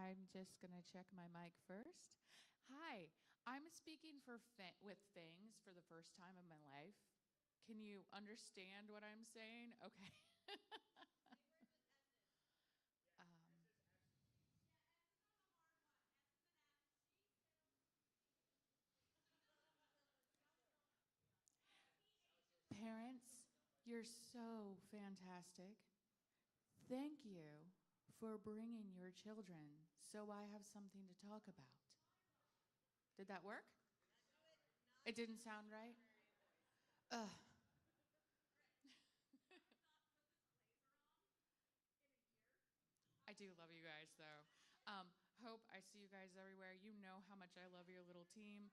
I'm just going to check my mic first. Hi, I'm speaking with fangs for the first time in my life. Can you understand what I'm saying? Okay. um, Parents, you're so fantastic. Thank you for bringing your children so I have something to talk about. Did that work? It didn't sound right? Ugh. I do love you guys, though. Hope I see you guys everywhere. You know how much I love your little team.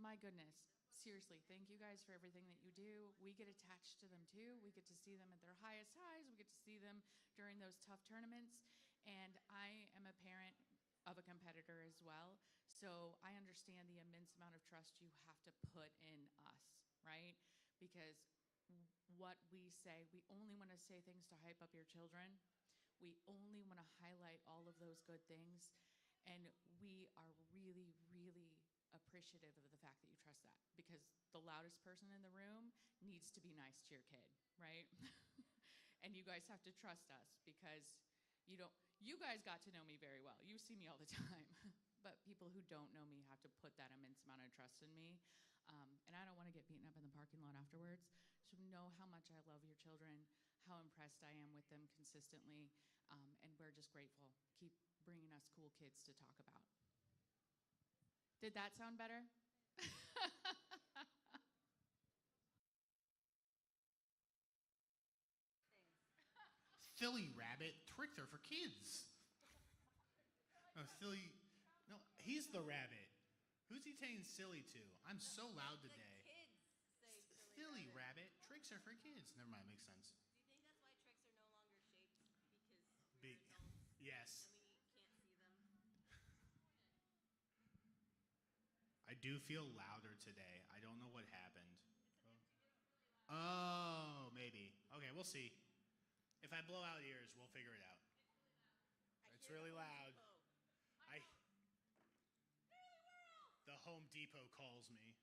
My goodness, seriously, thank you guys for everything that you do. We get attached to them too. We get to see them at their highest highs. We get to see them during those tough tournaments. And I am a parent of a competitor as well. So I understand the immense amount of trust you have to put in us, right? Because what we say, we only want to say things to hype up your children. We only want to highlight all of those good things. And we are really, really appreciative of the fact that you trust that, because the loudest person in the room needs to be nice to your kid, right? And you guys have to trust us, because you guys got to know me very well. You see me all the time. But people who don't know me have to put that immense amount of trust in me. And I don't want to get beaten up in the parking lot afterwards. So know how much I love your children, how impressed I am with them consistently, and we're just grateful. Keep bringing us cool kids to talk about. Did that sound better? Silly rabbit, tricks are for kids. No, silly. No, he's the rabbit. Who's he saying silly to? I'm so loud today. The kids say Silly rabbit, tricks are for kids. Never mind, makes sense. Do you think that's why tricks are no longer shaped? Because we're Big. adults Yes. and we can't see them? I do feel louder today. I don't know what happened. Oh, maybe. Okay, we'll see. If I blow out ears, we'll figure it out. It's really loud. I. The Home Depot calls me.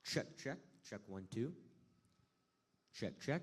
Check, check. Check 1, 2. Check, check.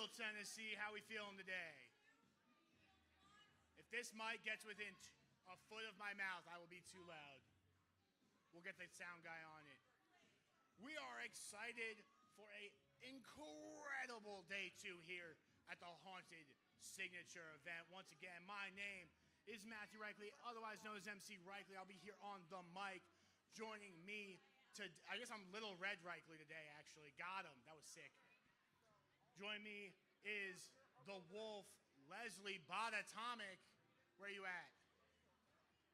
Middle Tennessee. How we feeling today? If this mic gets within a foot of my mouth, I will be too loud. We'll get the sound guy on it. We are excited for a incredible day 2 here at the Haunted Signature event. Once again, my name is Matthew Reichley, otherwise known as MC Reichley. I'll be here on the mic. Joining me I guess I'm Little Red Reichley today, actually. Got him. That was sick. Join me is the Wolf, Leslie Botatomic. Where you at?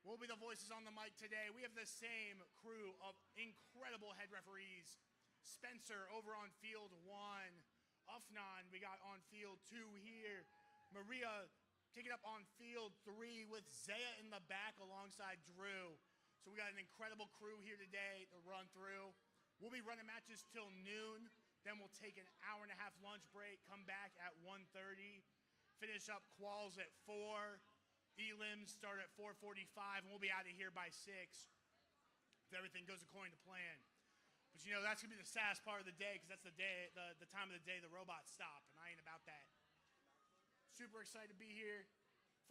We'll be the voices on the mic today. We have the same crew of incredible head referees. Spencer over on field 1. Ufnan, we got on field 2 here. Maria taking up on field 3 with Zaya in the back alongside Drew. So we got an incredible crew here today to run through. We'll be running matches till noon. Then we'll take an hour-and-a-half lunch break, come back at 1:30, finish up quals at 4. Elims start at 4:45, and we'll be out of here by 6 if everything goes according to plan. But you know, that's going to be the saddest part of the day because that's the time of the day the robots stop, and I ain't about that. Super excited to be here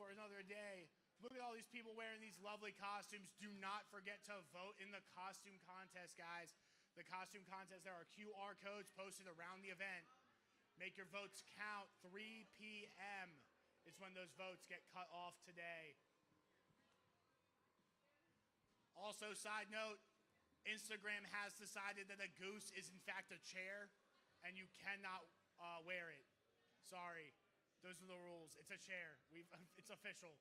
for another day. Look at all these people wearing these lovely costumes. Do not forget to vote in the costume contest, guys. The costume contest, there are QR codes posted around the event. Make your votes count. 3 p.m. is when those votes get cut off today. Also, side note, Instagram has decided that a goose is in fact a chair, and you cannot wear it. Sorry. Those are the rules. It's a chair. It's official.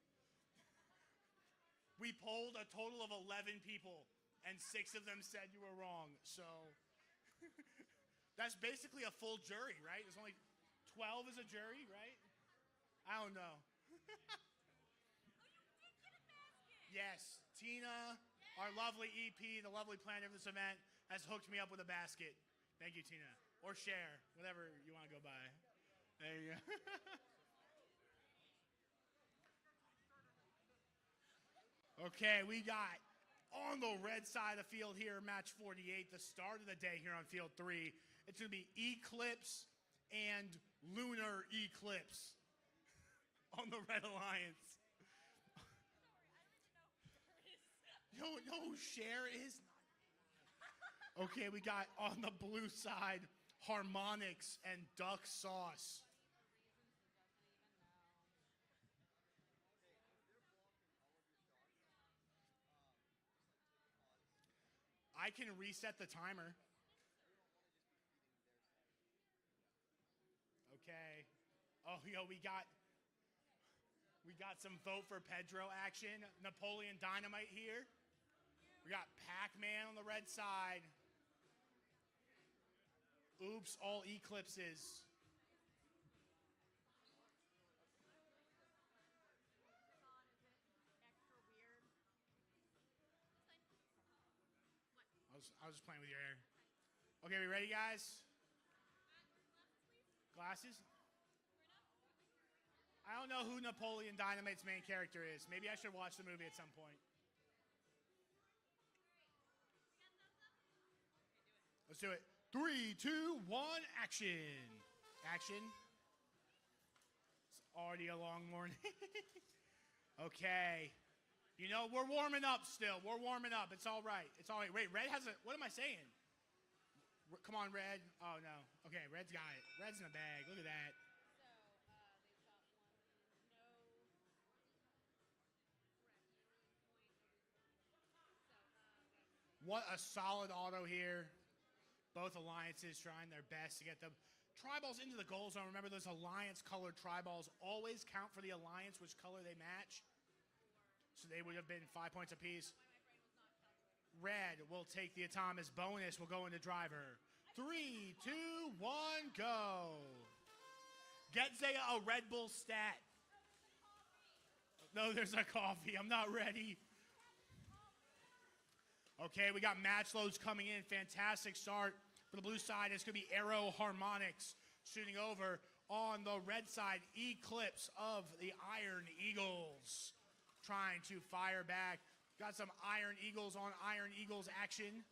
We polled a total of 11 people, and 6 of them said you were wrong. So that's basically a full jury, right? There's only 12 is a jury, right? I don't know. Yes, Tina, our lovely EP, the lovely planner of this event, has hooked me up with a basket. Thank you, Tina. Or share, whatever you want to go by. There you go. Okay, we got on the red side of the field here, match 48, the start of the day here on field 3. It's going to be Eclipse and Lunar Eclipse on the Red Alliance. No, Cher is not. Okay, we got on the blue side, Harmonics and Duck Sauce. I can reset the timer. Okay. Oh, yo, we got some vote for Pedro action. Napoleon Dynamite here. We got Pac-Man on the red side. Oops, all eclipses. I was just playing with your hair. Okay, we ready, guys? Glasses? I don't know who Napoleon Dynamite's main character is. Maybe I should watch the movie at some point. Let's do it. 3, 2, 1, action. Action. It's already a long morning. Okay. You know, we're warming up still. We're warming up. It's all right. It's all right. Wait, Red has a... What am I saying? Come on, Red. Oh, no. Okay, Red's got it. Red's in the bag. Look at that. What a solid auto here. Both alliances trying their best to get the tri-balls into the goal zone. Remember, those alliance-colored tri-balls always count for the alliance, which color they match. So they would have been 5 points apiece. Red will take the Atomis bonus. Will go into driver. 3, 2, 1, go. Get Zaya a Red Bull stat. No, there's a coffee. I'm not ready. Okay, we got match loads coming in. Fantastic start for the blue side. It's going to be Aero Harmonics shooting over on the red side. Eclipse of the Iron Eagles trying to fire back. Got some Iron Eagles on Iron Eagles action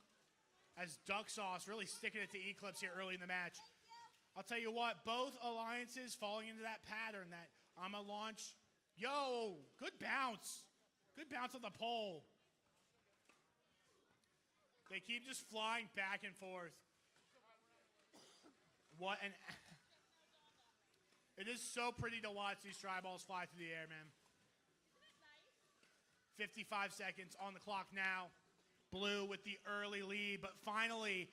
as Duck Sauce really sticking it to Eclipse here early in the match. I'll tell you what, both alliances falling into that pattern that I'm a launch. Yo, good bounce. Good bounce on the pole. They keep just flying back and forth. What an... It is so pretty to watch these tri balls fly through the air, man. 55 seconds on the clock now. Blue with the early lead, but finally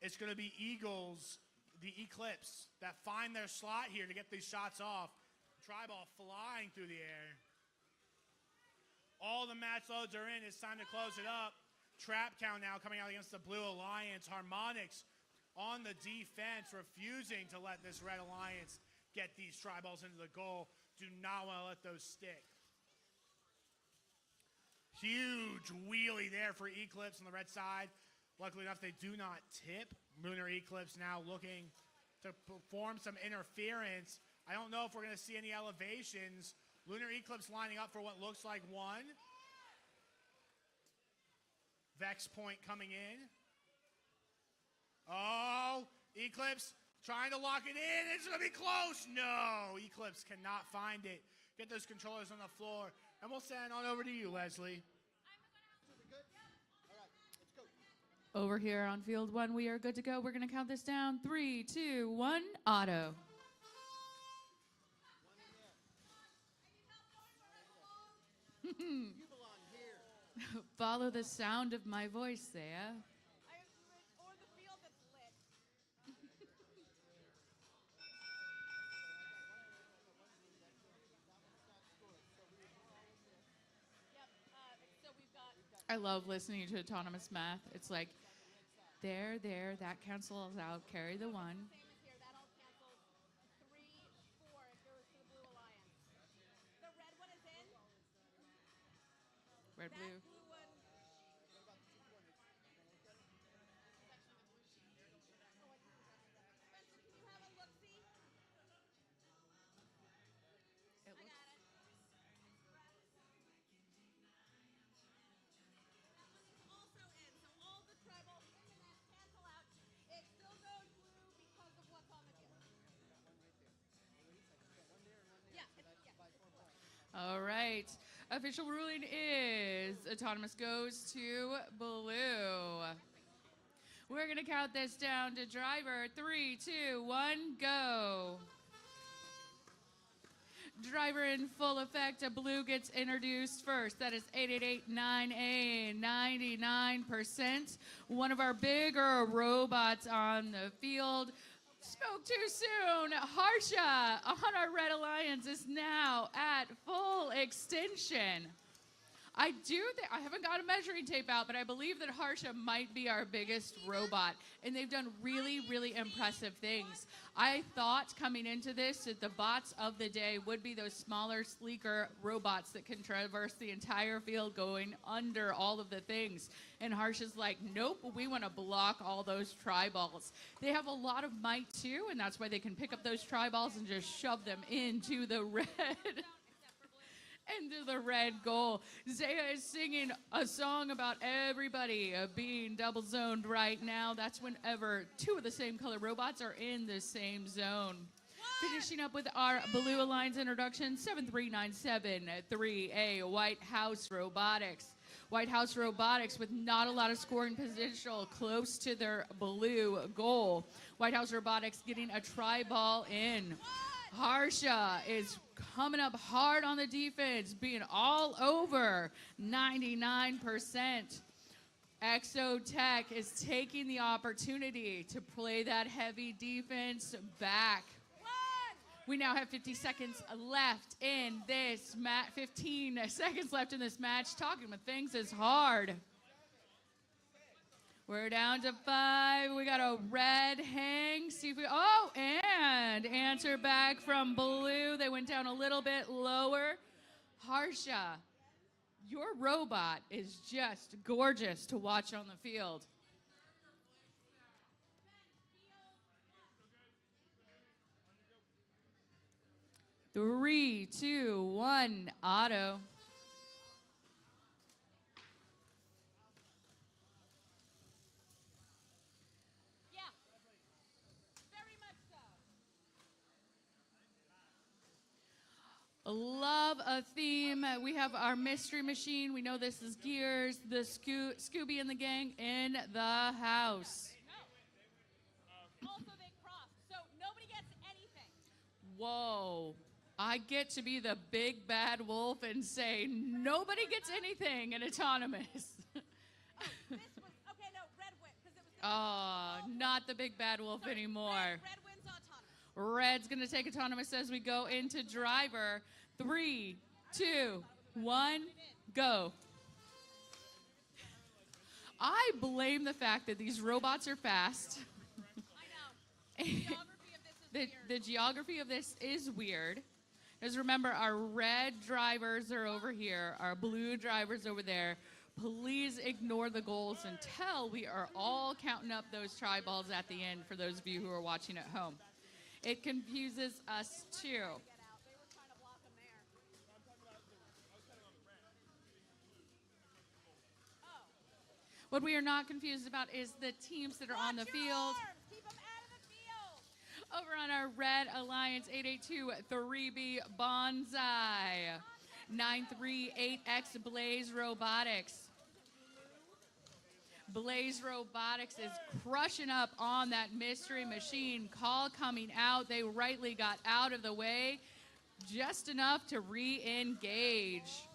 it's going to be Eagles, the Eclipse, that find their slot here to get these shots off. Tri-ball flying through the air. All the match loads are in. It's time to close it up. Trap count now coming out against the Blue Alliance. Harmonics on the defense, refusing to let this Red Alliance get these tri-balls into the goal. Do not want to let those stick. Huge wheelie there for Eclipse on the red side. Luckily enough, they do not tip. Lunar Eclipse now looking to perform some interference. I don't know if we're going to see any elevations. Lunar Eclipse lining up for what looks like one. VEX point coming in. Oh, Eclipse trying to lock it in. It's going to be close. No, Eclipse cannot find it. Get those controllers on the floor. And we'll send on over to you, Leslie. Over here on field one, we are good to go. We're going to count this down. 3, 2, 1, auto. Follow the sound of my voice, Thea. Or the field that's lit. Yep. So we've got. I love listening to autonomous math. It's like, there, that cancels out. Carry the one. Same as here. That all cancels. 3, 4. It goes to the Blue Alliance. The red one is in. Red, That blue. blue one. Spencer, can you have a look-see? It I looks got it. Also in, so all the tribals in the net cancel out. It still goes blue because of what's on the field. Yeah, all right. Official ruling is autonomous goes to blue. We're going to count this down to driver. 3, 2, 1, go. Driver in full effect. A blue gets introduced first. That is 8889A, 99%. One of our bigger robots on the field. Spoke too soon. Harsha on our Red Alliance is now at full extension. I haven't got a measuring tape out, but I believe that Harsha might be our biggest robot, and they've done really, really impressive things. I thought coming into this that the bots of the day would be those smaller, sleeker robots that can traverse the entire field going under all of the things. And Harsha's like, nope, we want to block all those tri-balls. They have a lot of might too, and that's why they can pick up those tri-balls and just shove them into the red. Into the red goal. Zaya is singing a song about everybody being double zoned right now. That's whenever two of the same color robots are in the same zone. Finishing up with our Blue Alliance introduction, 73973A, White House Robotics. White House Robotics with not a lot of scoring potential, close to their blue goal. White House Robotics getting a tri-ball in. Harsha is coming up hard on the defense, being all over 99%. Exotech is taking the opportunity to play that heavy defense back. We now have 50 seconds left in this match. 15 seconds left in this match. Talking with things is hard. We're down to 5. We got a red hang. See if we. Oh, and answer back from blue. They went down a little bit lower. Harsha, your robot is just gorgeous to watch on the field. Three, two, one, auto. Yeah. Very much so. Love a theme. We have our mystery machine. We know this is Gears, the Scooby and the gang in the house. Also, they cross, so nobody gets anything. Whoa. I get to be the big bad wolf and say nobody gets anything in autonomous. This was, okay, no, red win, because it was. Oh, not the big bad wolf Sorry, anymore. Red wins autonomous. Red's going to take autonomous as we go into driver. 3, 2, 1, go. I blame the fact that these robots are fast. I know. The geography of this is weird. The geography of this is weird. Because remember, our red drivers are over here, our blue drivers over there. Please ignore the goals until we are all counting up those try balls at the end for those of you who are watching at home. It confuses us too. Get out. They were trying to block them there. Oh. What we are not confused about is the teams that are on the Watch your field. arms. Keep them out of the field. Over on our Red Alliance 882 3B Bonsai. 938X Blaze Robotics. Blaze Robotics is crushing up on that mystery machine. Call coming out. They rightly got out of the way just enough to re-engage.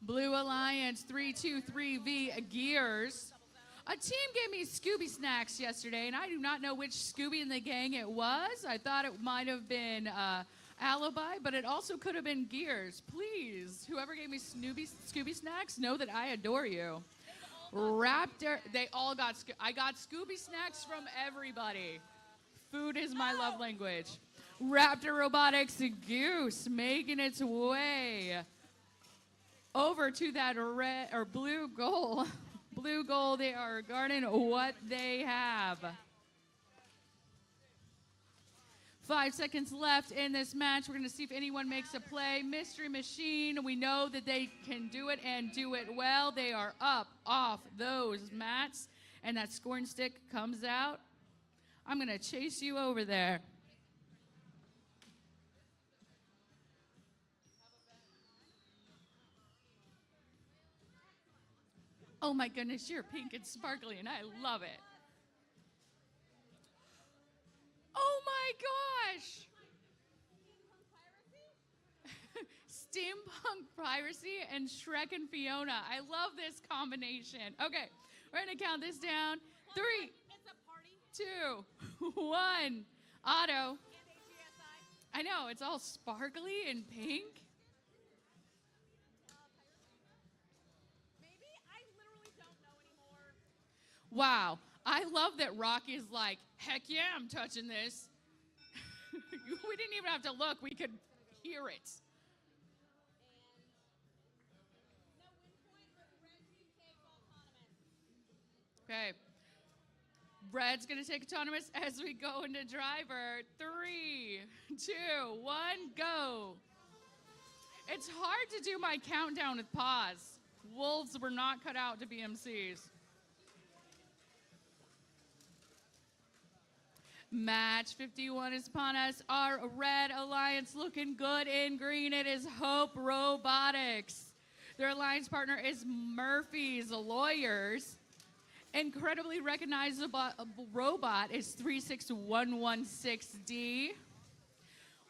Blue Alliance 323V Gears. A team gave me Scooby snacks yesterday, and I do not know which Scooby in the gang it was. I thought it might have been Alibi, but it also could have been Gears. Please, whoever gave me Scooby snacks, know that I adore you. Raptor, they all got, I got Scooby snacks from everybody. Food is my love language. Raptor Robotics Goose making its way over to that red or blue goal. Blue goal, they are guarding what they have. 5 seconds left in this match. We're going to see if anyone makes a play. Mystery Machine, we know that they can do it and do it well. They are up off those mats, and that scoring stick comes out. I'm going to chase you over there. Oh my goodness, you're pink and sparkly, and I love it. Oh my gosh! Steampunk Piracy and Shrek and Fiona. I love this combination. Okay, we're gonna count this down. 3, It's a party. 2, 1. Auto. And AGSI. I know, it's all sparkly and pink. Maybe I literally don't know anymore. Wow. I love that Rocky's like, heck yeah, I'm touching this. We didn't even have to look. We could hear it. No win point, but red team takes autonomous. Okay. Red's going to take autonomous as we go into driver. 3, 2, 1, go. It's hard to do my countdown with pause. Wolves were not cut out to be MCs. Match 51 is upon us. Our Red Alliance looking good in green. It is Hope Robotics. Their alliance partner is Murphy's Lawyers. Incredibly recognizable robot is 36116D.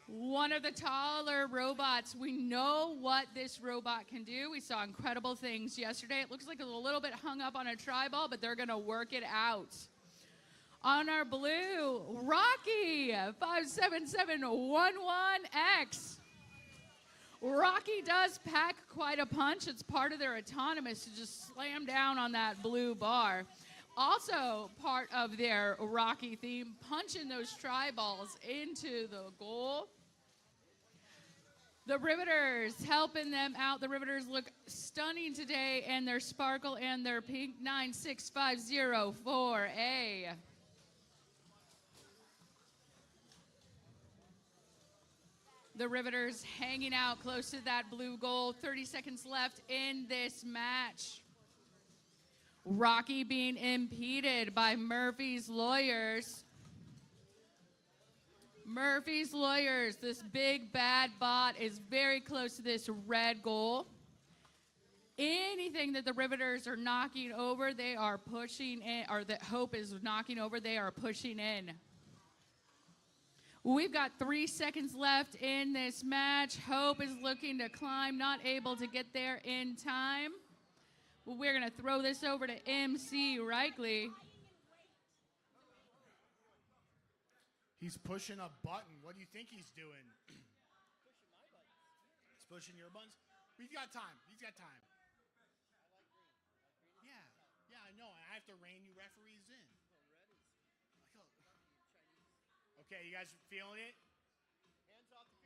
One of the taller robots. We know what this robot can do. We saw incredible things yesterday. It looks like it's a little bit hung up on a tri-ball, but they're going to work it out. On our blue, Rocky 57711X. Rocky does pack quite a punch. It's part of their autonomous to just slam down on that blue bar. Also part of their Rocky theme, punching those tri-balls into the goal. The Riveters helping them out. The Riveters look stunning today, and their sparkle and their pink 96504A. The Riveters hanging out close to that blue goal. 30 seconds left in this match. Rocky being impeded by Murphy's Lawyers. Murphy's Lawyers. This big bad bot is very close to this red goal. Anything that the Riveters are knocking over, they are pushing in, or that Hope is knocking over, they are pushing in. We've got 3 seconds left in this match. Hope is looking to climb, not able to get there in time. Well, we're going to throw this over to MC Reichley. He's pushing a button. What do you think he's doing? He's pushing your buttons. He's got time. He's got time. Yeah, I know. I have to rein you referees in. Okay, you guys feeling it?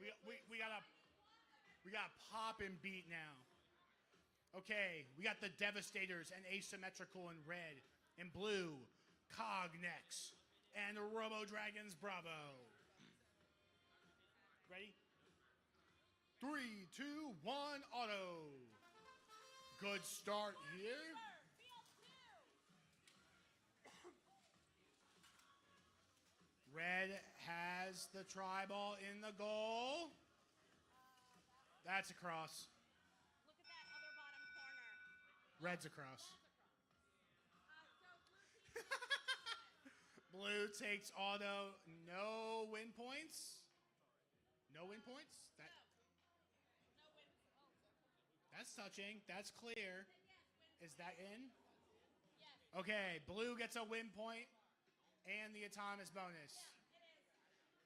We got a pop and beat now. Okay, we got the Devastators and Asymmetrical in red. In blue, Cognex and the Robo Dragons Bravo. Ready? 3, 2, 1, auto. Good start here. Red has the tri-ball in the goal. That's across. Look at that other bottom corner. Red's across. Blue takes auto. No win points. No win points? That's touching. That's clear. Is that in? Okay, blue gets a win point and the autonomous bonus.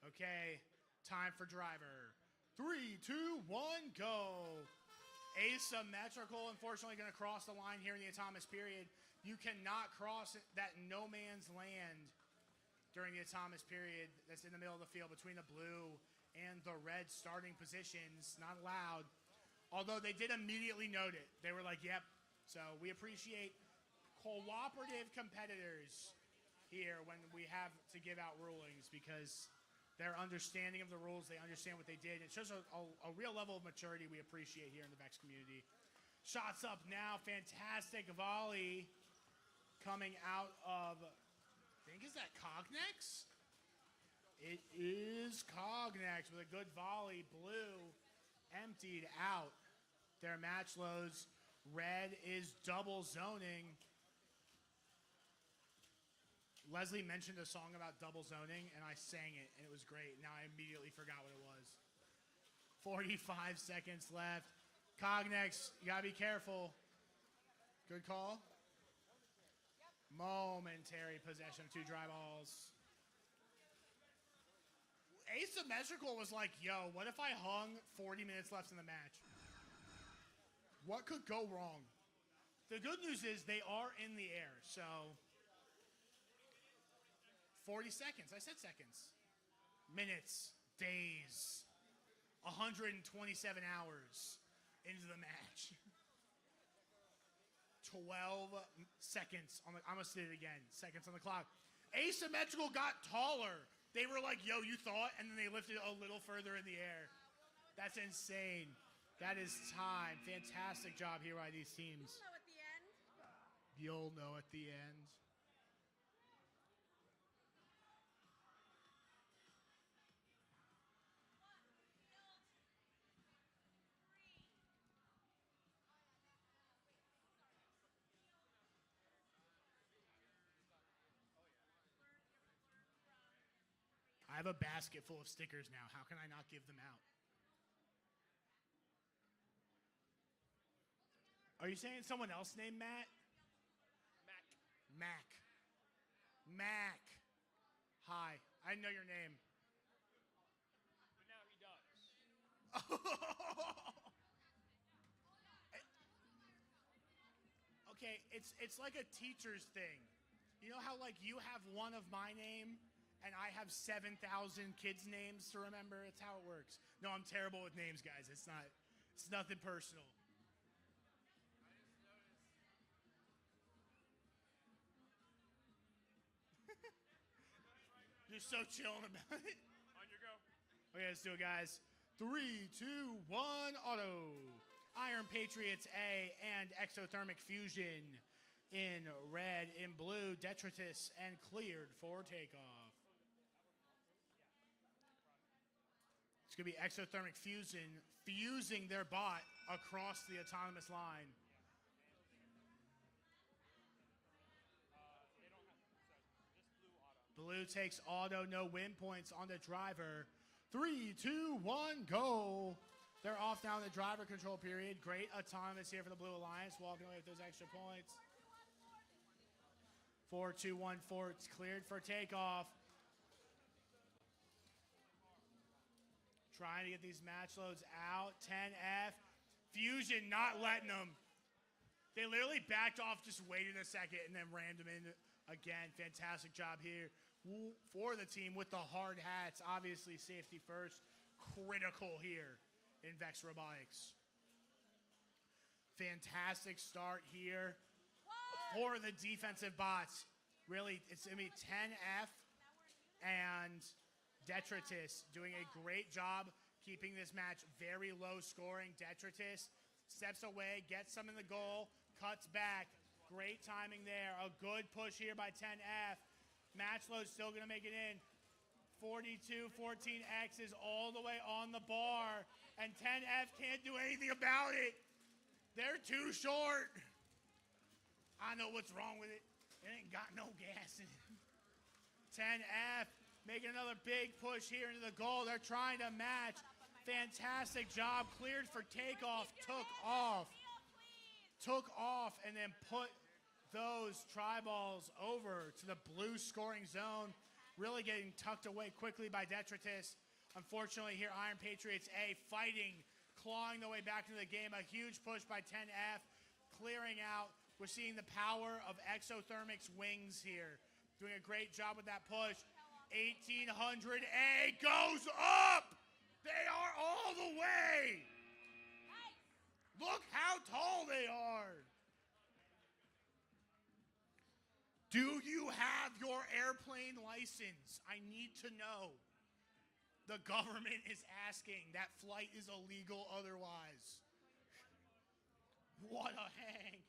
Okay, time for driver. 3, 2, 1, go. Asymmetrical, unfortunately, going to cross the line here in the autonomous period. You cannot cross that no man's land during the autonomous period that's in the middle of the field between the blue and the red starting positions. Not allowed. Although they did immediately note it. They were like, yep. So we appreciate cooperative competitors here when we have to give out rulings because their understanding of the rules, they understand what they did. It shows a real level of maturity we appreciate here in the VEX community. Shots up now. Fantastic volley coming out of, I think, is that Cognex? It is Cognex with a good volley. Blue emptied out their match loads. Red is double zoning. Leslie mentioned a song about double zoning, and I sang it, and it was great. Now I immediately forgot what it was. 45 seconds left. Cognex, you gotta be careful. Good call. Momentary possession of 2 dry balls. Asymmetrical was like, yo, what if I hung 40 minutes left in the match? What could go wrong? The good news is they are in the air, so 40 seconds. I said seconds. Minutes, days, 127 hours into the match. 12 seconds on the, I'm gonna say it again, seconds on the clock. Asymmetrical got taller. They were like, yo, you thought, and then they lifted a little further in the air. That's insane. That is time. Fantastic job here by these teams. We'll know at the end. You'll know at the end. I have a basket full of stickers now. How can I not give them out? Are you saying someone else named Matt? Mac. Hi. I know your name. But now he does. Okay, it's like a teacher's thing. You know how like you have one of my name and I have 7,000 kids' names to remember? It's how it works. No, I'm terrible with names, guys. It's nothing personal. You're so chilling about it. On your go. Okay, let's do it, guys. 3, 2, 1, auto. Iron Patriots A and Exothermic Fusion in red, in blue, detritus, and cleared for takeoff. going to be Exothermic Fusion fusing their bot across the autonomous line. Blue takes auto, no win points on the driver. 3, 2, 1, go. They're off now in the driver control period. Great autonomous here for the Blue Alliance, walking away with those extra points. 4, 2, 1, 4, it's cleared for takeoff. Trying to get these match loads out. 10F. Fusion not letting them. They literally backed off, just waited a second, and then rammed them in again. Fantastic job here for the team with the hard hats. Obviously, safety first. Critical here in VEX Robotics. Fantastic start here for the defensive bots. Really, it's going to be 10F and Detritus doing a great job keeping this match very low scoring. Detritus steps away, gets some in the goal, cuts back. Great timing there. A good push here by 10F. Matchload still going to make it in. 42-14X is all the way on the bar, and 10F can't do anything about it. They're too short. I know what's wrong with it. It ain't got no gas in it. 10F making another big push here into the goal. They're trying to match. Fantastic job. Cleared for takeoff. Took off and then put those tri-balls over to the blue scoring zone. Really getting tucked away quickly by Detritus. Unfortunately here, Iron Patriots A fighting, clawing their way back into the game. A huge push by 10F, clearing out. We're seeing the power of Exothermic's wings here. Doing a great job with that push. 1800A goes up! They are all the way! Look how tall they are! Do you have your airplane license? I need to know. The government is asking. That flight is illegal otherwise. What a hang.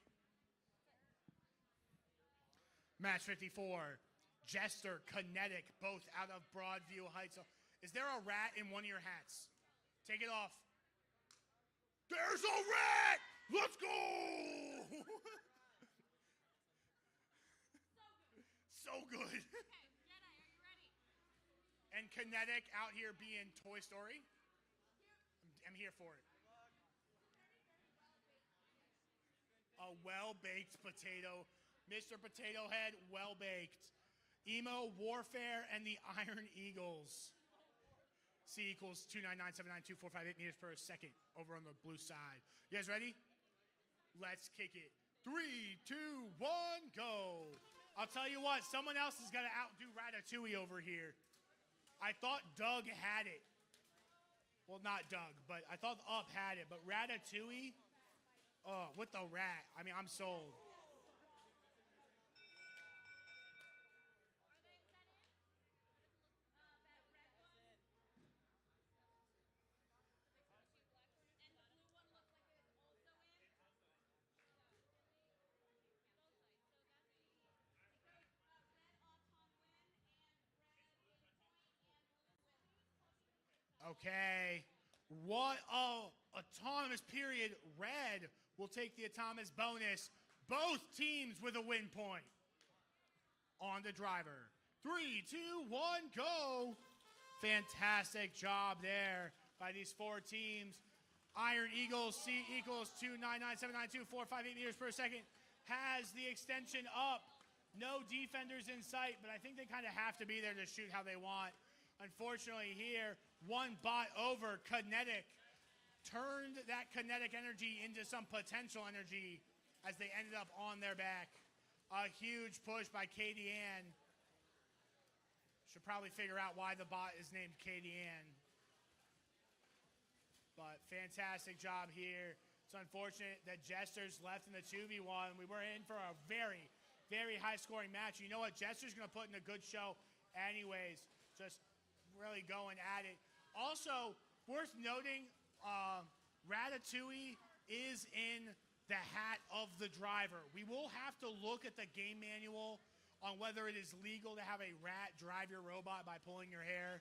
Match 54. Jester, Kinetic, both out of Broadview Heights. Is there a rat in one of your hats? Take it off. There's a rat! Let's go! So good. Okay, Jedi, are you ready? And Kinetic out here being Toy Story. I'm here for it. A well-baked potato. Mr. Potato Head, well-baked. Emo, Warfare, and the Iron Eagles. C equals 299792458 meters per second over on the blue side. You guys ready? Let's kick it. 3, 2, 1, go. I'll tell you what, someone else is going to outdo Ratatouille over here. I thought Doug had it. Well, not Doug, but I thought Up had it. But Ratatouille, with the rat, I mean, I'm sold. Okay. What a autonomous period. Red will take the autonomous bonus. Both teams with a win point. On the driver. 3, 2, 1, go. Fantastic job there by these four teams. Iron Eagles, C equals 299792458 meters per second, has the extension up. No defenders in sight, but I think they kind of have to be there to shoot how they want. Unfortunately here, one bot over. Kinetic turned that kinetic energy into some potential energy as they ended up on their back. A huge push by Katie Ann. Should probably figure out why the bot is named Katie Ann. But fantastic job here. It's unfortunate that Jester's left in the 2v1. We were in for a very, very high-scoring match. You know what? Jester's going to put in a good show anyways. Just really going at it. Also, worth noting, Ratatouille is in the hat of the driver. We will have to look at the game manual on whether it is legal to have a rat drive your robot by pulling your hair.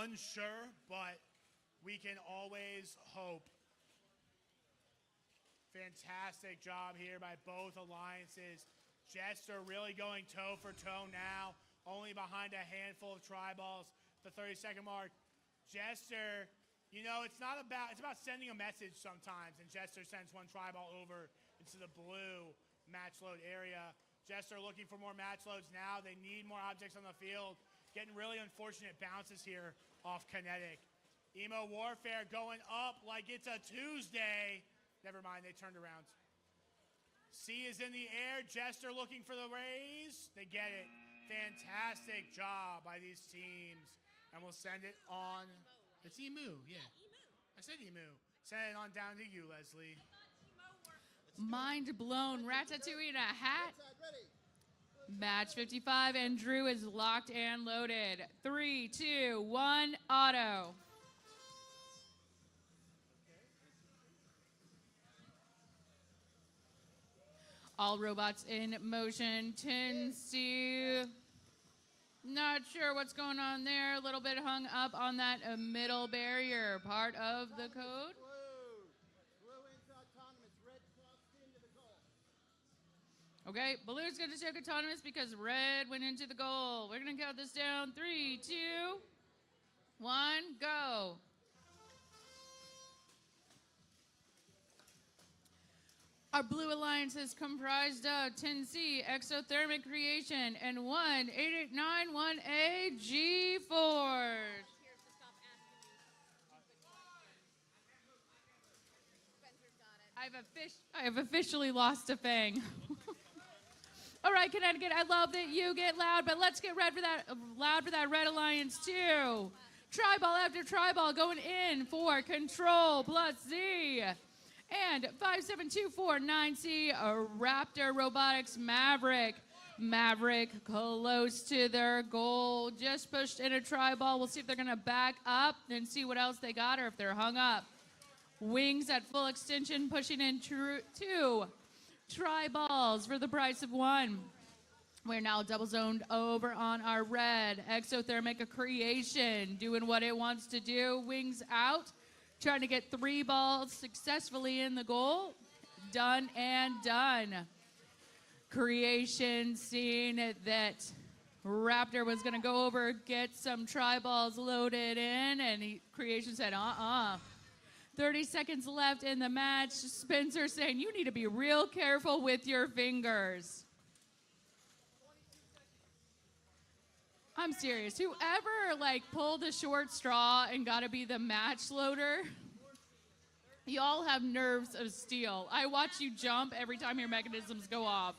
unsure, but we can always hope. Fantastic job here by both alliances. Jester really going toe for toe now, only behind a handful of tri-balls. The 30-second mark. Jester, you know, it's about sending a message sometimes, and Jester sends one tri-ball over into the blue match load area. Jester looking for more match loads now. They need more objects on the field. Getting really unfortunate bounces here off Kinetic. Emo Warfare going up like it's a Tuesday. Never mind, they turned around. C is in the air. Jester looking for the raise. They get it. Fantastic job by these teams. And we'll send it on. It's Emu, yeah. I said Emu. Send it on down to you, Leslie. Mind blown. Ratatouille in a hat. Match 55, and Drew is locked and loaded. 3, 2, 1, auto. All robots in motion. 10C. Not sure what's going on there. A little bit hung up on that middle barrier. Part of the code. Okay, Blue's going to check autonomous because red went into the goal. We're going to count this down. 3, 2, 1, go. Our blue alliance is comprised of 10C, Exothermic Creation, and 18891A G-Force. I have officially lost a fang. All right, Connecticut, I love that you get loud, but let's get loud for that red alliance too. Tri-ball after tri-ball going in for Control plus Z. And 57249C, a Raptor Robotics Maverick. Maverick close to their goal. Just pushed in a tri-ball. We'll see if they're going to back up and see what else they got or if they're hung up. Wings at full extension, pushing in 2 tri-balls for the price of 1. We're now double zoned over on our red. Exothermic Creation doing what it wants to do. Wings out. Trying to get 3 balls successfully in the goal. Done and done. Creation seeing that Raptor was going to go over, get some tri-balls loaded in, and Creation said, 30 seconds left in the match. Spencer saying, you need to be real careful with your fingers. I'm serious. Whoever pulled a short straw and got to be the match loader, y'all have nerves of steel. I watch you jump every time your mechanisms go off.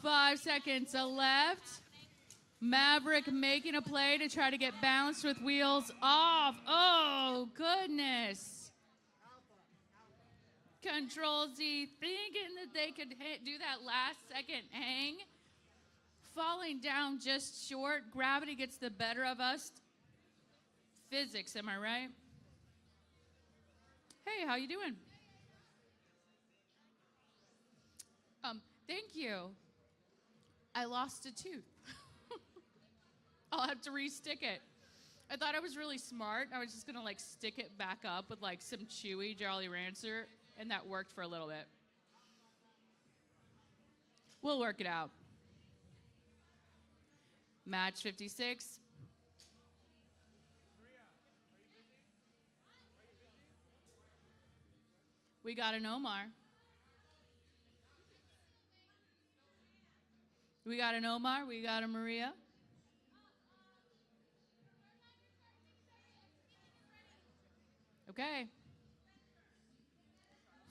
5 seconds left. Maverick making a play to try to get bounced with wheels off. Oh, goodness. Control Z thinking that they could do that last second hang. Falling down just short. Gravity gets the better of us. Physics, am I right? Hey, how you doing? Thank you. I lost a tooth. I'll have to re-stick it. I thought I was really smart. I was just gonna stick it back up with some chewy Jolly Rancher, and that worked for a little bit. We'll work it out. Match 56. We got an Omar. We got an Omar. We got a Maria. Okay.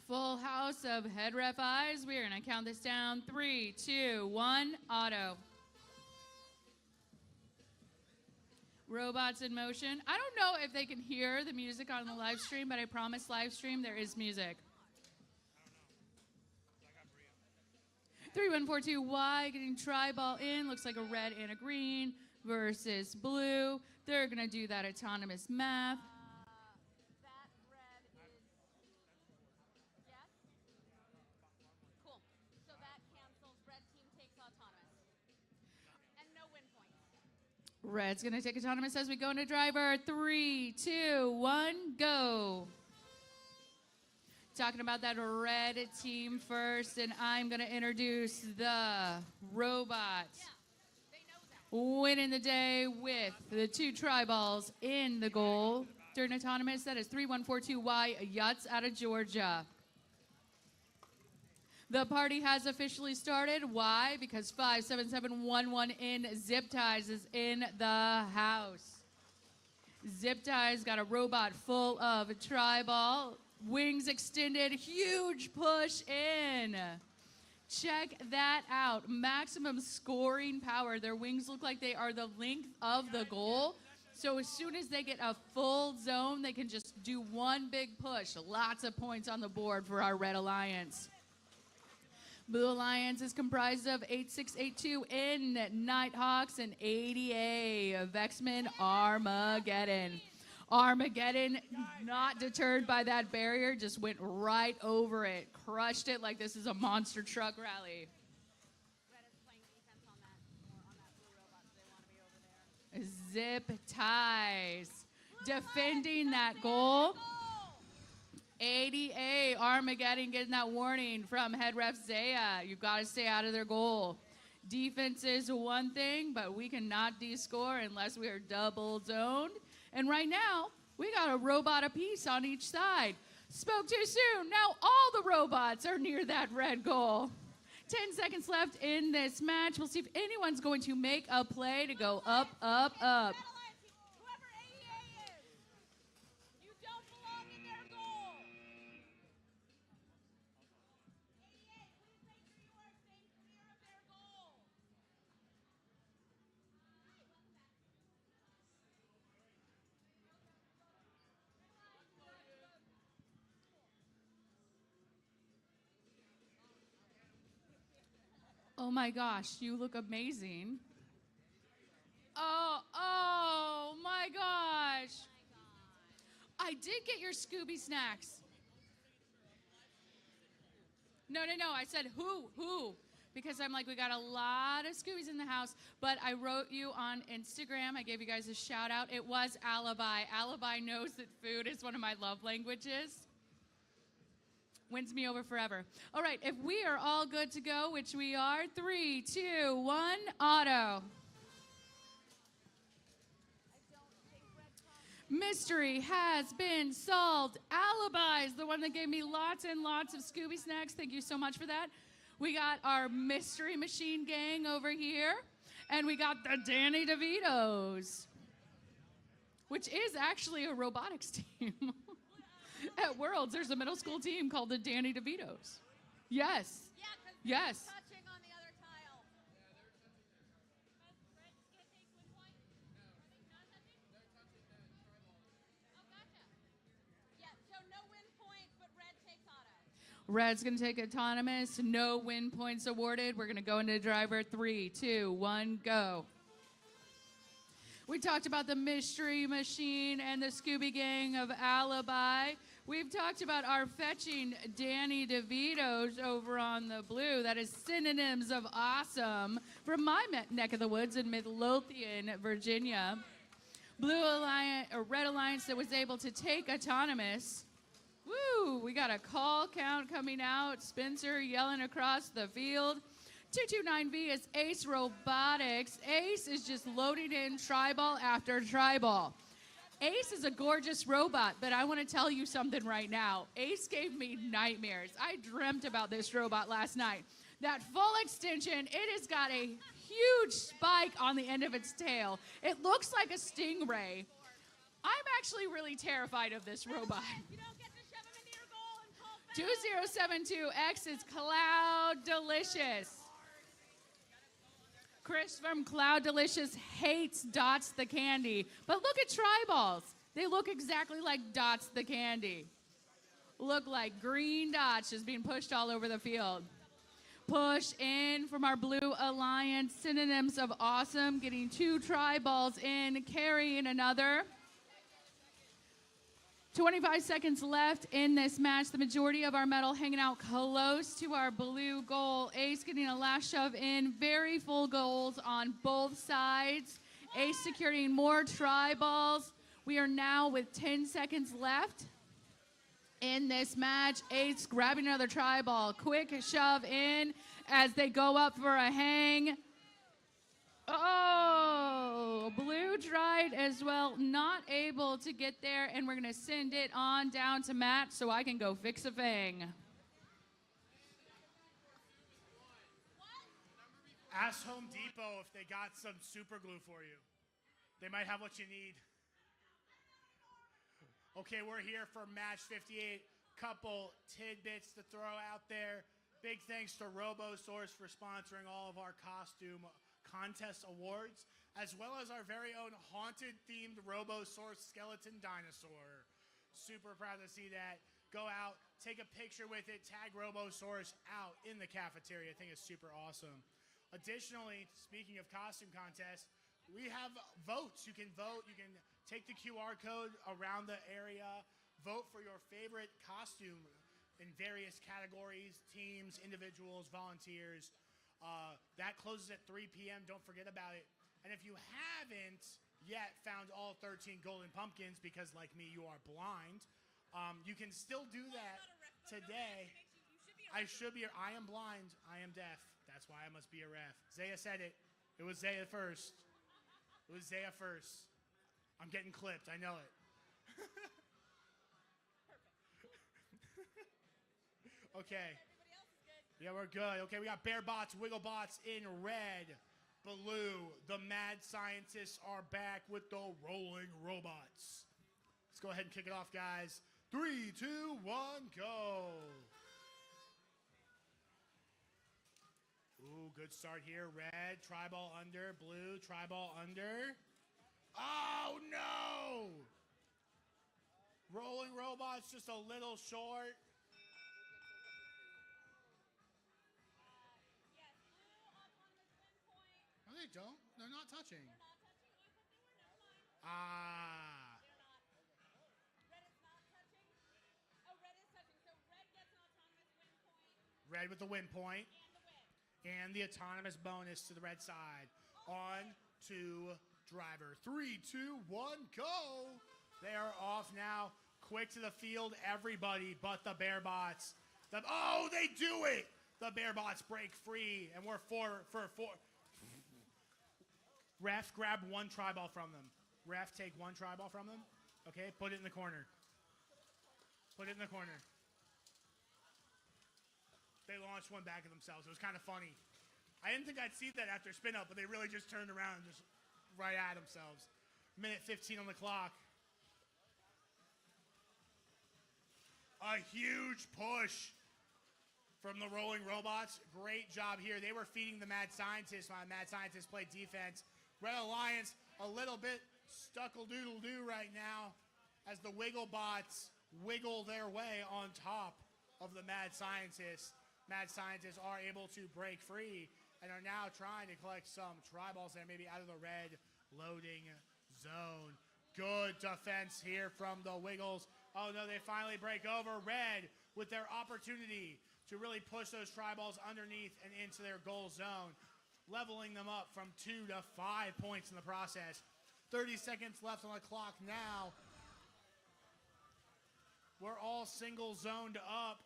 Full house of head ref eyes. We are going to count this down. 3, 2, 1, auto. Robots in motion. I don't know if they can hear the music on the live stream, but I promise live stream there is music. 3142Y getting tri-ball in. Looks like a red and a green versus blue. They're going to do that autonomous math. That red is yes? Cool. So that cancels. Red team takes autonomous. And no win points. Red's going to take autonomous as we go into driver. 3, 2, 1, go. Talking about that red team first, and I'm going to introduce the robots. Winning the day with the 2 tri-balls in the goal. During autonomous, that is 3142Y Yachts out of Georgia. The party has officially started. Why? Because 57711 in Zip Ties is in the house. Zip Ties got a robot full of tri-ball. Wings extended, huge push in. Check that out. Maximum scoring power. Their wings look like they are the length of the goal. So as soon as they get a full zone, they can just do one big push. Lots of points on the board for our Red Alliance. Blue Alliance is comprised of 8682 in Nighthawks and 80A Vexman Armageddon. Armageddon, not deterred by that barrier, just went right over it. Crushed it like this is a monster truck rally. Red is playing defense on that blue robot, so they want to be over there. Zip Ties, defending that goal. 80A Armageddon getting that warning from head ref Zaya. You've got to stay out of their goal. Defense is one thing, but we cannot de-score unless we are double zoned. And right now, we got a robot apiece on each side. Spoke too soon. Now all the robots are near that red goal. 10 seconds left in this match. We'll see if anyone's going to make a play to go up, up, up. Whoever 80A is, you don't belong in their goal. 80A, please make sure you are staying clear of their goal. Oh my gosh, you look amazing. Oh my gosh. I did get your Scooby snacks. No, I said who? Because I'm like, we got a lot of Scoobies in the house, but I wrote you on Instagram. I gave you guys a shout out. It was Alibi. Alibi knows that food is one of my love languages. Wins me over forever. All right, if we are all good to go, which we are, 3, 2, 1, auto. Mystery has been solved. Alibi is the one that gave me lots and lots of Scooby snacks. Thank you so much for that. We got our Mystery Machine gang over here, and we got the Danny DeVitos, which is actually a robotics team. At Worlds, there's a middle school team called the Danny DeVitos. Yes. Yeah, because Yes. touching on the other tile. Red's going to take one point? Not touching? Oh, gotcha. Yeah, so no win points, but Red takes auto. Red's going to take autonomous. No win points awarded. We're going to go into driver. 3, 2, 1, go. We talked about the Mystery Machine and the Scooby Gang of Alibi. We've talked about our fetching Danny DeVitos over on the blue. That is synonyms of awesome from my neck of the woods in Midlothian, Virginia. Blue Alliance, or Red Alliance that was able to take autonomous. Woo, we got a call count coming out. Spencer yelling across the field. 229V is Ace Robotics. Ace is just loading in tri-ball after tri-ball. Ace is a gorgeous robot, but I want to tell you something right now. Ace gave me nightmares. I dreamt about this robot last night. That full extension, it has got a huge spike on the end of its tail. It looks like a stingray. I'm actually really terrified of this robot. You don't get to shove him into your goal and call 2072X is Cloud Delicious. Chris from Cloud Delicious hates Dots the Candy. But look at tri-balls. They look exactly like Dots the Candy. Look like green dots just being pushed all over the field. Push in from our Blue Alliance. Synonyms of awesome. Getting 2 tri-balls in. Carrying another. 25 seconds left in this match. The majority of our metal hanging out close to our blue goal. Ace getting a last shove in. Very full goals on both sides. Ace securing more tri-balls. We are now with 10 seconds left in this match. Ace grabbing another tri-ball. Quick shove in as they go up for a hang. Oh, blue tried as well, not able to get there, and we're going to send it on down to Matt so I can go fix a fang. Ask Home Depot if they got some super glue for you. They might have what you need. Okay, we're here for match 58. Couple tidbits to throw out there. Big thanks to RoboSource for sponsoring all of our costume contest awards, as well as our very own haunted-themed RoboSource skeleton dinosaur. Super proud to see that. Go out, take a picture with it, tag RoboSource out in the cafeteria. I think it's super awesome. Additionally, speaking of costume contests, we have votes. You can vote. You can take the QR code around the area, vote for your favorite costume in various categories, teams, individuals, volunteers. That closes at 3 p.m. Don't forget about it. And if you haven't yet found all 13 golden pumpkins, because like me, you are blind, you can still do that today. I am blind. I am deaf. That's why I must be a ref. Zaya said it. It was Zaya first. It was Zaya first. I'm getting clipped. I know it. Okay. Yeah, we're good. Okay, we got Bear Bots, Wiggle Bots in red. Blue, the mad scientists are back with the rolling robots. Let's go ahead and kick it off, guys. 3, 2, 1, go. Ooh, good start here. Red, tri-ball under. Blue, tri-ball under. Oh, no! Rolling robots just a little short. No, they don't. They're not touching. Ah. Red is not touching. Oh, red is touching. So red gets an autonomous win point. Red with the win point. And the win. And the autonomous bonus to the red side. On to driver. 3, 2, 1, go. They are off now. Quick to the field, everybody but the Bear Bots. Oh, they do it. The Bear Bots break free, and we're 4 for 4. Ref, grab one tri-ball from them. Ref, take one tri-ball from them. Okay, put it in the corner. Put it in the corner. They launched one back at themselves. It was kind of funny. I didn't think I'd see that after spin up, but they really just turned around and just right at themselves. Minute 15 on the clock. A huge push from the rolling robots. Great job here. They were feeding the mad scientists while mad scientists played defense. Red Alliance a little bit stuckle-doodle-doo right now as the Wiggle Bots wiggle their way on top of the mad scientists. Mad scientists are able to break free and are now trying to collect some tri-balls that are maybe out of the red loading zone. Good defense here from the Wiggles. Oh no, they finally break over. Red with their opportunity to really push those tri-balls underneath and into their goal zone, leveling them up from 2 to 5 points in the process. 30 seconds left on the clock now. We're all single zoned up,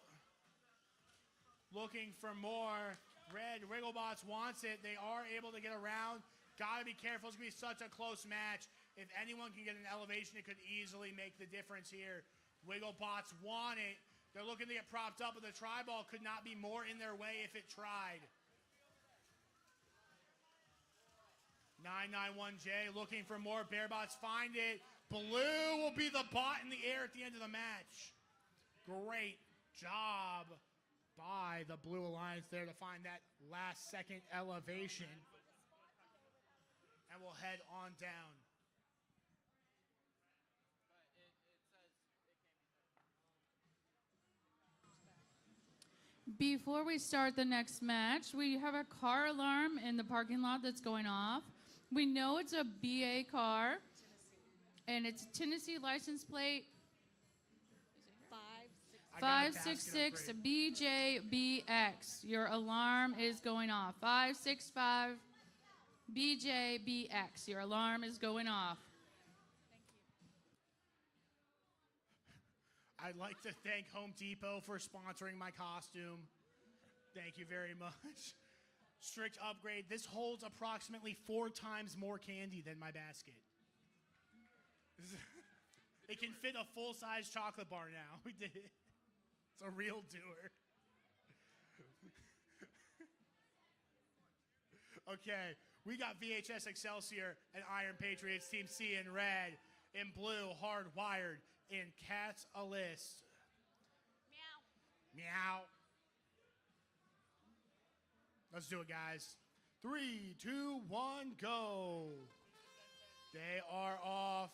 looking for more. Red Wigglebots wants it. They are able to get around. Gotta be careful. It's gonna be such a close match. If anyone can get an elevation, it could easily make the difference here. Wigglebots want it. They're looking to get propped up, but the tri-ball could not be more in their way if it tried. 991J looking for more. Bearbots find it. Blue will be the bot in the air at the end of the match. Great job by the Blue Alliance there to find that last second elevation. And we'll head on down. Before we start the next match, we have a car alarm in the parking lot that's going off. We know it's a BA car, and it's Tennessee license plate 566 BJBX. Your alarm is going off. 565 BJBX, your alarm is going off. I'd like to thank Home Depot for sponsoring my costume. Thank you very much. Strict upgrade. This holds approximately 4 times more candy than my basket. It can fit a full-size chocolate bar now. We did it. It's a real doer. Okay, we got VHS Excelsior and Iron Patriots, Team C in red, in blue, Hardwired, in Cat's a List. Meow. Meow. Let's do it, guys. 3, 2, 1, go. They are off.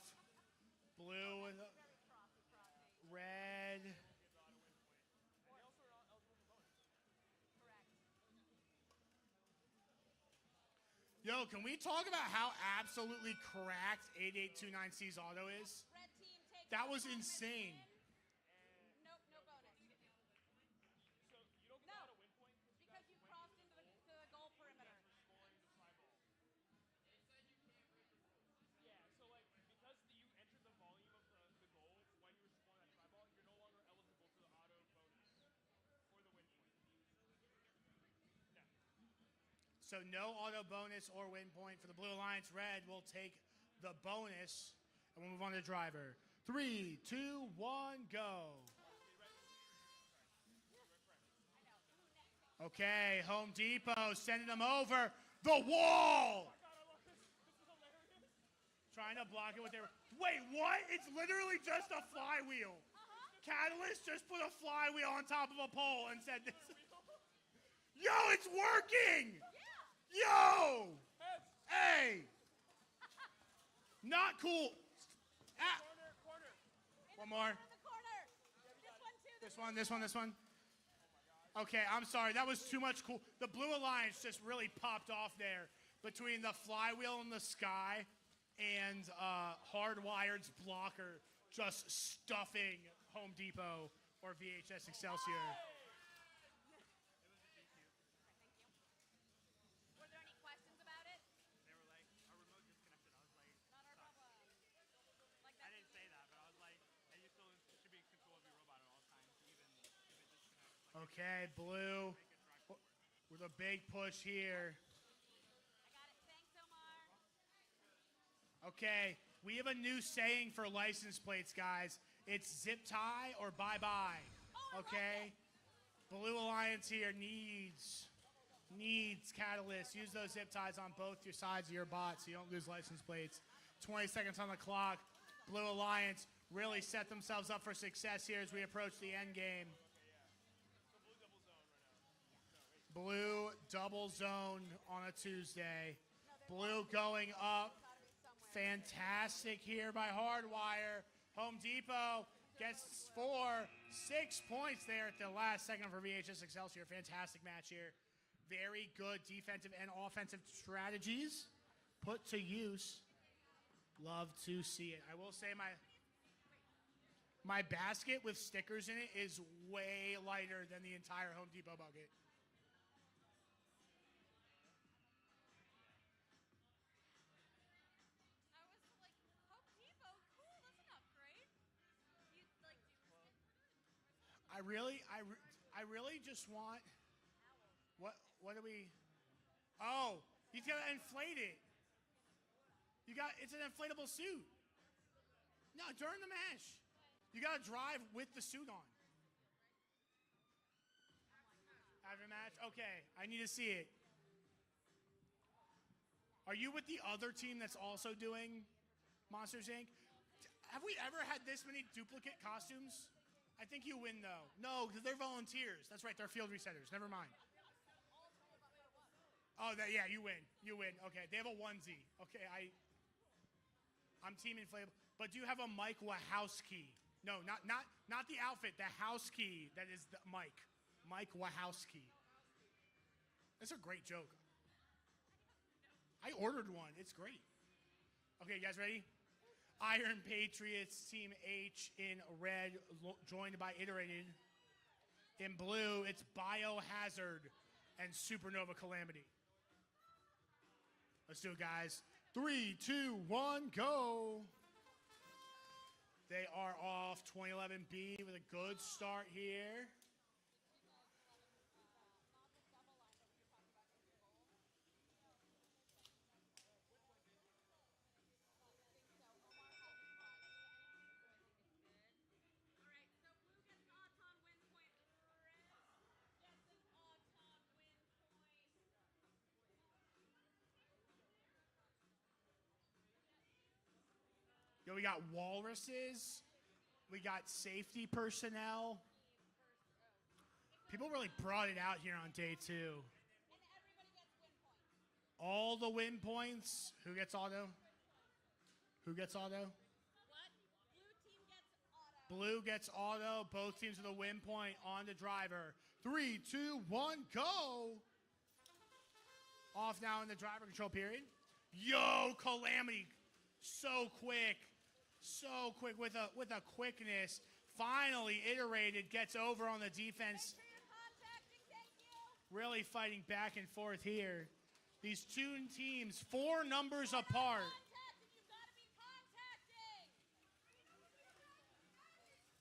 Blue and red. Yo, can we talk about how absolutely cracked 8829C's auto is? Red team takes That was 100 insane. win. Nope, no bonus. So you don't get No, a lot of win points because you crossed into the goal perimeter. scoring the try ball. Yeah, so like because you entered the volume of the goal when you were scoring that try ball, you're no longer eligible to the auto bonus or the win point. No. So no auto bonus or win point for the Blue Alliance. Red will take the bonus, and we'll move on to the driver. 3, 2, 1, go. Okay, Home Depot sending them over the wall. Trying to block it with their... Wait, what? It's literally just a flywheel. Catalyst just put a flywheel on top of a pole and said this. Yo, it's working! Yo! Hey! Not cool. Ah. Corner. One more. In the corner. This one too. This one. Okay, I'm sorry. That was too much cool. The Blue Alliance just really popped off there between the flywheel in the sky and Hardwired's blocker just stuffing Home Depot or VHS Excelsior. Were there any questions about it? They were like, our remote disconnected. I was like, Not our problem. Like I that. didn't say that, but I was like, and you still should be in control of your robot at all times, even if it disconnects. Like, Okay, Blue make it drive forward. with a big push here. I got it. Thanks, Omar. Okay, we have a new saying for license plates, guys. It's zip tie or bye-bye. Okay? Blue Alliance here needs Catalyst. Use those zip ties on both your sides of your bot so you don't lose license plates. 20 seconds on the clock. Blue Alliance really set themselves up for success here as we approach the end game. Blue double zone on a Tuesday. Blue going up. Fantastic here by Hardwire. Home Depot gets 6 points there at the last second for VHS Excelsior. Fantastic match here. Very good defensive and offensive strategies put to use. Love to see it. I will say my basket with stickers in it is way lighter than the entire Home Depot bucket. I was like, Home Depot, cool. That's an upgrade. You like do. I really just want. What do we? Oh, he's gonna inflate it. It's an inflatable suit. No, during the match, you gotta drive with the suit on. After match, okay. I need to see it. Are you with the other team that's also doing Monsters Inc? Have we ever had this many duplicate costumes? I think you win though. No, because they're volunteers. That's right, they're field resetters. Never mind. Oh, yeah, you win. You win. Okay, they have a onesie. Okay, I'm team inflatable. But do you have a Mike Wachowski? No, not the outfit. The house key that is the Mike. Mike Wachowski. That's a great joke. I ordered one. It's great. Okay, you guys ready? Iron Patriots, Team H in red, joined by Iterated. In blue, it's Biohazard and Supernova Calamity. Let's do it, guys. 3, 2, 1, go. They are off 2011B with a good start here. Yo, we got walruses. We got safety personnel. People really brought it out here on day 2. All the win points. Who gets auto? Who gets auto? What? Blue Blue gets team gets auto. auto. Both teams with a win point on the driver. 3, 2, 1, go. Off now in the driver control period. Yo, Calamity. So quick with a quickness. Finally iterated, gets over on the defense. Make sure you're contacting. Thank you. Really fighting back and forth here. These two teams, 4 numbers apart. You've got to be contacting.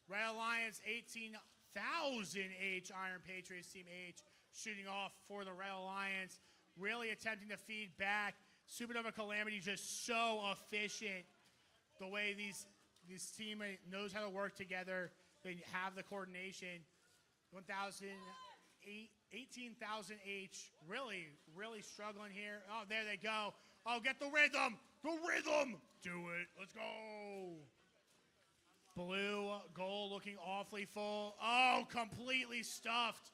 Red Alliance 18,000 H, Iron Patriots Team H shooting off for the Red Alliance. Really attempting to feed back. Supernova Calamity just so efficient. The way these teammates knows how to work together. They have the coordination. 18,000 H. Really struggling here. Oh, there they go. Oh, get the rhythm. The rhythm. Do it. Let's go. Blue goal looking awfully full. Oh, completely stuffed.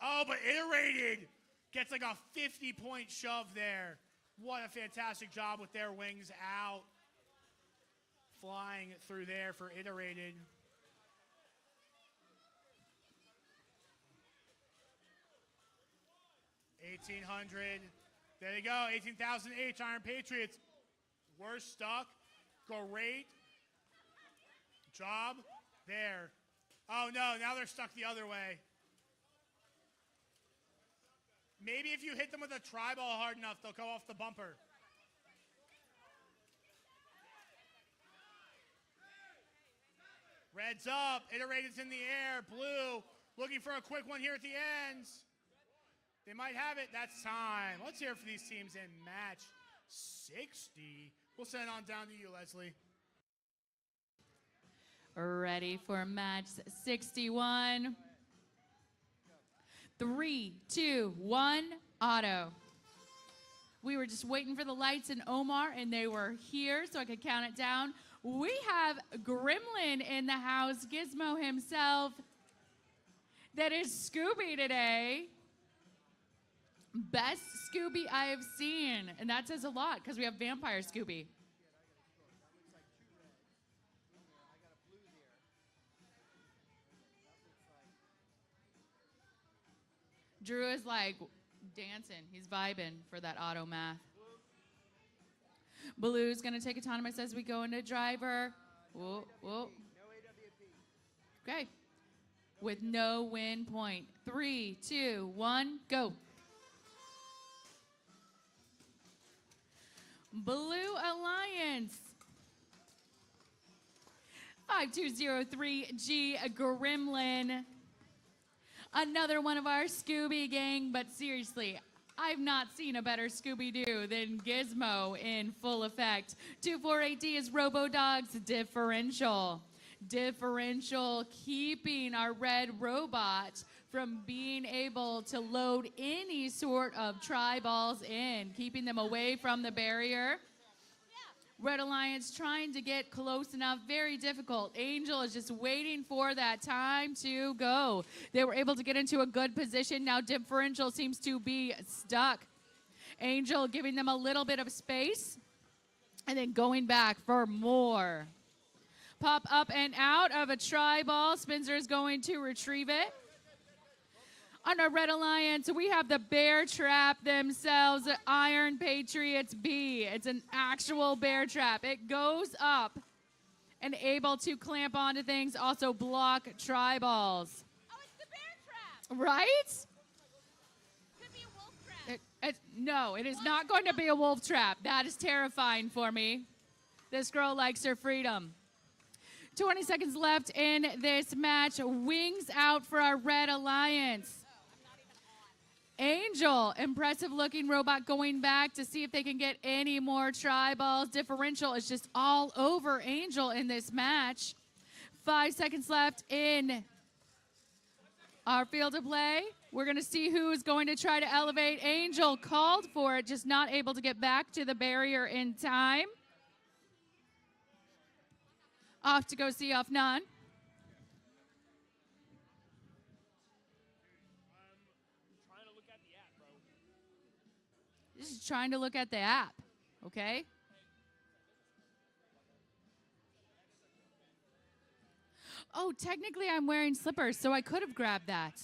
Oh, but iterated. Gets like a 50-point shove there. What a fantastic job with their wings out. Flying through there for iterated. $1,800. There they go. 18,000 H, Iron Patriots. We're stuck. Great job there. Oh, no. Now they're stuck the other way. Maybe if you hit them with a tri-ball hard enough, they'll go off the bumper. Red's up. Iterated's in the air. Blue looking for a quick one here at the ends. They might have it. That's time. Let's hear it for these teams in match 60. We'll send it on down to you, Leslie. Ready for match 61. 3, 2, 1, auto. We were just waiting for the lights in Omar, and they were here, so I could count it down. We have Gremlin in the house, Gizmo himself. That is Scooby today. Best Scooby I have seen, and that says a lot because we have Vampire Scooby. Drew is like dancing. He's vibing for that auto math. Blue's going to take autonomous as we go into driver. Whoa, whoa. Okay. With no win point. 3, 2, 1, go. Blue Alliance. 5203G Gremlin. Another one of our Scooby gang, but seriously, I've not seen a better Scooby-Doo than Gizmo in full effect. 248D is Robo-Dog's differential. Differential keeping our red robot from being able to load any sort of tri-balls in, keeping them away from the barrier. Red Alliance trying to get close enough, very difficult. Angel is just waiting for that time to go. They were able to get into a good position. Now Differential seems to be stuck. Angel giving them a little bit of space and then going back for more. Pop up and out of a tri-ball. Spencer is going to retrieve it. On our Red Alliance, we have the bear trap themselves, Iron Patriots B. It's an actual bear trap. It goes up and able to clamp onto things, also block tri-balls. Oh, it's the bear trap. Right? Could be a wolf trap. No, it is not going to be a wolf trap. That is terrifying for me. This girl likes her freedom. 20 seconds left in this match. Wings out for our Red Alliance. Angel, impressive looking robot, going back to see if they can get any more tri-balls. Differential is just all over Angel in this match. 5 seconds left in our field of play. We're going to see who is going to try to elevate. Angel called for it, just not able to get back to the barrier in time. Off to go see off none. Trying to look at the app, bro. This is trying to look at the app, okay? Oh, technically I'm wearing slippers, so I could have grabbed that.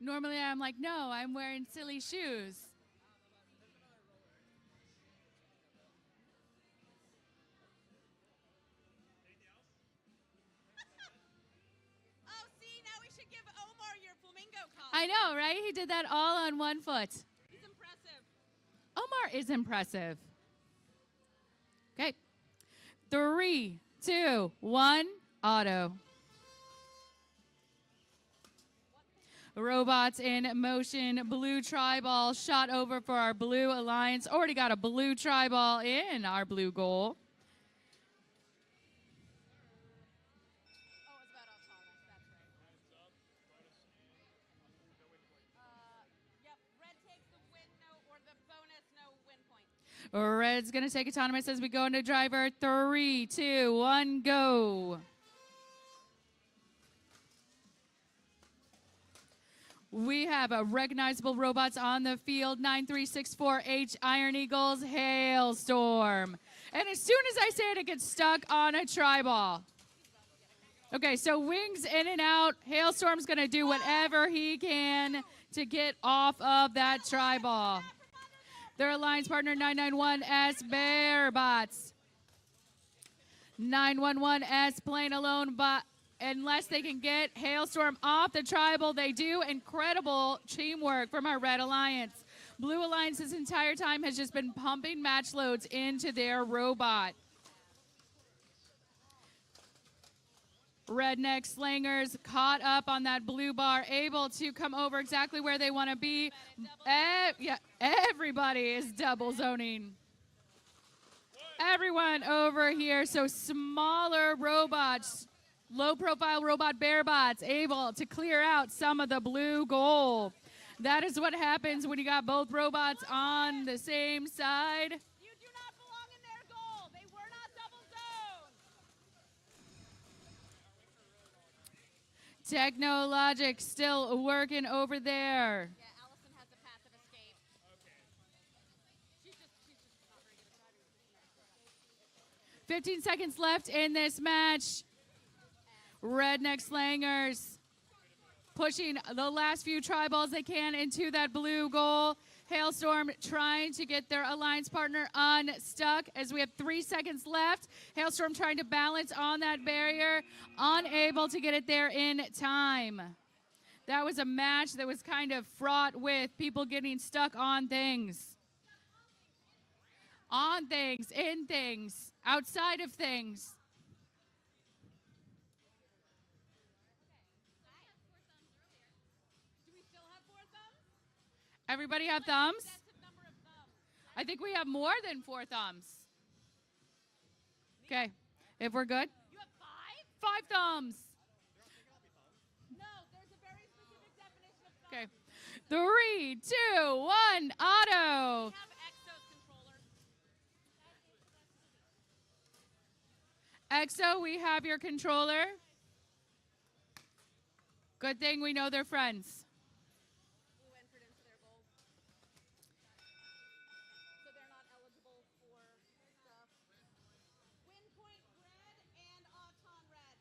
Normally I'm like, no, I'm wearing silly shoes. Oh, see, now we should give Omar your flamingo costume. I know, right? He did that all on one foot. He's impressive. Omar is impressive. Okay. 3, 2, 1, auto. Robots in motion. Blue tri-ball shot over for our Blue Alliance. Already got a blue tri-ball in our blue goal. Oh, it's about autonomous. That's right. Yep. Red takes the win, or the bonus, no win point. Red's going to take autonomous as we go into driver. 3, 2, 1, go. We have recognizable robots on the field. 9364H Iron Eagles Hailstorm. And as soon as I say it, it gets stuck on a tri-ball. Okay, so wings in and out. Hailstorm's going to do whatever he can to get off of that tri-ball. Their alliance partner, 991S Bearbots. 911S playing alone, but unless they can get Hailstorm off the tribal, they do. Incredible teamwork from our Red Alliance. Blue Alliance this entire time has just been pumping match loads into their robot. Redneck Slangers caught up on that blue bar, able to come over exactly where they want to be. Yeah, everybody is double zoning. Everyone over here, so smaller robots, low-profile robot Bearbots, able to clear out some of the blue goal. That is what happens when you got both robots on the same side. You do not belong in their goal. They were not double zoned. Technologic still working over there. Yeah, Allison has a path of escape. She's just not very good at driving. 15 seconds left in this match. Redneck Slangers pushing the last few tri-balls they can into that blue goal. Hailstorm trying to get their alliance partner unstuck as we have 3 seconds left. Hailstorm trying to balance on that barrier, unable to get it there in time. That was a match that was kind of fraught with people getting stuck on things. On things, in things, outside of things. Do we still have 4 thumbs? Everybody have thumbs? Excessive number of thumbs. I think we have more than 4 thumbs. Okay, if we're good. You have 5 5? thumbs. No, there's a very specific definition of thumb. Okay. 3, 2, 1, auto. We have Exo's controller. EXO, we have your controller. Good thing we know they're friends. Who entered into their goal. So they're not eligible for stuff. Win point red and Auton red.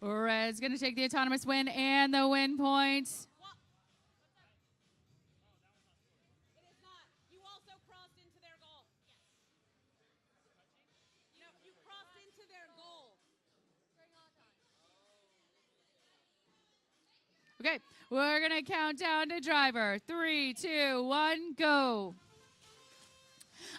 Red's going to take the autonomous win and the win point. What? It is not. You also crossed into their goal. Yes. No, you crossed into their goal. Okay, we're going to count down to driver. 3, 2, 1, go.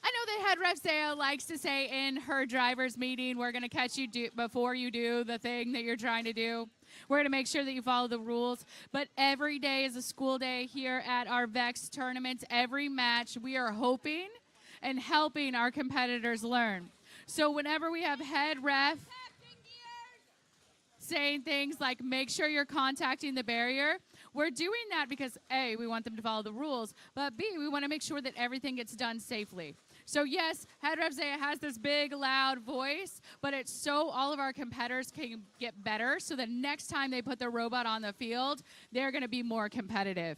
I know that head ref Zaya likes to say in her driver's meeting, we're going to catch you before you do the thing that you're trying to do. We're going to make sure that you follow the rules. But every day is a school day here at our VEX tournaments. Every match, we are hoping and helping our competitors learn. So whenever we have head ref saying things like, make sure you're contacting the barrier, we're doing that because A, we want them to follow the rules, but B, we want to make sure that everything gets done safely. So yes, head ref Zaya has this big, loud voice, but it's so all of our competitors can get better, so the next time they put their robot on the field, they're going to be more competitive.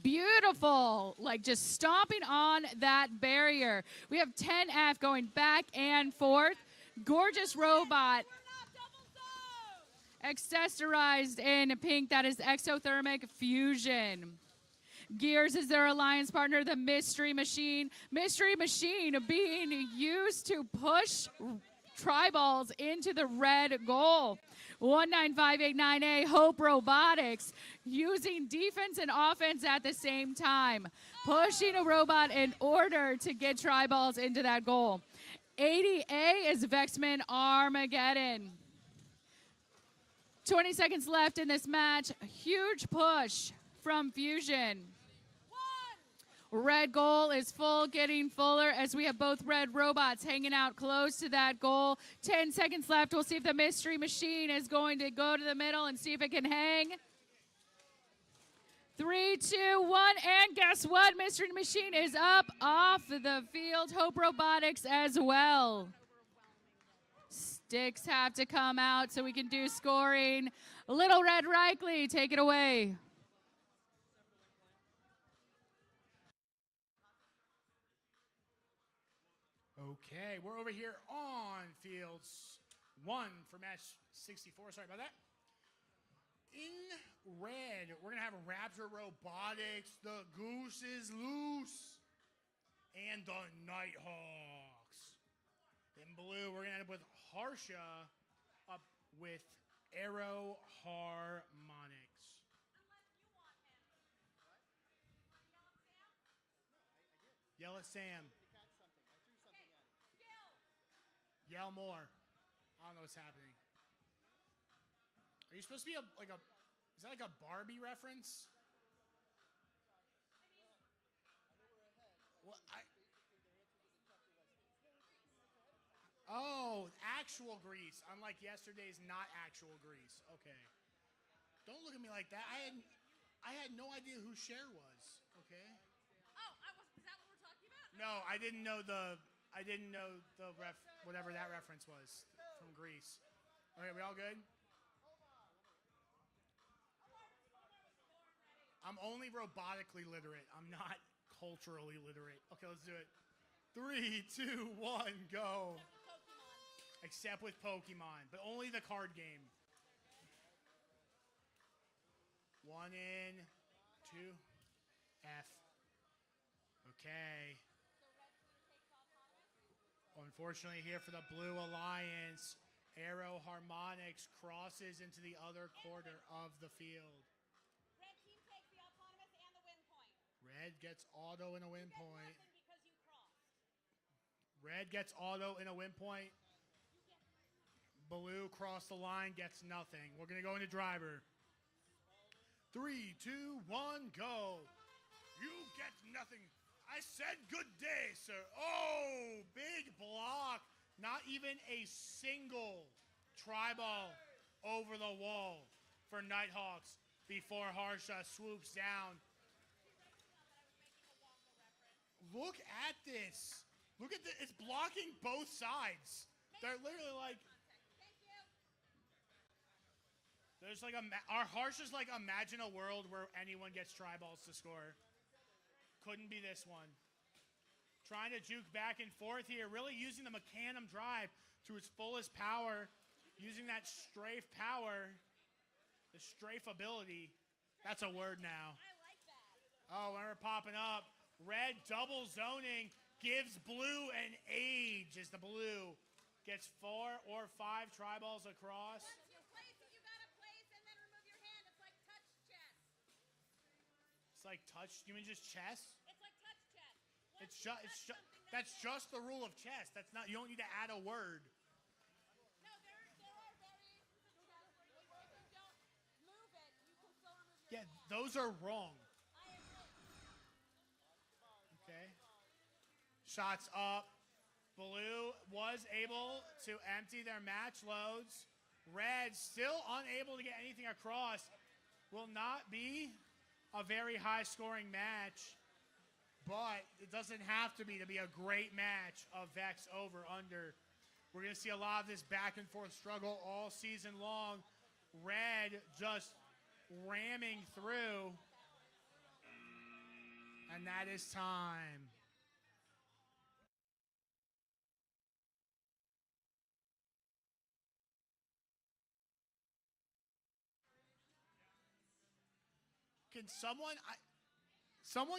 Beautiful, like just stomping on that barrier. We have 10F going back and forth. Gorgeous robot. Accessorized in pink, that is exothermic fusion. Gears is their alliance partner, the Mystery Machine. Mystery Machine being used to push tri-balls into the red goal. 19589A, Hope Robotics, using defense and offense at the same time, pushing a robot in order to get tri-balls into that goal. 80A is Vexman Armageddon. 20 seconds left in this match. Huge push from Fusion. Red goal is full, getting fuller as we have both red robots hanging out close to that goal. 10 seconds left. We'll see if the Mystery Machine is going to go to the middle and see if it can hang. 3, 2, 1, and guess what? Mystery Machine is up off the field. Hope Robotics as well. Sticks have to come out so we can do scoring. Little Red Reichley, take it away. Okay, we're over here on fields 1 for match 64. Sorry about that. In red, we're going to have Raptor Robotics, the Goose is Loose, and the Nighthawks. In blue, we're going to end up with Harsha up with Aero Harmonics. Yell at Sam. Yell more. I don't know what's happening. Are you supposed to be is that like a Barbie reference? What? Oh, actual Grease. Unlike yesterday's not actual Grease. Okay. Don't look at me like that. I had no idea who Cher was. Okay. Oh, is that what we're talking about? No, I didn't know the whatever that reference was from Greece. Okay, we all good? I'm only robotically literate. I'm not culturally literate. Okay, let's do it. 3, 2, 1, go. Except with Pokemon, but only the card game. 1 in, 2, F. Okay. Unfortunately here for the Blue Alliance, Aero Harmonics crosses into the other quarter of the field. Red team takes the autonomous and the win point. Red gets auto and a win point. Because you crossed. Red gets auto and a win point. Blue cross the line, gets nothing. We're going to go into driver. 3, 2, 1, go. You get nothing. I said good day, sir. Oh, big block. Not even a single tri-ball over the wall for Nighthawks before Harsha swoops down. Look at this. Look at this. It's blocking both sides. They're literally like... There's like our Harsha's like, imagine a world where anyone gets tri-balls to score. Couldn't be this one. Trying to juke back and forth here, really using the Mecanum drive to its fullest power, using that strafe power, the strafe ability. That's a word now. I like that. Oh, when we're popping up, red double zoning gives blue an age as the blue gets 4 or 5 tri-balls across. You place it, you gotta place, and then remove your hand. It's like touching like touch. You mean just chess? It's like touch chess. Once It's you just. touch something, That's it. just the rule of chess. That's not. You don't need to add a word. No, there are variations of chess where if you don't move it, you can still remove your Yeah, hand. those are wrong. I agree. Okay. Shots up. Blue was able to empty their match loads. Red still unable to get anything across. Will not be a very high scoring match, but it doesn't have to be a great match of VEX over under. We're going to see a lot of this back and forth struggle all season long. Red just ramming through. And that is time. Can someone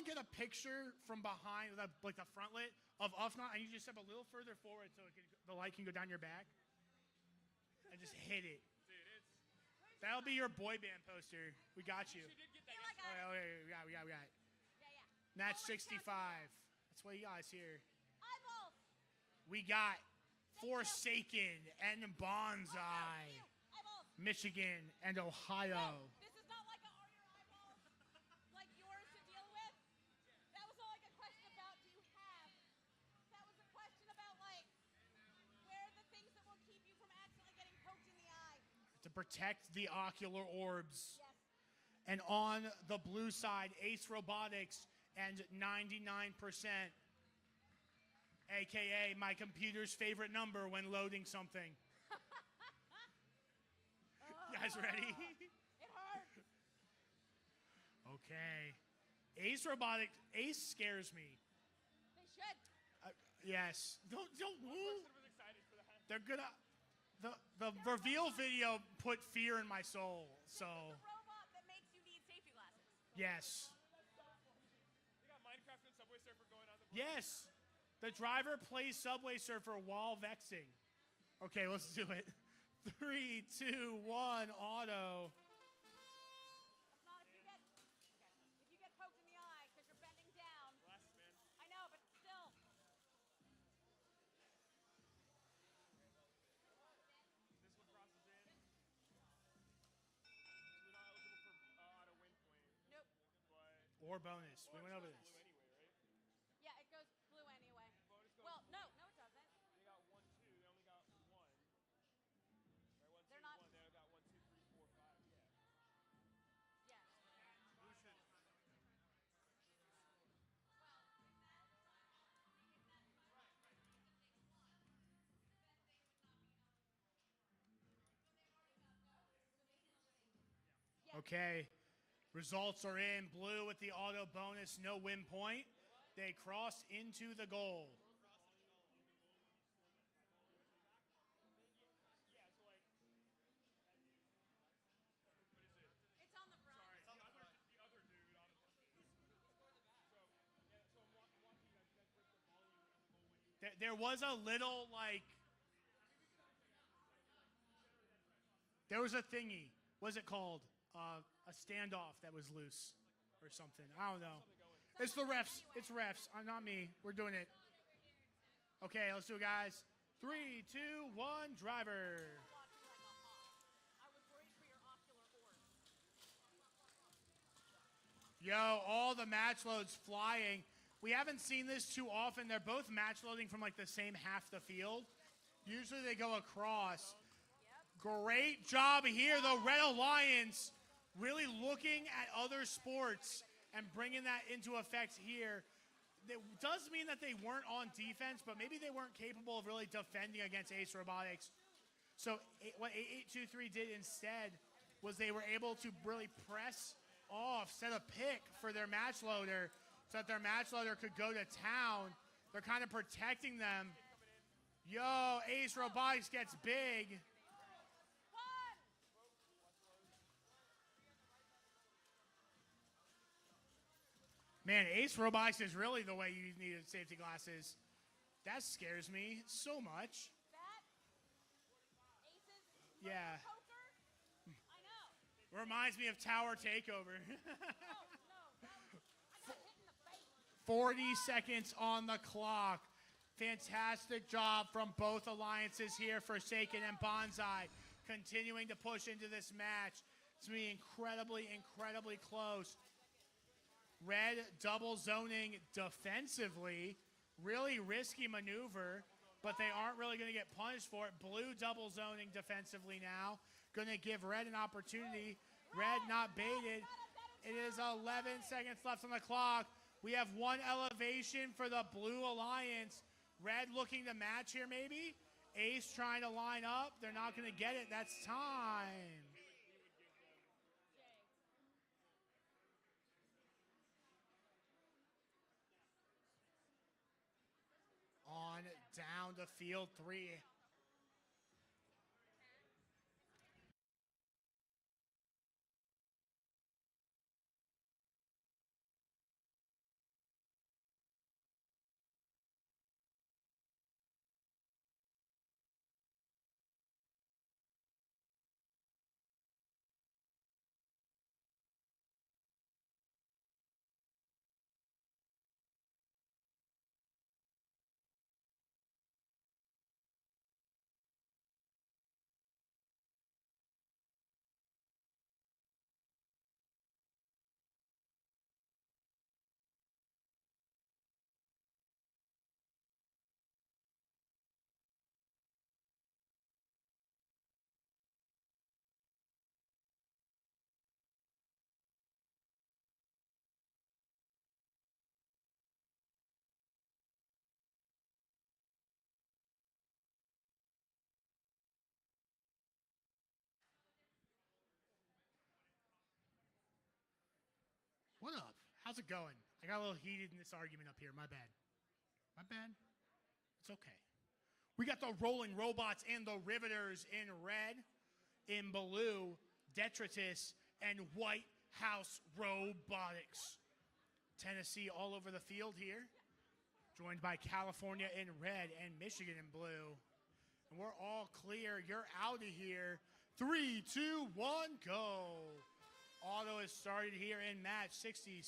get a picture from behind, like the frontlet of Ufnot, and you just step a little further forward so the light can go down your back, and just hit it. Dude, it's. That'll be your boy band poster. We got you. She did get Feel that. like Okay, we got it. Yeah, yeah. Match Oh, like 65. That's what you guys here. Eyeballs. We got Forsaken and Bonsai, Eyeballs. Michigan and Ohio. No, this is not like are your eyeballs like yours to deal with? That was not like a question about do you have. That was a question about like where are the things that will keep you from accidentally getting poked in the eye. To protect the ocular orbs. Yes. And on the blue side, Ace Robotics and 99%, aka my computer's favorite number when loading something. You guys ready? It hurts. Okay. Ace Robotics, Ace scares me. They should. Yes. Don't move. I was excited for that. They're gonna. The reveal video put fear in my soul. So The robot that makes you need safety glasses. yes, They got Minecraft and Subway Surfer going on the board. yes. The driver plays Subway Surfer while vexing. Okay, let's do it. 3, 2, 1, auto. That's not if you get poked in the eye because you're bending down. Glasses, man. I know, but still. This one crosses in. So they're not eligible for auto win point, Nope. but. Or bonus. We Or went it's over not this. blue anyway, right? Yeah, it goes blue anyway. Bonus goes. Well, no, it doesn't. They got 1, 2. They only got 1. Right, 1, 2, They're not- 1. They got 1, 2, 3, 4, 5. Yeah. Yes. Blue should. Yes. Okay. Results are in. Blue with the auto bonus, no win point. They cross into the goal. Yeah, so like. What is it? It's on the front. Sorry, the other dude on the. So yeah, so I'm walking. You guys break the volume on the goal when you. There was a little like. There was a thingy. What's it called? A standoff that was loose or something. I don't know. It's the refs. It's refs. Not me. We're doing it. Okay, let's do it, guys. 3, 2, 1, driver. Watching like a hawk. I was worried for your ocular orbs. Yo, all the match loads flying. We haven't seen this too often. They're both match loading from like the same half the field. Usually they go across. Great job here, the Red Alliance really looking at other sports and bringing that into effect here. It does mean that they weren't on defense, but maybe they weren't capable of really defending against Ace Robotics. So what 8823 did instead was they were able to really press off, set a pick for their match loader so that their match loader could go to town. They're kind of protecting them. Yo, Ace Robotics gets big. Man, Ace Robotics is really the way you needed safety glasses. That scares me so much. That aces. Yeah. Poker. I know. Reminds me of Tower Takeover. No, that was 40 seconds on the clock. Fantastic job from both alliances here, Forsaken and Bonsai, continuing to push into this match. It's going to be incredibly, incredibly close. Red double zoning defensively. Really risky maneuver, but they aren't really going to get punished for it. Blue double zoning defensively now. Going to give Red an opportunity. Red not baited. It is 11 seconds left on the clock. We have one elevation for the Blue Alliance. Red looking to match here maybe. Ace trying to line up. They're not going to get it. That's time. On down to field 3. What up? How's it going? I got a little heated in this argument up here. My bad. My bad. It's okay. We got the Rolling Robots and the Riveters in red, in blue, Detritus, and White House Robotics. Tennessee all over the field here, joined by California in red and Michigan in blue. And we're all clear. You're out of here. 3, 2, 1, go. Auto has started here in match 66.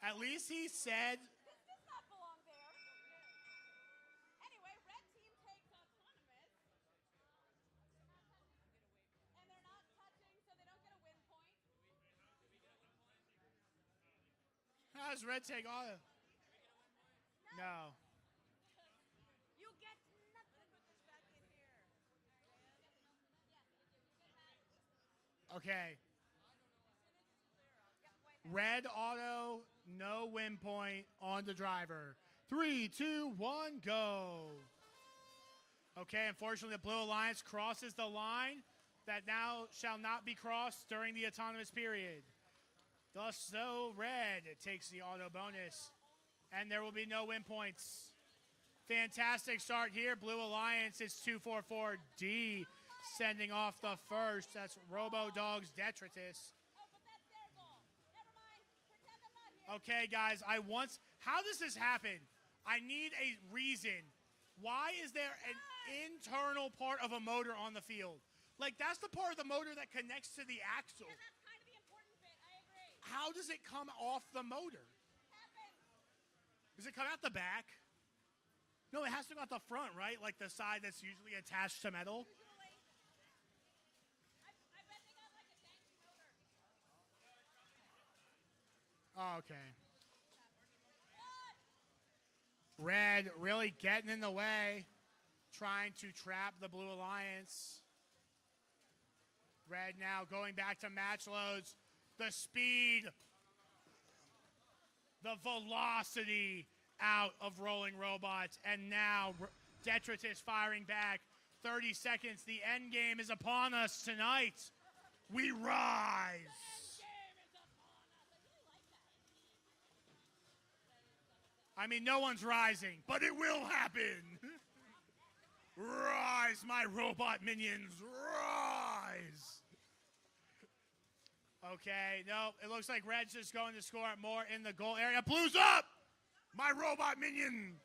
At least he said. This does not belong there. Anyway, red team takes autonomous. And they're not touching, so they don't get a win point. How does red take auto? No. You get nothing. Put this back in here. Okay. Red auto, no win point on the driver. 3, 2, 1, go. Okay, unfortunately, the Blue Alliance crosses the line that now shall not be crossed during the autonomous period. Thus, so red takes the auto bonus, and there will be no win points. Fantastic start here. Blue Alliance is 244D sending off the first. That's Robo-Dog's Detritus. Oh, but that's their goal. Never mind. Pretend I'm not here. Okay, guys, how does this happen? I need a reason. Why is there an internal part of a motor on the field? Like, that's the part of the motor that connects to the axle. Because that's kind of the important bit. I agree. How does it come off the motor? Happens. Does it come out the back? No, it has to go out the front, right? Like the side that's usually attached to metal. Usually. I bet they got like a danky motor. Oh, okay. Red really getting in the way, trying to trap the Blue Alliance. Red now going back to match loads. The speed, the velocity out of Rolling Robots. And now Detritus firing back. 30 seconds. The end game is upon us tonight. We rise. I mean, no one's rising, but it will happen. Rise, my robot minions, rise. Okay, no, it looks like Red's just going to score more in the goal area. Blue's up, my robot minion.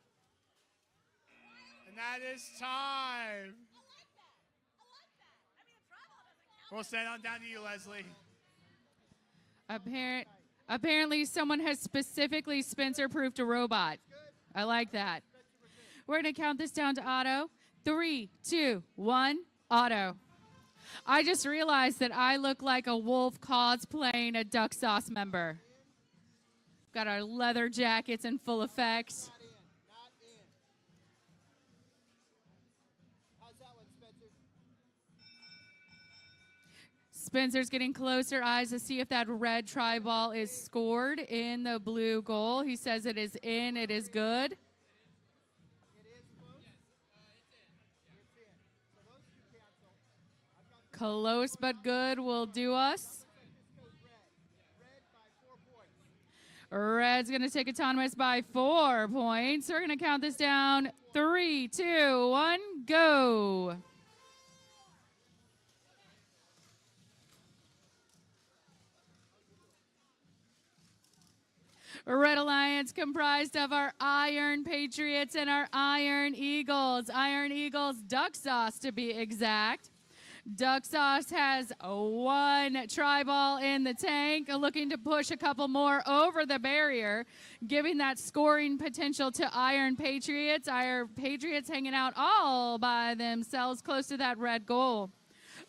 And that is time. I like that. I like We'll send on down to you, Leslie. Apparently, someone has specifically Spencer-proofed a robot. I like that. We're going to count this down to Otto. 3, 2, 1, Otto. I just realized that I look like a wolf cosplaying a Duck Sauce member. Got our leather jackets in full effect. Not in. How's that one, Spencer? Spencer's getting closer eyes to see if that red try ball is scored in the blue goal. He says it is in. It is good. It is close? It's in. So those two cancel. I've got Close but good will do us. this goes red. Red by 4 points. Red's going to take autonomous by 4 points. We're going to count this down. 3, 2, 1, go. Red Alliance comprised of our Iron Patriots and our Iron Eagles. Iron Eagles Duck Sauce to be exact. Duck Sauce has 1 try ball in the tank, looking to push a couple more over the barrier, giving that scoring potential to Iron Patriots. Iron Patriots hanging out all by themselves close to that red goal.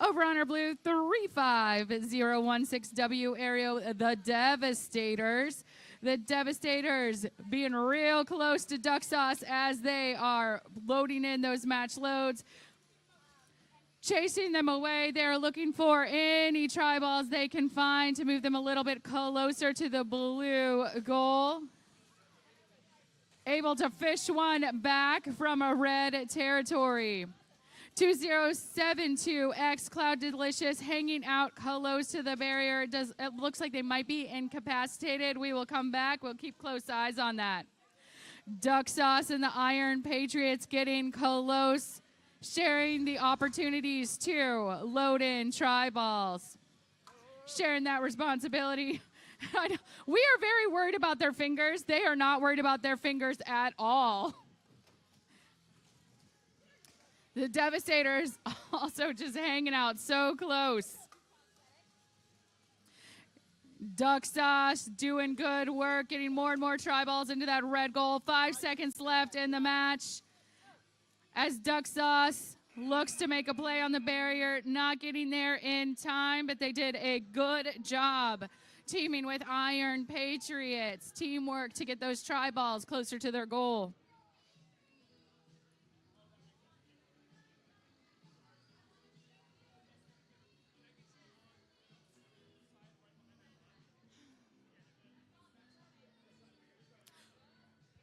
Over on our blue, 35016W aerial, the Devastators. The Devastators being real close to Duck Sauce as they are loading in those match loads. Chasing them away, they're looking for any try balls they can find to move them a little bit closer to the blue goal. Able to fish one back from a red territory. 2072X Cloud Delicious hanging out close to the barrier. It looks like they might be incapacitated. We will come back. We'll keep close eyes on that. Duck Sauce and the Iron Patriots getting close, sharing the opportunities to load in try balls. Sharing that responsibility. We are very worried about their fingers. They are not worried about their fingers at all. The Devastators also just hanging out so close. Duck Sauce doing good work, getting more and more try balls into that red goal. 5 seconds left in the match. As Duck Sauce looks to make a play on the barrier, not getting there in time, but they did a good job teaming with Iron Patriots. Teamwork to get those try balls closer to their goal.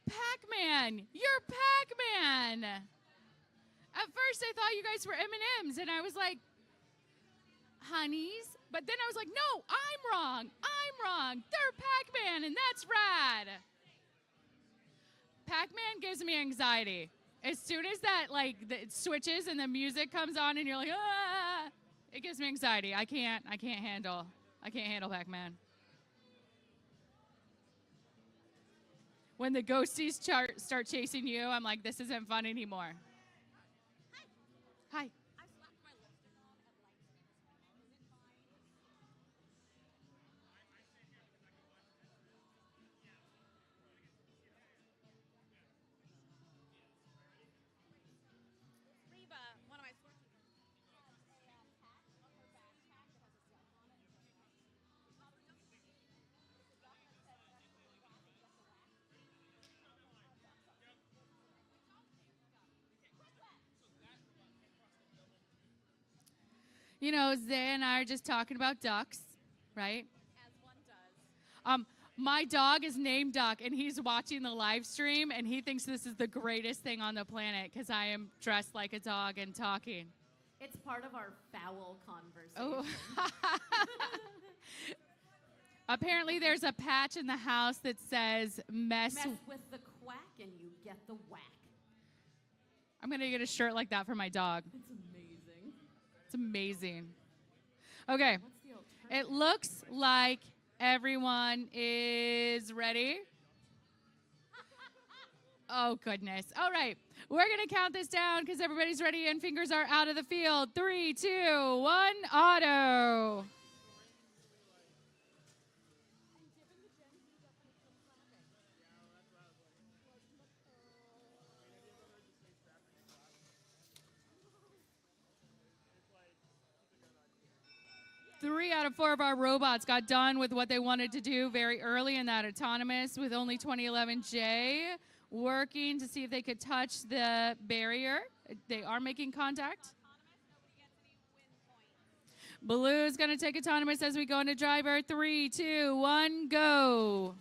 Pac-Man, you're Pac-Man. At first I thought you guys were M&Ms and I was like, honeys? But then I was like, no, I'm wrong. They're Pac-Man and that's rad. Pac-Man gives me anxiety. As soon as that it switches and the music comes on and you're like, ah, it gives me anxiety. I can't handle Pac-Man. When the ghosties start chasing you, I'm like, this isn't fun anymore. Hi. I slapped my lipstick on at light speed. Is it fine? Reba, one of my sports teachers, has a patch on her backpack that has a duck on it. It's a duck that says, "That's the whack and get the whack." You know, Zay and I are just talking about ducks, right? As one does. My dog is named Duck, and he's watching the live stream, and he thinks this is the greatest thing on the planet because I am dressed like a dog and talking. It's part of our foul conversation. Oh. Apparently, there's a patch in the house that says Mess with the quack and you get the whack. I'm going to get a shirt like that for my dog. It's amazing. It's amazing. Okay. What's the alternative? It looks like everyone is ready. Oh, goodness. All right. We're going to count this down because everybody's ready and fingers are out of the field. 3, 2, 1, auto. Three out of 4 of our robots got done with what they wanted to do very early in that autonomous, with only 2011J working to see if they could touch the barrier. They are making contact. Blue's going to take autonomous as we go into driver. 3, 2, 1, go.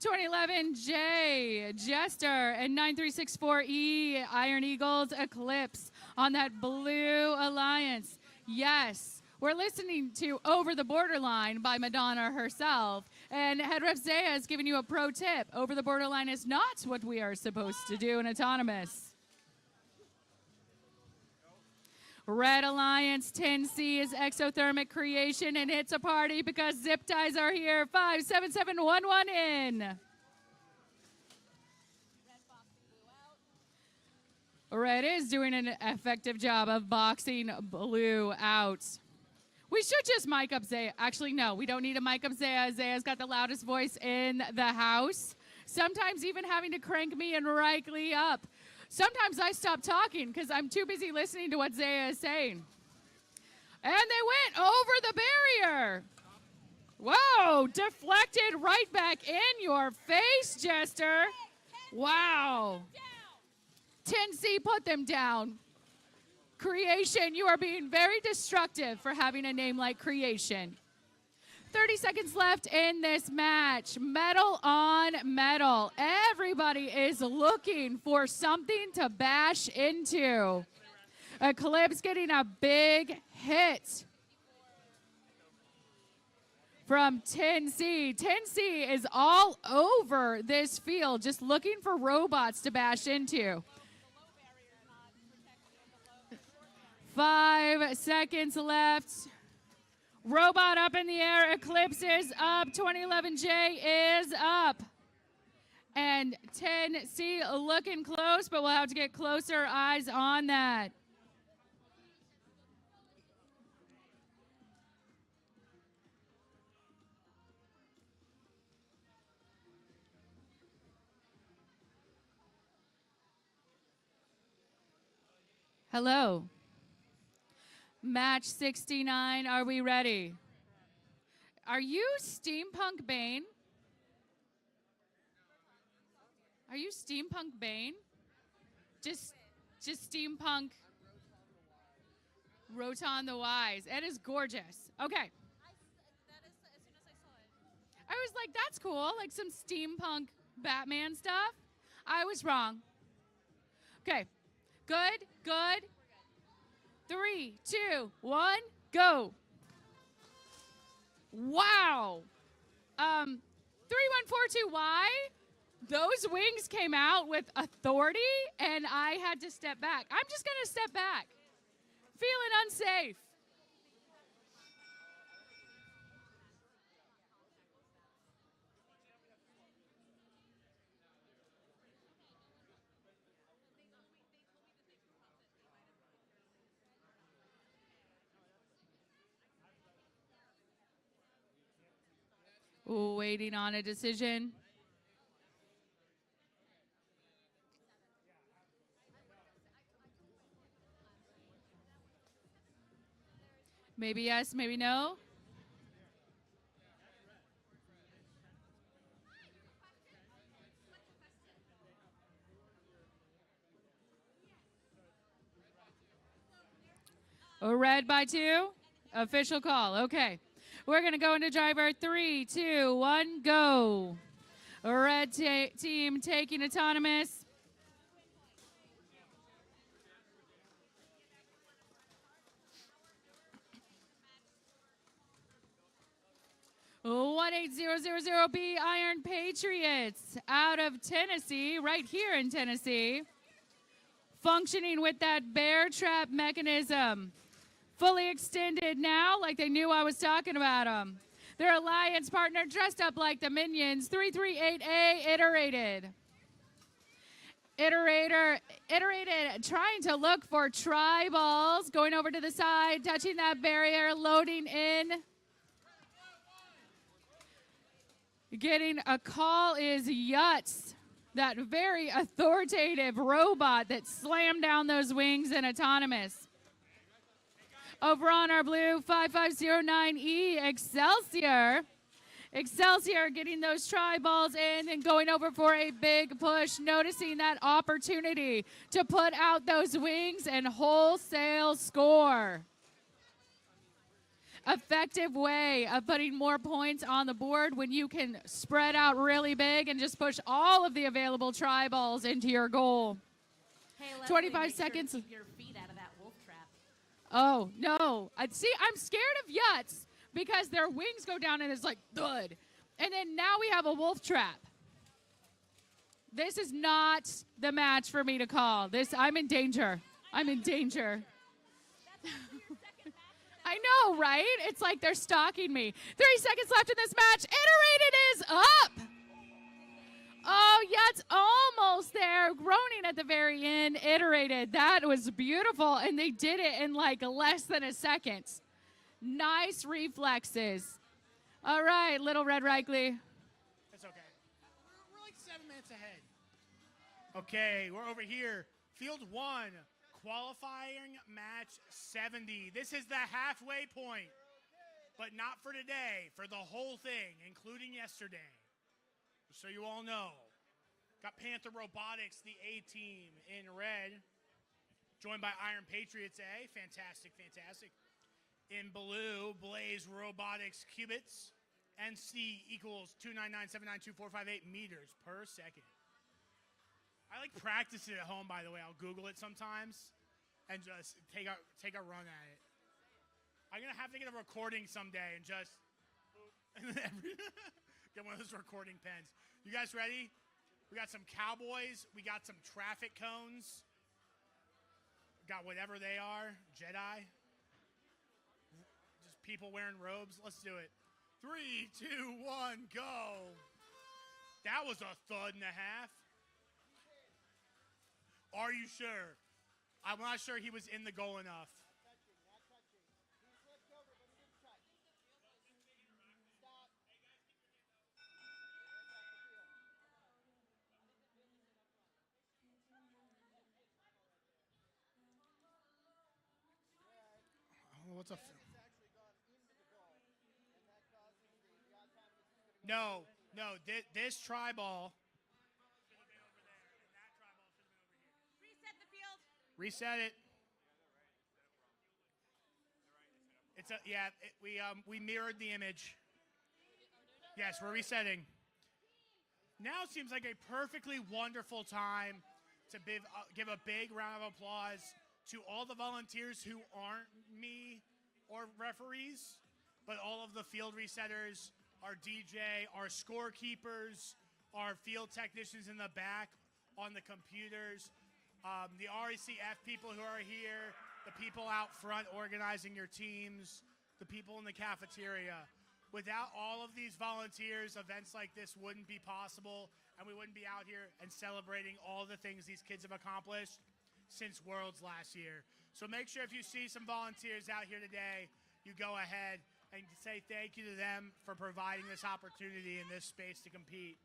2011J, Jester, and 9364E, Iron Eagles, Eclipse on that Blue Alliance. Yes, we're listening to Over the Borderline by Madonna herself. And Head Rep Zaya is giving you a pro tip. Over the Borderline is not what we are supposed to do in autonomous. Red Alliance 10C is exothermic creation, and it's a party because zip ties are here. 57711 in. Red is doing an effective job of boxing Blue out. We should just mic up Zaya. Actually, no, we don't need to mic up Zaya. Zaya's got the loudest voice in the house. Sometimes even having to crank me and Reichley up. Sometimes I stop talking because I'm too busy listening to what Zaya is saying. And they went over the barrier. Whoa, deflected right back in your face, Jester. Wow. 10C, put them down. Creation, you are being very destructive for having a name like Creation. 30 seconds left in this match. Metal on metal. Everybody is looking for something to bash into. Eclipse getting a big hit from 10C. 10C is all over this field, just looking for robots to bash into. 5 seconds left. Robot up in the air. Eclipse is up. 2011J is up. And 10C looking close, but we'll have to get closer eyes on that. Hello. Match 69, are we ready? Are you Steampunk Bane? Are you Steampunk Bane? Just Steampunk Roton the Wise. It is gorgeous. Okay. I was like, that's cool, like some steampunk Batman stuff. I was wrong. Okay. Good, good. 3, 2, 1, go. Wow. 3142Y, those wings came out with authority, and I had to step back. I'm just going to step back. Feeling unsafe. Waiting on a decision. Maybe yes, maybe no. Red by 2. Official call. Okay. We're going to go into driver. 3, 2, 1, go. Red team taking autonomous. $18000B Iron Patriots out of Tennessee, right here in Tennessee, functioning with that bear trap mechanism. Fully extended now, like they knew I was talking about them. their alliance partner dressed up like the Minions, 338A Iterated. Iterated, trying to look for tri-balls, going over to the side, touching that barrier, loading in. Getting a call is Yutz, that very authoritative robot that slammed down those wings in autonomous. Over on our blue, 5509E, Excelsior. Excelsior getting those tri-balls in and going over for a big push, noticing that opportunity to put out those wings and wholesale score. Effective way of putting more points on the board when you can spread out really big and just push all of the available tri-balls into your goal. Hey, Leslie, 25 make seconds. Sure to keep your feet out of that wolf trap. Oh, no. See, I'm scared of Yutz because their wings go down and it's like, thud. And then now we have a wolf trap. This is not the match for me to call. I'm in danger. I'm in danger. I know, right? It's like they're stalking me. 30 seconds left in this match. Iterated is up. Oh, yeah, it's almost there. Groaning at the very end. Iterated. That was beautiful. And they did it in like less than a second. Nice reflexes. All right, Little Red Reichley. That's okay. We're like 7 minutes ahead. Okay, we're over here. Field 1, qualifying match 70. This is the halfway point, but not for today, for the whole thing, including yesterday. So you all know. Got Panther Robotics, the A team in red, joined by Iron Patriots A. Fantastic, fantastic. In blue, Blaze Robotics Qubits. NC equals 299,792,458 meters per second. I like practice it at home, by the way. I'll Google it sometimes and just take a run at it. I'm going to have to get a recording someday and just get one of those recording pens. You guys ready? We got some cowboys. We got some traffic cones. Got whatever they are. Jedi. Just people wearing robes. Let's do it. 3, 2, 1, go. That was a thud and a half. Are you sure? I'm not sure he was in the goal enough. What's a... No. This tri-ball. Reset the field. Reset it. It's a we mirrored the image. Yes, we're resetting. Now seems like a perfectly wonderful time to give a big round of applause to all the volunteers who aren't me or referees, but all of the field resetters, our DJ, our scorekeepers, our field technicians in the back on the computers, the RECF people who are here, the people out front organizing your teams, the people in the cafeteria. Without all of these volunteers, events like this wouldn't be possible, and we wouldn't be out here and celebrating all the things these kids have accomplished since Worlds last year. So make sure if you see some volunteers out here today, you go ahead and say thank you to them for providing this opportunity in this space to compete.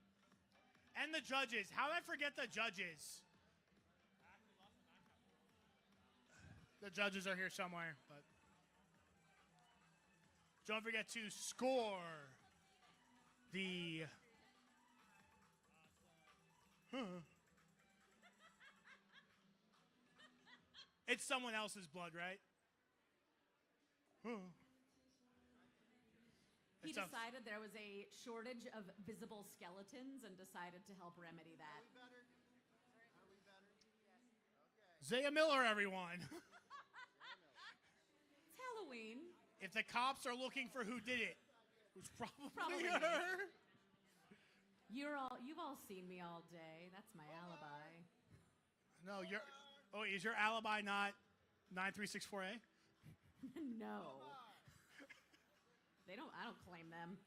And the judges. How did I forget the judges? The judges are here somewhere, but don't forget to score the... It's someone else's blood, right? He decided there was a shortage of visible skeletons and decided to help remedy that. Are we better? Yes. Okay. Zaya Miller, everyone. It's Halloween. If the cops are looking for who did it, it was probably Probably me. her. You've all seen me all day. That's my alibi. No, is your alibi not 9364A? No. I don't claim them.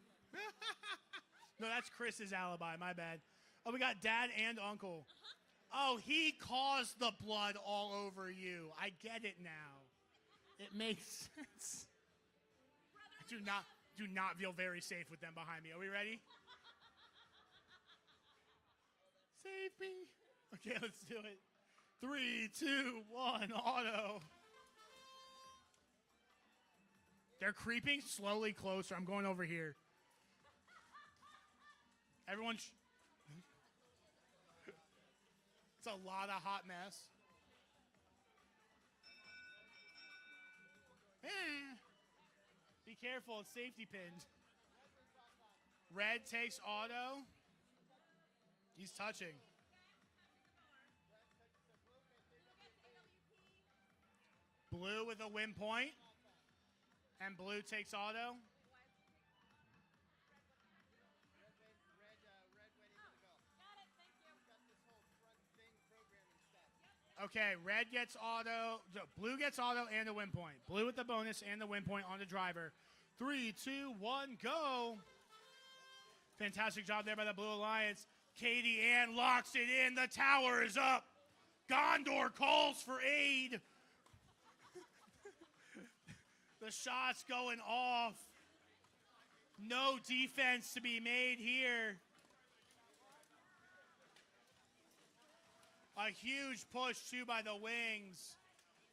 No, that's Chris's alibi. My bad. Oh, we got dad and uncle. Oh, he caused the blood all over you. I get it now. It makes sense. I do not feel very safe with them behind me. Are we ready? Save me. Okay, let's do it. 3, 2, 1, auto. They're creeping slowly closer. I'm going over here. Everyone. It's a lot of hot mess. Be careful, it's safety pinned. Red takes auto. He's touching. Blue with a win point. And blue takes auto. Okay, red gets auto. Blue gets auto and a win point. Blue with the bonus and the win point on the driver. 3, 2, 1, go. Fantastic job there by the Blue Alliance. Katie Ann locks it in. The tower is up. Gondor calls for aid. The shot's going off. No defense to be made here. A huge push, too, by the Wings.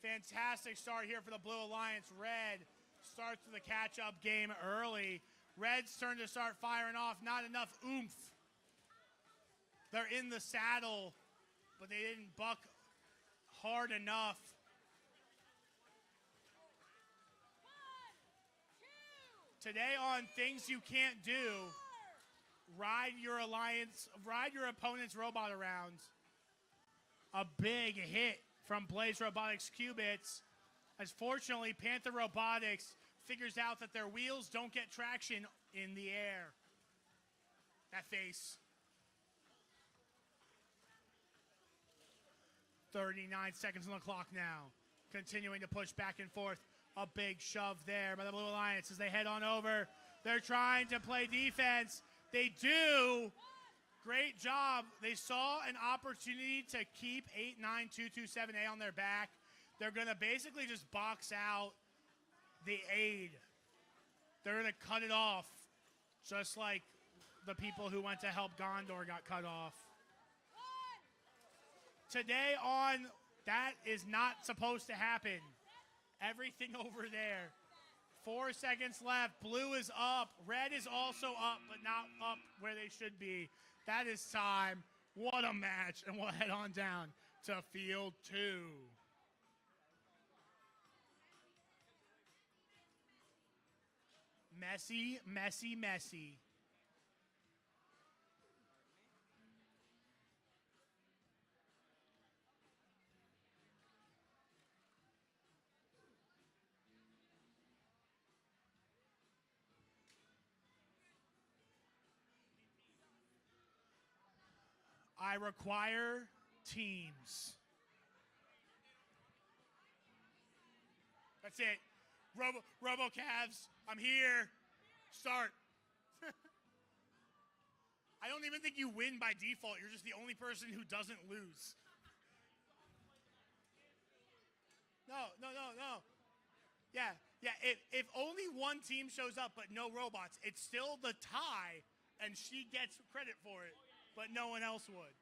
Fantastic start here for the Blue Alliance. Red starts the catch-up game early. Red's turn to start firing off. Not enough oomph. They're in the saddle, but they didn't buck hard enough. 1, 2. Today on Things You Can't Do, ride your opponent's robot around. A big hit from Blaze Robotics Qubits. As fortunately, Panther Robotics figures out that their wheels don't get traction in the air. That face. 39 seconds on the clock now. Continuing to push back and forth. A big shove there by the Blue Alliance as they head on over. They're trying to play defense. They do. Great job. They saw an opportunity to keep 89227A on their back. They're going to basically just box out the aid. They're going to cut it off, just like the people who went to help Gondor got cut off. Today on that is not supposed to happen. Everything over there. 4 seconds left. Blue is up. Red is also up, but not up where they should be. That is time. What a match. And we'll head on down to field 2. Messy, messy, messy. I require teams. That's it. Robo-Cavs, I'm here. Start. I don't even think you win by default. You're just the only person who doesn't lose. No. Yeah. If only one team shows up but no robots, it's still the tie, and she gets credit for it, but no one else would.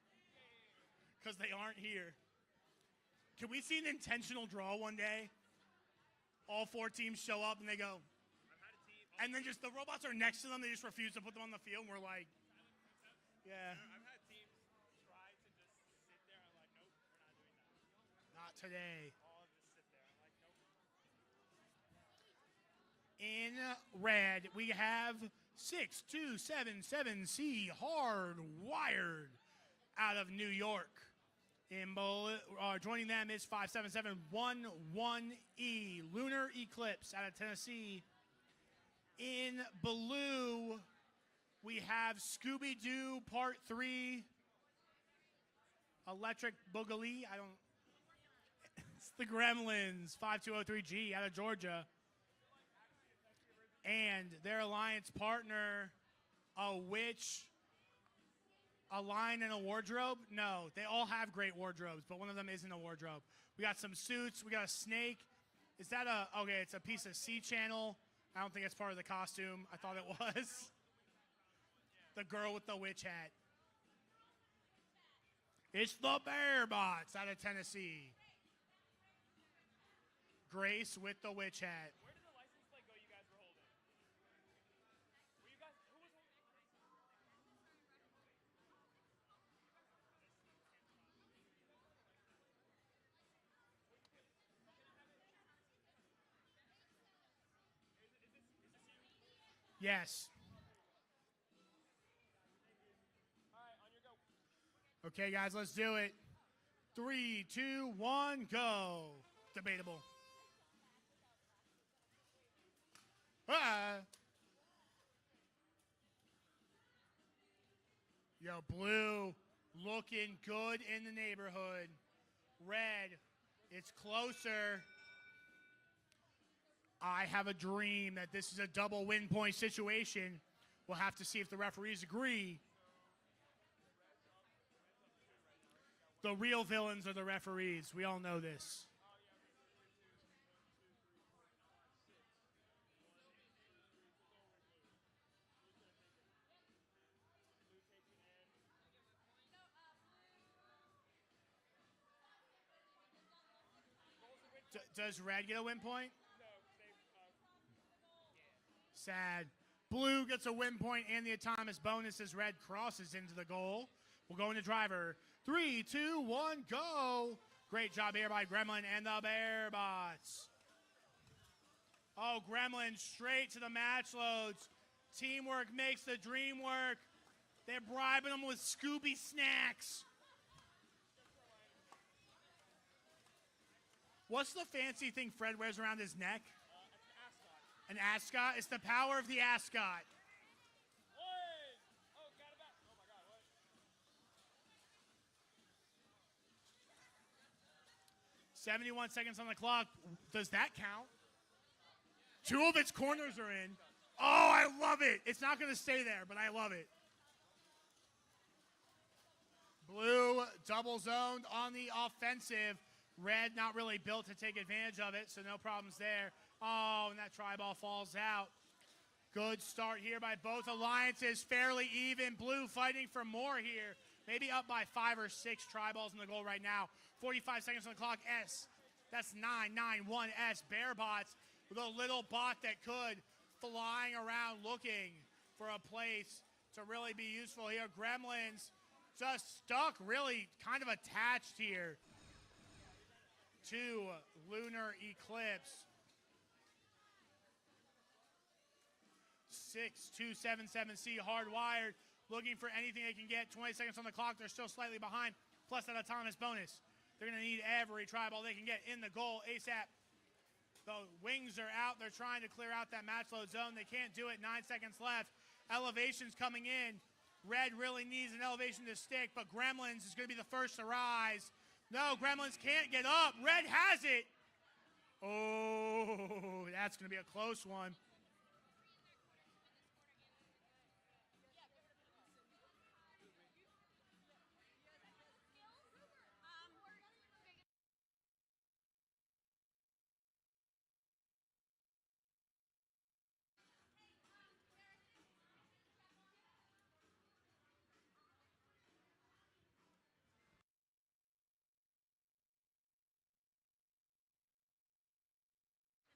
Because they aren't here. Can we see an intentional draw one day? All 4 teams show up and they go, and then just the robots are next to them, they just refuse to put them on the field, and we're like, yeah. I've had teams try to just sit there and like, nope, we're not doing that. Not today. All just sit there and like, nope. In red, we have 6277C Hardwired out of New York. In joining them is 57711E Lunar Eclipse out of Tennessee. In blue, we have Scooby-Doo Part 3 Electric Boogaloo. It's the Gremlins 5203G out of Georgia. and their alliance partner, a witch, a lion, and a wardrobe? No, they all have great wardrobes, but one of them isn't a wardrobe. We got some suits. We got a snake. Is that okay, it's a piece of sea channel. I don't think it's part of the costume. I thought it was. The girl with the witch hat. It's the Bear Bots out of Tennessee. Grace with the witch hat. Where did the license plate go you guys were holding? Were you guys, who was holding? Yes. All right, on your go. Okay, guys, let's do it. 3, 2, 1, go. Debatable. Yo, blue looking good in the neighborhood. Red, it's closer. I have a dream that this is a double win point situation. We'll have to see if the referees agree. The real villains are the referees. We all know this. Does red get a win point? Sad. Blue gets a win point and the autonomous bonus as red crosses into the goal. We'll go into driver. 3, 2, 1, go. Great job here by Gremlin and the Bear Bots. Oh, Gremlin straight to the match loads. Teamwork makes the dream work. They're bribing them with Scooby snacks. What's the fancy thing Fred wears around his neck? An ascot. It's the power of the ascot. Oh, got it back. Oh my God, what? 71 seconds on the clock. Does that count? 2 of its corners are in. Oh, I love it. It's not going to stay there, but I love it. Blue double zoned on the offensive. Red not really built to take advantage of it, so no problems there. Oh, and that try ball falls out. Good start here by both alliances. Fairly even. Blue fighting for more here. Maybe up by 5 or 6 try balls in the goal right now. 45 seconds on the clock. S. That's 991S. Bear Bots with a little bot that could. Flying around looking for a place to really be useful here. Gremlins just stuck, really kind of attached here to Lunar Eclipse. 6277C hardwired, looking for anything they can get. 20 seconds on the clock. They're still slightly behind, plus that autonomous bonus. They're going to need every try ball they can get in the goal ASAP. The wings are out. They're trying to clear out that match load zone. They can't do it. 9 seconds left. Elevation's coming in. Red really needs an elevation to stick, but Gremlins is going to be the first to rise. No, Gremlins can't get up. Red has it. Oh, that's going to be a close one.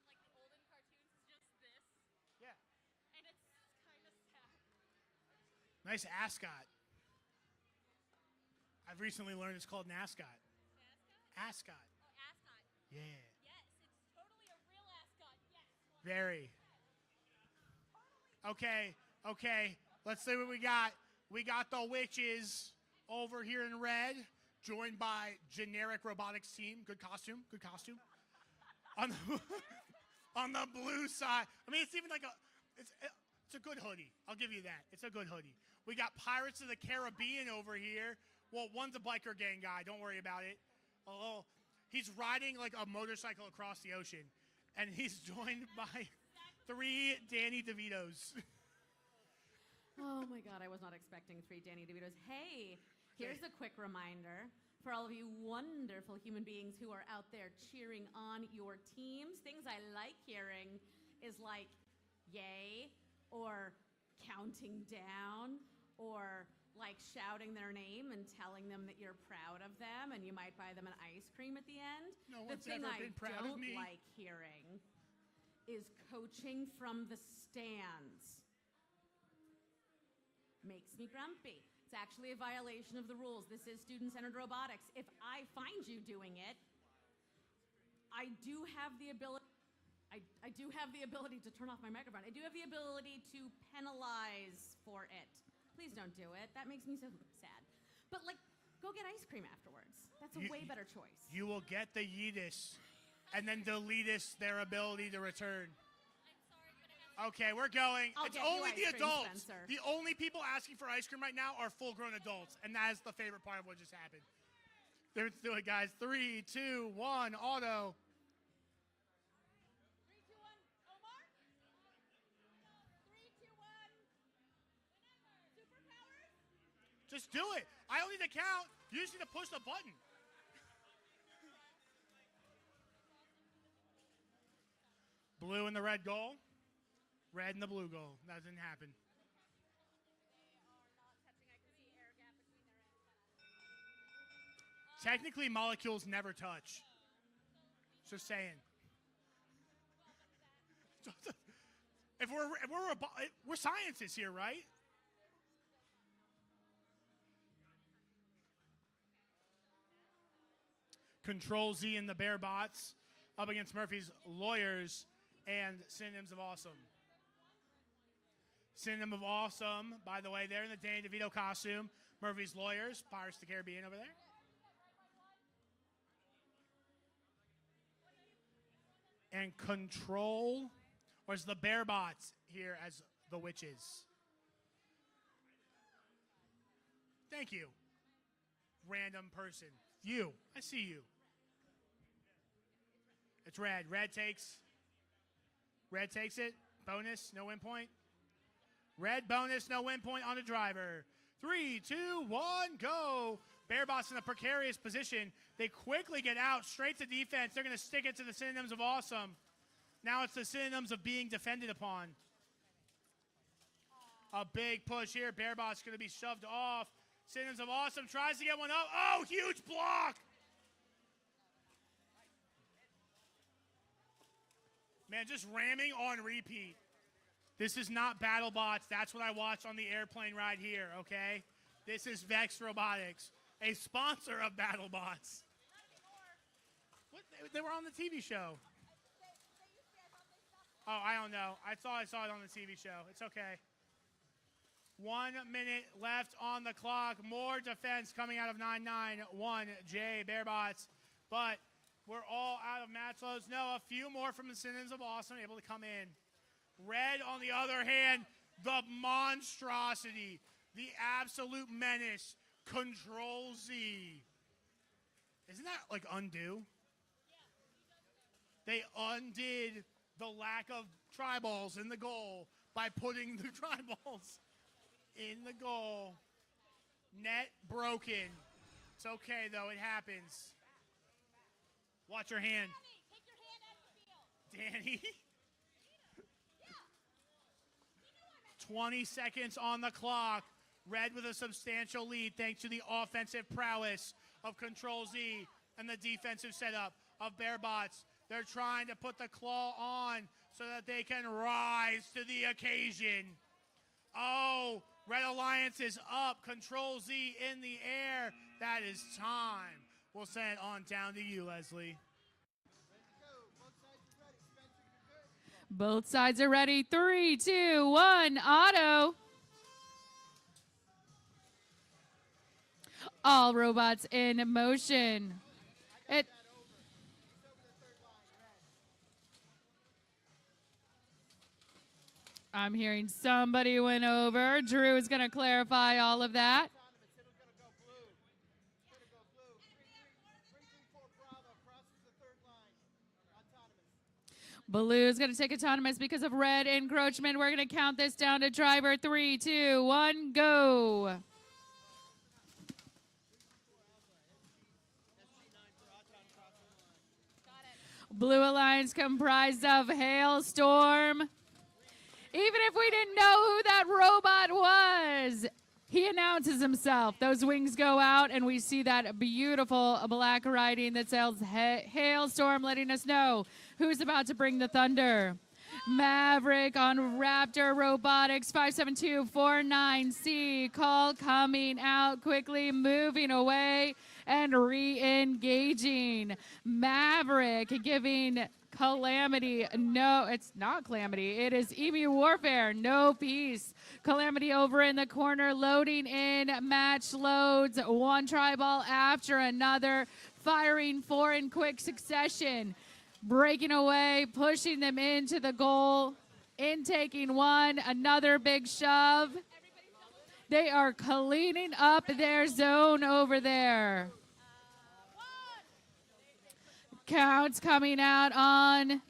Like the olden cartoons is just this, Yeah. and it's kind of sad. Nice ascot. I've recently learned it's called an ascot. Ascot? Ascot. Oh, ascot. Yeah. Yes, it's totally a real ascot. Yes. Very. Okay. Let's see what we got. We got the witches over here in red, joined by generic robotics team. Good costume. On the blue side, I mean, it's even like it's a good hoodie. I'll give you that. It's a good hoodie. We got Pirates of the Caribbean over here. Well, one's a biker gang guy. Don't worry about it. He's riding like a motorcycle across the ocean, and he's joined by. Exactly 3 Danny DeVitos. Oh my God, I was not expecting 3 Danny DeVitos. Hey, here's a quick reminder for all of you wonderful human beings who are out there cheering on your teams. Things I like hearing is like, yay, or counting down, or like shouting their name and telling them that you're proud of them, and you might buy them an ice cream at the end. No The one's thing ever I been proud of don't me. like hearing is coaching from the stands. Makes me grumpy. It's actually a violation of the rules. This is student-centered robotics. If I find you doing it, I do have the ability. I do have the ability to turn off my microphone. I do have the ability to penalize for it. Please don't do it. That makes me so sad. But like, go get ice cream afterwards. That's a way better choice. You will get the yeetus and then delete their ability to return. Okay, we're going. I'll It's get you only ice the cream, adults. Spencer. The only people asking for ice cream right now are full-grown adults, and that is the favorite part of what just happened. Let's do it, guys. 3, 2, 1, auto. 3, 2, 1, Omar. 3, 2, 1. Superpowers. Just do it. I don't need to count. You just need to push the button. Blue and the red goal. Red and the blue goal. That didn't happen. They are not touching. I can see air gap between their antennas. Technically, molecules never touch. Just saying. If we're scientists here, right? Control Z and the Bear Bots up against Murphy's Lawyers and Synonyms of Awesome. Synonym of Awesome, by the way, they're in the Danny DeVito costume. Murphy's Lawyers, Pirates of the Caribbean over there. And Control, or is the Bear Bots here as the witches? Thank you. Random person. You. I see you. It's red. Red takes it. Bonus, no win point. Red bonus, no win point on the driver. 3, 2, 1, go. Bearbots in a precarious position. They quickly get out, straight to defense. They're going to stick it to the Synonyms of Awesome. Now it's the Synonyms of being defended upon. A big push here. Bearbot's going to be shoved off. Synonyms of Awesome tries to get one up. Oh, huge block. Man, just ramming on repeat. This is not BattleBots. That's what I watched on the airplane ride here, okay? This is VEX Robotics, a sponsor of BattleBots. What? They were on the TV show. Oh, I don't know. I thought I saw it on the TV show. It's okay. 1 minute left on the clock. More defense coming out of 991J Bearbots. But we're all out of match loads. No, a few more from the Synonyms of Awesome able to come in. Red, on the other hand, the monstrosity, the absolute menace, Control Z. Isn't that like undo? They undid the lack of tri-balls in the goal by putting the tri-balls in the goal. Net broken. It's okay, though. It happens. Watch your hand. Take your hand out of the field. Danny. 20 seconds on the clock. Red with a substantial lead thanks to the offensive prowess of Control Z and the defensive setup of Bearbots. They're trying to put the claw on so that they can rise to the occasion. Oh, Red Alliance is up. Control Z in the air. That is time. We'll send it on down to you, Leslie. Both sides are ready. 3, 2, 1, auto. All robots in motion. I'm hearing somebody went over. Drew is going to clarify all of that. Blue's going to take autonomous because of red encroachment. We're going to count this down to driver. 3, 2, 1, go. Blue Alliance comprised of Hailstorm. Even if we didn't know who that robot was, he announces himself. Those wings go out, and we see that beautiful black writing that says Hailstorm, letting us know who's about to bring the thunder. Maverick on Raptor Robotics 57249C. Call coming out quickly, moving away and re-engaging. Maverick giving Calamity, no, it's not Calamity. It is Emu Warfare, no peace. Calamity over in the corner, loading in match loads, one tri-ball after another, firing 4 in quick succession. Breaking away, pushing them into the goal, intaking 1, another big shove. They are cleaning up their zone over there. Counts coming out on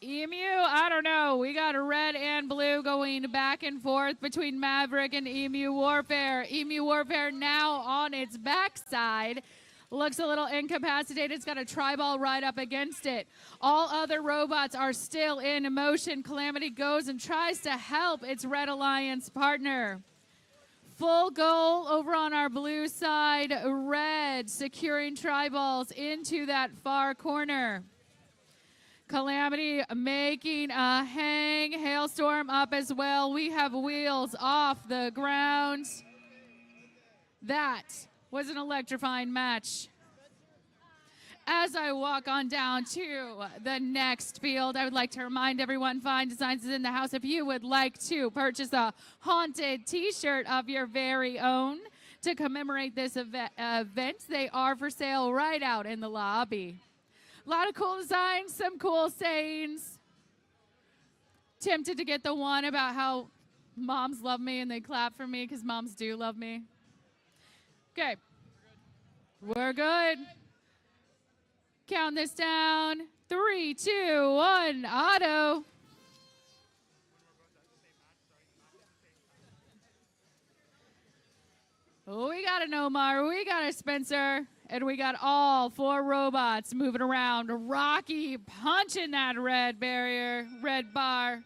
Emu. I don't know. We got red and blue going back and forth between Maverick and Emu Warfare. Emu Warfare now on its backside. Looks a little incapacitated. It's got a tri-ball right up against it. All other robots are still in motion. Calamity goes and tries to help its Red Alliance partner. Full goal over on our blue side. Red securing tri-balls into that far corner. Calamity making a hang. Hailstorm up as well. We have wheels off the ground. That was an electrifying match. As I walk on down to the next field, I would like to remind everyone, Fine Designs is in the house. If you would like to purchase a haunted t-shirt of your very own to commemorate this event, they are for sale right out in the lobby. A lot of cool designs, some cool sayings. Tempted to get the one about how moms love me and they clap for me because moms do love me. Okay, we're good. Count this down. 3, 2, 1, auto. We got an Omar, we got a Spencer, and we got all 4 robots moving around. Rocky punching that red barrier, red bar.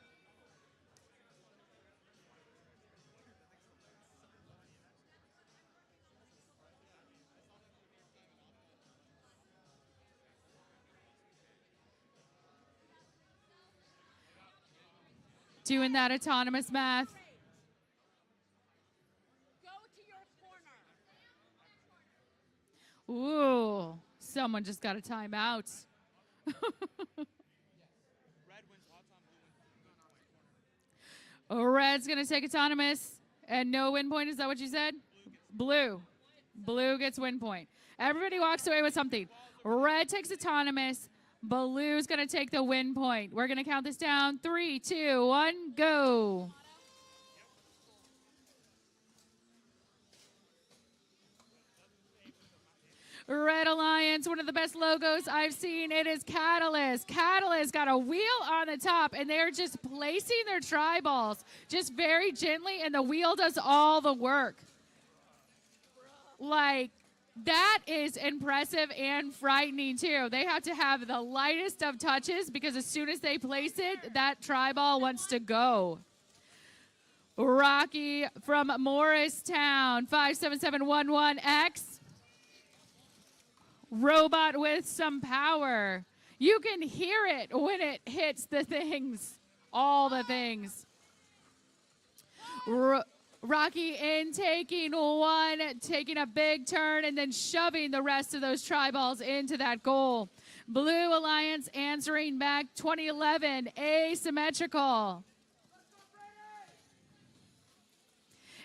Doing that autonomous math. Go to your corner. Ooh, someone just got a timeout. Red's going to take autonomous and no win point. Is that what you said? Blue. Blue gets win point. Everybody walks away with something. Red takes autonomous. Blue's going to take the win point. We're going to count this down. 3, 2, 1, go. Red Alliance, one of the best logos I've seen. It is Catalyst. Catalyst got a wheel on the top, and they're just placing their tri-balls just very gently, and the wheel does all the work. Like, that is impressive and frightening, too. They have to have the lightest of touches because as soon as they place it, that tri-ball wants to go. Rocky from Morristown, 57711X. Robot with some power. You can hear it when it hits the things, all the things. Rocky in taking 1, taking a big turn, and then shoving the rest of those tri-balls into that goal. Blue Alliance answering back 2011, asymmetrical.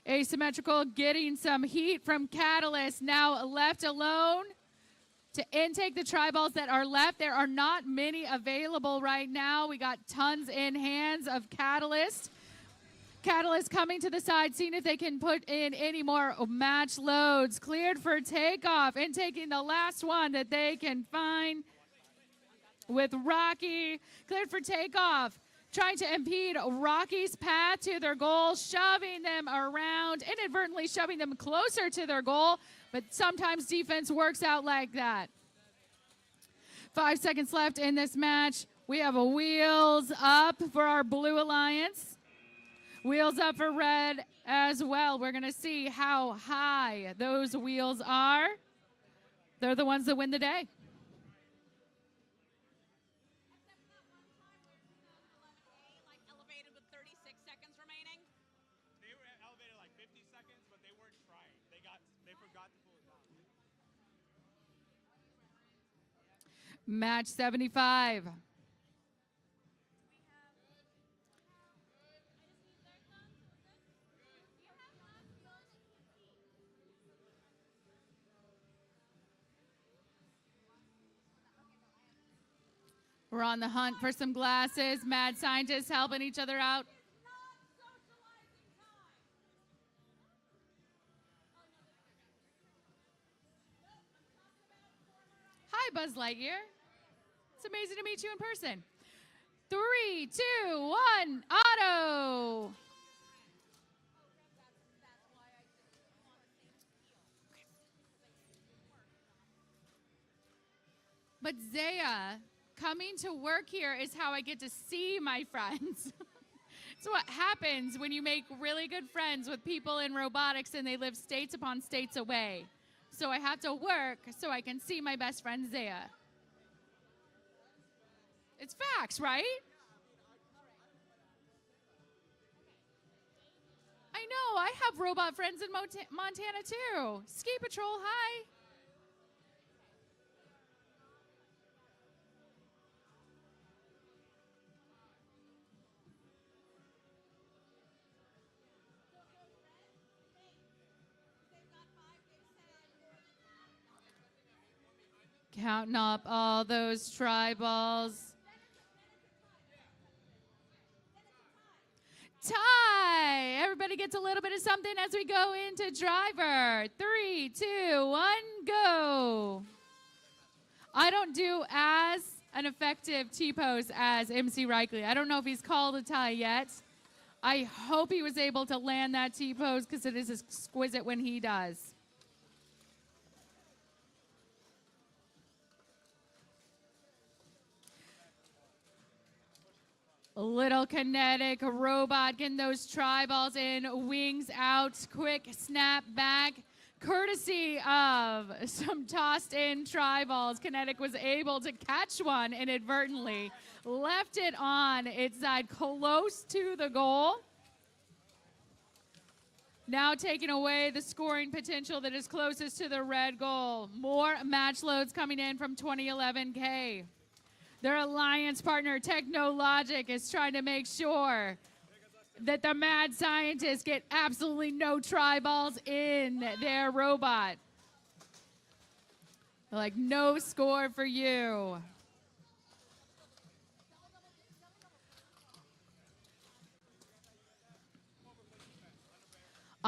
Asymmetrical getting some heat from Catalyst, now left alone to intake the tri-balls that are left. There are not many available right now. We got tons in hands of Catalyst. Catalyst coming to the side, seeing if they can put in any more match loads. Cleared for takeoff and taking the last one that they can find. with Rocky cleared for takeoff, trying to impede Rocky's path to their goal, shoving them around, inadvertently shoving them closer to their goal, but sometimes defense works out like that. 5 seconds left in this match. We have a wheels up for our Blue Alliance. Wheels up for red as well. We're going to see how high those wheels are. They're the ones that win the day. Elevated with 36 seconds remaining. They were elevated like 50 seconds, but they weren't trying. They forgot to pull it down. Match 75. We're on the hunt for some glasses. Mad scientists helping each other out. Hi, Buzz Lightyear. It's amazing to meet you in person. 3, 2, 1, auto. But Zaya, coming to work here is how I get to see my friends. It's what happens when you make really good friends with people in robotics and they live states upon states away. So I have to work so I can see my best friend Zaya. It's facts, right? I know, I have robot friends in Montana too. Ski Patrol, hi. Counting up all those tri-balls. Tie! Everybody gets a little bit of something as we go into driver. 3, 2, 1, go. I don't do as an effective T-pose as MC Reichley. I don't know if he's called a tie yet. I hope he was able to land that T-pose because it is exquisite when he does. Little kinetic robot getting those tri-balls in, wings out, quick snap back. Courtesy of some tossed in tri-balls, Kinetic was able to catch one inadvertently, left it on its side close to the goal. Now taking away the scoring potential that is closest to the red goal. More match loads coming in from 2011K. Their alliance partner, Technologic, is trying to make sure that the mad scientists get absolutely no tri-balls in their robot. They're like, no score for you.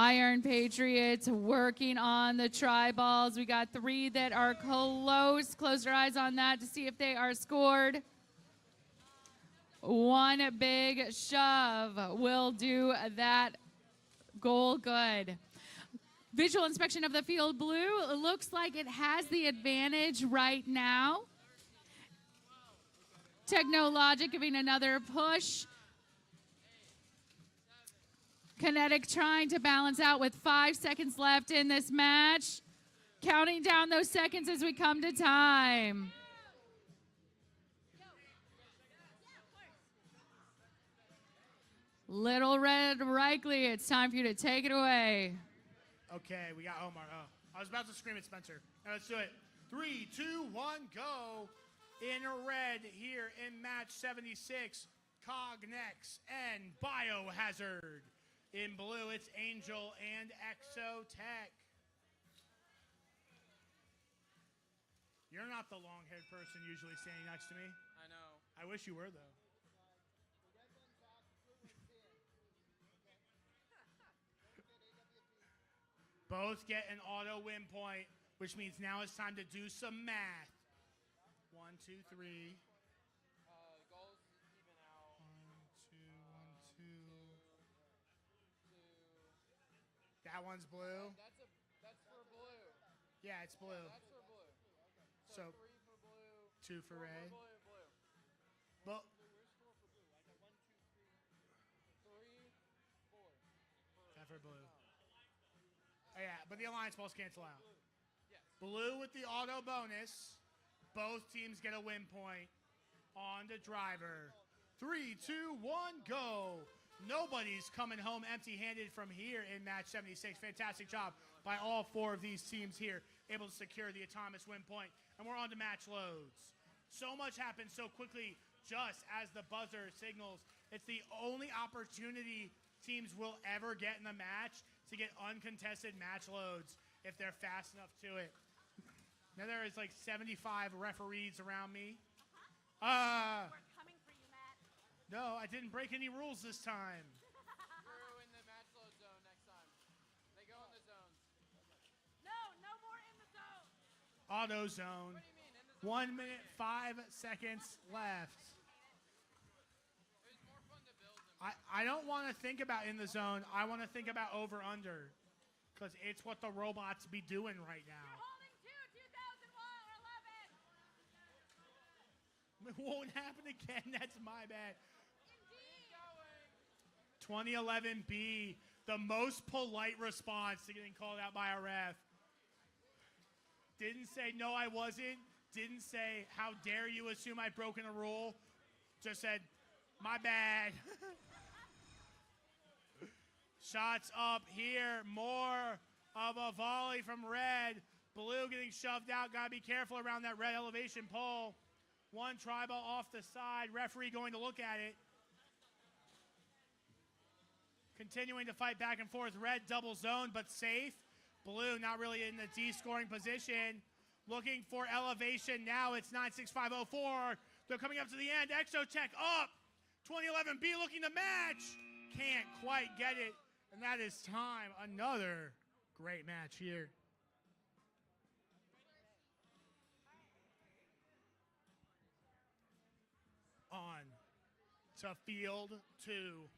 Iron Patriots working on the tri-balls. We got 3 that are close. Close your eyes on that to see if they are scored. One big shove will do that goal good. Visual inspection of the field blue. It looks like it has the advantage right now. Technologic giving another push. Kinetic trying to balance out with 5 seconds left in this match. Counting down those seconds as we come to time. Little Red Reichley, it's time for you to take it away. Okay, we got Omar. Oh, I was about to scream at Spencer. Now let's do it. 3, 2, 1, go. In red here in match 76, Cognex and Biohazard. In blue, it's Angel and Exotech. You're not the long-haired person usually standing next to me. I know. I wish you were, though. Both get an auto win point, which means now it's time to do some math. 1, 2, 3. That one's blue. That's for blue. Yeah, it's blue. That's for blue. So 3 for blue. 2 for 4 red. for blue and blue. Well, Where's 4 for blue? I got 1, 2, 3. 3, 4. that for blue. Oh, yeah, but the alliance balls cancel out. Yes. Blue with the auto bonus. Both teams get a win point on the driver. 3, 2, 1, go. Nobody's coming home empty-handed from here in match 76. Fantastic job by all 4 of these teams here, able to secure the autonomous win point. And we're on to match loads. So much happens so quickly just as the buzzer signals. It's the only opportunity teams will ever get in the match to get uncontested match loads if they're fast enough to it. Now there is like 75 referees around me. We're coming for you, Matt. No, I didn't break any rules this time. Drew in the match load zone next time. They go in the zones. No more in the zone. Auto zone. What do you mean? In the zone? 1 minute, 5 seconds left. It was more fun to build them. I don't want to think about in the zone. I want to think about over under. Because it's what the robots be doing right now. You're holding 2, 2011. It won't happen again. That's my bad. Indeed. 2011B, the most polite response to getting called out by a ref. Didn't say, no, I wasn't. Didn't say, how dare you assume I've broken a rule. Just said, my bad. Shots up here. More of a volley from red. Blue getting shoved out. Got to be careful around that red elevation pole. One try ball off the side. Referee going to look at it. Continuing to fight back and forth. Red double zone, but safe. Blue not really in the D-scoring position. Looking for elevation now. It's 96504. They're coming up to the end. Exotech up. 2011B looking to match. Can't quite get it. And that is time. Another great match here. On to field 2.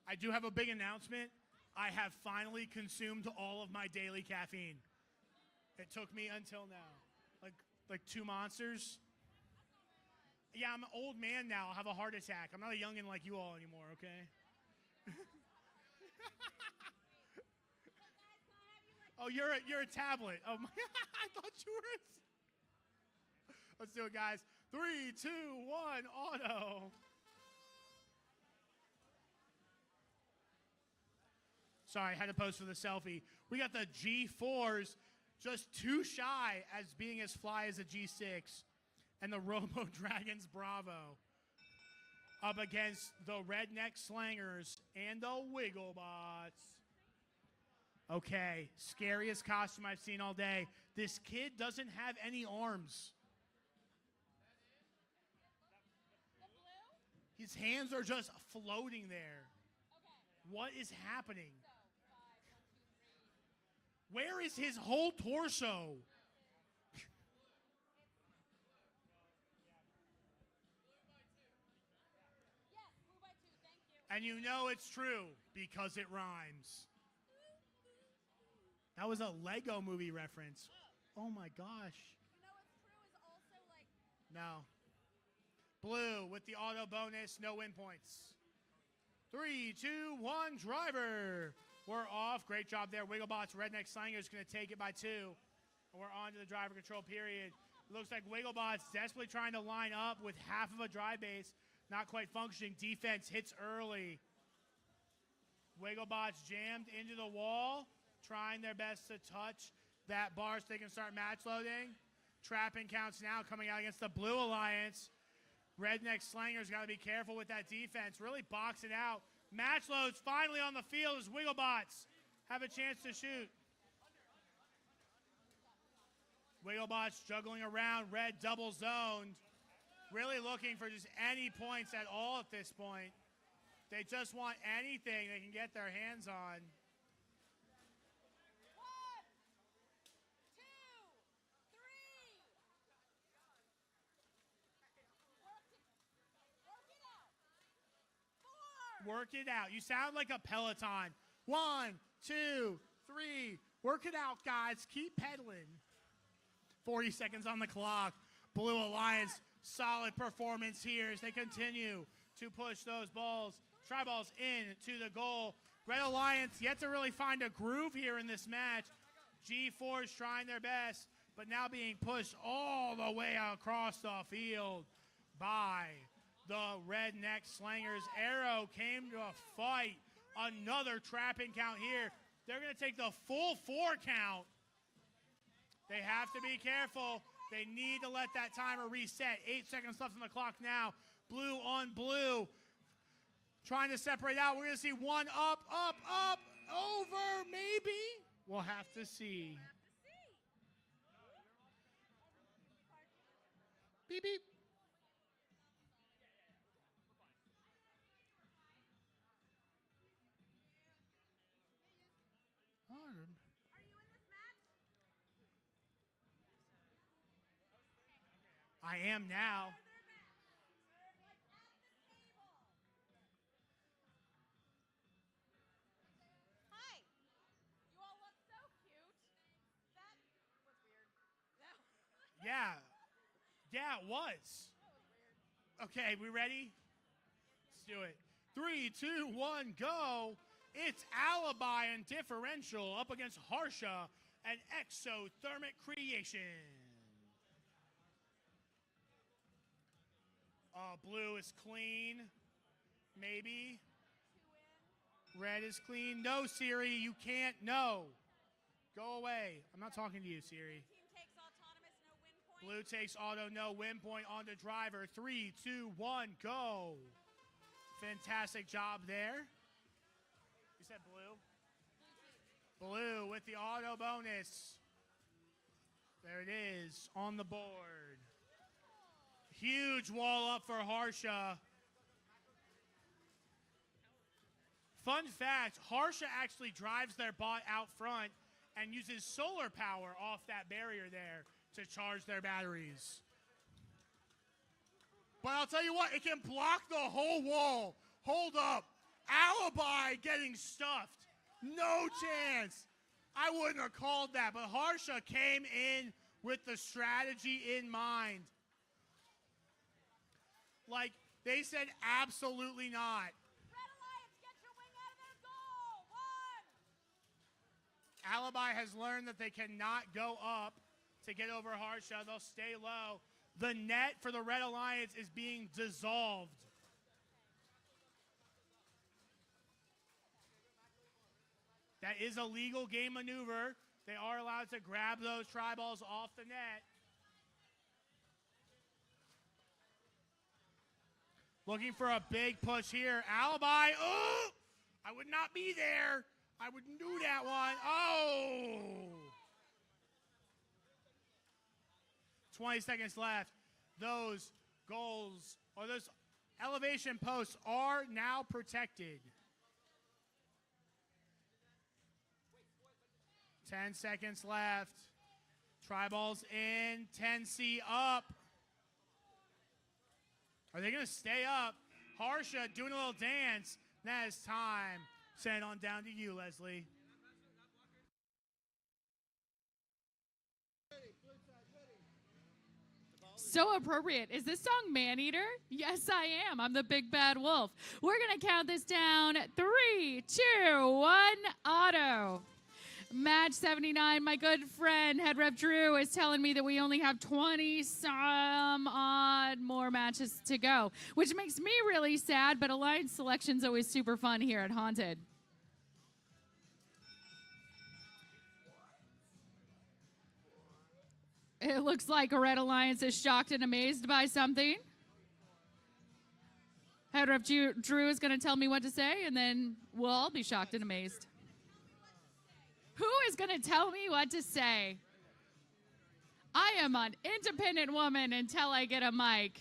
I do have a big announcement. I have finally consumed all of my daily caffeine. It took me until now. Like 2 monsters. Yeah, I'm an old man now. I'll have a heart attack. I'm not a youngin' like you all anymore, okay? Oh, you're a tablet. Oh my I thought you were Let's do it, guys. 3, 2, 1, auto. Sorry, I had to pose for the selfie. We got the G4s just too shy as being as fly as a G6. And the Robo Dragons Bravo up against the Redneck Slangers and the Wigglebots. Okay, scariest costume I've seen all day. This kid doesn't have any arms. The blue? His hands are just floating there. Okay. What is happening? So, 5, 1, 2, 3. Where is his whole torso? Yes, blue by 2. Thank you. And you know it's true because it rhymes. That was a Lego movie reference. Oh my gosh. You know what's true is also like No. Blue with the auto bonus, no win points. 3, 2, 1, driver. We're off. Great job there. Wigglebots, Redneck Slangers going to take it by 2. And we're on to the driver control period. Looks like Wigglebots desperately trying to line up with half of a drive base. Not quite functioning. Defense hits early. Wigglebots jammed into the wall. Trying their best to touch that bar so they can start match loading. Trapping counts now coming out against the Blue Alliance. Redneck Slangers got to be careful with that defense. Really box it out. Match loads finally on the field as Wigglebots have a chance to shoot. Wigglebots juggling around. Red double zoned. Really looking for just any points at all at this point. They just want anything they can get their hands on. 1, 2, 3. Work it out. 4. Work it out. You sound like a Peloton. 1, 2, 3. Work it out, guys. Keep pedaling. 40 seconds on the clock. Blue Alliance, solid performance here as they continue to push those balls, try balls in to the goal. Red Alliance yet to really find a groove here in this match. G4 is trying their best, but now being pushed all the way across the field by the Redneck Slangers. Arrow came to a fight. Another trapping count here. They're going to take the full 4 count. They have to be careful. They need to let that timer reset. 8 seconds left on the clock now. Blue on blue. Trying to separate out. We're going to see one up, over, maybe. We'll have to see. Beep, beep. I am now. Hi. You all look so cute. That was weird. Yeah. Yeah, it was. Okay, we ready? Let's do it. 3, 2, 1, go. It's Alibi and Differential up against Harsha and Exothermic Creation. Blue is clean. Maybe. Red is clean. No, Siri, you can't. No. Go away. I'm not talking to you, Siri. Team takes autonomous, no win point. Blue takes auto, no win point on the driver. 3, 2, 1, go. Fantastic job there. You said blue? Blue with the auto bonus. There it is on the board. Huge wall up for Harsha. Fun fact, Harsha actually drives their bot out front and uses solar power off that barrier there to charge their batteries. But I'll tell you what, it can block the whole wall. Hold up. Alibi getting stuffed. No chance. I wouldn't have called that, but Harsha came in with the strategy in mind. Like, they said absolutely not. Red Alliance, get your wing out of their goal. 1. Alibi has learned that they cannot go up to get over Harsha. They'll stay low. The net for the Red Alliance is being dissolved. That is a legal game maneuver. They are allowed to grab those tri-balls off the net. Looking for a big push here. Alibi. Oh! I would not be there. I wouldn't do that one. Oh! 20 seconds left. Those goals or those elevation posts are now protected. 10 seconds left. Tri-balls in. 10C up. Are they going to stay up? Harsha doing a little dance. That is time. Send it on down to you, Leslie. So appropriate. Is this song Maneater? Yes, I am. I'm the big bad wolf. We're going to count this down. 3, 2, 1, auto. Match 79, my good friend, Head Rep Drew, is telling me that we only have 20-some odd more matches to go, which makes me really sad, but Alliance selection's always super fun here at Haunted. It looks like a Red Alliance is shocked and amazed by something. Head Rep Drew is going to tell me what to say, and then we'll all be shocked and amazed. Who is going to tell me what to say? I am an independent woman until I get a mic.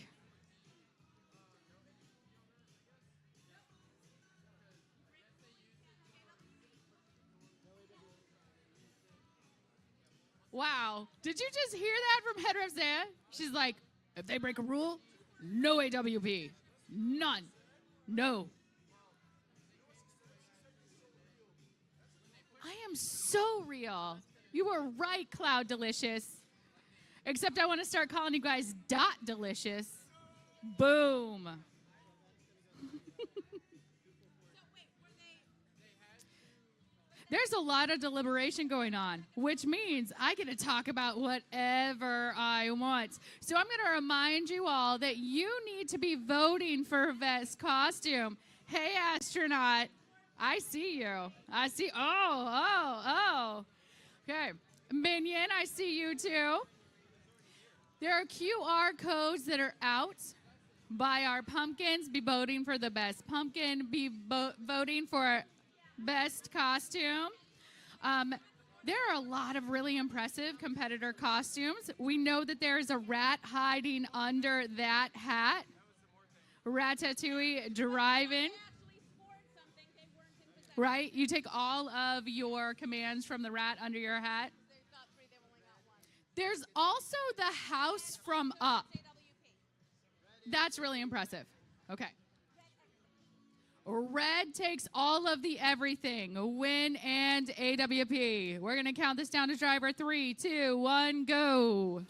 Wow. Did you just hear that from Head Rep Zaya? She's like, if they break a rule, no AWP. None. No. I am so real. You were right, Cloud Delicious. Except I want to start calling you guys Dot Delicious. Boom. There's a lot of deliberation going on, which means I get to talk about whatever I want. So I'm going to remind you all that you need to be voting for VEX costume. Hey, astronaut, I see you. I see. Oh. Okay. Minion, I see you too. There are QR codes that are out. Buy our pumpkins. Be voting for the best pumpkin. Be voting for best costume. There are a lot of really impressive competitor costumes. We know that there is a rat hiding under that hat. Ratatouille driving. Right? You take all of your commands from the rat under your hat. There's also the house from Up. That's really impressive. Okay. Red takes all of the everything. Win and AWP. We're going to count this down to driver. 3, 2, 1, go.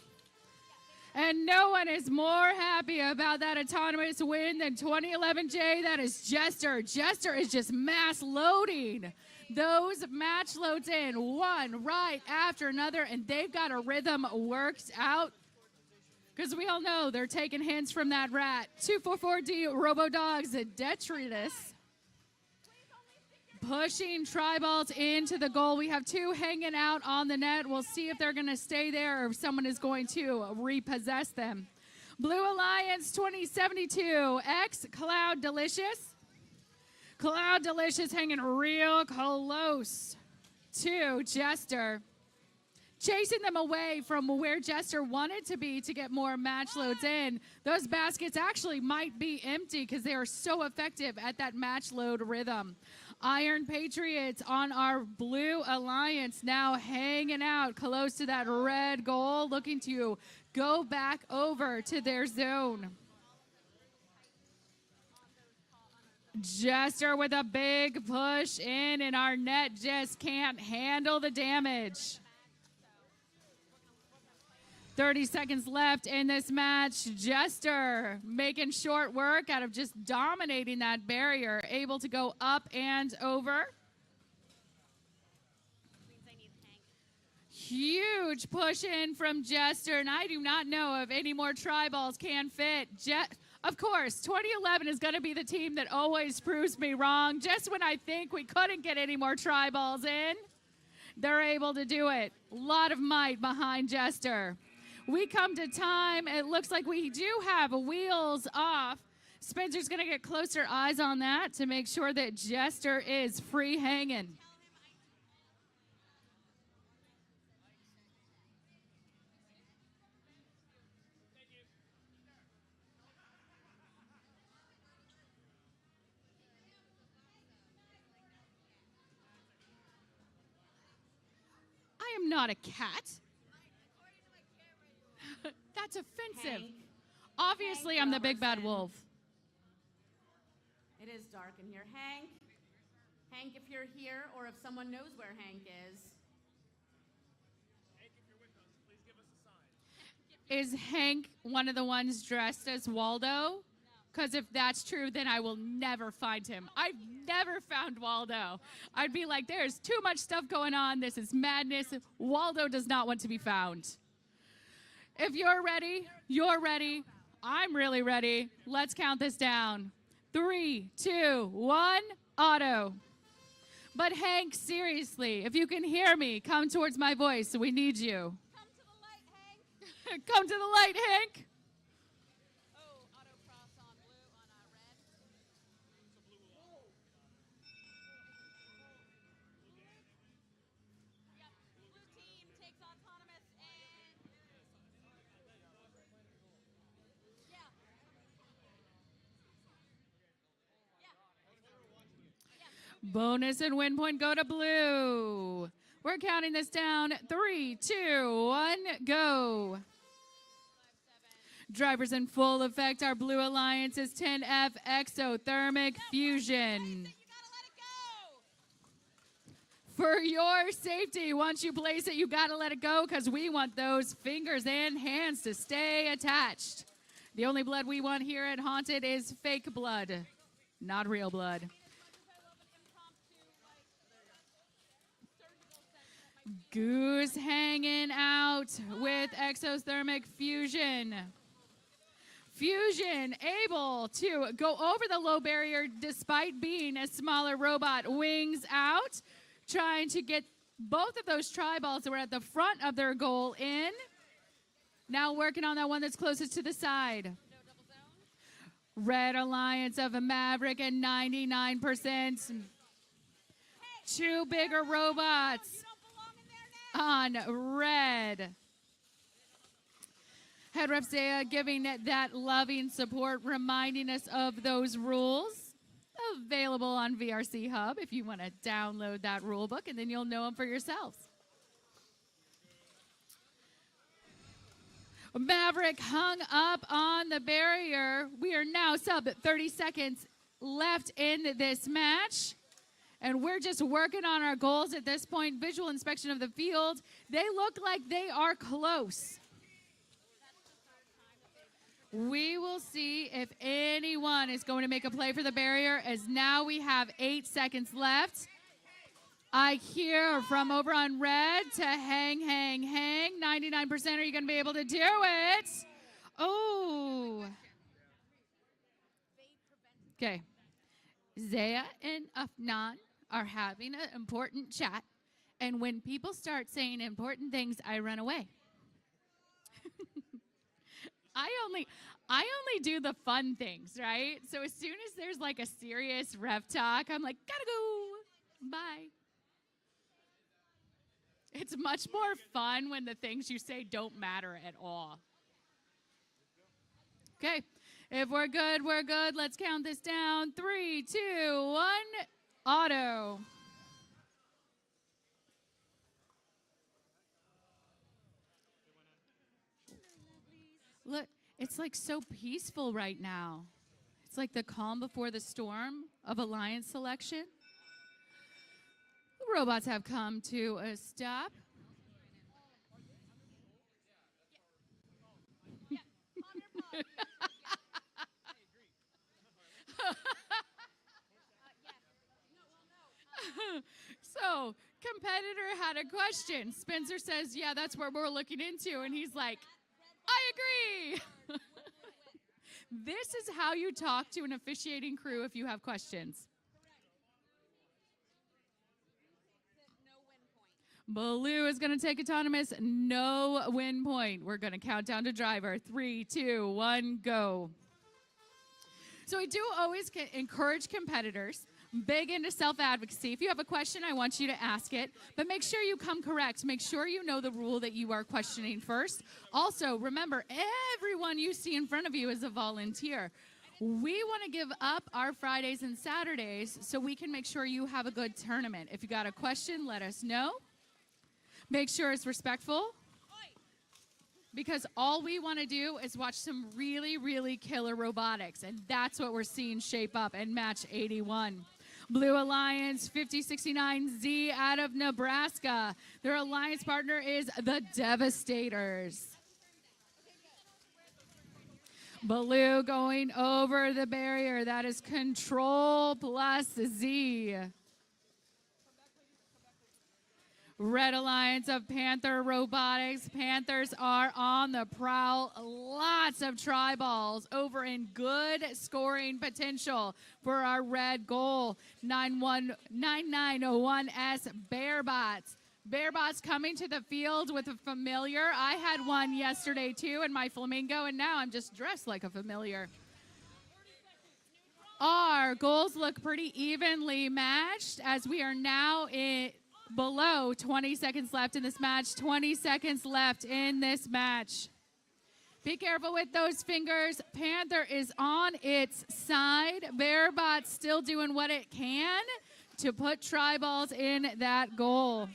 And no one is more happy about that autonomous win than 2011 J. That is Jester. Jester is just mass loading those match loads in one right after another, and they've got a rhythm worked out. Because we all know they're taking hints from that rat. 244D Robodogs, detritus. Pushing Triballs into the goal. We have 2 hanging out on the net. We'll see if they're going to stay there or if someone is going to repossess them. Blue Alliance 2072, X Cloud Delicious. Cloud Delicious hanging real close to Jester. Chasing them away from where Jester wanted to be to get more match loads in. Those baskets actually might be empty because they are so effective at that match load rhythm. Iron Patriots on our Blue Alliance now hanging out close to that red goal, looking to go back over to their zone. Jester with a big push in, and our net just can't handle the damage. 30 seconds left in this match. Jester making short work out of just dominating that barrier, able to go up and over. Huge push in from Jester, and I do not know if any more Triballs can fit. Of course, 2011 is going to be the team that always proves me wrong. Just when I think we couldn't get any more Triballs in, they're able to do it. A lot of might behind Jester. We come to time. It looks like we do have wheels off. Spencer's going to get closer eyes on that to make sure that Jester is free hanging. I am not a cat. That's offensive. Hank. Obviously, Hank I'm the big bad Robertson. wolf. It is dark in here. Hank, if you're here, or if someone knows where Hank is. Hank, if you're with us, please give us a sign. Is Hank one of the ones dressed as Waldo? Because if that's true, then I will never find him. I've never found Waldo. I'd be like, there's too much stuff going on. This is madness. Waldo does not want to be found. If you're ready, you're ready. I'm really ready. Let's count this down. 3, 2, 1, auto. But Hank, seriously, if you can hear me, come towards my voice. We need you. Come to the light, Hank. Come to the light, Hank. Oh, auto cross on blue on red. Yep. Blue team takes autonomous and yeah. Bonus and win point go to blue. We're counting this down. 3, 2, 1, go. Drivers in full effect. Our Blue Alliance is 10F Exothermic Fusion. You gotta let it go. For your safety, once you place it, you got to let it go because we want those fingers and hands to stay attached. The only blood we want here at Haunted is fake blood, not real blood. Goose hanging out with exothermic fusion. Fusion able to go over the low barrier despite being a smaller robot. Wings out, trying to get both of those tri-balls that were at the front of their goal in. Now working on that one that's closest to the side. Red Alliance of a Maverick at 99%. Two bigger robots on red. Head Ref Zaya giving that loving support, reminding us of those rules. Available on VRC Hub if you want to download that rule book, and then you'll know them for yourselves. Maverick hung up on the barrier. We are now sub 30 seconds left in this match. And we're just working on our goals at this point. Visual inspection of the field. They look like they are close. We will see if anyone is going to make a play for the barrier, as now we have 8 seconds left. I hear from over on red to hang. 99%, are you going to be able to do it? Oh. Okay. Zaya and Afnan are having an important chat. And when people start saying important things, I run away. I only do the fun things, right? So as soon as there's like a serious ref talk, I'm like, gotta go. Bye. It's much more fun when the things you say don't matter at all. Okay. If we're good, we're good. Let's count this down. 3, 2, 1. Auto. Look, it's like so peaceful right now. It's like the calm before the storm of Alliance selection. The robots have come to a stop. So, competitor had a question. Spencer says, yeah, that's what we're looking into. And he's like, I agree. This is how you talk to an officiating crew if you have questions. Baloo is going to take autonomous. No win point. We're going to count down to driver. 3, 2, 1, go. So I do always encourage competitors, big into self-advocacy. If you have a question, I want you to ask it. But make sure you come correct. Make sure you know the rule that you are questioning first. Also, remember, everyone you see in front of you is a volunteer. We want to give up our Fridays and Saturdays so we can make sure you have a good tournament. If you got a question, let us know. Make sure it's respectful, because all we want to do is watch some really, really killer robotics, and that's what we're seeing shape up in match 81. Blue Alliance 5069Z out of Nebraska. Their alliance partner is the Devastators. Blue going over the barrier. That is Control plus Z. Red Alliance of Panther Robotics. Panthers are on the prowl. Lots of tri-balls over in good scoring potential for our red goal. 9901S Bearbots. Bearbots coming to the field with a familiar. I had one yesterday too in my flamingo, and now I'm just dressed like a familiar. Our goals look pretty evenly matched as we are now in below 20 seconds left in this match. 20 seconds left in this match. Be careful with those fingers. Panther is on its side. Bearbot still doing what it can to put tri-balls in that goal.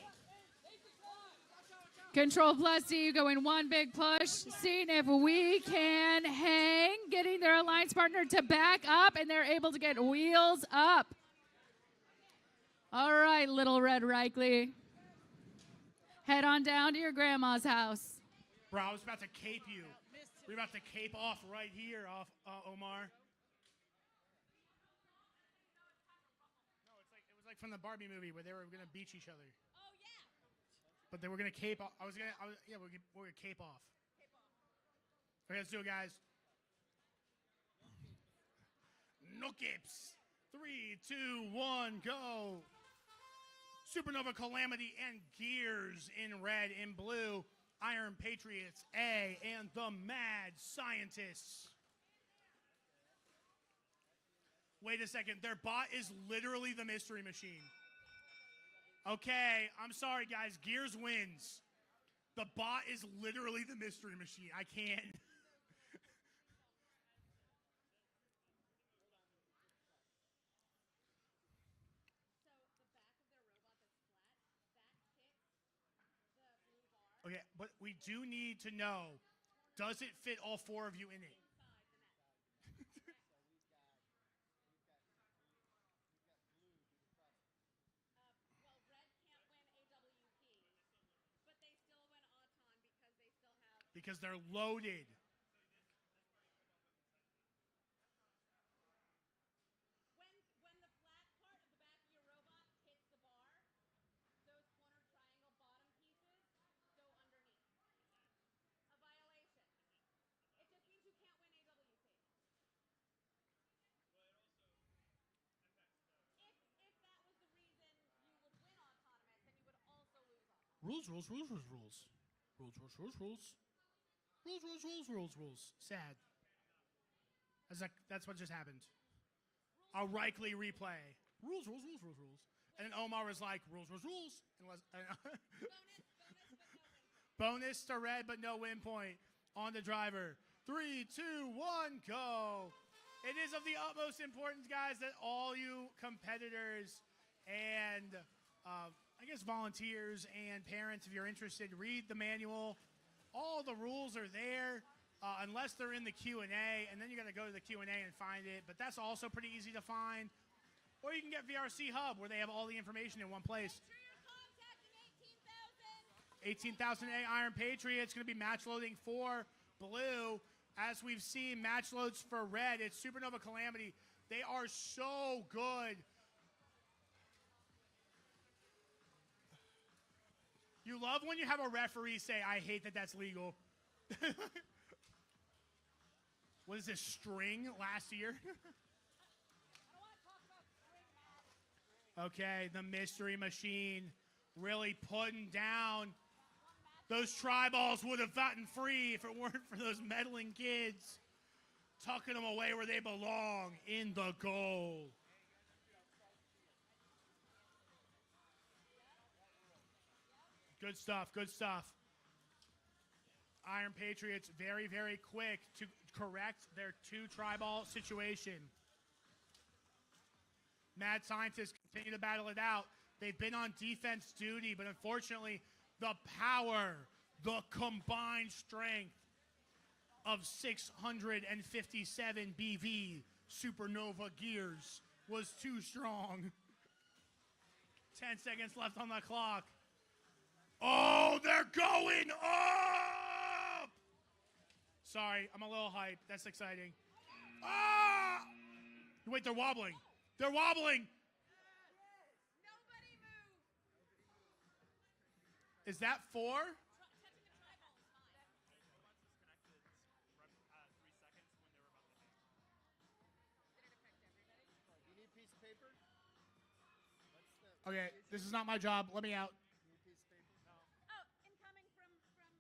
Control plus C going one big push. Seeing if we can hang. Getting their alliance partner to back up, and they're able to get wheels up. All right, little Red Reichley. Head on down to your grandma's house. Bro, I was about to cape you. We're about to cape off right here, off Omar. No, it was like from the Barbie movie where they were gonna beach each other. Oh yeah. But they were gonna cape off. We're gonna cape off. Okay, let's do it, guys. No capes. 3, 2, 1, go. Supernova Calamity and Gears in red and blue. Iron Patriots A and the Mad Scientists. Wait a second. Their bot is literally the Mystery Machine. Okay, I'm sorry, guys. Gears wins. The bot is literally the Mystery Machine. I can't. Okay, but we do need to know, does it fit all 4 of you in it? Well, red can't win AWP, but they still win Auton because they still have. Because they're loaded. When the flat part of the back of your robot hits the bar, those corner triangle bottom pieces go underneath. A violation. It just means you can't win AWP. If that was the reason you would win autonomous, then you would also lose autonomous. Rules. Rules. Sad. That's what just happened. A Reichley replay. Rules. And then Omar was like, rules. And bonus to red, but no win point on the driver. 3, 2, 1, go. It is of the utmost importance, guys, that all you competitors and I guess volunteers and parents, if you're interested, read the manual. All the rules are there, unless they're in the Q&A, and then you got to go to the Q&A and find it. But that's also pretty easy to find. Or you can get VRC Hub, where they have all the information in one place. Make sure you're contacting 18,000. 18,000 A Iron Patriots going to be match loading for blue. As we've seen, match loads for red, it's Supernova Calamity. They are so good. You love when you have a referee say, I hate that that's legal. What is this, string last year? I don't want to talk about string match. Okay, the Mystery Machine really putting down. Those tri-balls would have gotten free if it weren't for those meddling kids tucking them away where they belong, in the goal. Good stuff. Iron Patriots very, very quick to correct their 2 tri-ball situation. Mad Scientists continue to battle it out. They've been on defense duty, but unfortunately, the power, the combined strength of 657 BV Supernova Gears was too strong. 10 seconds left on the clock. Oh, they're going up! Sorry, I'm a little hyped. That's exciting. Ah! Wait, they're wobbling. Nobody move. Is that 4? Touching the tri-ball is fine. Robots disconnected 3 seconds when they were about to hang. Did it affect everybody? Do you need a piece of paper? Okay, this is not my job. Let me out. Do you need a piece of paper? No. Oh, incoming from Reba.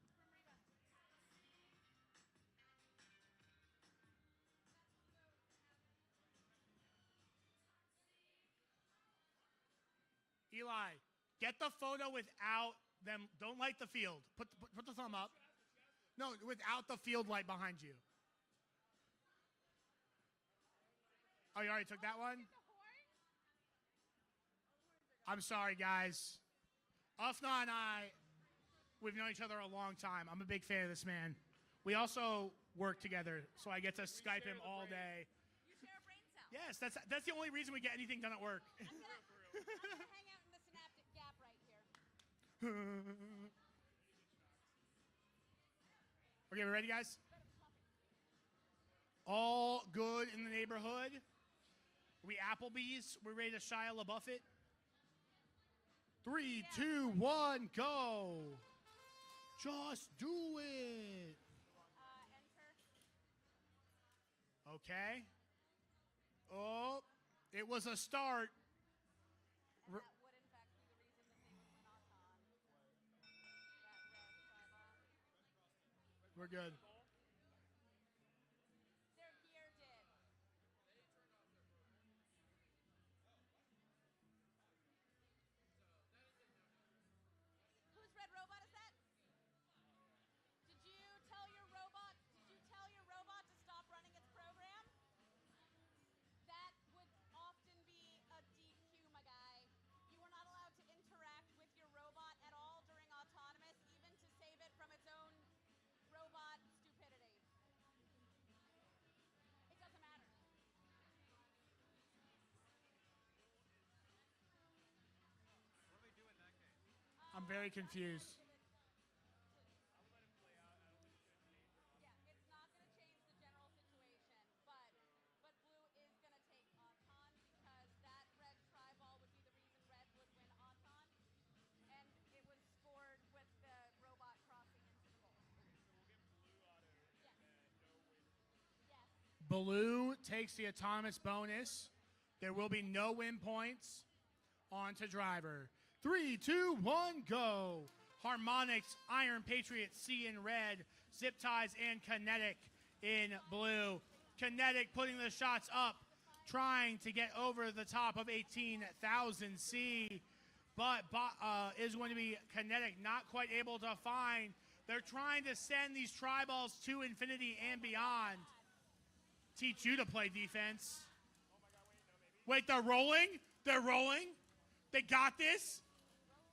Eli, get the photo without them. Don't light the field. Put the thumb up. No, without the field light behind you. Oh, you already took that one? I'm sorry, guys. Ufna and I, we've known each other a long time. I'm a big fan of this man. We also work together, so I get to Skype him all day. You share a brain cell. Yes, that's the only reason we get anything done at work. gonna hang out in the synaptic gap right here. Okay, we ready, guys? All good in the neighborhood. We Applebee's. We're ready to Shia LaBeouf it. 3, 2, 1, go. Just do it. Enter. Okay. Oh, it was a start. And that would, in fact, be the reason that they would win Auton. That red tribal. We're good. Their gear did. Whose red robot is that? Did you tell your robot to stop running its program? That would often be a DQ, my guy. You are not allowed to interact with your robot at all during autonomous, even to save it from its own robot stupidity. It doesn't matter. What do we do in that case? I'm very confused. Yeah, it's not going to change the general situation, but blue is going to take Auton because that red tribal would be the reason red would win Auton, and it was scored with the robot crossing into the goal. Okay, so we'll get blue auto Yes. and no win. Yes. Blue takes the autonomous bonus. There will be no win points. On to driver. 3, 2, 1, go. Harmonics, Iron Patriot, C in red. Zip Ties and Kinetic in blue. Kinetic putting the shots up, trying to get over the top of 18,000 C. But is going to be Kinetic not quite able to find. They're trying to send these tri-balls to infinity and beyond. Teach you to play defense. Wait, they're rolling? They're rolling? They got this?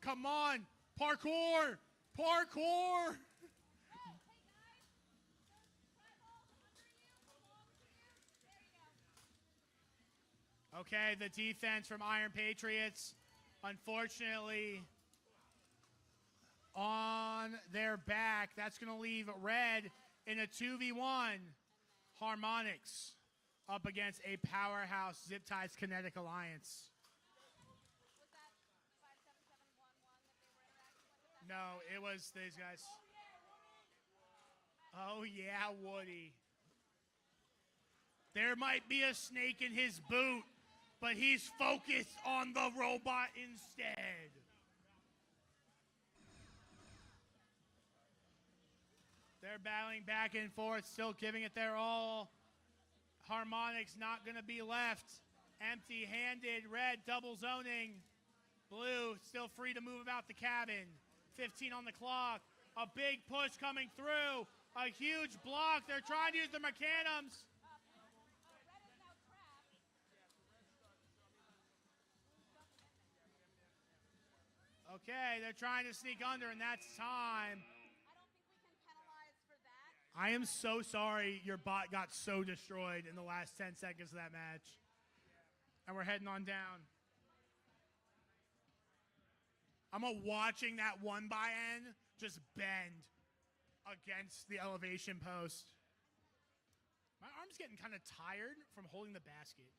Come on. Parkour. Parkour. Hey guys, those triballs under you belong to you. There you go. Okay, the defense from Iron Patriots, unfortunately, on their back. That's going to leave red in a 2v1. Harmonics up against a powerhouse Zip Ties Kinetic Alliance. Was that 57711 that they were interacting with? No, it was these guys. Oh, yeah, Woody. There might be a snake in his boot, but he's focused on the robot instead. They're battling back and forth, still giving it their all. Harmonics not going to be left empty-handed. Red double zoning. Blue still free to move about the cabin. 15 on the clock. A big push coming through. A huge block. They're trying to use the mechanisms. Red is now trapped. Okay, they're trying to sneak under, and that's time. I don't think we can penalize for that. I am so sorry your bot got so destroyed in the last 10 seconds of that match. And we're heading on down. I'm watching that one by N just bend against the elevation post. My arm's getting kind of tired from holding the basket.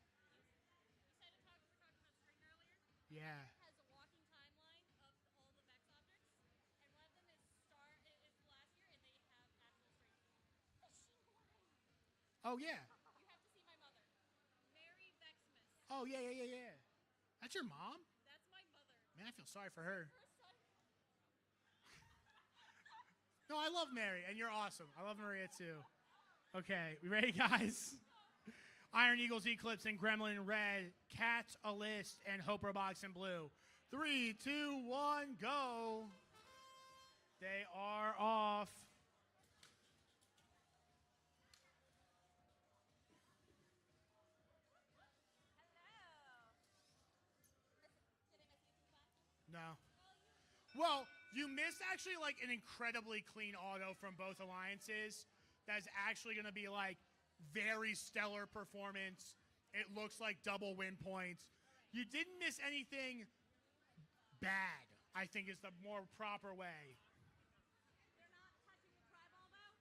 Decided to talk about string earlier. Yeah. It has a walking timeline of all the VEX objects, and one of them is last year, and they have actual string. Fishing line. Oh, yeah. You have to see my mother, Mary Vexmas. Oh, yeah. That's your mom? That's my mother. Man, I feel sorry for her. Her son. No, I love Mary, and you're awesome. I love Maria, too. Okay, we ready, guys? Iron Eagles Eclipse and Gremlin in red, Cat, Alist, and Hope Robotics in blue. 3, 2, 1, go. They are off. No. Well, you missed actually like an incredibly clean auto from both alliances. That's actually going to be like very stellar performance. It looks like double win points. You didn't miss anything bad, I think is the more proper way. They're not touching the tri-ball, though?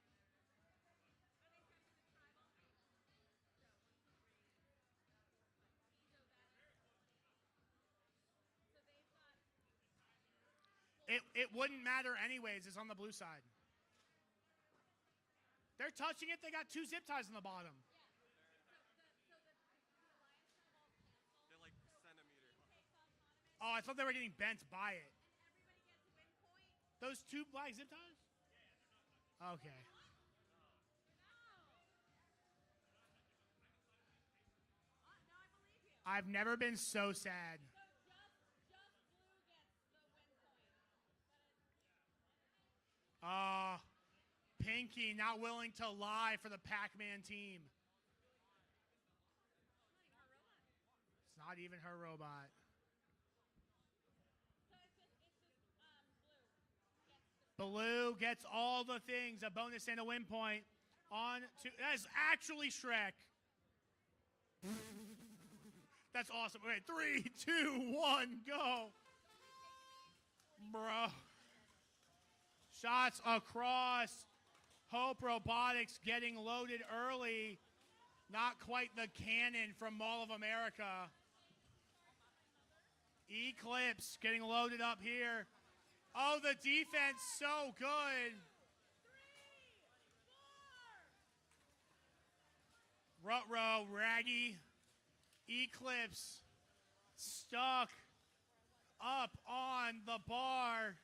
Are they touching the tri-ball? So they've got... It wouldn't matter anyways. It's on the blue side. They're touching it. They got 2 zip ties on the bottom. They're like centimeter. Oh, I thought they were getting bent by it. And everybody gets win point? Those 2 black zip ties? Okay. No, I believe you. I've never been so sad. So just blue gets the win point. Pinky not willing to lie for the Pac-Man team. It's not even her robot. So it's just blue. Blue gets all the things, a bonus and a win point. On to that's actually Shrek. That's awesome. Okay, 3, 2, 1, go. Bro. Shots across. Hope Robotics getting loaded early. Not quite the cannon from Mall of America. Eclipse getting loaded up here. Oh, the defense so good. 3, 4. Rut-row, Raggy. Eclipse stuck up on the bar.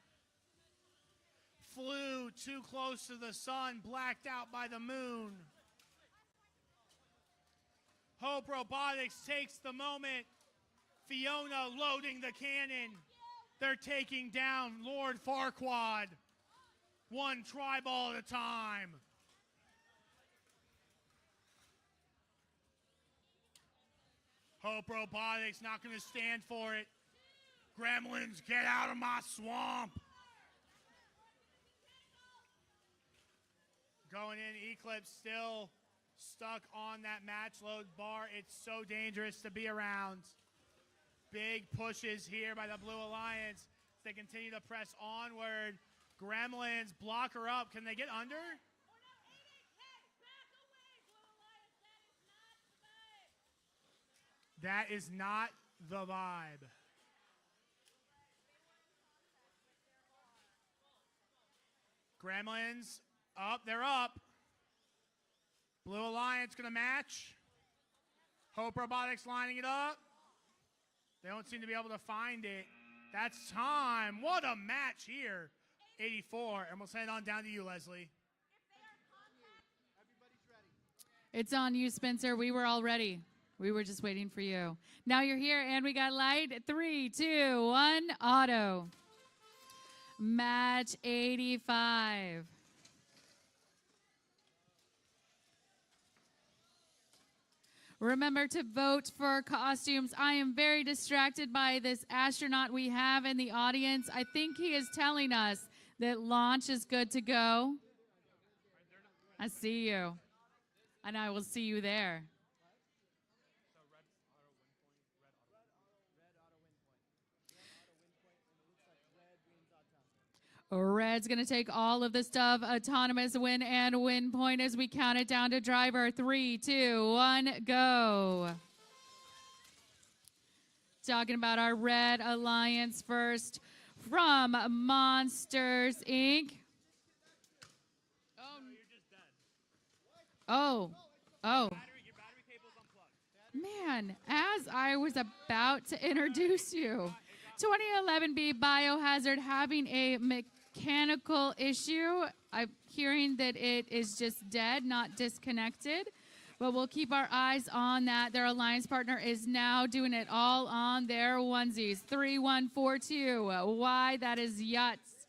Flew too close to the sun, blacked out by the moon. Hope Robotics takes the moment. Fiona loading the cannon. They're taking down Lord Farquaad. 1 tri-ball at a time. Hope Robotics not going to stand for it. Gremlins, get out of my swamp. Going in, Eclipse still stuck on that match load bar. It's so dangerous to be around. Big pushes here by the Blue Alliance. They continue to press onward. Gremlins block her up. Can they get under? That is not the vibe. Gremlins up, they're up. Blue Alliance gonna match. Hope Robotics lining it up. They don't seem to be able to find it. That's time. What a match here. 84, and we'll send it on down to you, Leslie. Everybody's ready. It's on you, Spencer. We were all ready. We were just waiting for you. Now you're here, and we got light. 3, 2, 1, auto. Match 85. Remember to vote for costumes. I am very distracted by this astronaut we have in the audience. I think he is telling us that launch is good to go. I see you, and I will see you there. Red's going to take all of the stuff. Autonomous win and win point as we count it down to driver. 3, 2, 1, go. Talking about our Red Alliance first from Monsters, Inc. Oh. Your battery cable's unplugged. Man, as I was about to introduce you, 2011B Biohazard having a mechanical issue. I'm hearing that it is just dead, not disconnected, but we'll keep our eyes on that. Their alliance partner is now doing it all on their onesies. 3142. Why? That is Yutz.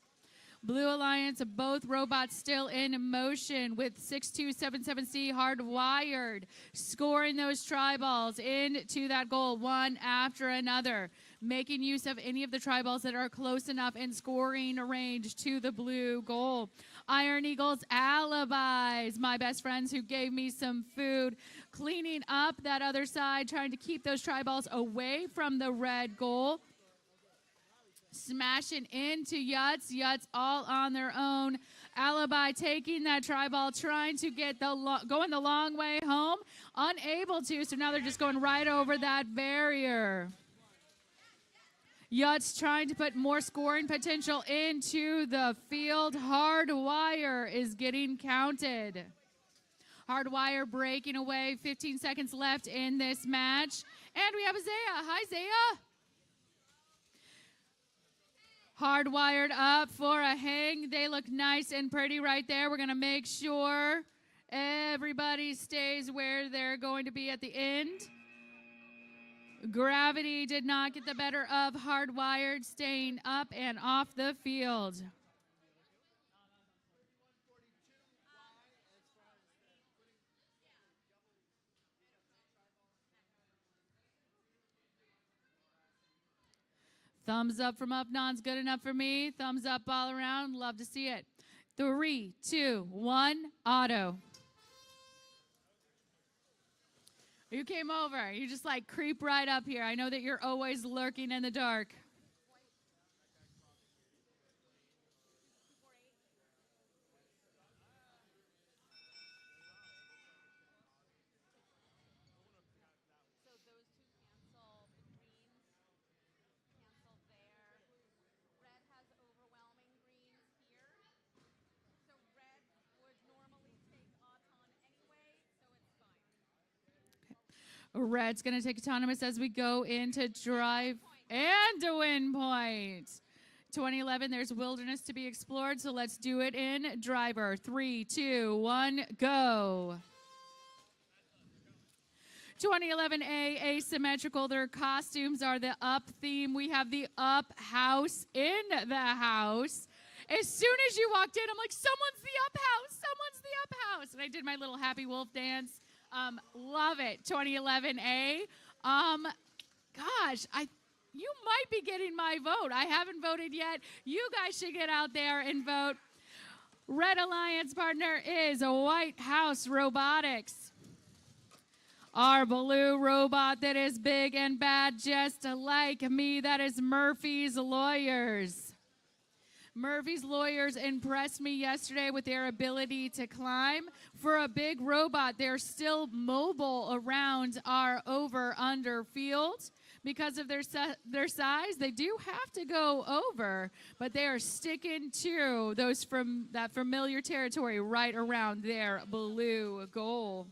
Blue Alliance, both robots still in motion with 6277C hardwired, scoring those tri-balls into that goal one after another, making use of any of the tri-balls that are close enough in scoring range to the blue goal. Iron Eagles alibis, my best friends who gave me some food, cleaning up that other side, trying to keep those tri-balls away from the red goal. Smashing into Yuts. Yuts all on their own. Alibi taking that tri-ball, trying to get going the long way home. Unable to, so now they're just going right over that barrier. Yuts trying to put more scoring potential into the field. Hardwire is getting counted. Hardwire breaking away. 15 seconds left in this match. And we have a Zaya. Hi, Zaya. Hardwired up for a hang. They look nice and pretty right there. We're going to make sure everybody stays where they're going to be at the end. Gravity did not get the better of Hardwired, staying up and off the field. Thumbs up from Upnon's good enough for me. Thumbs up all around. Love to see it. 3, 2, 1, auto. You came over. You just like creep right up here. I know that you're always lurking in the dark. Red's going to take autonomous as we go into drive and a win point. 2011, there's wilderness to be explored, so let's do it in driver. 3, 2, 1, go. 2011A asymmetrical. Their costumes are the up theme. We have the up house in the house. As soon as you walked in, I'm like, someone's the up house. Someone's the up house. And I did my little happy wolf dance. Love it. 2011A. Gosh, you might be getting my vote. I haven't voted yet. You guys should get out there and vote. Red Alliance partner is White House Robotics. Our blue robot that is big and bad just like me, that is Murphy's Lawyers. Murphy's Lawyers impressed me yesterday with their ability to climb. For a big robot, they're still mobile around our over-under field. Because of their size, they do have to go over, but they are sticking to those from that familiar territory right around their blue goal.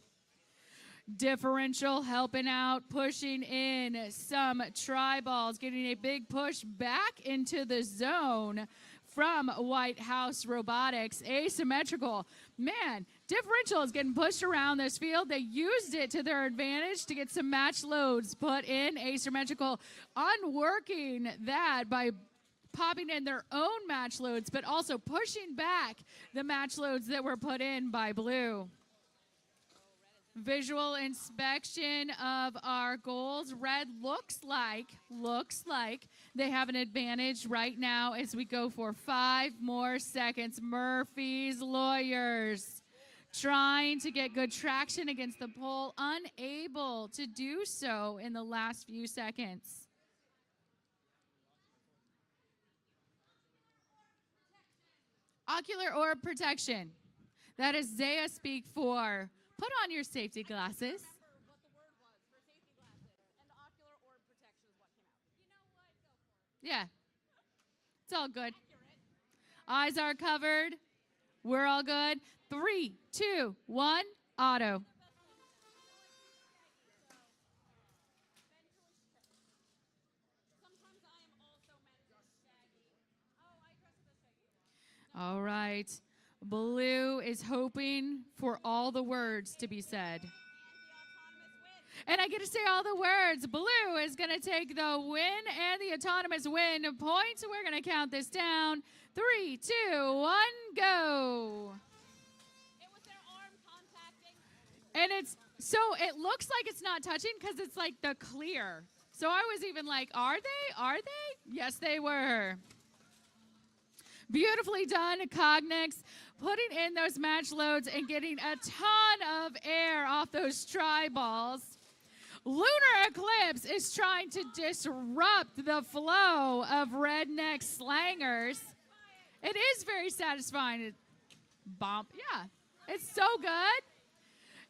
Differential helping out, pushing in some tri-balls, getting a big push back into the zone from White House Robotics. Asymmetrical. Man, differential is getting pushed around this field. They used it to their advantage to get some match loads put in. Asymmetrical unworking that by popping in their own match loads, but also pushing back the match loads that were put in by blue. Visual inspection of our goals. Red looks like they have an advantage right now as we go for 5 more seconds. Murphy's Lawyers trying to get good traction against the pole, unable to do so in the last few seconds. Ocular orb protection. That is Zaya speak for. Put on your safety glasses. Yeah, it's all good. Eyes are covered. We're all good. 3, 2, 1, auto. All right. Blue is hoping for all the words to be said. And I get to say all the words. Blue is going to take the win and the autonomous win point. We're going to count this down. 3, 2, 1, go. It was their arm contacting. And it looks like it's not touching because it's like the clear. So I was even like, are they? Are they? Yes, they were. Beautifully done, Cognix, putting in those match loads and getting a ton of air off those tri-balls. Lunar Eclipse is trying to disrupt the flow of redneck slangers. It is very satisfying. Bump, yeah, it's so good.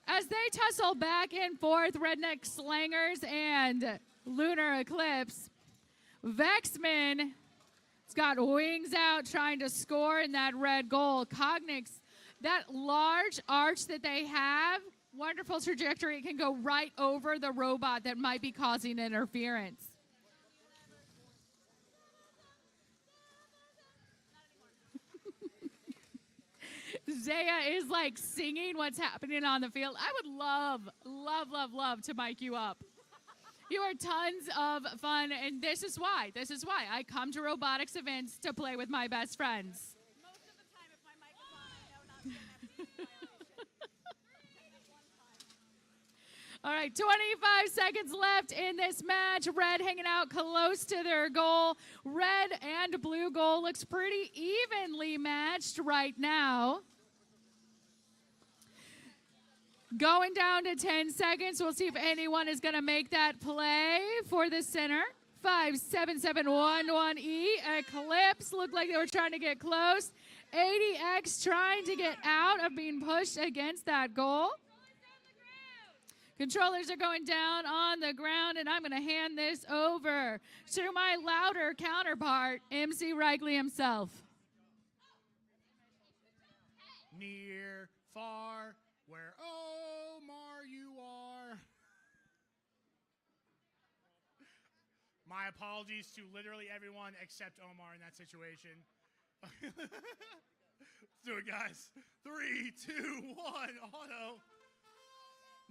As they tussle back and forth, redneck slangers and Lunar Eclipse, Vexman has got wings out trying to score in that red goal. Cognix, that large arch that they have, wonderful trajectory. It can go right over the robot that might be causing interference. Zaya is like singing what's happening on the field. I would love to mic you up. You are tons of fun, and this is why I come to robotics events to play with my best friends. Most of the time, if my mic is on, I know not to have FTC violation. One time. All right, 25 seconds left in this match. Red hanging out close to their goal. Red and blue goal looks pretty evenly matched right now. Going down to 10 seconds. We'll see if anyone is going to make that play for the center. 57711E. Eclipse looked like they were trying to get close. 80X trying to get out of being pushed against that goal. Controllers are going down on the ground, and I'm going to hand this over to my louder counterpart, MC Reichley himself. Near, far, where Omar you are. My apologies to literally everyone except Omar in that situation. Let's do it, guys. 3, 2, 1, auto.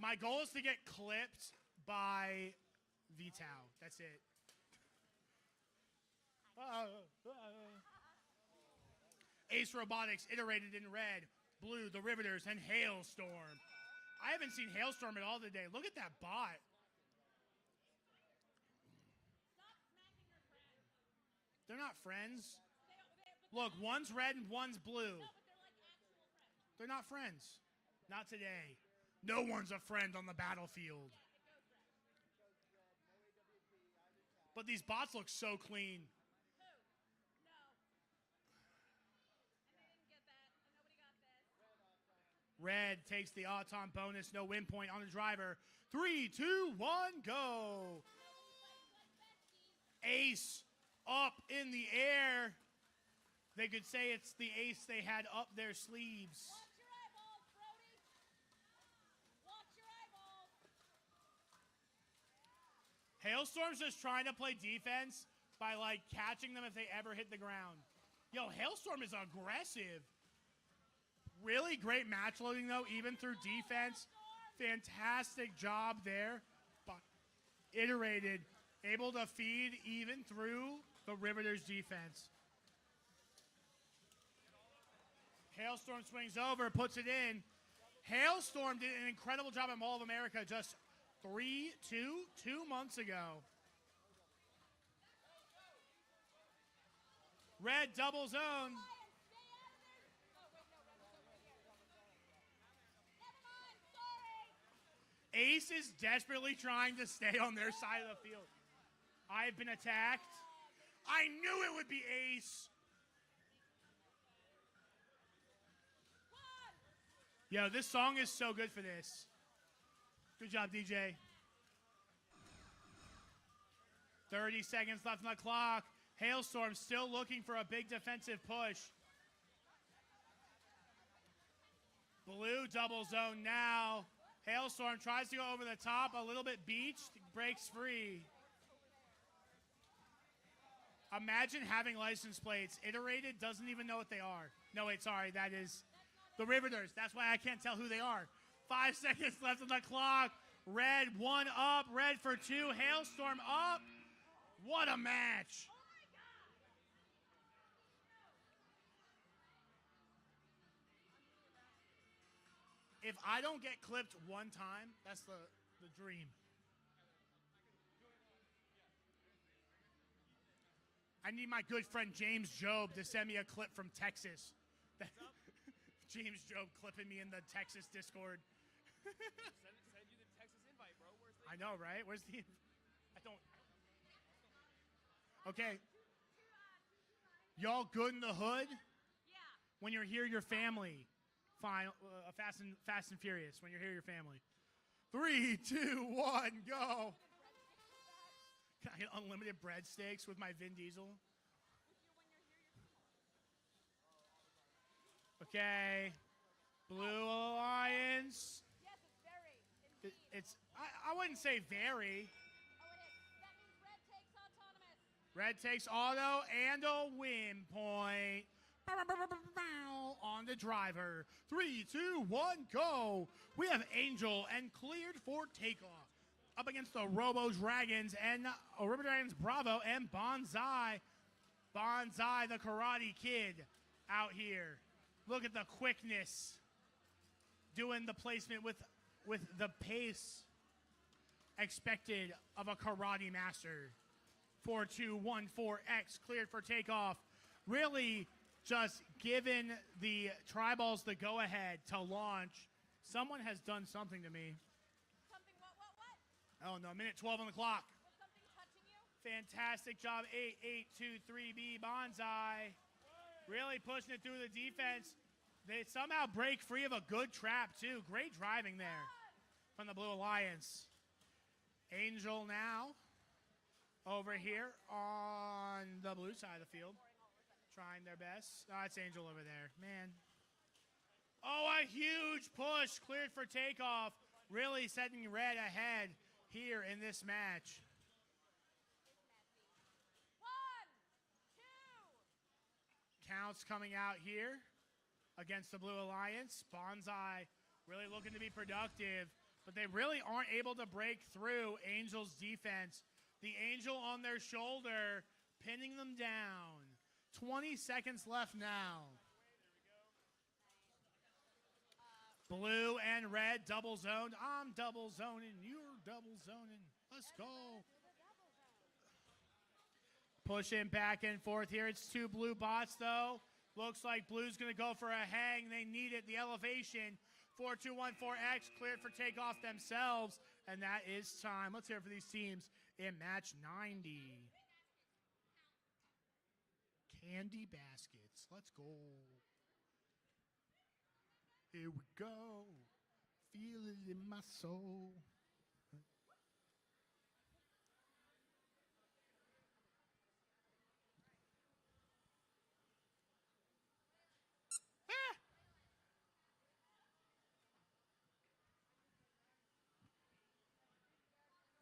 My goal is to get clipped by VTOW. That's it. Ace Robotics iterated in red, blue, the Riveters, and Hailstorm. I haven't seen Hailstorm at all today. Look at that bot. They're not friends. Look, one's red and one's blue. They're not friends. Not today. No one's a friend on the battlefield. But these bots look so clean. Red takes the Auton bonus, no win point on the driver. 3, 2, 1, go. Ace up in the air. They could say it's the ace they had up their sleeves. Watch your eyeballs, Brody. Watch your eyeballs. Hailstorm's just trying to play defense by, like, catching them if they ever hit the ground. Yo, Hailstorm is aggressive. Really great match loading, though, even through defense. Fantastic job there. But iterated, able to feed even through the Riveters' defense. Hailstorm swings over, puts it in. Hailstorm did an incredible job at Mall of America just 2 months ago. Red double zone. Ace is desperately trying to stay on their side of the field. I've been attacked. I knew it would be Ace. Yo, this song is so good for this. Good job, DJ. 30 seconds left on the clock. Hailstorm still looking for a big defensive push. Blue double zone now. Hailstorm tries to go over the top, a little bit beached, breaks free. Imagine having license plates. Iterated doesn't even know what they are. No, wait, sorry, that is the Riveters. That's why I can't tell who they are. 5 seconds left on the clock. Red 1 up, red for 2, Hailstorm up. What a match. If I don't get clipped one time, that's the dream. I need my good friend James Job to send me a clip from Texas. James Job clipping me in the Texas Discord. Send you the Texas invite, bro. Where's the I know, right? Where's the... I don't... Okay. Y'all good in the hood? Yeah. When you're here, your family. Fine. Fast and Furious. When you're here, your family. 3, 2, 1, go. Can I get unlimited breadsticks with my Vin Diesel? Okay. Blue Alliance. Yes, it's very. Indeed. It's I wouldn't say very. Oh, it is. That means red takes autonomous. Red takes auto and a win point. On the driver. 3, 2, 1, go. We have Angel and cleared for takeoff. Up against the Robo Dragons and Robo Dragons Bravo and Bonsai. Bonsai, the Karate Kid, out here. Look at the quickness. Doing the placement with the pace expected of a karate master. 4214X cleared for takeoff. Really just given the Triballs the go-ahead to launch. Someone has done something to me. Something what? Oh no, minute 12 on the clock. Was something touching you? Fantastic job, 8823B Bonsai. Really pushing it through the defense. They somehow break free of a good trap too. Great driving there from the Blue Alliance. Angel now over here on the blue side of the field. Trying their best. Oh, it's Angel over there. Man. Oh, a huge push. Cleared for takeoff. Really setting red ahead here in this match. 1, 2. Counts coming out here against the Blue Alliance. Bonsai really looking to be productive, but they really aren't able to break through Angel's defense. The Angel on their shoulder, pinning them down. 20 seconds left now. Blue and red double zoned. I'm double zoning. You're double zoning. Let's go. Pushing back and forth here. It's 2 blue bots, though. Looks like blue's going to go for a hang. They need it. The elevation. 4214X cleared for takeoff themselves. And that is time. Let's hear it for these teams in match 90. Candy baskets. Let's go. Here we go. Feel it in my soul.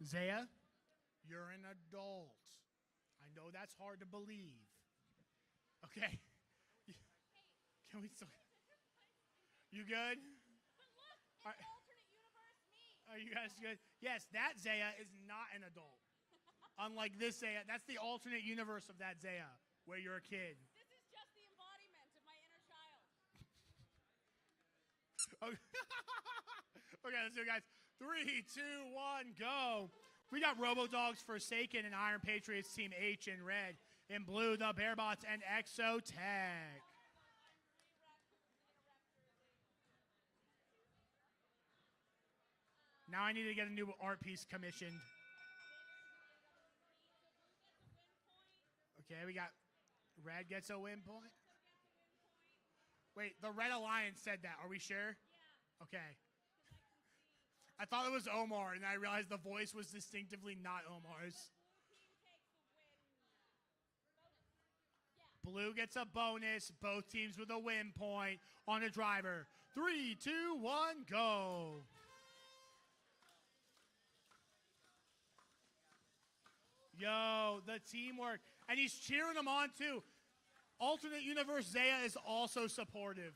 Zaya, you're an adult. I know that's hard to believe. Okay. Can we still... You good? But look, it's alternate universe me. Are you guys good? Yes, that Zaya is not an adult. Unlike this Zaya, that's the alternate universe of that Zaya, where you're a kid. This is just the embodiment of my inner child. Okay, let's do it, guys. 3, 2, 1, go. We got Robodogs, Forsaken, and Iron Patriots, Team H in red. In blue, the Bearbots and Exotech. Now I need to get a new art piece commissioned. Okay, we got red gets a win point. Wait, the Red Alliance said that. Are we sure? Yeah. Okay. I thought it was Omar, and I realized the voice was distinctively not Omar's. Blue gets a bonus. Both teams with a win point on a driver. 3, 2, 1, go. Yo, the teamwork. And he's cheering them on, too. Alternate Universe Zaya is also supportive.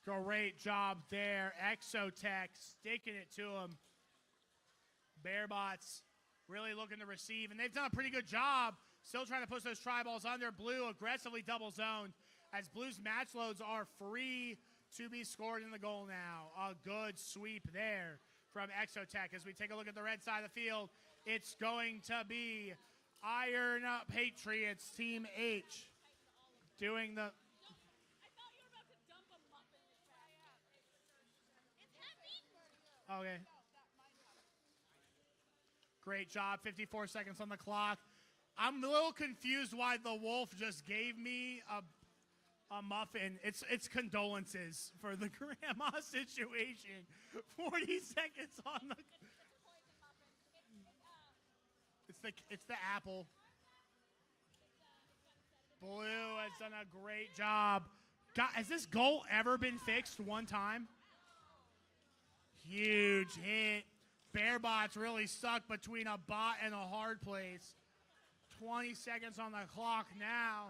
Great job there. Exotech sticking it to him. Bearbots really looking to receive. And they've done a pretty good job. Still trying to push those Triballs under. Blue aggressively double zoned as Blue's match loads are free to be scored in the goal now. A good sweep there from Exotech. As we take a look at the red side of the field, it's going to be Iron Patriots, Team H, doing the... I thought you were about to dump a muffin in the trash. It's heavy. Okay. Great job. 54 seconds on the clock. I'm a little confused why the wolf just gave me a muffin. It's condolences for the grandma situation. 40 seconds on the... It's the apple. Blue has done a great job. God, has this goal ever been fixed one time? Huge hit. Bearbot's really stuck between a bot and a hard place. 20 seconds on the clock now.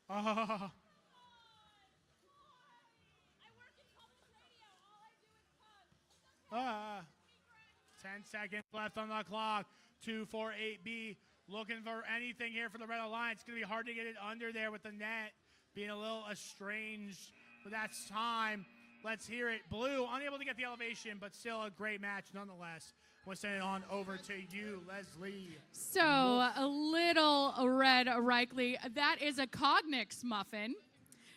I work in public radio. All I do is pun. 10 seconds left on the clock. 248B looking for anything here for the Red Alliance. It's going to be hard to get it under there with the net being a little estranged. But that's time. Let's hear it. Blue, unable to get the elevation, but still a great match nonetheless. We'll send it on over to you, Leslie. So, a little red Reichley. That is a Cognix muffin.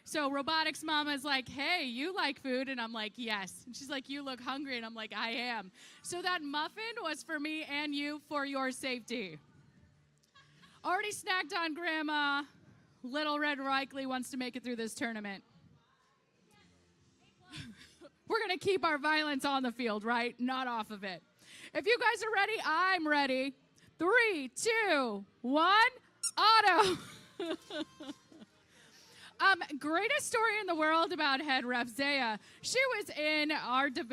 So, Robotics Mama's like, hey, you like food? And I'm like, yes. And she's like, you look hungry. And I'm like, I am. So, that muffin was for me and you for your safety. Already snacked on Grandma. Little red Reichley wants to make it through this tournament. We're going to keep our violence on the field, right? Not off of it. If you guys are ready, I'm ready. 3, 2, 1, auto. Greatest story in the world about head ref Zaya. She was in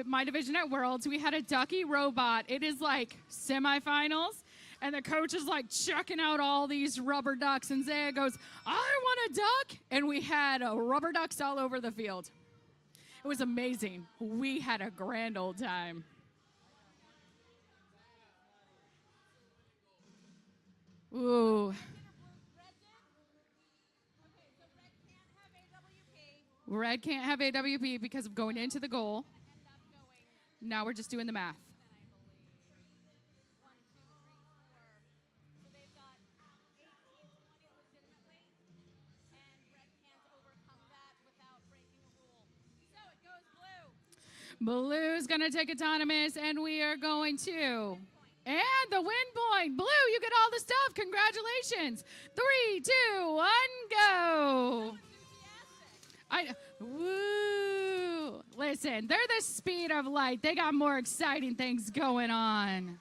my division at Worlds. We had a ducky robot. It is like semifinals. And the coach is like checking out all these rubber ducks. And Zaya goes, I want a duck. And we had rubber ducks all over the field. It was amazing. We had a grand old time. Ooh. Red can't have AWP because of going into the goal. Now we're just doing the math. Blue's going to take autonomous, and we are going to. And the win point. Blue, you get all the stuff. Congratulations. 3, 2, 1, go. Woo. Listen, they're the speed of light. They got more exciting things going on.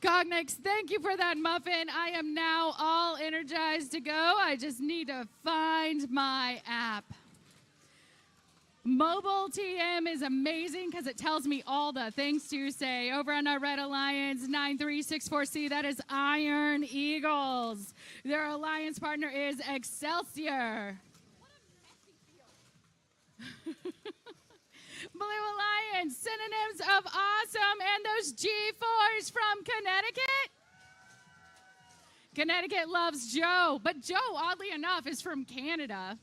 Cognix, thank you for that muffin. I am now all energized to go. I just need to find my app. Mobile TM is amazing because it tells me all the things to say. Over on our Red Alliance 9364C, that is Iron Eagles. Their alliance partner is Excelsior. Blue Alliance, synonyms of awesome, and those G4s from Connecticut. Connecticut loves Joe, but Joe, oddly enough, is from Canada.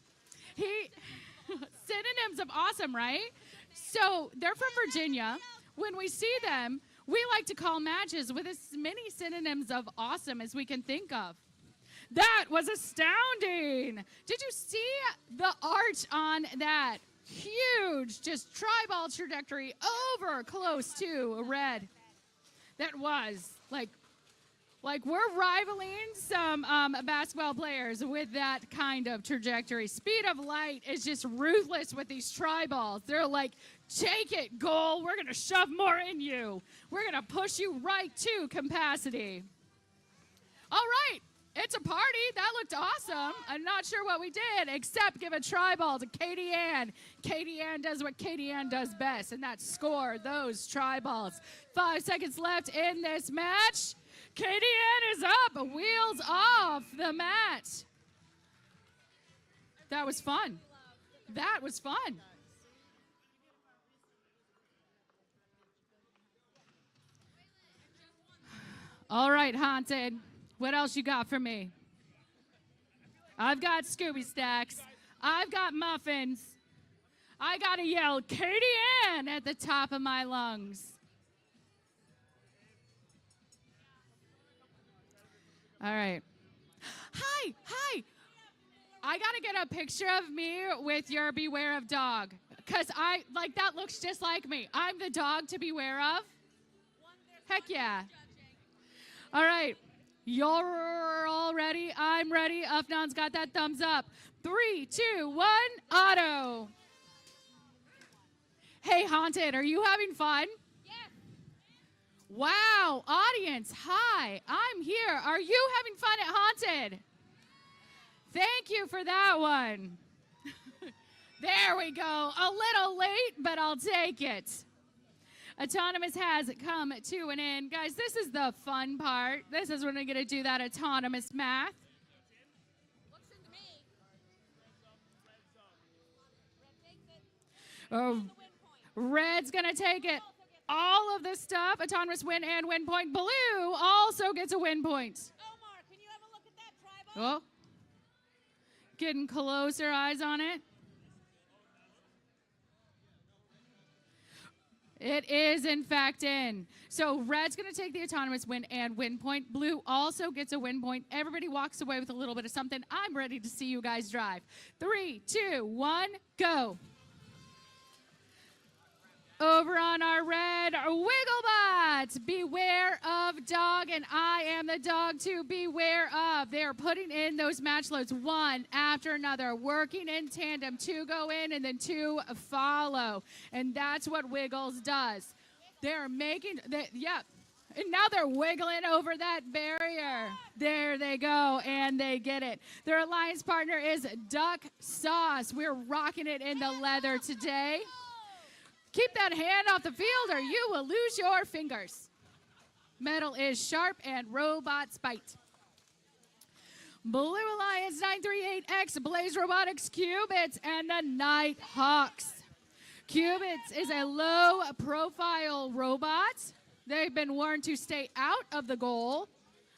Synonyms of awesome, right? So they're from Virginia. When we see them, we like to call matches with as many synonyms of awesome as we can think of. That was astounding. Did you see the art on that? Huge, just tri-ball trajectory over close to red. That was like we're rivaling some basketball players with that kind of trajectory. Speed of light is just ruthless with these tri-balls. They're like, take it, goal. We're going to shove more in you. We're going to push you right to capacity. All right. It's a party. That looked awesome. I'm not sure what we did, except give a tri-ball to Katie Ann. Katie Ann does what Katie Ann does best, and that's score those tri-balls. 5 seconds left in this match. Katie Ann is up. Wheels off the mat. That was fun. That was fun. All right, Haunted. What else you got for me? I've got Scooby Stacks. I've got muffins. I got to yell Katie Ann at the top of my lungs. All right. Hi, hi. I got to get a picture of me with your beware of dog. Because that looks just like me. I'm the dog to beware of. Heck yeah. All right. You're all ready? I'm ready. Ufnan's got that thumbs up. 3, 2, 1, auto. Hey, Haunted, are you having fun? Yes. Wow, audience, hi. I'm here. Are you having fun at Haunted? Thank you for that one. There we go. A little late, but I'll take it. Autonomous has come to an end. Guys, this is the fun part. This is when we're going to do that autonomous math. Looks into me. Red takes it. Oh, The win point. Red's going to take it. All of the stuff, autonomous win and win point. Blue also gets a win point. Omar, can you have a look at that tribal? Oh, getting closer eyes on it. It is, in fact, in. So Red's going to take the autonomous win and win point. Blue also gets a win point. Everybody walks away with a little bit of something. I'm ready to see you guys drive. 3, 2, 1, go. Over on our red, Wigglebots. Beware of dog, and I am the dog to beware of. They're putting in those match loads one after another, working in tandem. 2 go in and then 2 follow. And that's what Wiggles does. They're making, and now they're wiggling over that barrier. There they go, and they get it. Their alliance partner is Duck Sauce. We're rocking it in the leather today. Keep that hand off the field or you will lose your fingers. Metal is sharp and robot spite. Blue Alliance 938X, Blaze Robotics, Qubits, and the Nighthawks. Qubits is a low-profile robot. They've been warned to stay out of the goal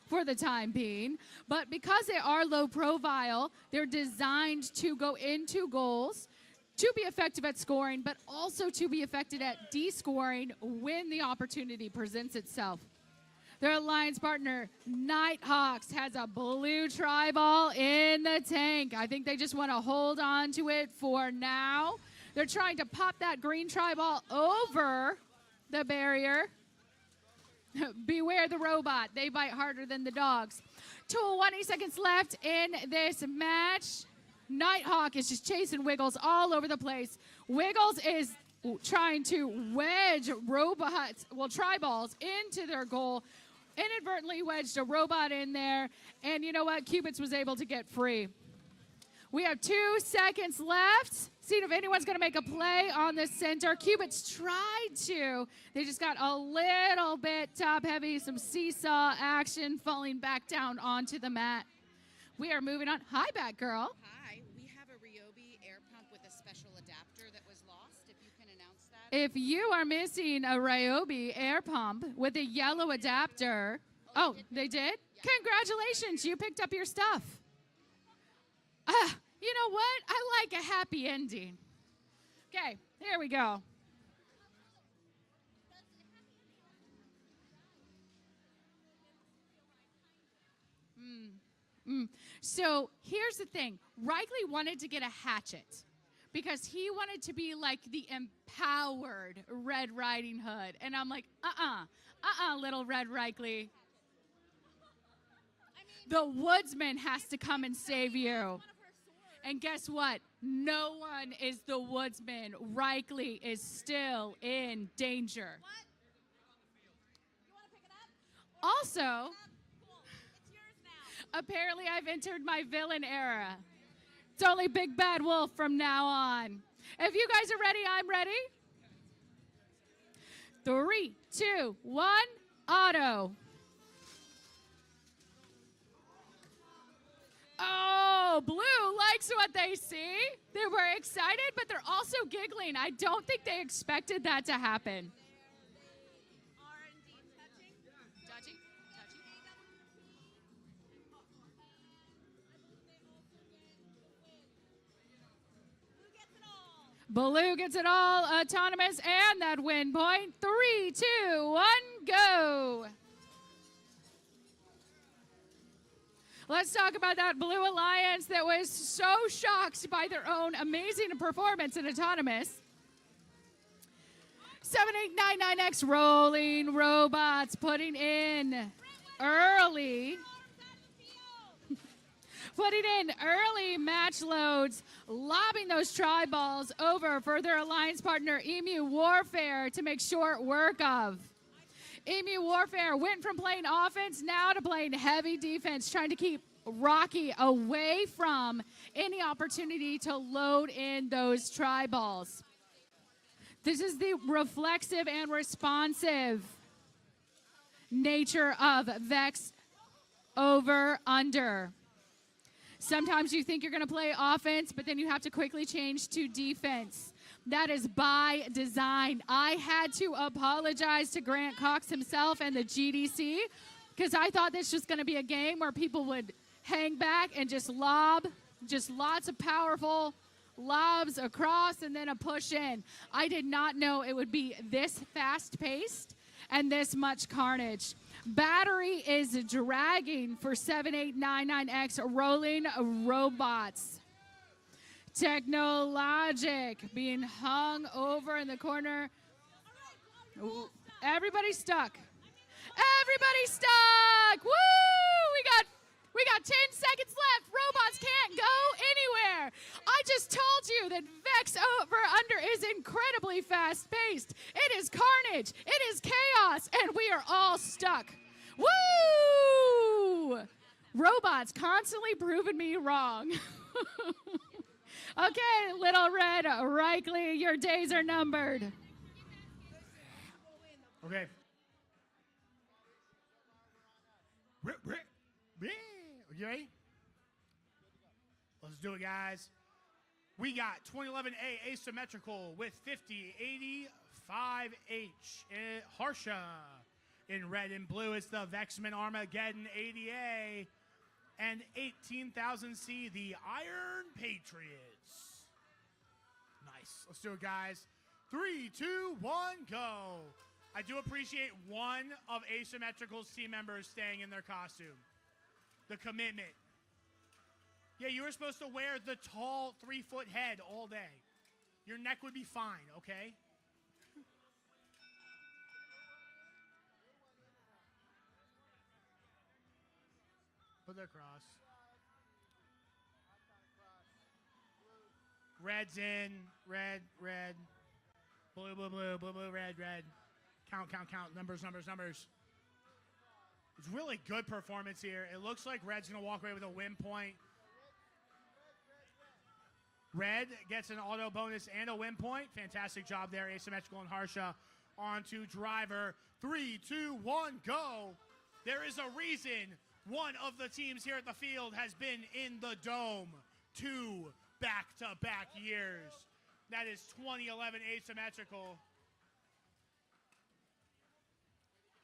for the time being, but because they are low-profile, they're designed to go into goals to be effective at scoring, but also to be effective at descoring when the opportunity presents itself. Their alliance partner, Nighthawks, has a blue tri-ball in the tank. I think they just want to hold on to it for now. They're trying to pop that green tri-ball over the barrier. Beware the robot. They bite harder than the dogs. 20 seconds left in this match. Nighthawk is just chasing Wiggles all over the place. Wiggles is trying to wedge tri-balls into their goal. Inadvertently wedged a robot in there. And you know what? Qubits was able to get free. We have 2 seconds left. See if anyone's going to make a play on the center. Qubits tried to. They just got a little bit top heavy. Some seesaw action, falling back down onto the mat. We are moving on. Hi, Batgirl. Hi, we have a Ryobi air pump with a special adapter that was lost. If you can announce that. If you are missing a Ryobi air pump with a yellow adapter, they did? Yeah. Congratulations, you picked up your stuff. You know what? I like a happy ending. Okay, here we go. So here's the thing. Reichley wanted to get a hatchet because he wanted to be like the empowered Red Riding Hood. And I'm like, little Red Reichley. The woodsman has to come and save you. And guess what? No one is the woodsman. Reichley is still in danger. What? You want to pick it up? Also, Cool. It's yours now. apparently I've entered my villain era. It's only Big Bad Wolf from now on. If you guys are ready, I'm ready. 3, 2, 1, auto. Oh, Blue likes what they see. They were excited, but they're also giggling. I don't think they expected that to happen. Are indeed touching. Touching. Blue gets it all. Blue gets it all autonomous, and that win point. 3, 2, 1, go. Let's talk about that Blue Alliance that was so shocked by their own amazing performance in autonomous. 7899X rolling robots putting in early. Putting in early match loads, lobbing those tri-balls over for their alliance partner Emu Warfare to make short work of. Emu Warfare went from playing offense now to playing heavy defense, trying to keep Rocky away from any opportunity to load in those tri-balls. This is the reflexive and responsive nature of VEX over under. Sometimes you think you're going to play offense, but then you have to quickly change to defense. That is by design. I had to apologize to Grant Cox himself and the GDC because I thought this was going to be a game where people would hang back and just lob, just lots of powerful lobs across and then a push in. I did not know it would be this fast-paced and this much carnage. Battery is dragging for 7899X rolling robots. Technologic being hung over in the corner. Ooh, everybody's stuck. Everybody's stuck. Woo! We got 10 seconds left. Robots can't go anywhere. I just told you that VEX over under is incredibly fast paced. It is carnage. It is chaos, and we are all stuck. Woo! Robots constantly proving me wrong. Okay, Little Red Reichley, your days are numbered. Okay. You ready? Let's do it, guys. We got 2011A asymmetrical with 5085H. Harsha. In red and blue, it's the Vexman Armageddon 80A. And 18,000C, the Iron Patriots. Nice. Let's do it, guys. 3, 2, 1, go. I do appreciate one of Asymmetrical's team members staying in their costume. The commitment. Yeah, you were supposed to wear the tall 3-foot head all day. Your neck would be fine, okay? Put the cross. Red's in. Red, red. Blue, blue, blue, blue, blue, red, red. Count, count, count. Numbers, numbers, numbers. It's really good performance here. It looks like Red's going to walk away with a win point. Red gets an auto bonus and a win point. Fantastic job there, Asymmetrical and Harsha. On to Driver. 3, 2, 1, go. There is a reason one of the teams here at the field has been in the Dome 2 back-to-back years. That is 2011 Asymmetrical.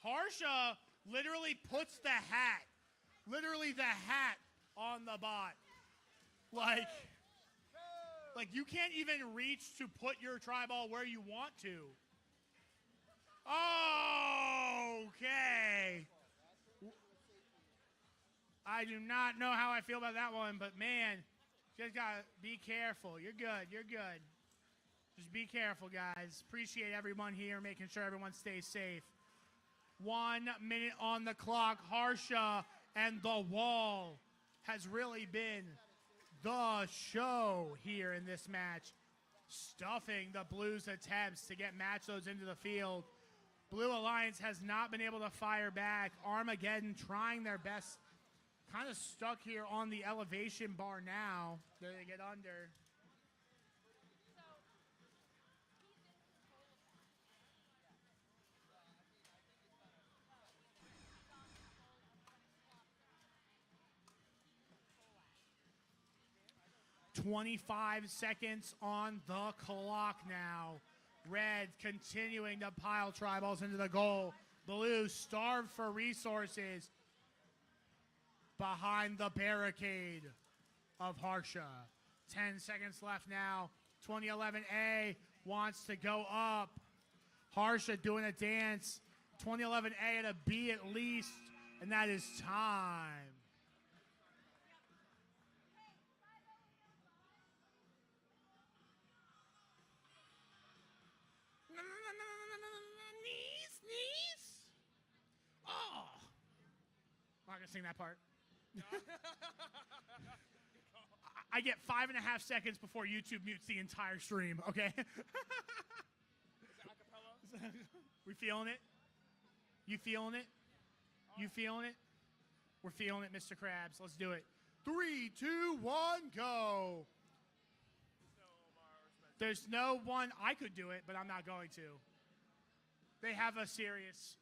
Harsha literally puts the hat, on the bot. Like you can't even reach to put your tri-ball where you want to. Okay. I do not know how I feel about that one, but man, just gotta be careful. You're good. You're good. Just be careful, guys. Appreciate everyone here, making sure everyone stays safe. 1 minute on the clock. Harsha and the wall has really been the show here in this match. Stuffing the Blues' attempts to get match loads into the field. Blue Alliance has not been able to fire back. Armageddon trying their best. Kind of stuck here on the elevation bar now. There they get under. 25 seconds on the clock now. Red continuing to pile tri-balls into the goal. Blue starved for resources behind the barricade of Harsha. 10 seconds left now. 2011A wants to go up. Harsha doing a dance. 2011A at a B at least, and that is time. Knees. Oh. I'm not going to sing that part. I get 5.5 seconds before YouTube mutes the entire stream, okay? We feeling it? You feeling it? You feeling it? We're feeling it, Mr. Krabs. Let's do it. 3, 2, 1, go. There's no one. I could do it, but I'm not going to. They have a serious.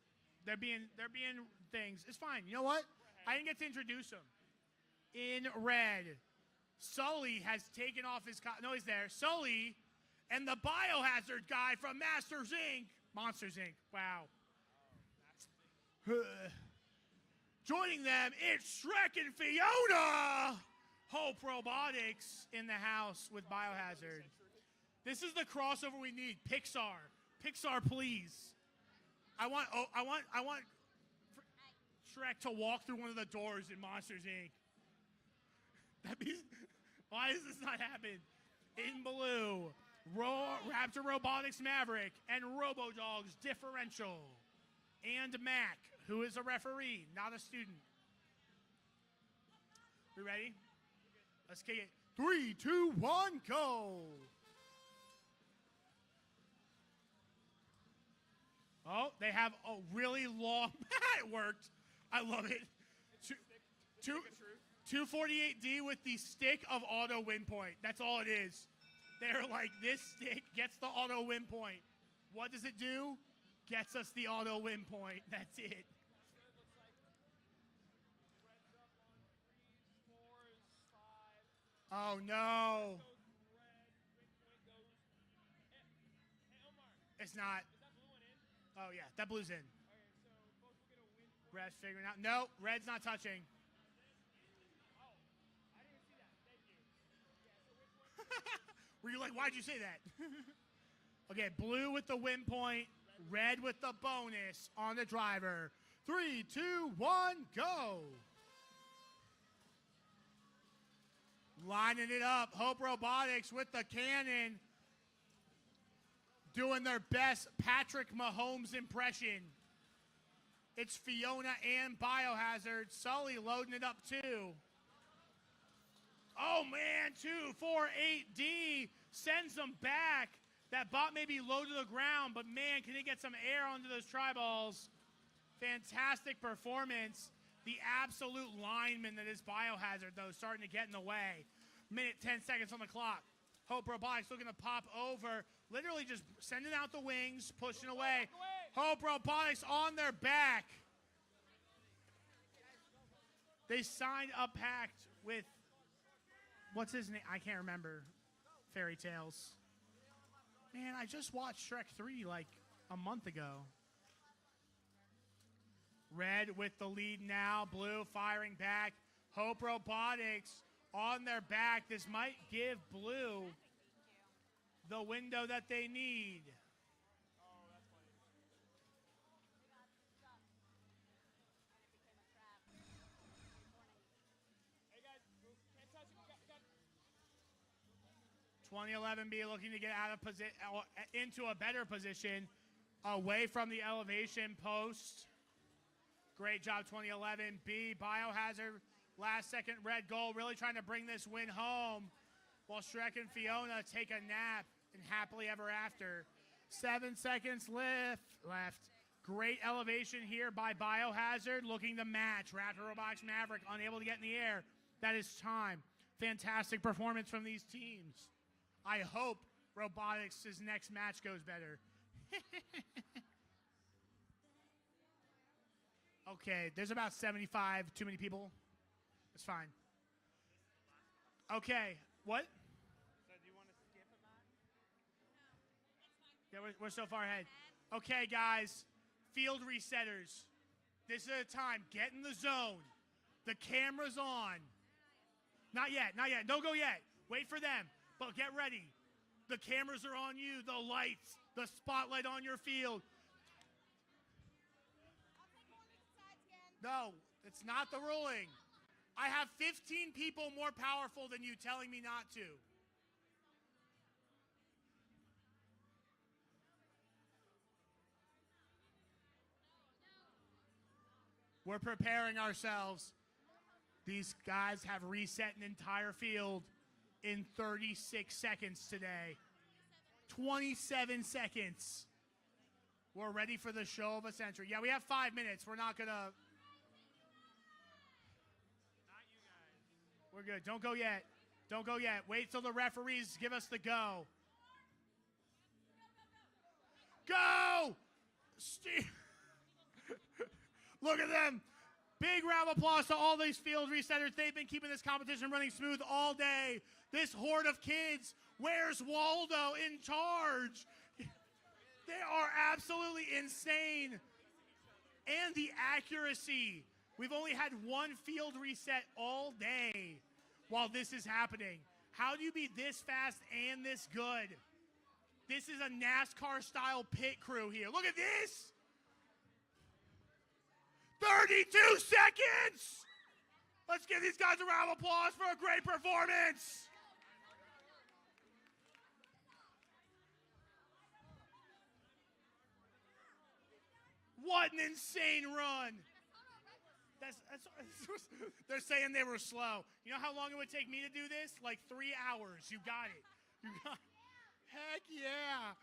They're being things. It's fine. You know what? I didn't get to introduce them. In red, Sully has taken off his. No, he's there. Sully and the biohazard guy from Monsters Inc. Wow. Joining them, it's Shrek and Fiona. Hope Robotics in the house with Biohazard. This is the crossover we need. Pixar, please. I want Shrek to walk through one of the doors in Monsters Inc. Why does this not happen? In blue, Raptor Robotics Maverick and RoboDogs Differential. And Mac, who is a referee, not a student. We ready? Let's kick it. 3, 2, 1, go. Oh, they have a really long. It worked. I love it. 248D with the stick of auto win point. That's all it is. They're like, this stick gets the auto win point. What does it do? Gets us the auto win point. That's it. Oh, no. It's not. Oh, yeah. That blue's in. Red's figuring out. No, red's not touching. Were you like, why'd you say that? Okay, blue with the win point. Red with the bonus on the driver. 3, 2, 1, go. Lining it up. Hope Robotics with the cannon. Doing their best Patrick Mahomes impression. It's Fiona and Biohazard. Sully loading it up too. Oh man, 248D sends them back. That bot may be low to the ground, but man, can he get some air onto those tri-balls? Fantastic performance. The absolute lineman that is Biohazard, though, starting to get in the way. Minute 10 seconds on the clock. Hope Robotics looking to pop over. Literally just sending out the wings, pushing away. Hope Robotics on their back. They signed a pact with, what's his name? I can't remember. Fairy Tales. Man, I just watched Shrek 3 like a month ago. Red with the lead now. Blue firing back. Hope Robotics on their back. This might give Blue the window that they need. Hey guys, can't touch it. 2011B looking to get out of into a better position, away from the elevation post. Great job, 2011B. Biohazard, last second red goal, really trying to bring this win home, while Shrek and Fiona take a nap and happily ever after. 7 seconds left. Great elevation here by Biohazard, looking to match. Raptor Robotics Maverick unable to get in the air. That is time. Fantastic performance from these teams. I hope Robotics' next match goes better. Okay, there's about 75 too many people. It's fine. Okay, what? So do you want to skip a match? Yeah, we're so far ahead. Okay, guys, field resetters. This is a time. Get in the zone. The camera's on. Not yet, not yet. Don't go yet. Wait for them. But get ready. The cameras are on you, the lights, the spotlight on your field. No, it's not the ruling. I have 15 people more powerful than you telling me not to. We're preparing ourselves. These guys have reset an entire field in 36 seconds today. 27 seconds. We're ready for the show of a century. Yeah, we have 5 minutes. We're not going to... We're good. Don't go yet. Don't go yet. Wait till the referees give us the go. Go! Steve. Look at them. Big round of applause to all these field resetters. They've been keeping this competition running smooth all day. This horde of kids. Where's Waldo in charge? They are absolutely insane. And the accuracy. We've only had one field reset all day while this is happening. How do you be this fast and this good? This is a NASCAR-style pit crew here. Look at this. 32 seconds! Let's give these guys a round of applause for a great performance. What an insane run. They're saying they were slow. You know how long it would take me to do this? Like 3 hours. You got it. Heck yeah.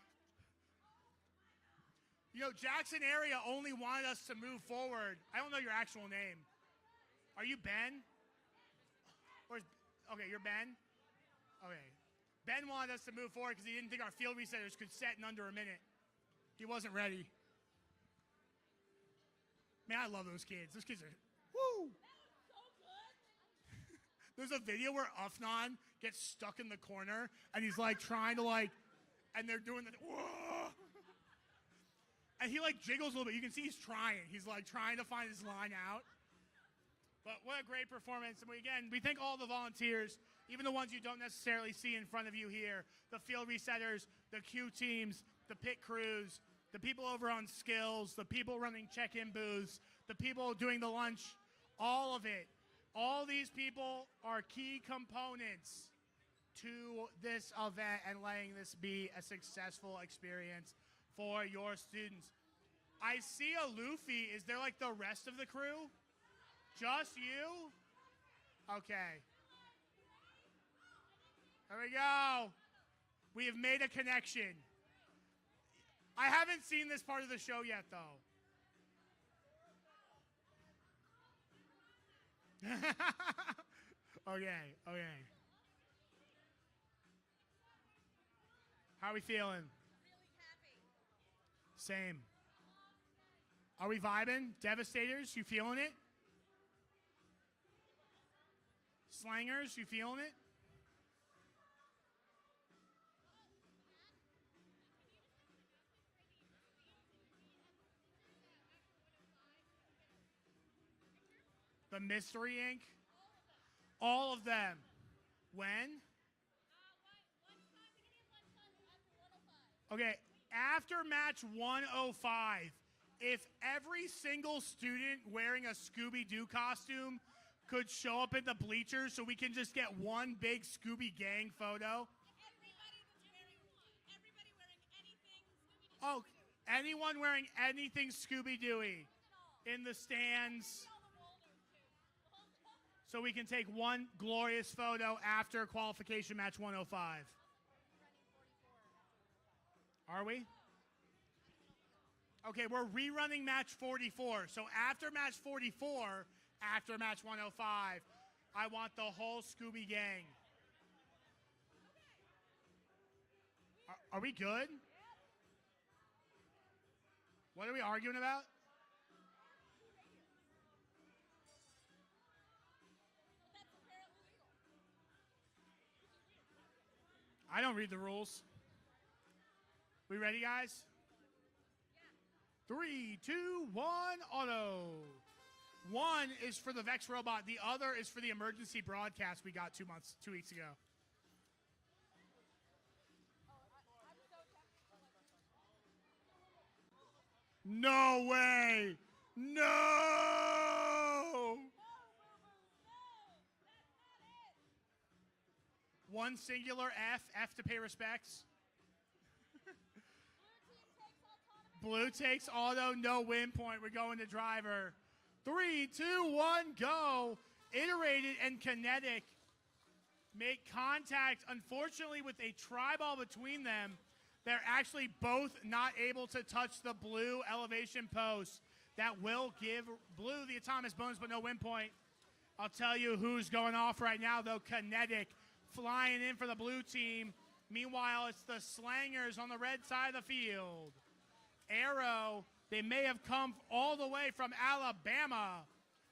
You know, Jackson area only wanted us to move forward. I don't know your actual name. Are you Ben? Okay, you're Ben? Okay. Ben wanted us to move forward because he didn't think our field resetters could set in under a minute. He wasn't ready. Man, I love those kids. Those kids are, woo! There's a video where Ufnan gets stuck in the corner, and he's like trying to and they're doing the, whoa! And he jiggles a little bit. You can see he's trying. He's trying to find his line out. But what a great performance. And we thank all the volunteers, even the ones you don't necessarily see in front of you here, the field resetters, the Q teams, the pit crews, the people over on skills, the people running check-in booths, the people doing the lunch, all of it. All these people are key components to this event and letting this be a successful experience for your students. I see a Luffy. Is there the rest of the crew? Just you? Okay. There we go. We have made a connection. I haven't seen this part of the show yet, though. Okay. How are we feeling? Same. Are we vibing? Devastators, you feeling it? Slangers, you feeling it? The Mystery Inc. All of them. When? Okay, after match 105, if every single student wearing a Scooby-Doo costume could show up in the bleachers so we can just get one big Scooby gang photo. Oh, anyone wearing anything Scooby-Dooey in the stands. So we can take one glorious photo after qualification match 105. Are we? Okay, we're rerunning match 44. So after match 44, after match 105, I want the whole Scooby gang. Are we good? What are we arguing about? I don't read the rules. We ready, guys? 3, 2, 1, auto. One is for the VEX robot. The other is for the emergency broadcast we got 2 weeks ago. No way. No. One singular F. F to pay respects. Blue takes auto, no win point. We're going to driver. 3, 2, 1, go. Iterated and kinetic make contact, unfortunately, with a tri-ball between them. They're actually both not able to touch the blue elevation post. That will give blue the autonomous bonus, but no win point. I'll tell you who's going off right now, though. Kinetic flying in for the blue team. Meanwhile, it's the Slangers on the red side of the field. Arrow, they may have come all the way from Alabama,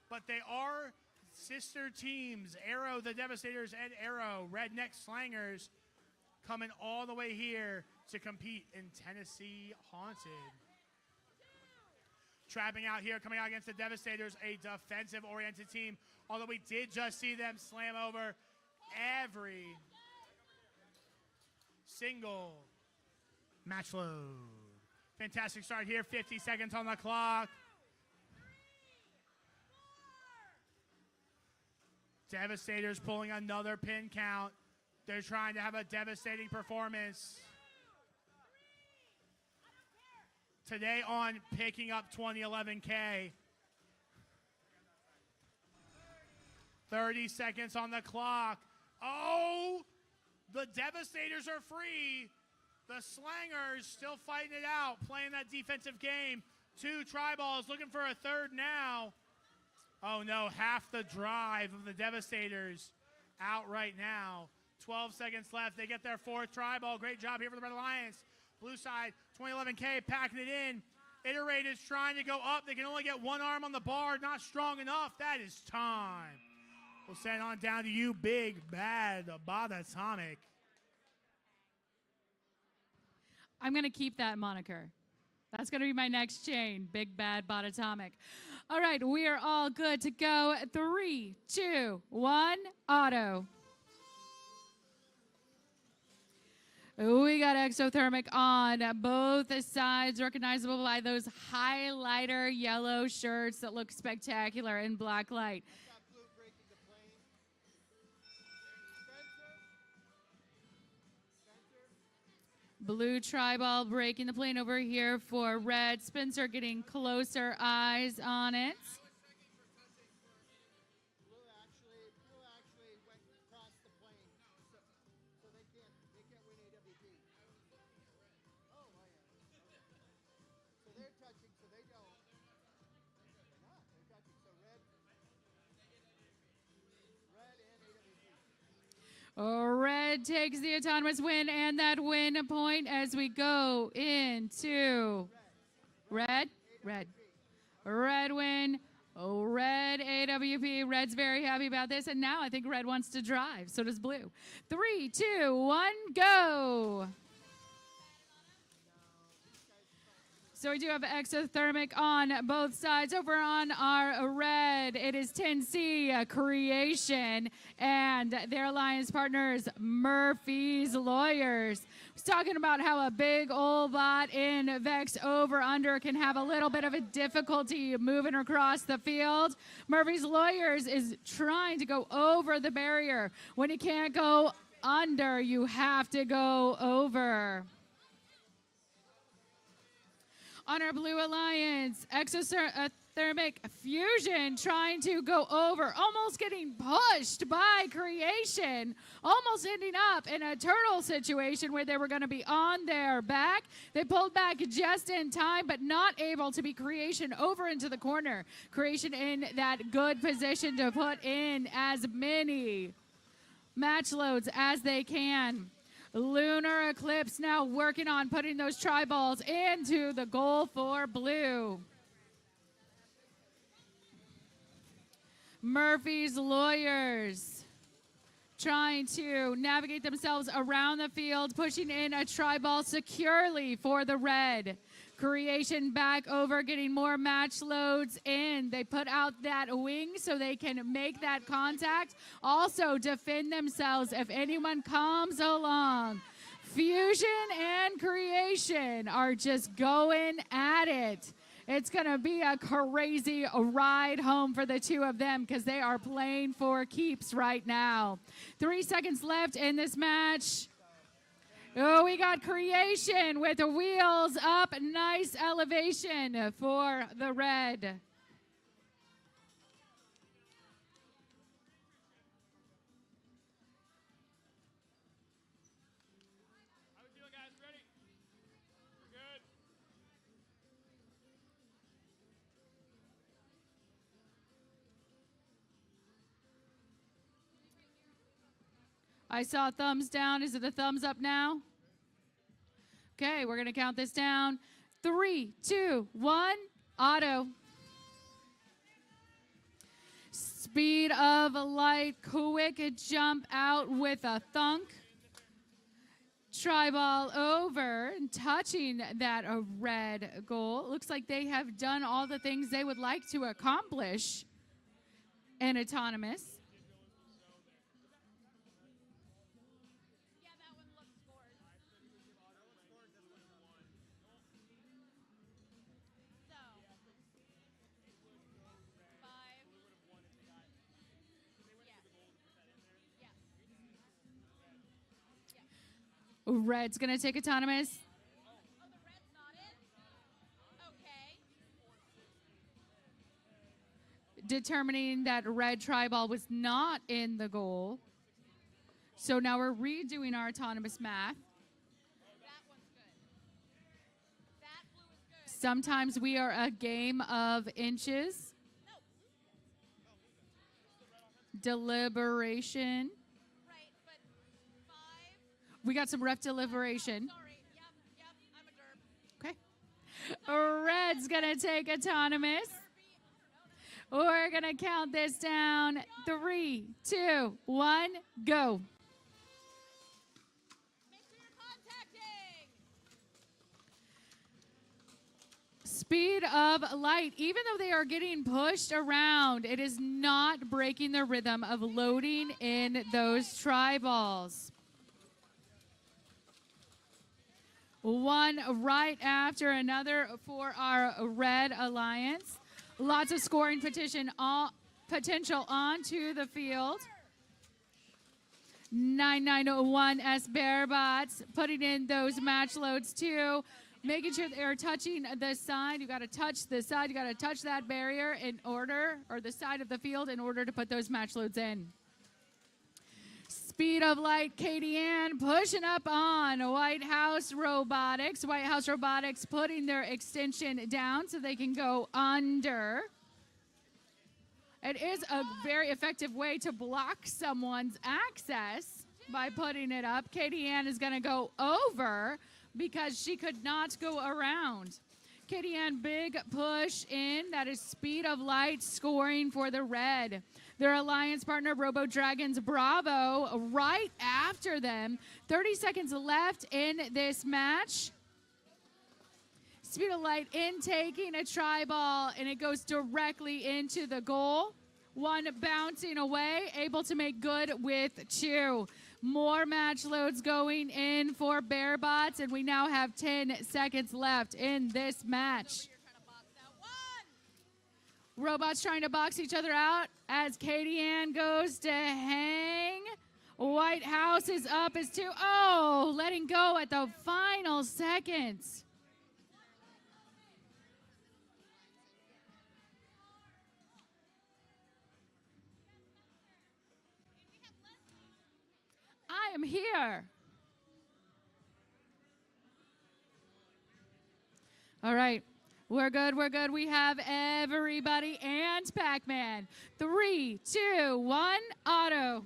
but they are sister teams. Arrow, the Devastators, and Arrow, Redneck Slangers, coming all the way here to compete in Tennessee Haunted. Trapping out here, coming out against the Devastators, a defensive-oriented team, although we did just see them slam over every single match load. Fantastic start here, 50 seconds on the clock. Devastators pulling another pin count. They're trying to have a devastating performance. Today on picking up 2011K. 30 seconds on the clock. Oh, the Devastators are free. The Slangers still fighting it out, playing that defensive game. 2 tri-balls, looking for a third now. Oh no, half the drive of the Devastators out right now. 12 seconds left. They get their 4th tri-ball. Great job here for the Red Alliance. Blue side, 2011K packing it in. Iterated's trying to go up. They can only get one arm on the bar. Not strong enough. That is time. We'll send on down to you, big, bad, Atomic. I'm going to keep that moniker. That's going to be my next chain, Big Bad Atomic. All right, we are all good to go. 3, 2, 1, auto. We got exothermic on both sides, recognizable by those highlighter yellow shirts that look spectacular in black light. Blue tri-ball breaking the plane over here for red. Spencer getting closer eyes on it. Blue actually went across the plane, so they can't win AWP. Oh, yeah. So they're touching, so they don't. No, they're touching. So red and AWP. Red takes the autonomous win and that win point as we go into red win. Oh, red AWP. Red's very happy about this, and now I think red wants to drive. So does blue. 3, 2, 1, go. So we do have exothermic on both sides. Over on our red, it is 10C Creation and their alliance partners, Murphy's Lawyers. I was talking about how a big old bot in VEX over-under can have a little bit of a difficulty moving across the field. Murphy's Lawyers is trying to go over the barrier. When you can't go under, you have to go over. On our blue alliance, exothermic fusion trying to go over, almost getting pushed by Creation, almost ending up in a turtle situation where they were going to be on their back. They pulled back just in time, but not able to be Creation over into the corner. Creation in that good position to put in as many match loads as they can. Lunar Eclipse now working on putting those tri-balls into the goal for blue. Murphy's Lawyers trying to navigate themselves around the field, pushing in a tri-ball securely for the red. Creation back over, getting more match loads in. They put out that wing so they can make that contact. Also defend themselves if anyone comes along. Fusion and Creation are just going at it. It's going to be a crazy ride home for the two of them because they are playing for keeps right now. 3 seconds left in this match. Oh, we got creation with the wheels up. Nice elevation for the red. How we feeling, guys? Ready? We're good. I saw thumbs down. Is it a thumbs up now? Okay, we're going to count this down. 3, 2, 1, auto. Speed of light, quick jump out with a thunk. Try ball over and touching that red goal. Looks like they have done all the things they would like to accomplish in autonomous. Yeah, that one looks scored. So, 5. Yeah. Red's going to take autonomous. Oh, the red's not in? Okay. Determining that red tri-ball was not in the goal. So now we're redoing our autonomous math. That one's good. That blue is good. Sometimes we are a game of inches. No. Deliberation. Right, but 5. We got some ref deliberation. Sorry. Yep, I'm a derp. Okay. Red's going to take autonomous. We're going to count this down. 3, 2, 1, go. Make sure you're contacting. Speed of light. Even though they are getting pushed around, it is not breaking the rhythm of loading in those tri-balls. One right after another for our Red Alliance. Lots of scoring potential onto the field. 9901 S Bearbots putting in those match loads too. Making sure they're touching the side. You got to touch the side. You got to touch that barrier in order, or the side of the field in order to put those match loads in. Speed of light, Katie Ann pushing up on White House Robotics. White House Robotics putting their extension down so they can go under. It is a very effective way to block someone's access by putting it up. Katie Ann is going to go over because she could not go around. Katie Ann, big push in. That is speed of light scoring for the red. Their alliance partner, Robo Dragons Bravo, right after them. 30 seconds left in this match. Speed of light in taking a tri-ball, and it goes directly into the goal. One bouncing away, able to make good with 2. More match loads going in for Bearbots, and we now have 10 seconds left in this match. Robots trying to box each other out as Katie Ann goes to hang. White House is up as 2. Oh, letting go at the final seconds. I am here. All right. We're good. We're good. We have everybody and Pac-Man. 3, 2, 1, auto.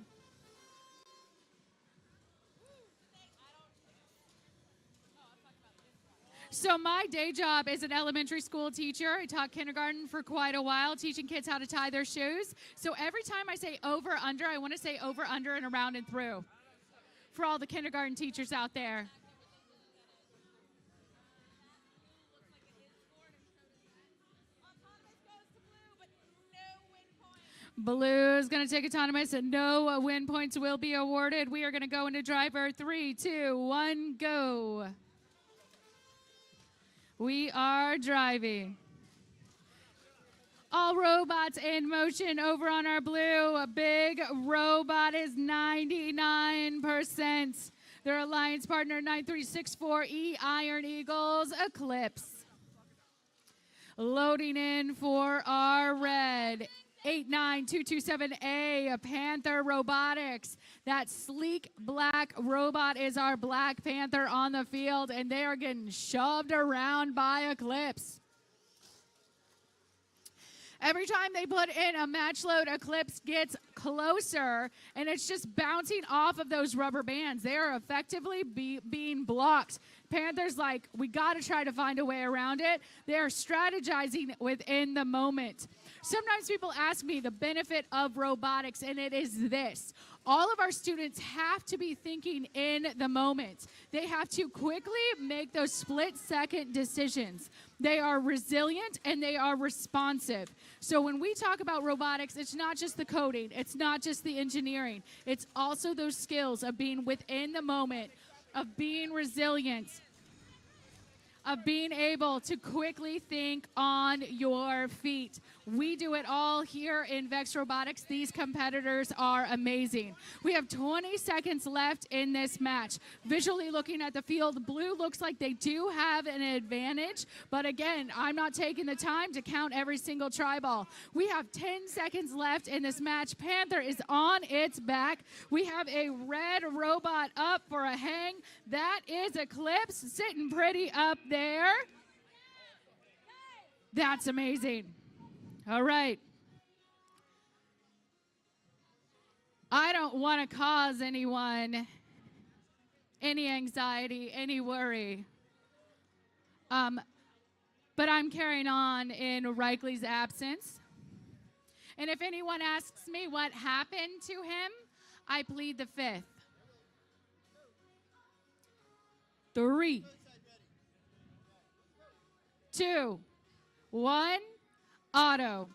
So my day job is an elementary school teacher. I taught kindergarten for quite a while, teaching kids how to tie their shoes. So every time I say over, under, I want to say over, under, and around and through for all the kindergarten teachers out there. Blue is going to take autonomous, and no win points will be awarded. We are going to go into driver. 3, 2, 1, go. We are driving. All robots in motion over on our blue. A big robot is 99%. Their alliance partner 9364E Iron Eagles Eclipse. Loading in for our red. 89227A, Panther Robotics. That sleek black robot is our Black Panther on the field, and they are getting shoved around by Eclipse. Every time they put in a match load, Eclipse gets closer, and it's just bouncing off of those rubber bands. They are effectively being blocked. Panther's like, we got to try to find a way around it. They are strategizing within the moment. Sometimes people ask me the benefit of robotics, and it is this. All of our students have to be thinking in the moment. They have to quickly make those split-second decisions. They are resilient, and they are responsive. So when we talk about robotics, it's not just the coding. It's not just the engineering. It's also those skills of being within the moment, of being resilient, of being able to quickly think on your feet. We do it all here in VEX Robotics. These competitors are amazing. We have 20 seconds left in this match. Visually looking at the field, blue looks like they do have an advantage, but again, I'm not taking the time to count every single tri-ball. We have 10 seconds left in this match. Panther is on its back. We have a red robot up for a hang. That is Eclipse sitting pretty up there. That's amazing. All right. I don't want to cause anyone any anxiety, any worry. But I'm carrying on in Reichley's absence. And if anyone asks me what happened to him, I plead the fifth. 3, 2, 1, auto.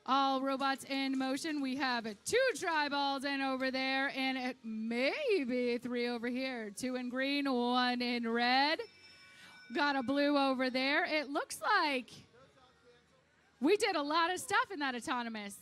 All robots in motion. We have 2 tri-balls in over there, and it may be 3 over here. 2 in green, 1 in red. Got a blue over there. It looks like we did a lot of stuff in that autonomous.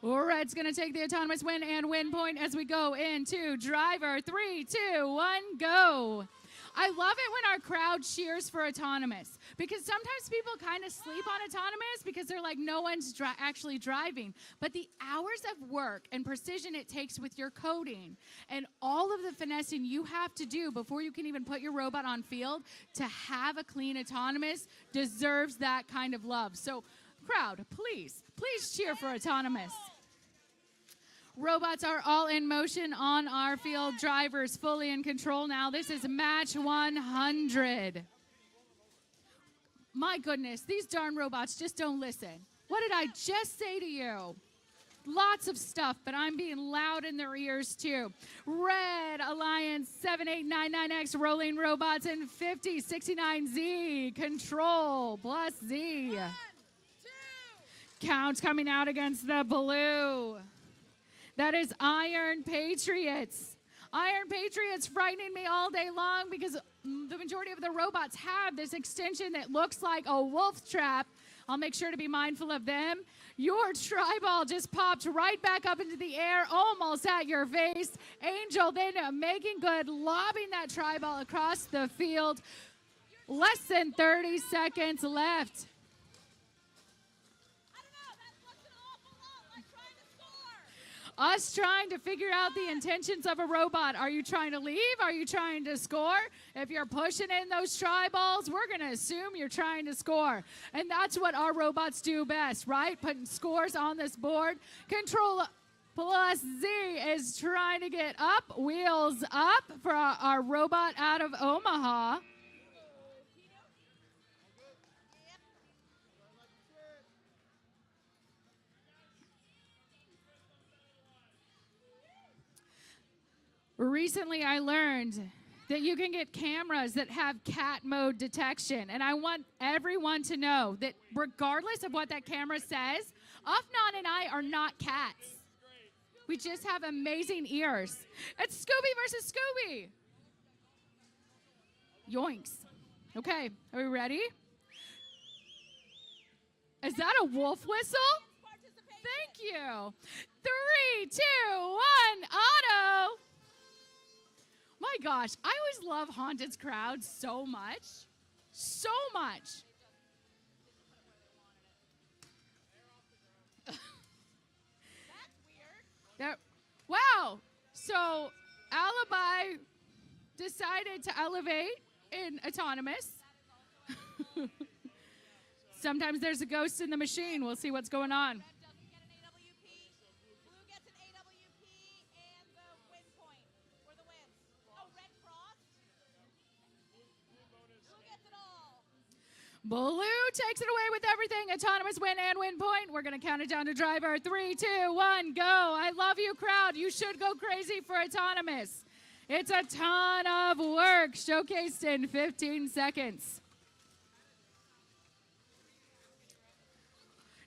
Red's going to take the autonomous win and win point as we go into driver. 3, 2, 1, go. I love it when our crowd cheers for autonomous, because sometimes people kind of sleep on autonomous because they're like, no one's actually driving. But the hours of work and precision it takes with your coding and all of the finessing you have to do before you can even put your robot on field to have a clean autonomous deserves that kind of love. So crowd, please cheer for autonomous. Robots are all in motion on our field. Drivers fully in control now. This is match 100. My goodness, these darn robots just don't listen. What did I just say to you? Lots of stuff, but I'm being loud in their ears too. Red Alliance 7899X Rolling Robots and 5069Z Control plus Z. 1, 2. Counts coming out against the blue. That is Iron Patriots. Iron Patriots frightening me all day long because the majority of the robots have this extension that looks like a wolf trap. I'll make sure to be mindful of them. Your tri-ball just popped right back up into the air, almost at your face. Angel then making good, lobbing that tri-ball across the field. Less than 30 seconds left. Us trying to figure out the intentions of a robot. Are you trying to leave? Are you trying to score? If you're pushing in those tri-balls, we're going to assume you're trying to score. And that's what our robots do best, right? Putting scores on this board. Control plus Z is trying to get up, wheels up for our robot out of Omaha. Recently, I learned that you can get cameras that have cat mode detection. And I want everyone to know that regardless of what that camera says, Afnan and I are not cats. We just have amazing ears. It's Scooby versus Scooby. Yoinks. Okay, are we ready? Is that a wolf whistle? Thank you. 3, 2, 1, auto. My gosh, I always love Haunted's crowd so much. So much. That's weird. That, wow. So Alibi decided to elevate in autonomous. Sometimes there's a ghost in the machine. We'll see what's going on. Red doesn't get an AWP. Blue gets an AWP and the win point for the wins. Oh, red crossed. Blue gets it all. Blue takes it away with everything. Autonomous win and win point. We're going to count it down to driver. 3, 2, 1, go. I love you, crowd. You should go crazy for autonomous. It's a ton of work showcased in 15 seconds.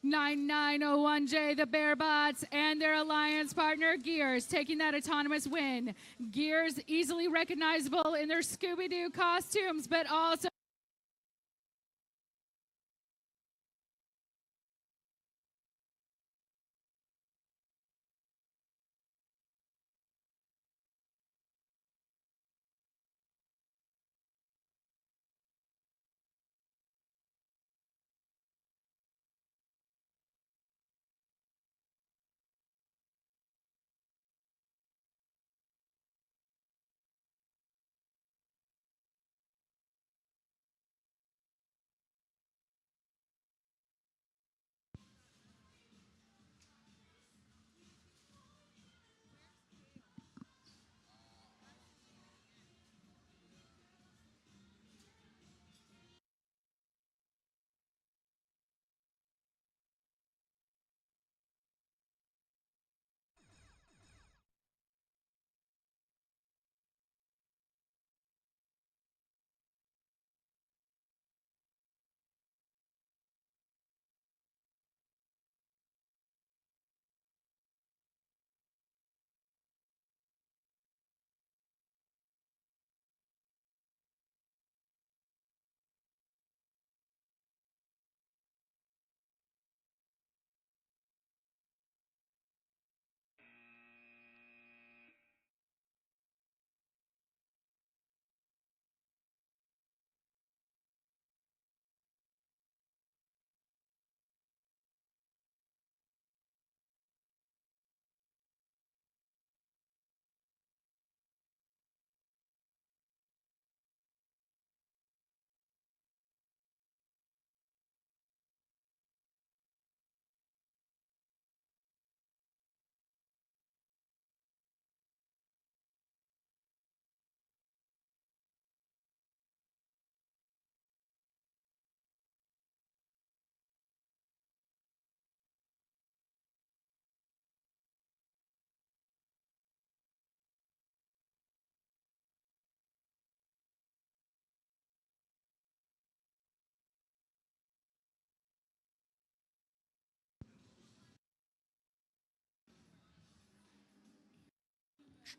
9901J, the Bearbots, and their alliance partner, Gears, taking that autonomous win. Gears easily recognizable in their Scooby-Doo costumes, but also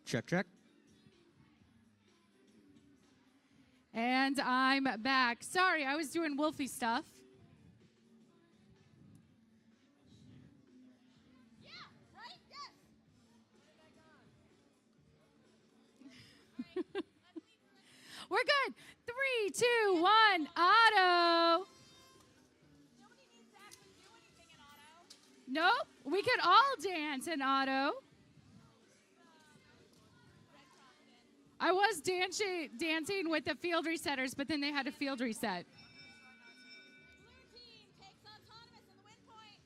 Check, check. and I'm back. Sorry, I was doing Wolfie stuff. Yeah, right? Yes. We're good. 3, 2, 1, auto. Nobody needs to actually do anything in auto. Nope, we could all dance in auto. I was dancing with the field resetters, but then they had a field reset. Blue team takes autonomous in the win point.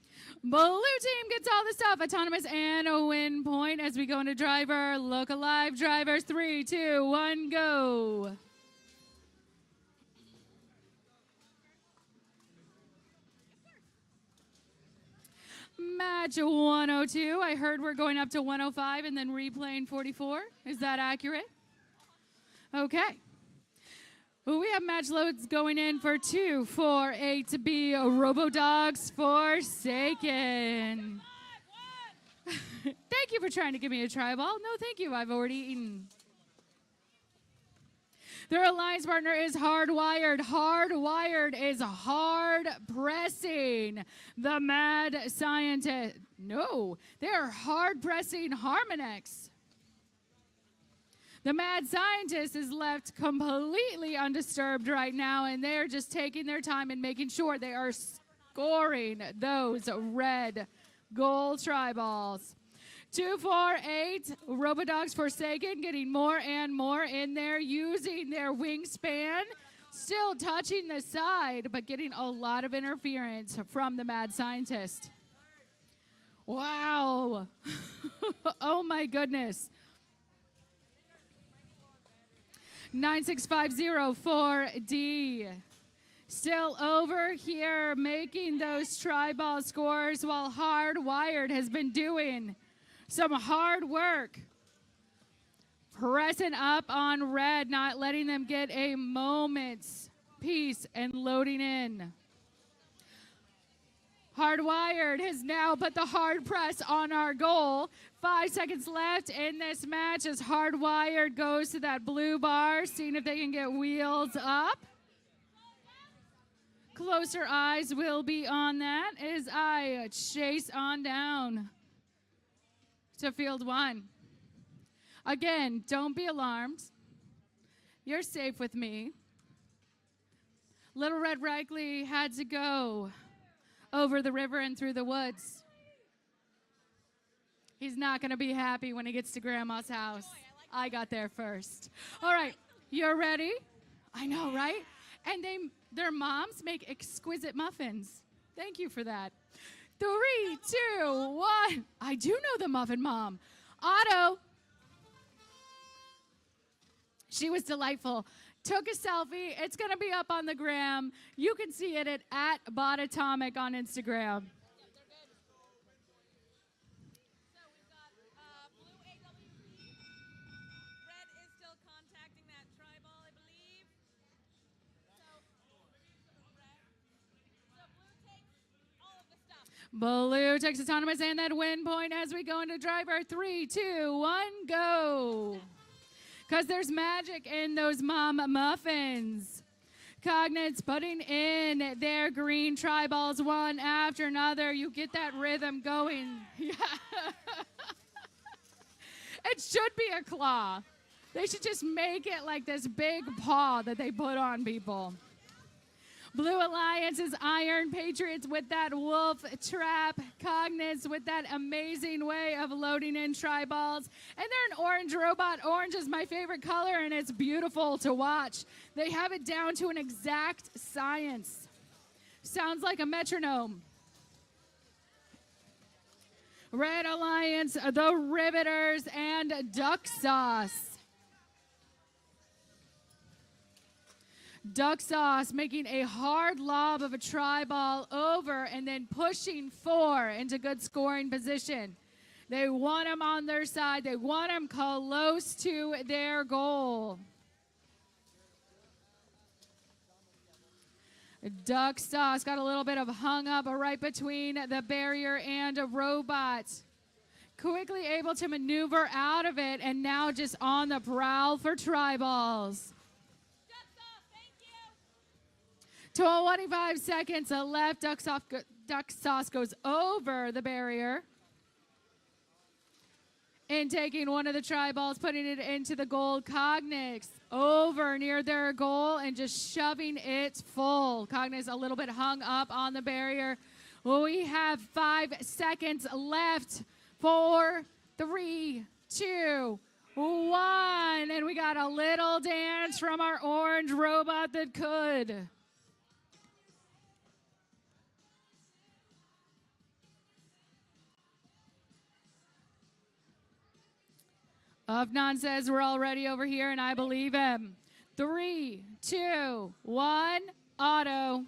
Blue team gets all the stuff, autonomous and a win point as we go into driver. Look alive, drivers. 3, 2, 1, go. Match 102. I heard we're going up to 105 and then replaying 44. Is that accurate? Okay. Well, we have match loads going in for 2, 4, 8 to be Robodogs Forsaken. Thank you for trying to give me a try ball. No, thank you. I've already eaten. Their alliance partner is Hardwired. Hardwired is hard pressing the mad scientist. No, they're hard pressing Harmonex. The mad scientist is left completely undisturbed right now, and they're just taking their time and making sure they are scoring those red gold tri-balls. 248, Robodogs Forsaken getting more and more in there, using their wingspan, still touching the side, but getting a lot of interference from the mad scientist. Wow. Oh my goodness. 9650-4D. Still over here making those tri-ball scores while Hardwired has been doing some hard work. Pressing up on red, not letting them get a moment's peace and loading in. Hardwired has now put the hard press on our goal. 5 seconds left in this match as Hardwired goes to that blue bar, seeing if they can get wheels up. Closer eyes will be on that as I chase on down to field 1. Again, don't be alarmed. You're safe with me. Little Red Ridley had to go over the river and through the woods. He's not going to be happy when he gets to Grandma's house. I got there first. All right, you're ready? I know, right? And their moms make exquisite muffins. Thank you for that. 3, 2, 1. I do know the Muffin Mom. Otto. She was delightful. Took a selfie. It's going to be up on the gram. You can see it at Botatomic on Instagram. Blue takes autonomous and that win point as we go into driver. 3, 2, 1, go. Because there's magic in those mom muffins. Cognates putting in their green tri-balls one after another. You get that rhythm going. Yeah. It should be a claw. They should just make it like this big paw that they put on people. Blue Alliance is Iron Patriots with that wolf trap. Cognates with that amazing way of loading in tri-balls. And they're an orange robot. Orange is my favorite color, and it's beautiful to watch. They have it down to an exact science. Sounds like a metronome. Red Alliance, the Riveters, and Duck Sauce. Duck Sauce making a hard lob of a tri-ball over and then pushing 4 into good scoring position. They want them on their side. They want them close to their goal. Duck Sauce got a little bit of hung up right between the barrier and a robot. Quickly able to maneuver out of it and now just on the prowl for tri-balls. 25 seconds left. Duck Sauce goes over the barrier. And taking one of the tri-balls, putting it into the gold. Cognates over near their goal and just shoving it full. Cognates a little bit hung up on the barrier. We have 5 seconds left. 4, 3, 2, 1. And we got a little dance from our orange robot that could. Afnan says we're all ready over here, and I believe him. 3, 2, 1, auto.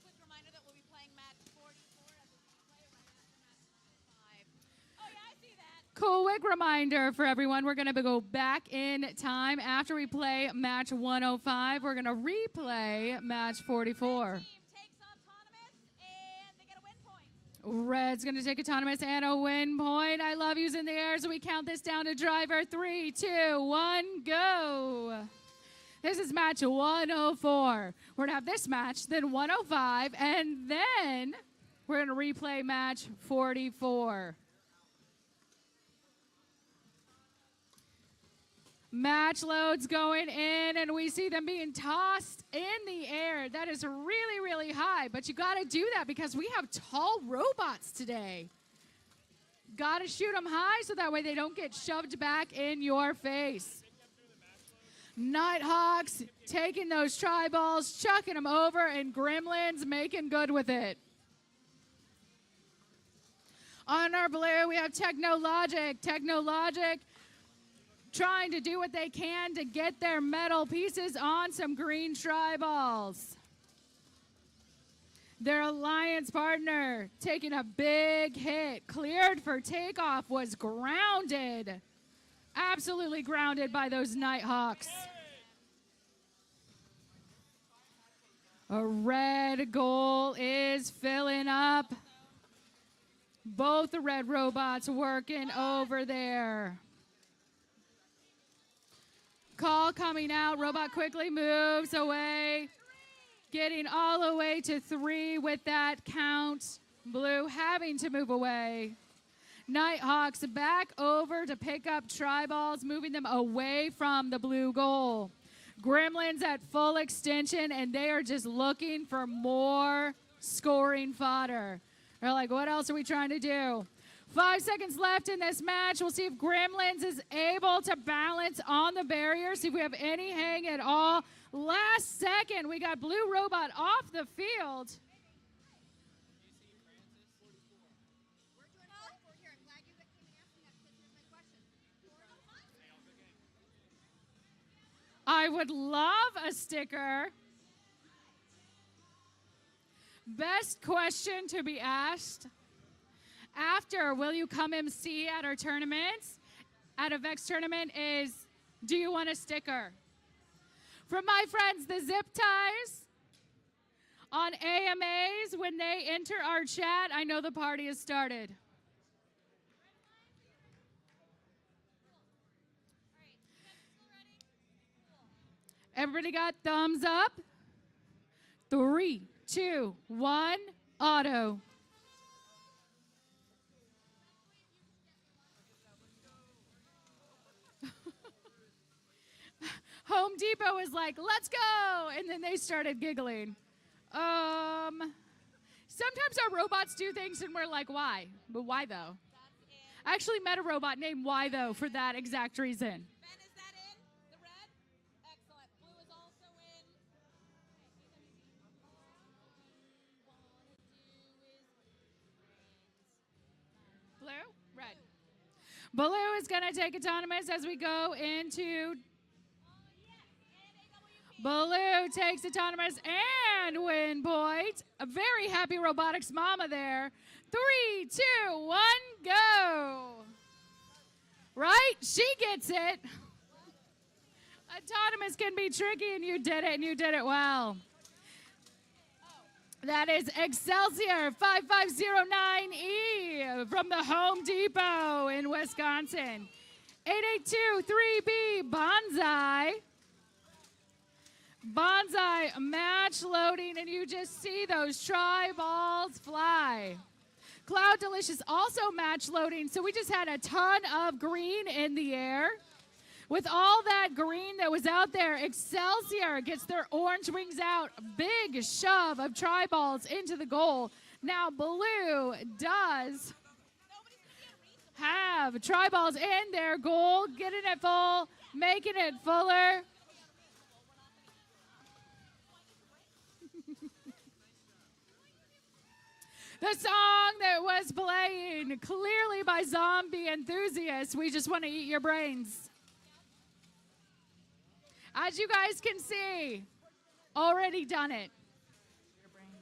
Quick reminder that we'll be playing match 44 as a replay right after match 5. Oh, yeah, I see that. Quick reminder for everyone, we're going to go back in time. After we play match 105, we're going to replay match 44. Team takes autonomous and they get a win point. Red's going to take autonomous and a win point. I love yous in the air, so we count this down to driver. 3, 2, 1, go. This is match 104. We're going to have this match, then 105, and then we're going to replay match 44. Match loads going in, and we see them being tossed in the air. That is really, really high, but you got to do that because we have tall robots today. Got to shoot them high so that way they don't get shoved back in your face. Nighthawks taking those tri-balls, chucking them over, and Gremlins making good with it. On our blue, we have Technologic. Technologic trying to do what they can to get their metal pieces on some green tri-balls. Their alliance partner taking a big hit. Cleared for takeoff, was grounded. Absolutely grounded by those Nighthawks. A red goal is filling up. Both the red robots working over there. Call coming out. Robot quickly moves away. Getting all the way to 3 with that count. Blue having to move away. Nighthawks back over to pick up tri-balls, moving them away from the blue goal. Gremlins at full extension, and they are just looking for more scoring fodder. They're like, what else are we trying to do? 5 seconds left in this match. We'll see if Gremlins is able to balance on the barrier, see if we have any hang at all. Last second, we got Blue Robot off the field. I would love a sticker. Best question to be asked after, will you come MC at our tournaments, at a VEX tournament, is, do you want a sticker? From my friends, the zip ties on AMAs, when they enter our chat, I know the party has started. Everybody got thumbs up? 3, 2, 1, auto. Home Depot was like, let's go, and then they started giggling. Sometimes our robots do things and we're like, why? But why though? I actually met a robot named Why though for that exact reason. Ben, is that in? The red? Excellent. Blue is also in. Blue? Red. Blue is going to take autonomous as we go into... Blue takes autonomous and win point. A very happy robotics mama there. 3, 2, 1, go. Right? She gets it. Autonomous can be tricky, and you did it, and you did it well. That is Excelsior 5509E from the Home Depot in Wisconsin. 8823B Bonsai. Bonsai match loading, and you just see those tri-balls fly. Cloud Delicious also match loading, so we just had a ton of green in the air. With all that green that was out there, Excelsior gets their orange wings out. Big shove of tri-balls into the goal. Now Blue does have tri-balls in their goal, getting it full, making it fuller. The song that was playing clearly by zombie enthusiasts, We Just Want to Eat Your Brains. As you guys can see, already done it. Your brains,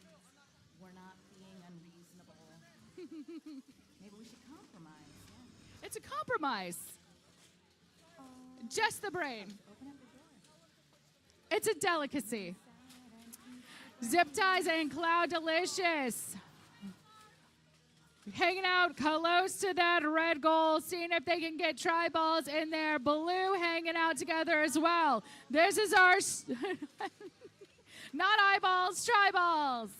we're not being unreasonable. Maybe we should compromise. Yeah. It's a compromise. Just the brain. It's a delicacy. Zip ties and Cloud Delicious. Hanging out close to that red goal, seeing if they can get tri-balls in there. Blue hanging out together as well. This is our, not eyeballs, tri-balls.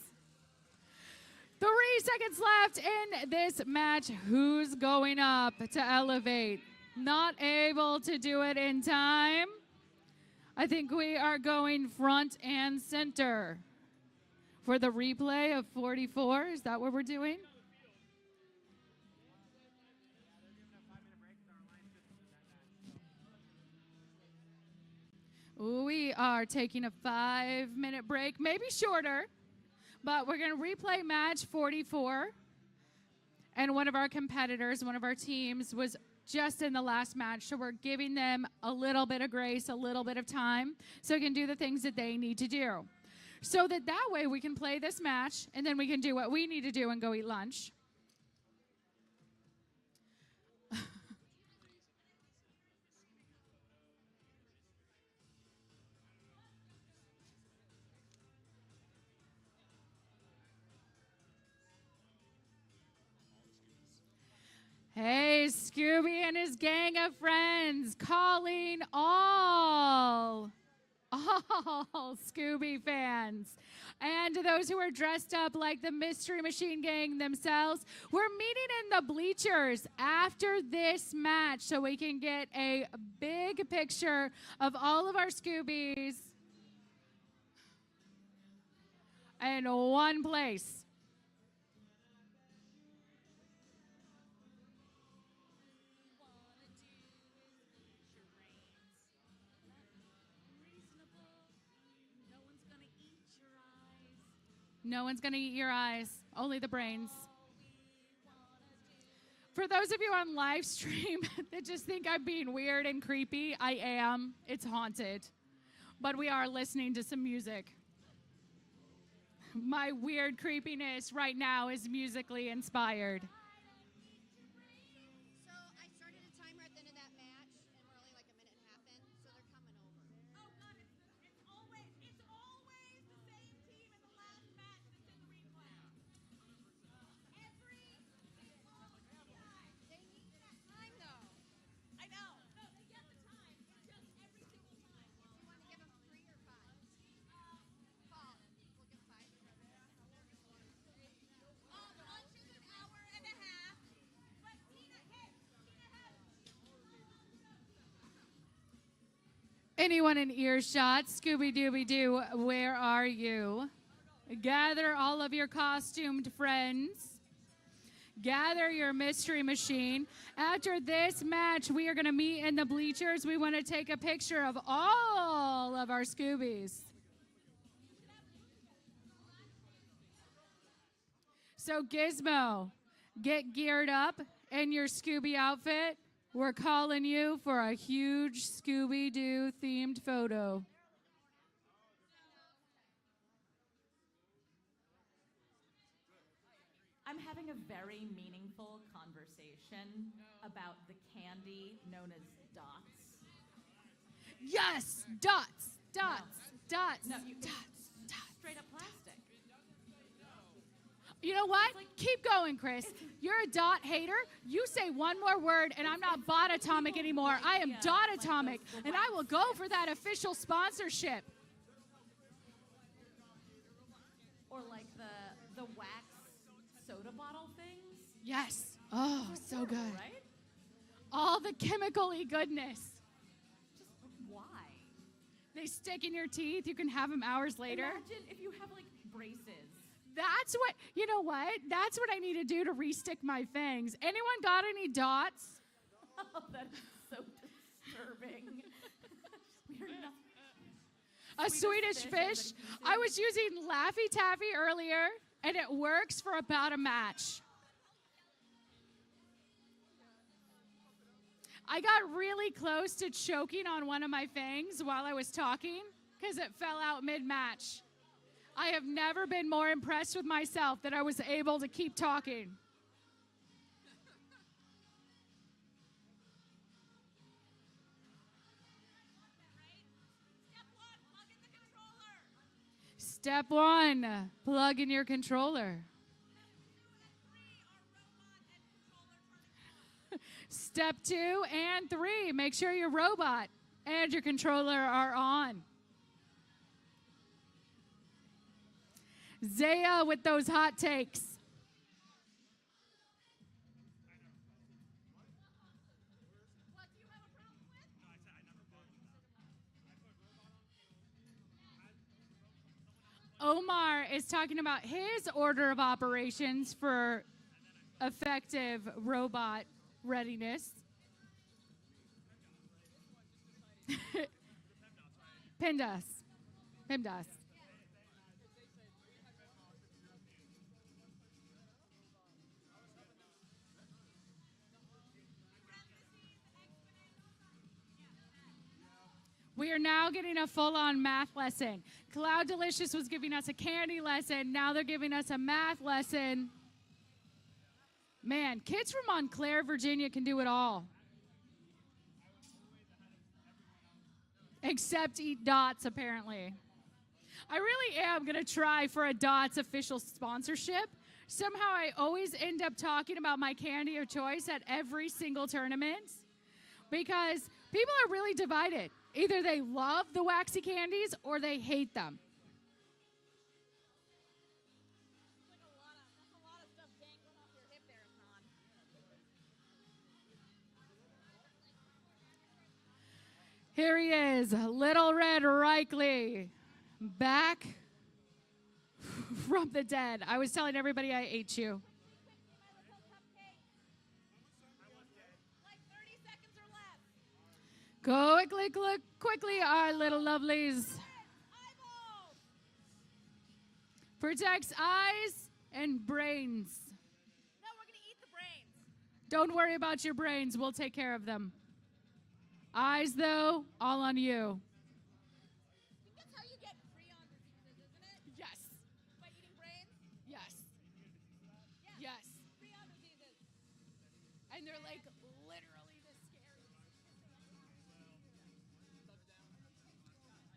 3 seconds left in this match. Who's going up to elevate? Not able to do it in time. I think we are going front and center for the replay of 44. Is that what we're doing? We are taking a 5-minute break, maybe shorter, but we're going to replay match 44. And one of our competitors, one of our teams, was just in the last match, so we're giving them a little bit of grace, a little bit of time, so they can do the things that they need to do. So that way we can play this match, and then we can do what we need to do and go eat lunch. Hey, Scooby and his gang of friends, calling all Scooby fans. And to those who are dressed up like the Mystery Machine Gang themselves, we're meeting in the bleachers after this match so we can get a big picture of all of our Scoobies in one place. No one's going to eat your eyes, only the brains. For those of you on live stream that just think I'm being weird and creepy, I am. It's haunted. But we are listening to some music. My weird creepiness right now is musically inspired. So I started a timer at the end of that match, and we're only like a minute and a half in, so they're coming over. Oh God, it's always the same team in the last match that's in the replay. Every single time. They need that time, though. I know. No, they get the time. It's just every single time. Do you want to give them 3 or 5? Paul, we'll give 5. Lunch is an hour and a half. But Tina has. Anyone in earshot, Scooby-Dooby-Doo, where are you? Gather all of your costumed friends. Gather your mystery machine. After this match, we are going to meet in the bleachers. We want to take a picture of all of our Scoobies. So Gizmo, get geared up in your Scooby outfit. We're calling you for a huge Scooby-Doo themed photo. I'm having a very meaningful conversation about the candy known as dots. Yes, dots, dots, No, dots, dots. Straight up plastic. You know what? Keep going, Chris. You're a dot hater. You say one more word, and I'm not bot atomic anymore. I am dot atomic, and I will go for that official sponsorship. Or like the wax soda bottle things. Yes. Oh, so good. Right? All the chemical-y goodness. Just why? They stick in your teeth. You can have them hours later. Imagine if you have like braces. That's what, you know what? That's what I need to do to restick my fangs. Anyone got any dots? Oh, that is so disturbing. We're not. A Swedish fish. I was using Laffy Taffy earlier, and it works for about a match. I got really close to choking on one of my fangs while I was talking because it fell out mid-match. I have never been more impressed with myself that I was able to keep talking. Step 1, plug in your controller. Step 2 and 3, make sure your robot and your controller are on. Zaya with those hot takes. Omar is talking about his order of operations for effective robot readiness. PIMDAS. PIMDAS. We are now getting a full-on math lesson. Cloud Delicious was giving us a candy lesson. Now they're giving us a math lesson. Man, kids from Montclair, Virginia can do it all. Except eat dots, apparently. I really am going to try for a Dots official sponsorship. Somehow I always end up talking about my candy of choice at every single tournament because people are really divided. Either they love the waxy candies or they hate them. That's a lot of stuff dangling off your hip there, Hassan. Here he is, Little Red Reichley, back from the dead. I was telling everybody I ate you. Like 30 seconds or less. Go quickly, our little lovelies. Eyeballs. Protects eyes and brains. No, we're going to eat the brains. Don't worry about your brains. We'll take care of them. Eyes, though, all on you. I think that's how you get prion diseases, isn't it? Yes. By eating brains? Yes. Yeah. Yes. Prion diseases. And they're like literally the scariest.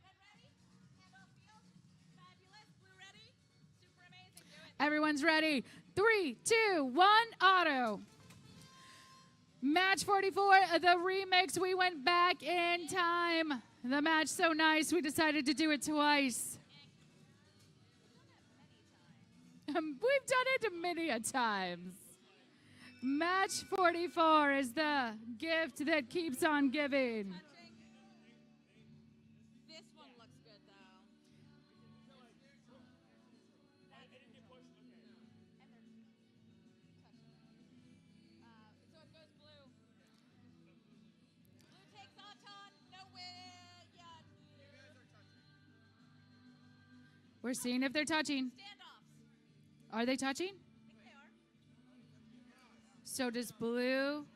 Head ready? Hand off field. Fabulous. Blue ready? Super amazing. Do it. Everyone's ready. 3, 2, 1, auto. Match 44, the remix. We went back in time. The match so nice, we decided to do it twice. We've done it many a times. Match 44 is the gift that keeps on giving. Touching. This one looks good, though. So it goes blue. Blue takes Auton. No win yet. We're seeing if they're touching. Standoffs. Are they touching? I think they are. So does blue.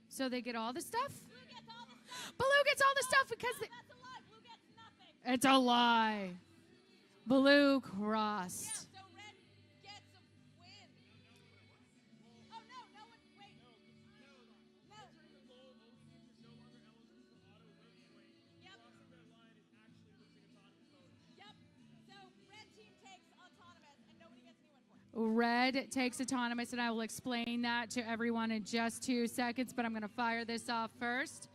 So they get all the stuff? Blue gets all the stuff. Blue gets all the stuff because No, they, that's a lie. Blue gets nothing. it's a lie. Blue crossed. Yeah, so red gets a win. Oh, no one, wait. No. Yep. So red team takes autonomous and nobody gets any win points. Red takes autonomous, and I will explain that to everyone in just 2 seconds, but I'm going to fire this off first.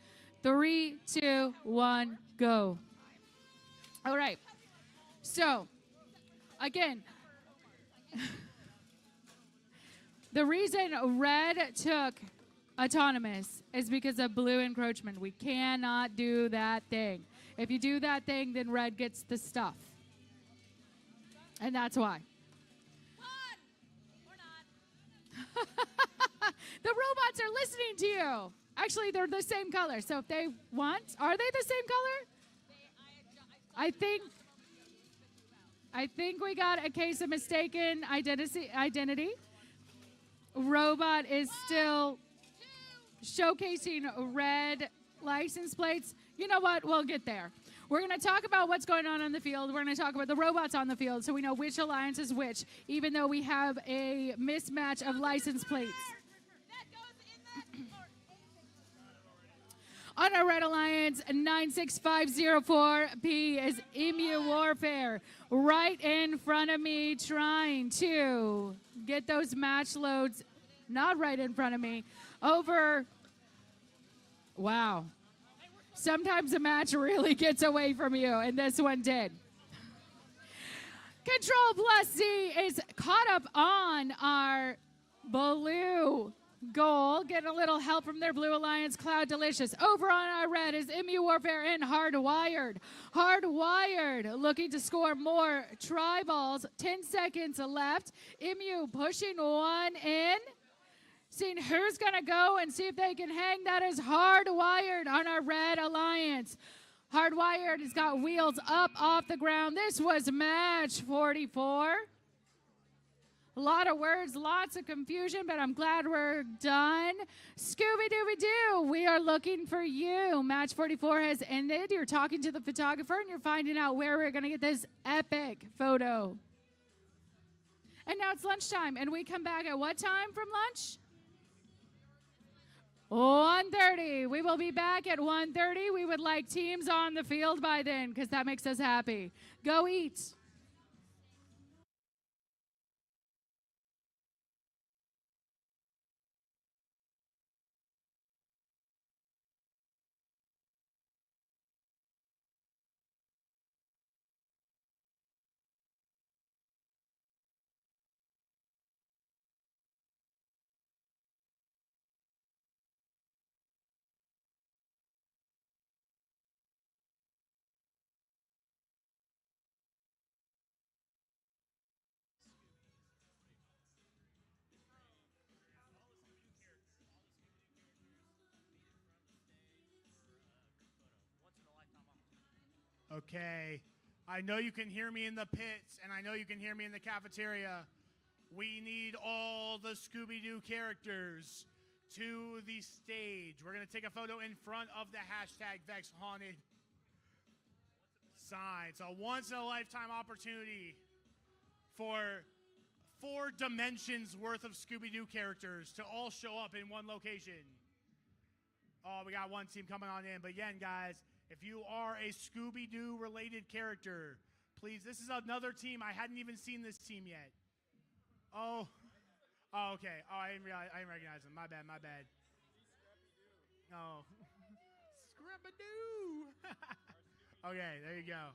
3, 2, 1, go. All right. So, again, the reason red took autonomous is because of blue encroachment. We cannot do that thing. If you do that thing, then red gets the stuff. And that's why. Or not. The robots are listening to you. Actually, they're the same color. So if they want, are they the same color? I think we got a case of mistaken identity. Robot is still showcasing red license plates. You know what? We'll get there. We're going to talk about what's going on the field. We're going to talk about the robots on the field so we know which alliance is which, even though we have a mismatch of license plates. That goes in that. On our red alliance, Alliance 96504P is Emu Warfare right in front of me trying to get those match loads, not right in front of me, over. Wow. Sometimes a match really gets away from you, and this one did. Control Plus Z is caught up on our blue goal. Getting a little help from their Blue Alliance, Cloud Delicious. Over on our red is Emu Warfare and Hardwired. Hardwired looking to score more tri-balls. 10 seconds left. Emu pushing one in. Seeing who's going to go and see if they can hang. That is Hardwired on our red alliance. Hardwired has got wheels up off the ground. This was match 44. A lot of words, lots of confusion, but I'm glad we're done. Scooby-Dooby-Doo, we are looking for you. Match 44 has ended. You're talking to the photographer, and you're finding out where we're going to get this epic photo. And now it's lunchtime, and we come back at what time from lunch? 1:30. We will be back at 1:30. We would like teams on the field by then because that makes us happy. Go eat. Okay. I know you can hear me in the pits, and I know you can hear me in the cafeteria. We need all the Scooby-Doo characters to the stage. We're going to take a photo in front of the hashtag VEX Haunted sign. It's a once-in-a-lifetime opportunity for 4 dimensions worth of Scooby-Doo characters to all show up in one location. Oh, we got one team coming on in. But again, guys, if you are a Scooby-Doo related character, please, this is another team. I hadn't even seen this team yet. Oh, okay. Oh, I didn't recognize them. My bad. Oh. Scrap-a-doo. Okay, there you go.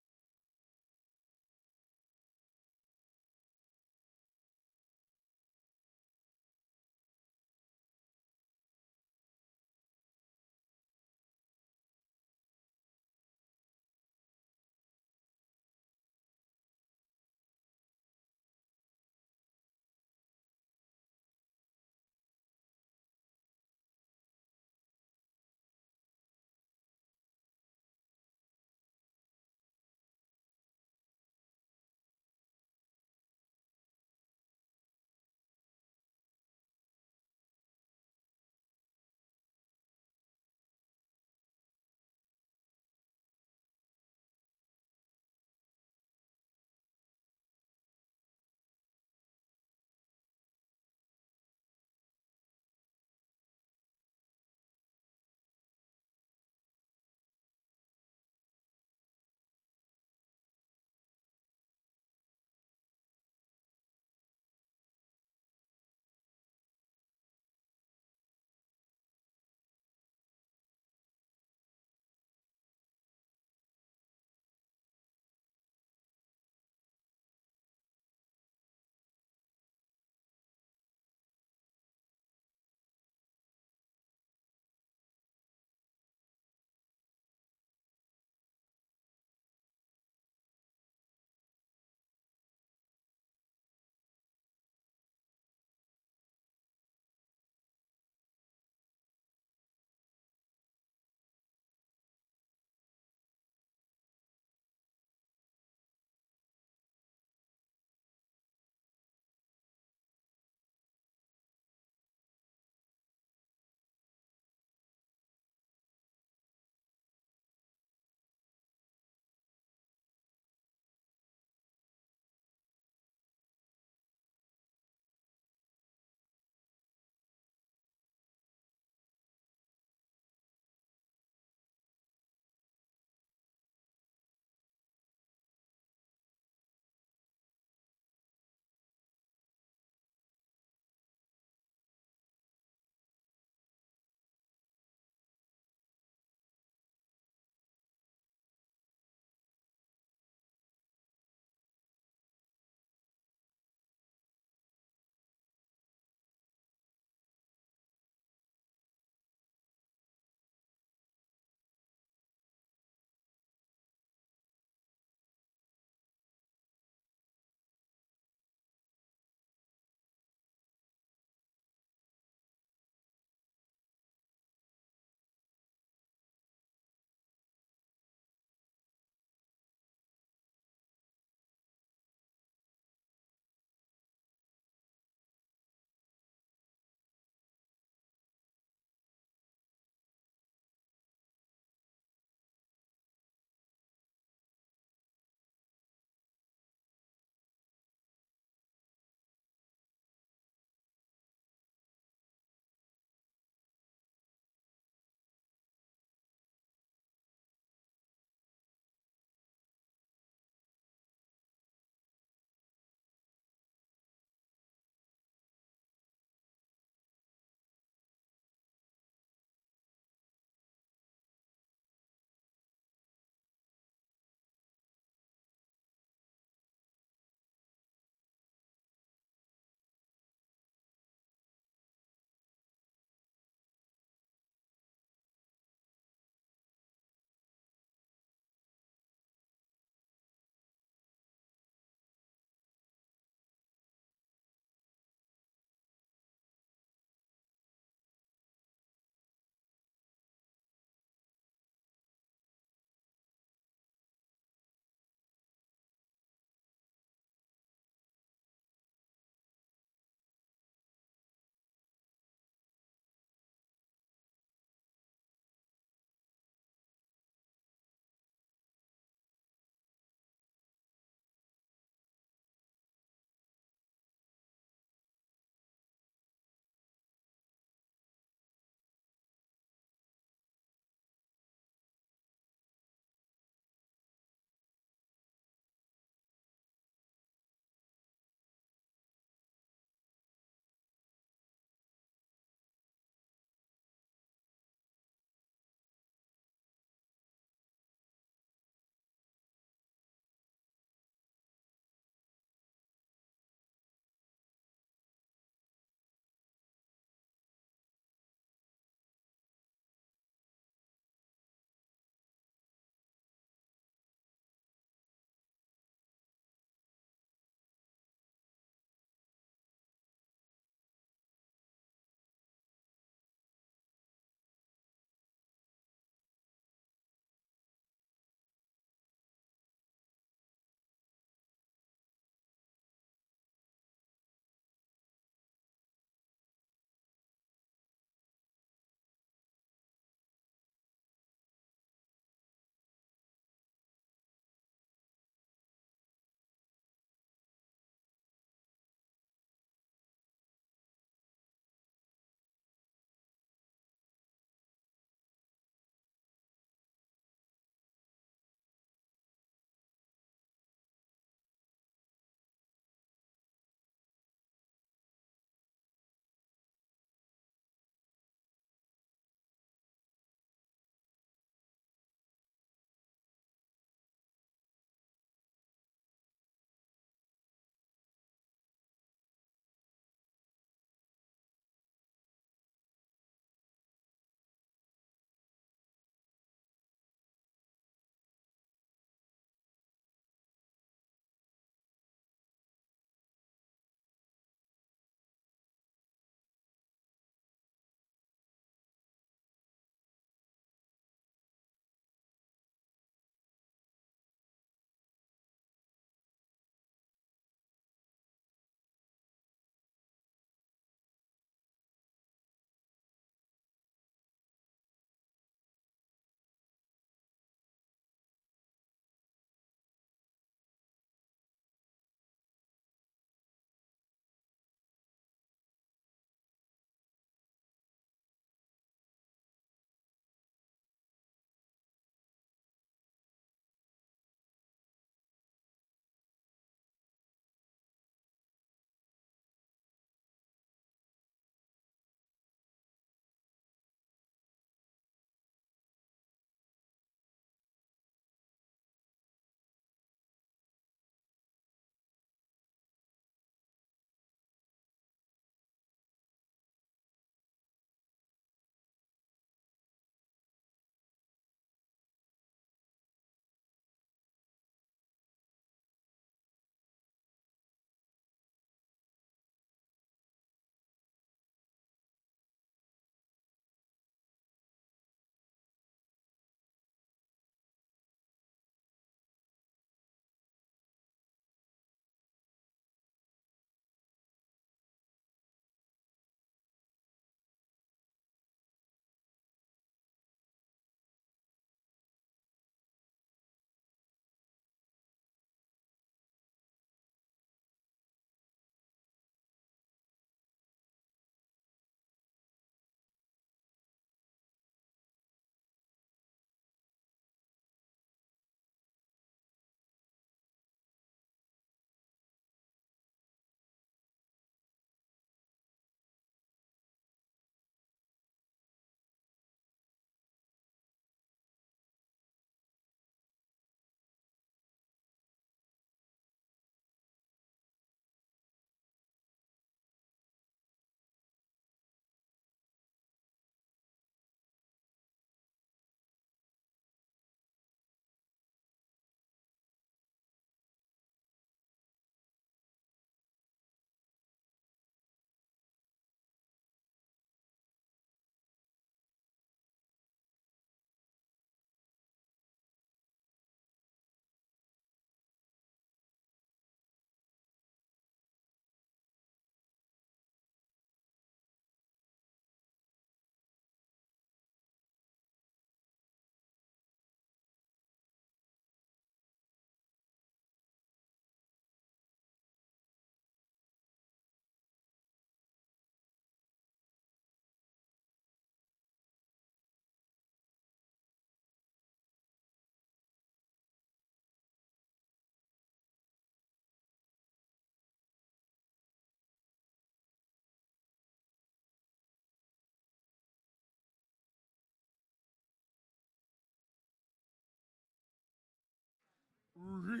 I'm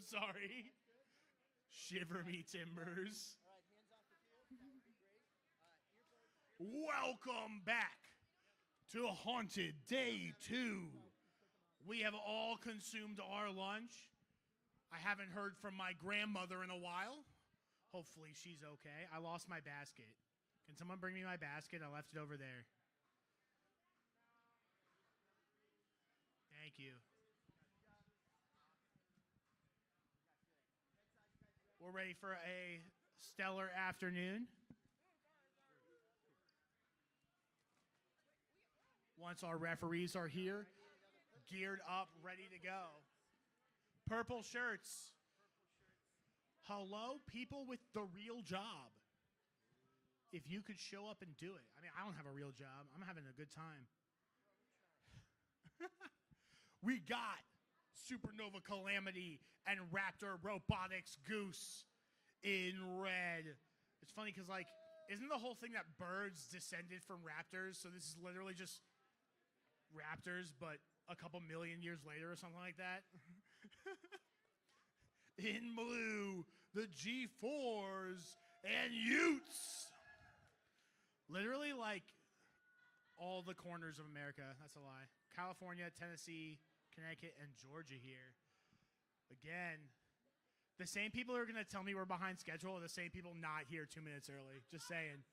sorry. Shiver me timbers. All right, hands off the field. That would be great. Welcome back to Haunted Day 2. We have all consumed our lunch. I haven't heard from my grandmother in a while. Hopefully she's okay. I lost my basket. Can someone bring me my basket? I left it over there. Thank you. We're ready for a stellar afternoon. Once our referees are here, geared up, ready to go. Purple shirts. Hello, people with the real job. If you could show up and do it. I mean, I don't have a real job. I'm having a good time. We got Supernova Calamity and Raptor Robotics Goose in red. It's funny because, like, isn't the whole thing that birds descended from raptors? So this is literally just raptors, but a couple million years later or something like that. In blue, the G4s and Utes. Literally, like, all the corners of America. That's a lie. California, Tennessee, Connecticut, and Georgia here. Again, the same people who are going to tell me we're behind schedule are the same people not here 2 minutes early. Just saying.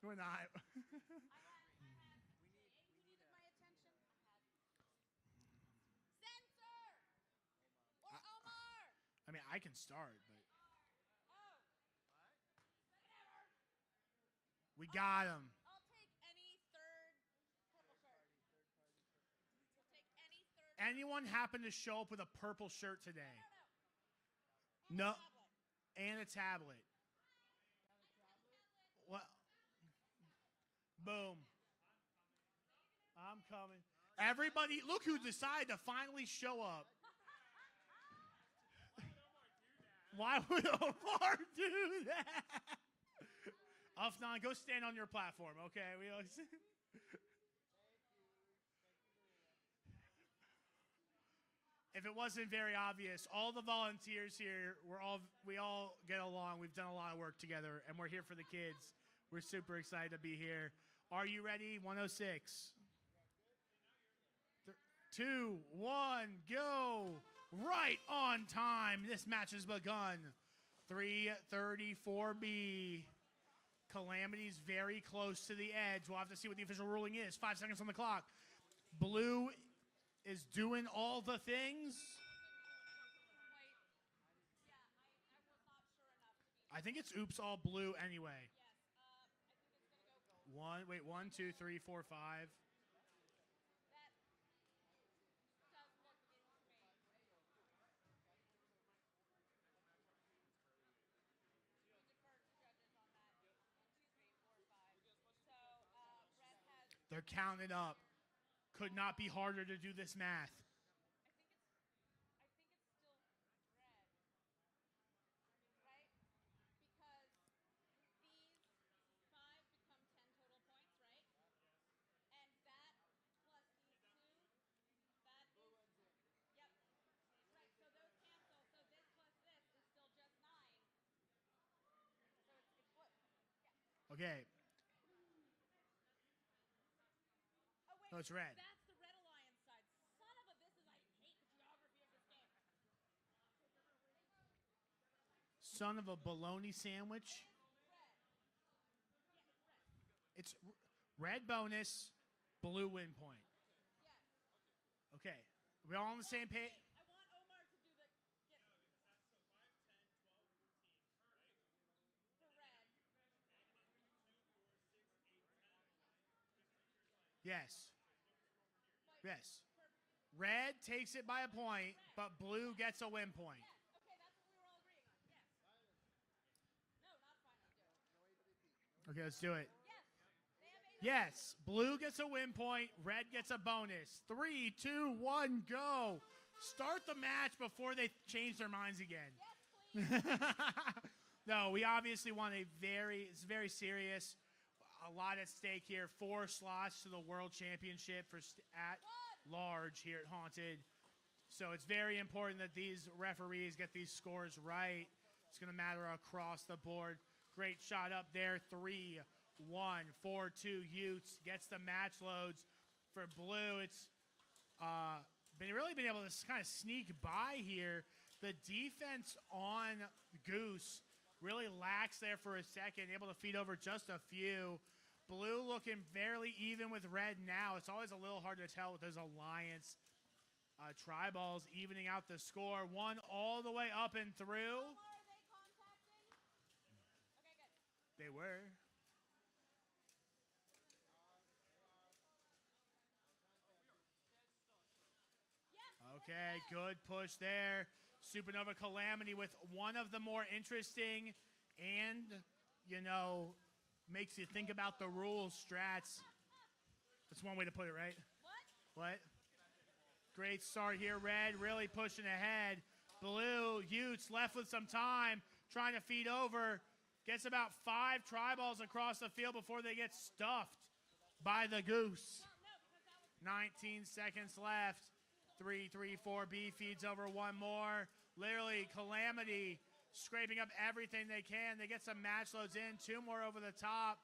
We're not. Who needed my attention? Sensor! Or Omar! I mean, I can start, but Oh. Whatever. we got him. I'll take any third purple shirt. I'll take any third. Anyone happen to show up with a purple shirt today? No. And a tablet. What? Boom. I'm coming. Everybody, look who decided to finally show up. Why would Omar do that? Afnan, go stand on your platform, okay? We always... If it wasn't very obvious, all the volunteers here, we all get along. We've done a lot of work together, and we're here for the kids. We're super excited to be here. Are you ready? 106. 2, 1, go. Right on time. This match has begun. 3:34B. Calamity's very close to the edge. We'll have to see what the official ruling is. 5 seconds on the clock. Blue is doing all the things. I think it's oops all blue anyway. One, wait, 1, 2, 3, 4, 5. They're counted up. Could not be harder to do this math. I think it's still red. Right? Because these 5 become 10 total points, right? And that plus these 2, that is, yep. Right, so those cancel. So this plus this is still just 9. So it's what? Yeah. Okay. Oh, wait. No, it's red. That's the Red Alliance side. Son of a, I hate the geography of this game. Son of a bologna sandwich. It's red bonus, blue win point. Okay. Are we all on the same page? I want Omar to do the red. Yes. Yes. Red takes it by a point, but blue gets a win point. Okay, that's what we were all agreeing on. Yes. No, not final. Okay, let's do it. Yes. Yes. Blue gets a win point, red gets a bonus. 3, 2, 1, go. Start the match before they change their minds again. Yes, please. No, we obviously want it's very serious. A lot at stake here. 4 slots to the World Championship at large here at Haunted. So it's very important that these referees get these scores right. It's going to matter across the board. Great shot up there. 3-1, 4-2 Utes. Gets the match loads for Blue. It's been able to kind of sneak by here. The defense on Goose really lax there for a second, able to feed over just a few. Blue looking fairly even with Red now. It's always a little hard to tell with those alliance tri-balls evening out the score. One all the way up and through. Are they contacting? Okay, good. They were. Okay, good push there. Supernova Calamity with one of the more interesting and, makes you think about the rules strats. That's one way to put it, right? What? Great start here, Red, really pushing ahead. Blue, Utes left with some time, trying to feed over. Gets about 5 tri-balls across the field before they get stuffed by the Goose. 19 seconds left. 3-3-4B feeds over one more. Literally, Calamity scraping up everything they can. They get some match loads in. 2 more over the top.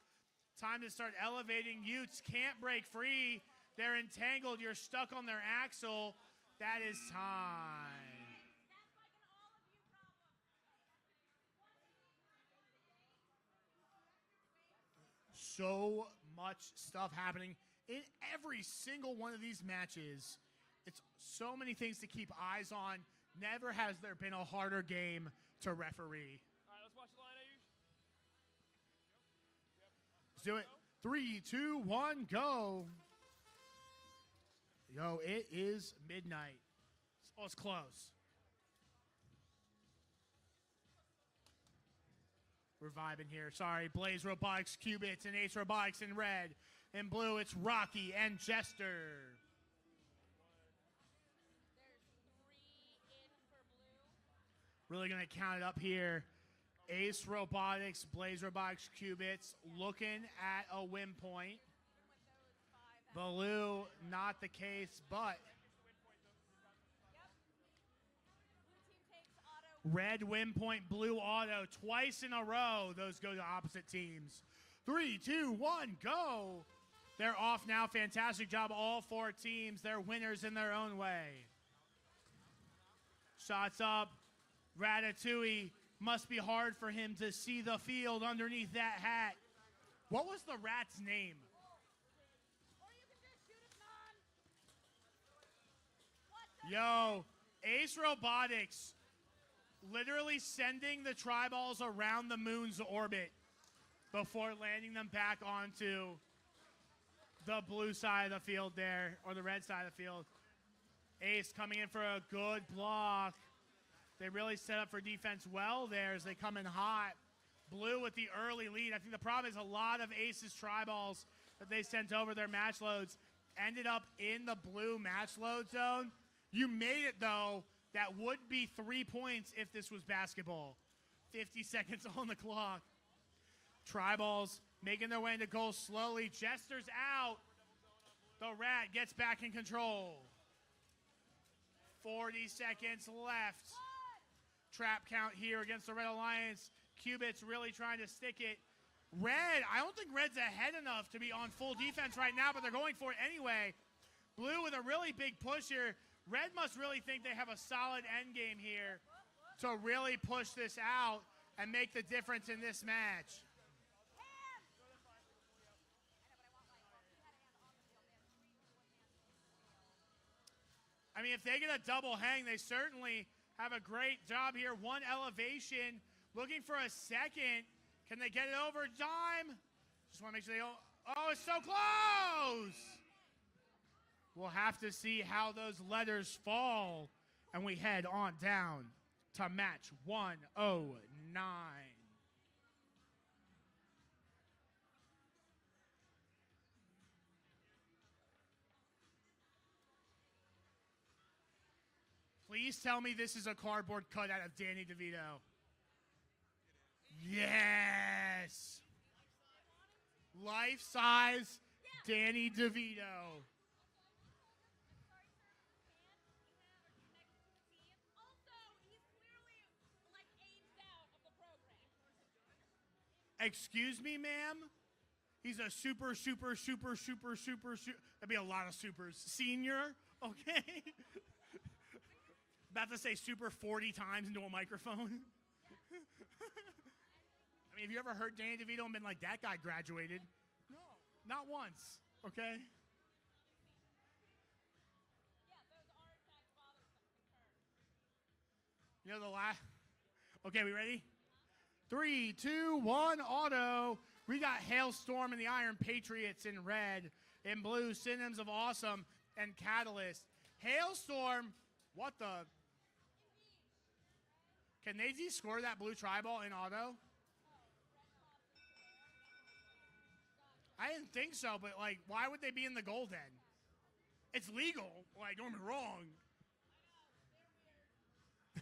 Time to start elevating. Utes can't break free. They're entangled. You're stuck on their axle. That is time. So much stuff happening in every single one of these matches. It's so many things to keep eyes on. Never has there been a harder game to referee. All right, let's watch the line, Ayush. Let's do it. 3, 2, 1, go. Yo, it is midnight. Oh, it's close. We're vibing here. Sorry, Blaze Robotics, Qubits, and Ace Robotics in red. In blue, it's Rocky and Jester. Really going to count it up here. Ace Robotics, Blaze Robotics, Qubits looking at a win point. Blue, not the case, but Red win point, Blue auto twice in a row. Those go to opposite teams. 3, 2, 1, go. They're off now. Fantastic job, all 4 teams. They're winners in their own way. Shots up. Ratatouille, must be hard for him to see the field underneath that hat. What was the rat's name? Yo, Ace Robotics literally sending the tri-balls around the moon's orbit before landing them back onto the blue side of the field there, or the red side of the field. Ace coming in for a good block. They really set up for defense well there as they come in hot. Blue with the early lead. I think the problem is a lot of Ace's tri-balls that they sent over their match loads ended up in the blue match load zone. You made it, though. That would be 3 points if this was basketball. 50 seconds on the clock. Tri-balls making their way into goal slowly. Jester's out. The Rat gets back in control. 40 seconds left. Trap count here against the Red Alliance. Qubits really trying to stick it. Red, I don't think Red's ahead enough to be on full defense right now, but they're going for it anyway. Blue with a really big push here. Red must really think they have a solid end game here to really push this out and make the difference in this match. I mean, if they get a double hang, they certainly have a great job here. One elevation, looking for a second. Can they get it over time? Just want to make sure they don't. Oh, it's so close! We'll have to see how those letters fall. And we head on down to match 109. Please tell me this is a cardboard cutout of Danny DeVito. Yes. Life size Danny DeVito. Excuse me, ma'am? He's a super. That'd be a lot of supers. Senior, okay? About to say super 40 times into a microphone. I mean, have you ever heard Danny DeVito and been like, that guy graduated? No, not once, okay? You know the last. Okay, we ready? 3, 2, 1, auto. We got Hailstorm and the Iron Patriots in red. In blue, Synonyms of Awesome and Catalyst. Hailstorm, what the? Can they score that blue tri-ball in auto? I didn't think so, but like, why would they be in the goal then? It's legal. Like, don't get me wrong.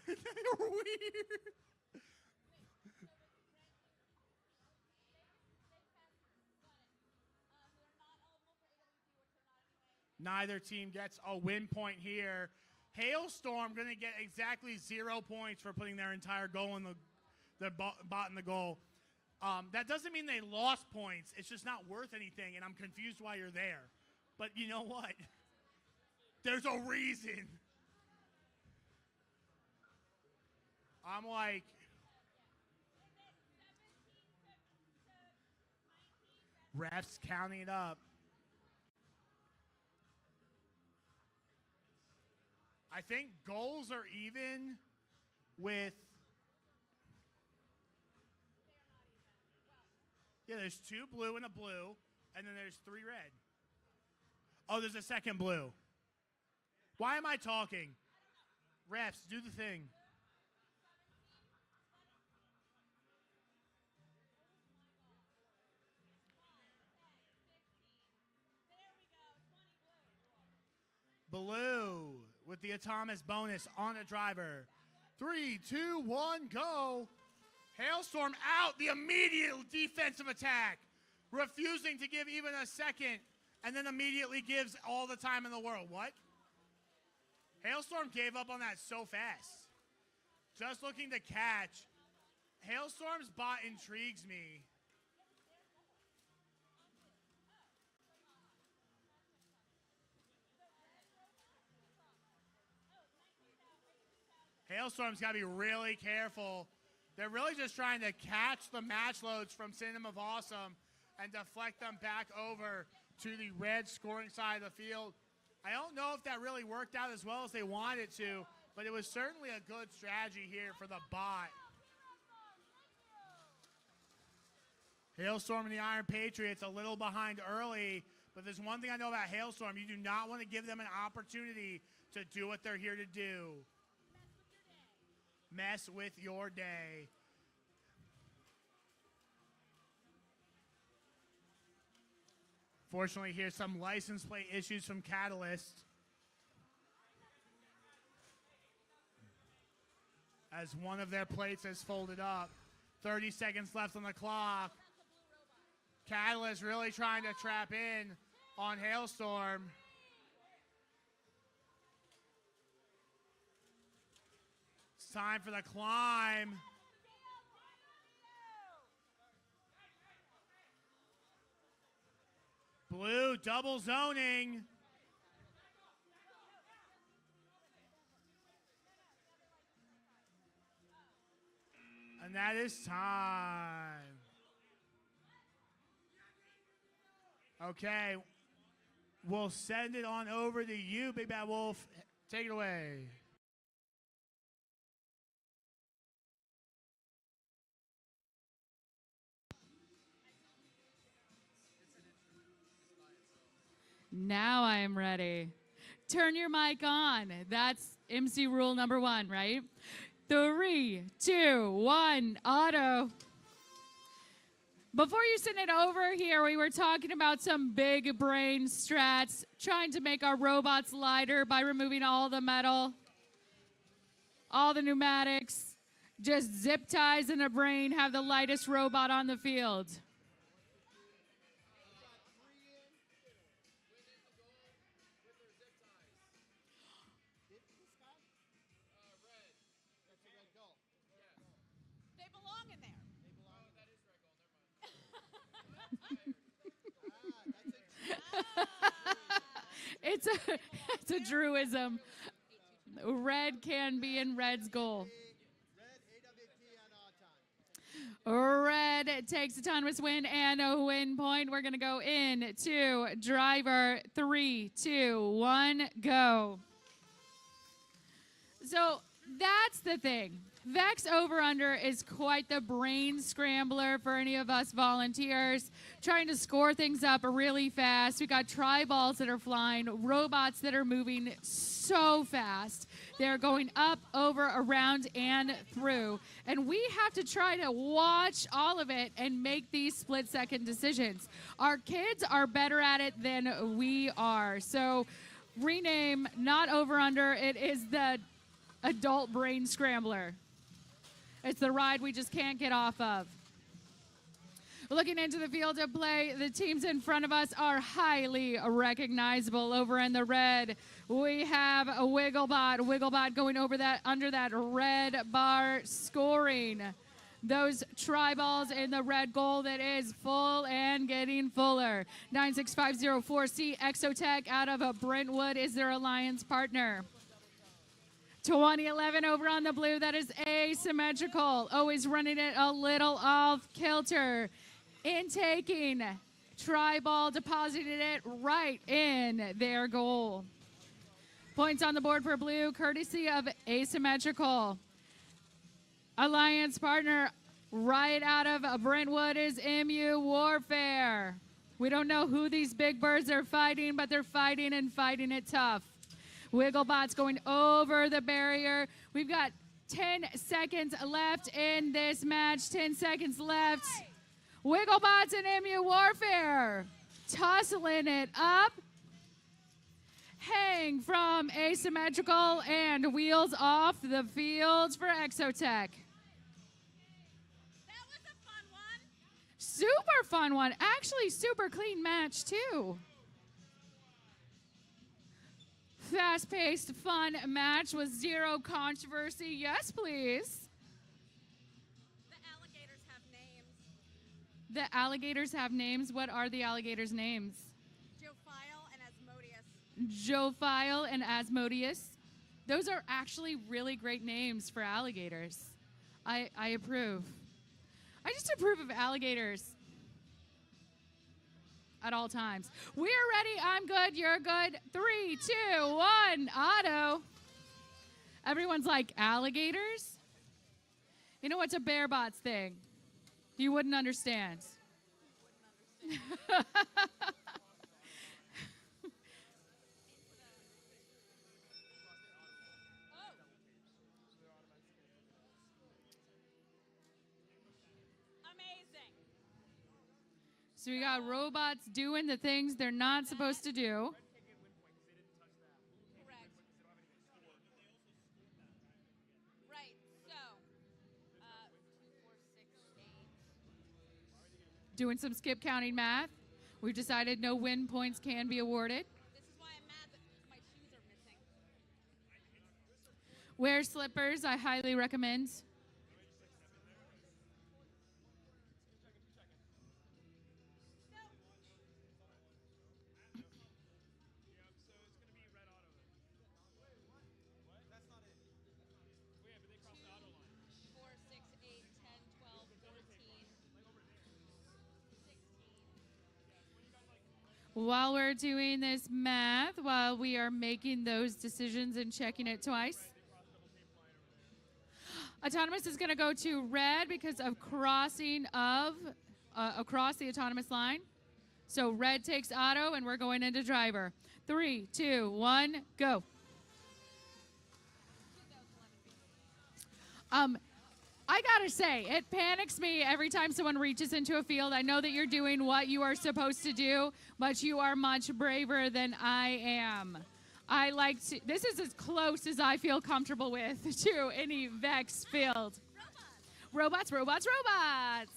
They're weird. Neither team gets a win point here. Hailstorm going to get exactly 0 points for putting their entire goal in the bot in the goal. That doesn't mean they lost points. It's just not worth anything, and I'm confused why you're there. But you know what? There's a reason. I'm like, refs counting it up. I think goals are even with. Yeah, there's 2 blue and a blue, and then there's 3 red. Oh, there's a second blue. Why am I talking? Refs, do the thing. Blue with the Atomis bonus on a driver. 3, 2, 1, go. Hailstorm out. The immediate defensive attack. Refusing to give even a second, and then immediately gives all the time in the world. What? Hailstorm gave up on that so fast. Just looking to catch. Hailstorm's bot intrigues me. Hailstorm's got to be really careful. They're really just trying to catch the match loads from Synonym of Awesome and deflect them back over to the red scoring side of the field. I don't know if that really worked out as well as they wanted it to, but it was certainly a good strategy here for the bot. Hailstorm and the Iron Patriots a little behind early, but there's one thing I know about Hailstorm. You do not want to give them an opportunity to do what they're here to do. Mess with your day. Fortunately, here's some license plate issues from Catalyst. As one of their plates is folded up. 30 seconds left on the clock. Catalyst really trying to trap in on Hailstorm. It's time for the climb. Blue double zoning. And that is time. Okay. We'll send it on over to you, Big Bad Wolf. Take it away. Now I am ready. Turn your mic on. That's MC rule number 1, right? 3, 2, 1, auto. Before you send it over here, we were talking about some big brain strats, trying to make our robots lighter by removing all the metal, all the pneumatics, Just zip ties and a brain have the lightest robot on the field. They belong in there. It's a truism. Red can be in Red's goal. Red takes autonomous win and a win point. We're going to go into driver 3, 2, 1, go. So that's the thing. VEX over under is quite the brain scrambler for any of us volunteers, trying to score things up really fast. We got tri-balls that are flying, robots that are moving so fast. They're going up, over, around, and through. And we have to try to watch all of it and make these split-second decisions. Our kids are better at it than we are. So rename, not over under, it is the adult brain scrambler. It's the ride we just can't get off of. Looking into the field of play, the teams in front of us are highly recognizable. Over in the red, we have a Wigglebot. Wigglebot going over that, under that red bar, scoring those tri-balls in the red goal that is full and getting fuller. 96504C Exotech out of Brentwood is their alliance partner. 2011 over on the blue, that is asymmetrical. Always running it a little off kilter. Intaking, tri-ball, deposited it right in their goal. Points on the board for blue, courtesy of asymmetrical. Alliance partner right out of Brentwood is MU Warfare. We don't know who these big birds are fighting, but they're fighting and fighting it tough. Wigglebot's going over the barrier. We've got 10 seconds left in this match. 10 seconds left. Wigglebots and MU Warfare tussling it up. Hang from asymmetrical and wheels off the field for Exotech. That was a fun one. Super fun one. Actually, super clean match, too. Fast-paced, fun match with zero controversy. Yes, please. The alligators have names. The alligators have names. What are the alligators' names? Jophile and Asmodeus. Jophile and Asmodeus. Those are actually really great names for alligators. I approve. I just approve of alligators at all times. We're ready. I'm good. You're good. 3, 2, 1. Auto. Everyone's like, alligators? You know what's a bear bots thing? You wouldn't understand. Amazing. So we got robots doing the things they're not supposed to do. Correct. Right. So, 2, 4, 6, 8. Doing some skip counting math. We've decided no win points can be awarded. This is why I'm mad that my shoes are missing. Wear slippers, I highly recommend. Four, 6, 8, 10, 12, 14, 16. While we're doing this math, while we are making those decisions and checking it twice, autonomous is going to go to red because of crossing of across the autonomous line. So red takes auto, and we're going into driver. 3, 2, 1, go. I gotta say, it panics me every time someone reaches into a field. I know that you're doing what you are supposed to do, but you are much braver than I am. I like to, this is as close as I feel comfortable with to any VEX field. Real Robots, robots, robots.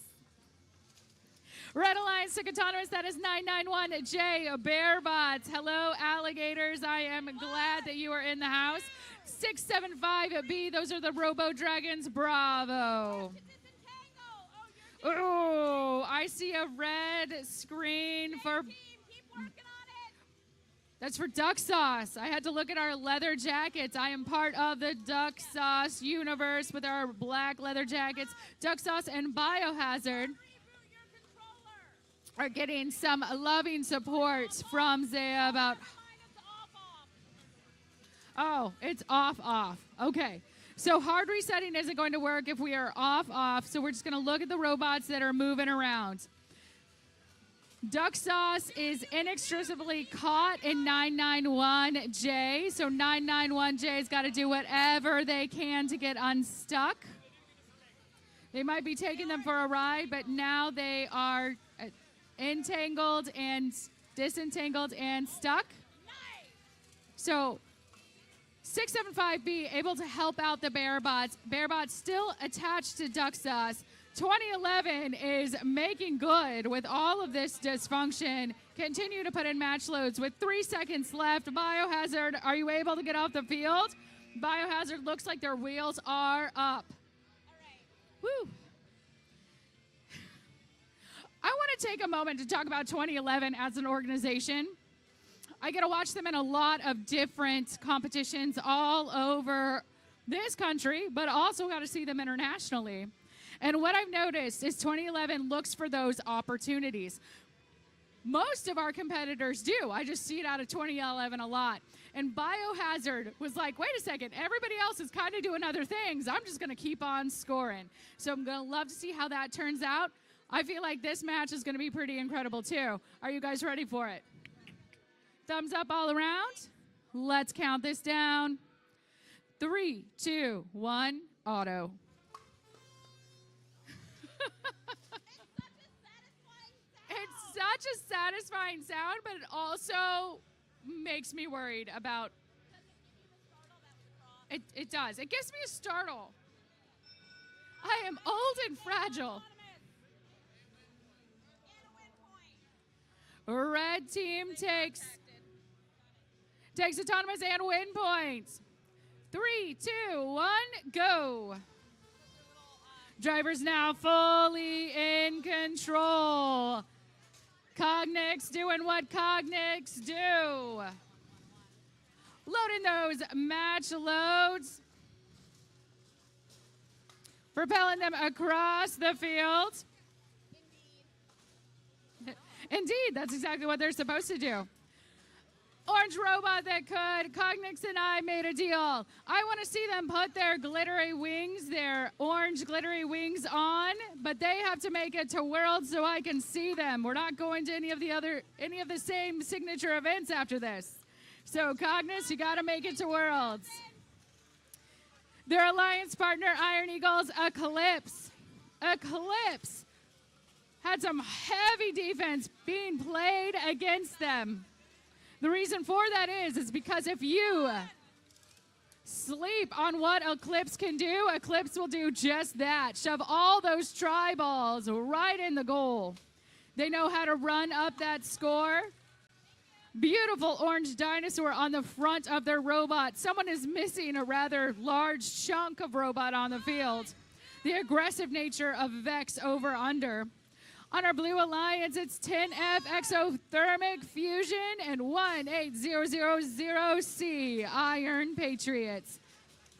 Red Alliance took autonomous. That is 991J Bearbots. Hello, alligators. I am glad that you are in the house. 675B. Those are the Robo Dragons. Bravo. Oh, I see a red screen for. That's for Duck Sauce. I had to look at our leather jackets. I am part of the Duck Sauce universe with our black leather jackets. Duck Sauce and Biohazard are getting some loving support from Zaya about. Oh, it's off. Okay. So hard resetting isn't going to work if we are off. So we're just going to look at the robots that are moving around. Duck Sauce is inextricably caught in 991J. So 991J's got to do whatever they can to get unstuck. They might be taking them for a ride, but now they are entangled and disentangled and stuck. So 675B able to help out the Bearbots. Bearbots still attached to Duck Sauce. 2011 is making good with all of this dysfunction. Continue to put in match loads with 3 seconds left. Biohazard, are you able to get off the field? Biohazard looks like their wheels are up. Woo. I want to take a moment to talk about 2011 as an organization. I get to watch them in a lot of different competitions all over this country, but also got to see them internationally. And what I've noticed is 2011 looks for those opportunities. Most of our competitors do. I just see it out of 2011 a lot. And Biohazard was like, wait a second, everybody else is kind of doing other things. I'm just going to keep on scoring. So I'm going to love to see how that turns out. I feel like this match is going to be pretty incredible too. Are you guys ready for it? Thumbs up all around. Let's count this down. 3, 2, 1, auto. It's such a satisfying sound, but it also makes me worried about. It does. It gives me a startle. I am old and fragile. Red team takes autonomous and win points. 3, 2, 1, go. Drivers now fully in control. Cognics doing what Cognics do. Loading those match loads. Propelling them across the field. Indeed, that's exactly what they're supposed to do. Orange robot that could. Cognics and I made a deal. I want to see them put their glittery wings, their orange glittery wings on, but they have to make it to Worlds so I can see them. We're not going to any of the same signature events after this. So Cognics, you got to make it to Worlds. Their alliance partner, Iron Eagles, Eclipse had some heavy defense being played against them. The reason for that is because if you sleep on what Eclipse can do, Eclipse will do just that. Shove all those tri-balls right in the goal. They know how to run up that score. Beautiful orange dinosaur on the front of their robot. Someone is missing a rather large chunk of robot on the field. The aggressive nature of VEX over under. On our Blue Alliance, it's 10F Exothermic Fusion and 18000C Iron Patriots.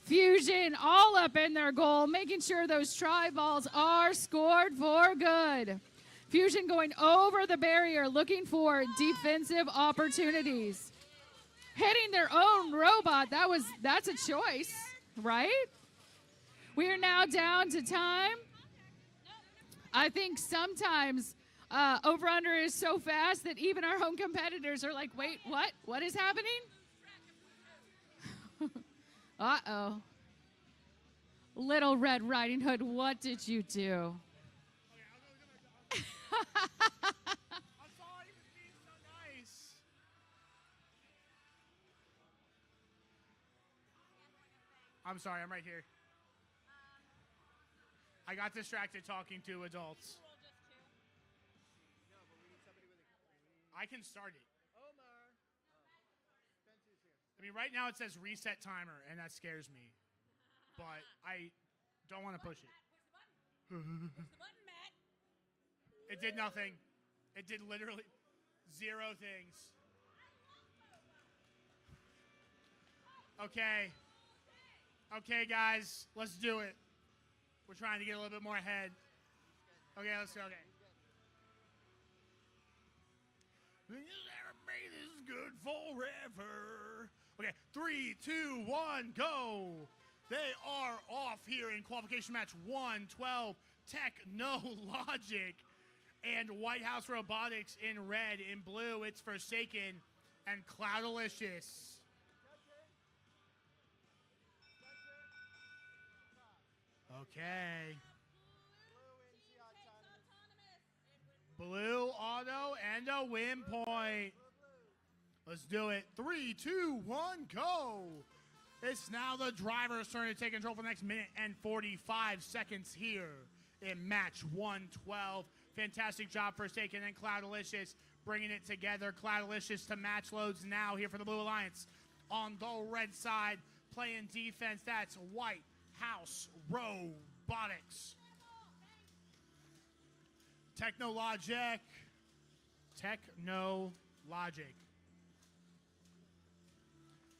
Fusion all up in their goal, making sure those tri-balls are scored for good. Fusion going over the barrier, looking for defensive opportunities. Hitting their own robot, that's a choice, right? We are now down to time. I think sometimes over-under is so fast that even our home competitors are like, wait, what? What is happening? Uh-oh. Little Red Riding Hood, what did you do? I'm sorry, I'm right here. I got distracted talking to adults. Roll just two. No, but we need somebody with a. I can start it. Omar. Spencer's here. I mean, right now it says reset timer, and that scares me. But I don't want to push it. Push the button, Matt. It did nothing. It did literally 0 things. Okay. Okay, guys, let's do it. We're trying to get a little bit more ahead. Okay, let's go. Okay. Everybody is good forever. Okay, 3, 2, 1, go. They are off here in qualification match 112. Technologic and White House Robotics in red. In blue, it's Forsaken and Cloudalicious. Okay. Blue auto and a win point. Let's do it. 3, 2, 1, go. It's now the driver's turn to take control for the next minute and 45 seconds here in match 112. Fantastic job for Forsaken and Cloudalicious bringing it together. Cloudalicious to match loads now here for the Blue Alliance. On the red side, playing defense, that's White House Robotics. Technologic.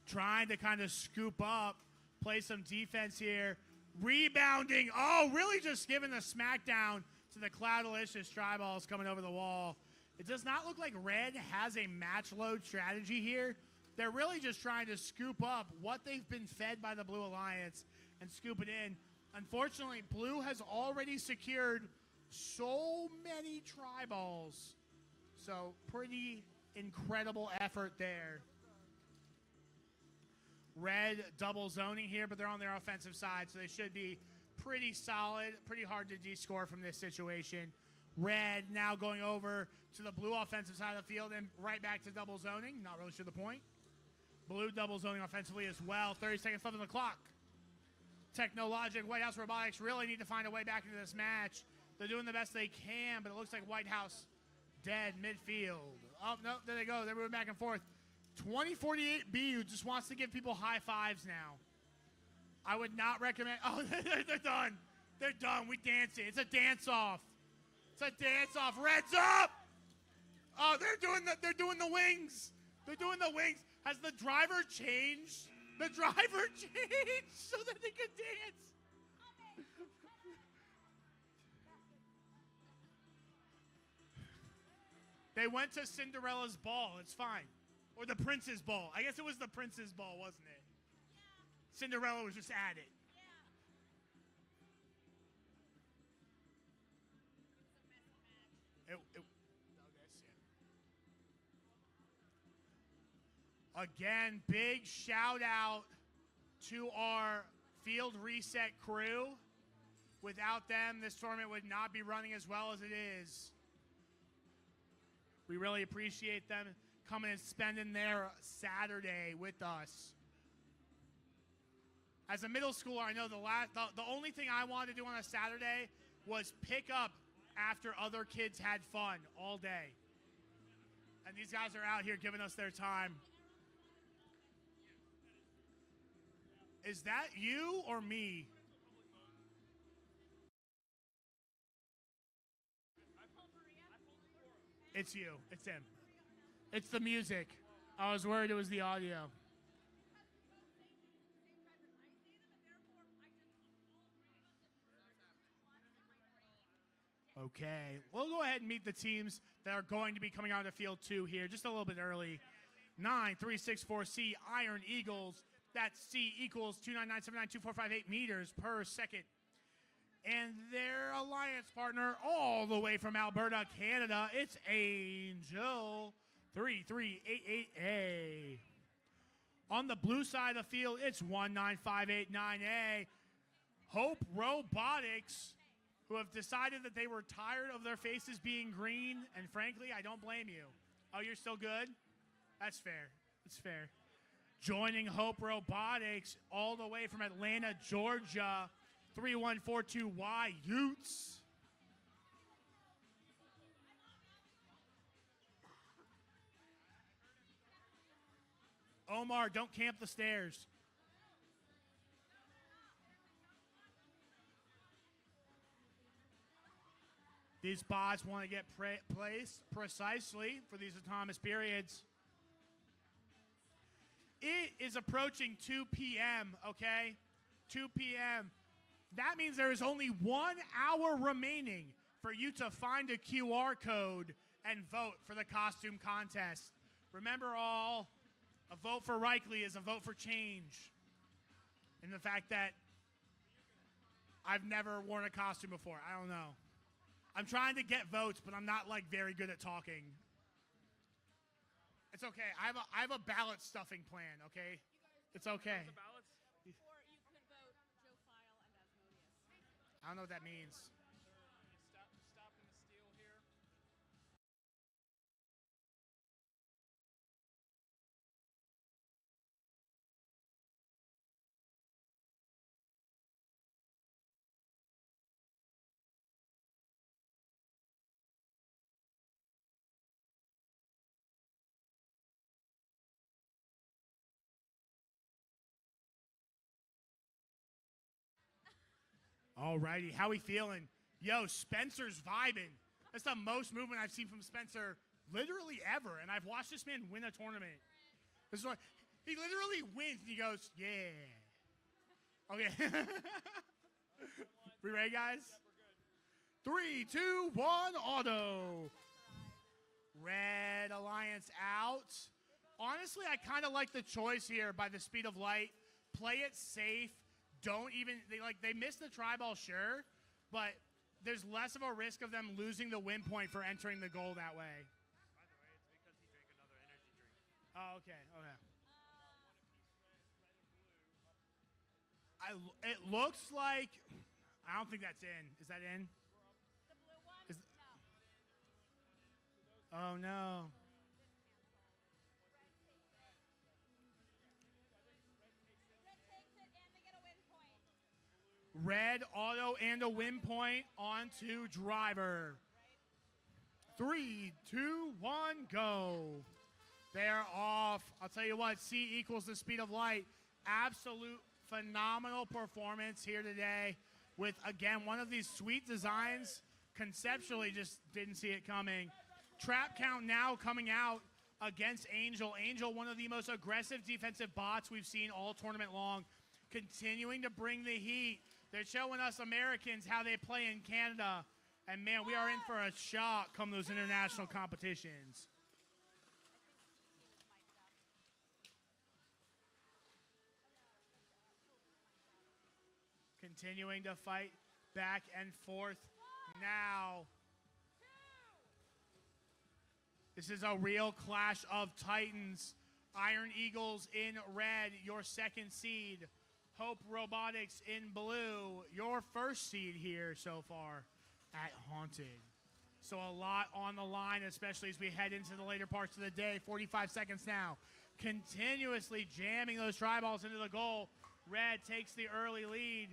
Trying to kind of scoop up, play some defense here. Rebounding. Oh, really just giving a smackdown to the Cloudalicious Triballs coming over the wall. It does not look like Red has a match load strategy here. They're really just trying to scoop up what they've been fed by the Blue Alliance and scoop it in. Unfortunately, Blue has already secured so many Triballs. So pretty incredible effort there. Red double zoning here, but they're on their offensive side, so they should be pretty solid, pretty hard to de-score from this situation. Red now going over to the blue offensive side of the field and right back to double zoning. Not really sure the point. Blue double zoning offensively as well. 30 seconds left on the clock. Technologic, White House Robotics really need to find a way back into this match. They're doing the best they can, but it looks like White House dead midfield. Oh, no, there they go. They're moving back and forth. 2048B who just wants to give people high fives now. I would not recommend. Oh, they're done. They're done. We dancing. It's a dance off. It's a dance off. Red's up. Oh, they're doing the wings. They're doing the wings. Has the driver changed? The driver changed so that they could dance. They went to Cinderella's ball. It's fine. Or the Prince's ball. I guess it was the Prince's ball, wasn't it? Yeah. Cinderella was just at it. Again, big shout out to our field reset crew. Without them, this tournament would not be running as well as it is. We really appreciate them coming and spending their Saturday with us. As a middle schooler, I know the only thing I wanted to do on a Saturday was pick up after other kids had fun all day. And these guys are out here giving us their time. Is that you or me? It's you. It's him. It's the music. I was worried it was the audio. Okay, we'll go ahead and meet the teams that are going to be coming out of field 2 here just a little bit early. 9364C Iron Eagles. That's C equals 299792458 meters per second. And their alliance partner all the way from Alberta, Canada, it's Angel 3388A. On the blue side of the field, it's 19589A. Hope Robotics, who have decided that they were tired of their faces being green, and frankly, I don't blame you. Oh, you're still good? That's fair. That's fair. Joining Hope Robotics all the way from Atlanta, Georgia, 3142Y Utes. Omar, don't camp the stairs. These bots want to get placed precisely for these autonomous periods. It is approaching 2 p.m., okay? 2 p.m. That means there is only 1 hour remaining for you to find a QR code and vote for the costume contest. Remember all, a vote for Reichley is a vote for change. And the fact that I've never worn a costume before, I don't know. I'm trying to get votes, but I'm not like very good at talking. It's okay. I have a ballot stuffing plan, okay? It's okay. Or you could vote Joe File and Asmodeus. I don't know what that means. Stopping the steal here. Alrighty, how we feeling? Yo, Spencer's vibing. That's the most movement I've seen from Spencer literally ever, and I've watched this man win a tournament. This is what he literally wins, and he goes, "Yeah." Okay, we ready, guys? 3, 2, 1, auto. Red Alliance out. Honestly, I kind of like the choice here by the speed of light. Play it safe. Don't even they missed the tri-ball, sure, but there's less of a risk of them losing the win point for entering the goal that way. By the way, it's because he drank another energy drink. Oh, okay. It looks like I don't think that's in. Is that in? The blue one? Is- No. Oh no. Red takes it and they get a win point. Red auto and a win point onto driver. 3, 2, 1, go. They're off. I'll tell you what, C equals the speed of light. Absolute phenomenal performance here today with, again, one of these sweet designs. Conceptually, just didn't see it coming. Trap count now coming out against Angel. Angel, one of the most aggressive defensive bots we've seen all tournament long, continuing to bring the heat. They're showing us Americans how they play in Canada. And, man, we are in for a shock come those international competitions. Continuing to fight back and forth now. This is a real clash of titans. Iron Eagles in red, your second seed. Hope Robotics in blue, your first seed here so far at Haunted. So a lot on the line, especially as we head into the later parts of the day. 45 seconds now. Continuously jamming those try balls into the goal. Red takes the early lead.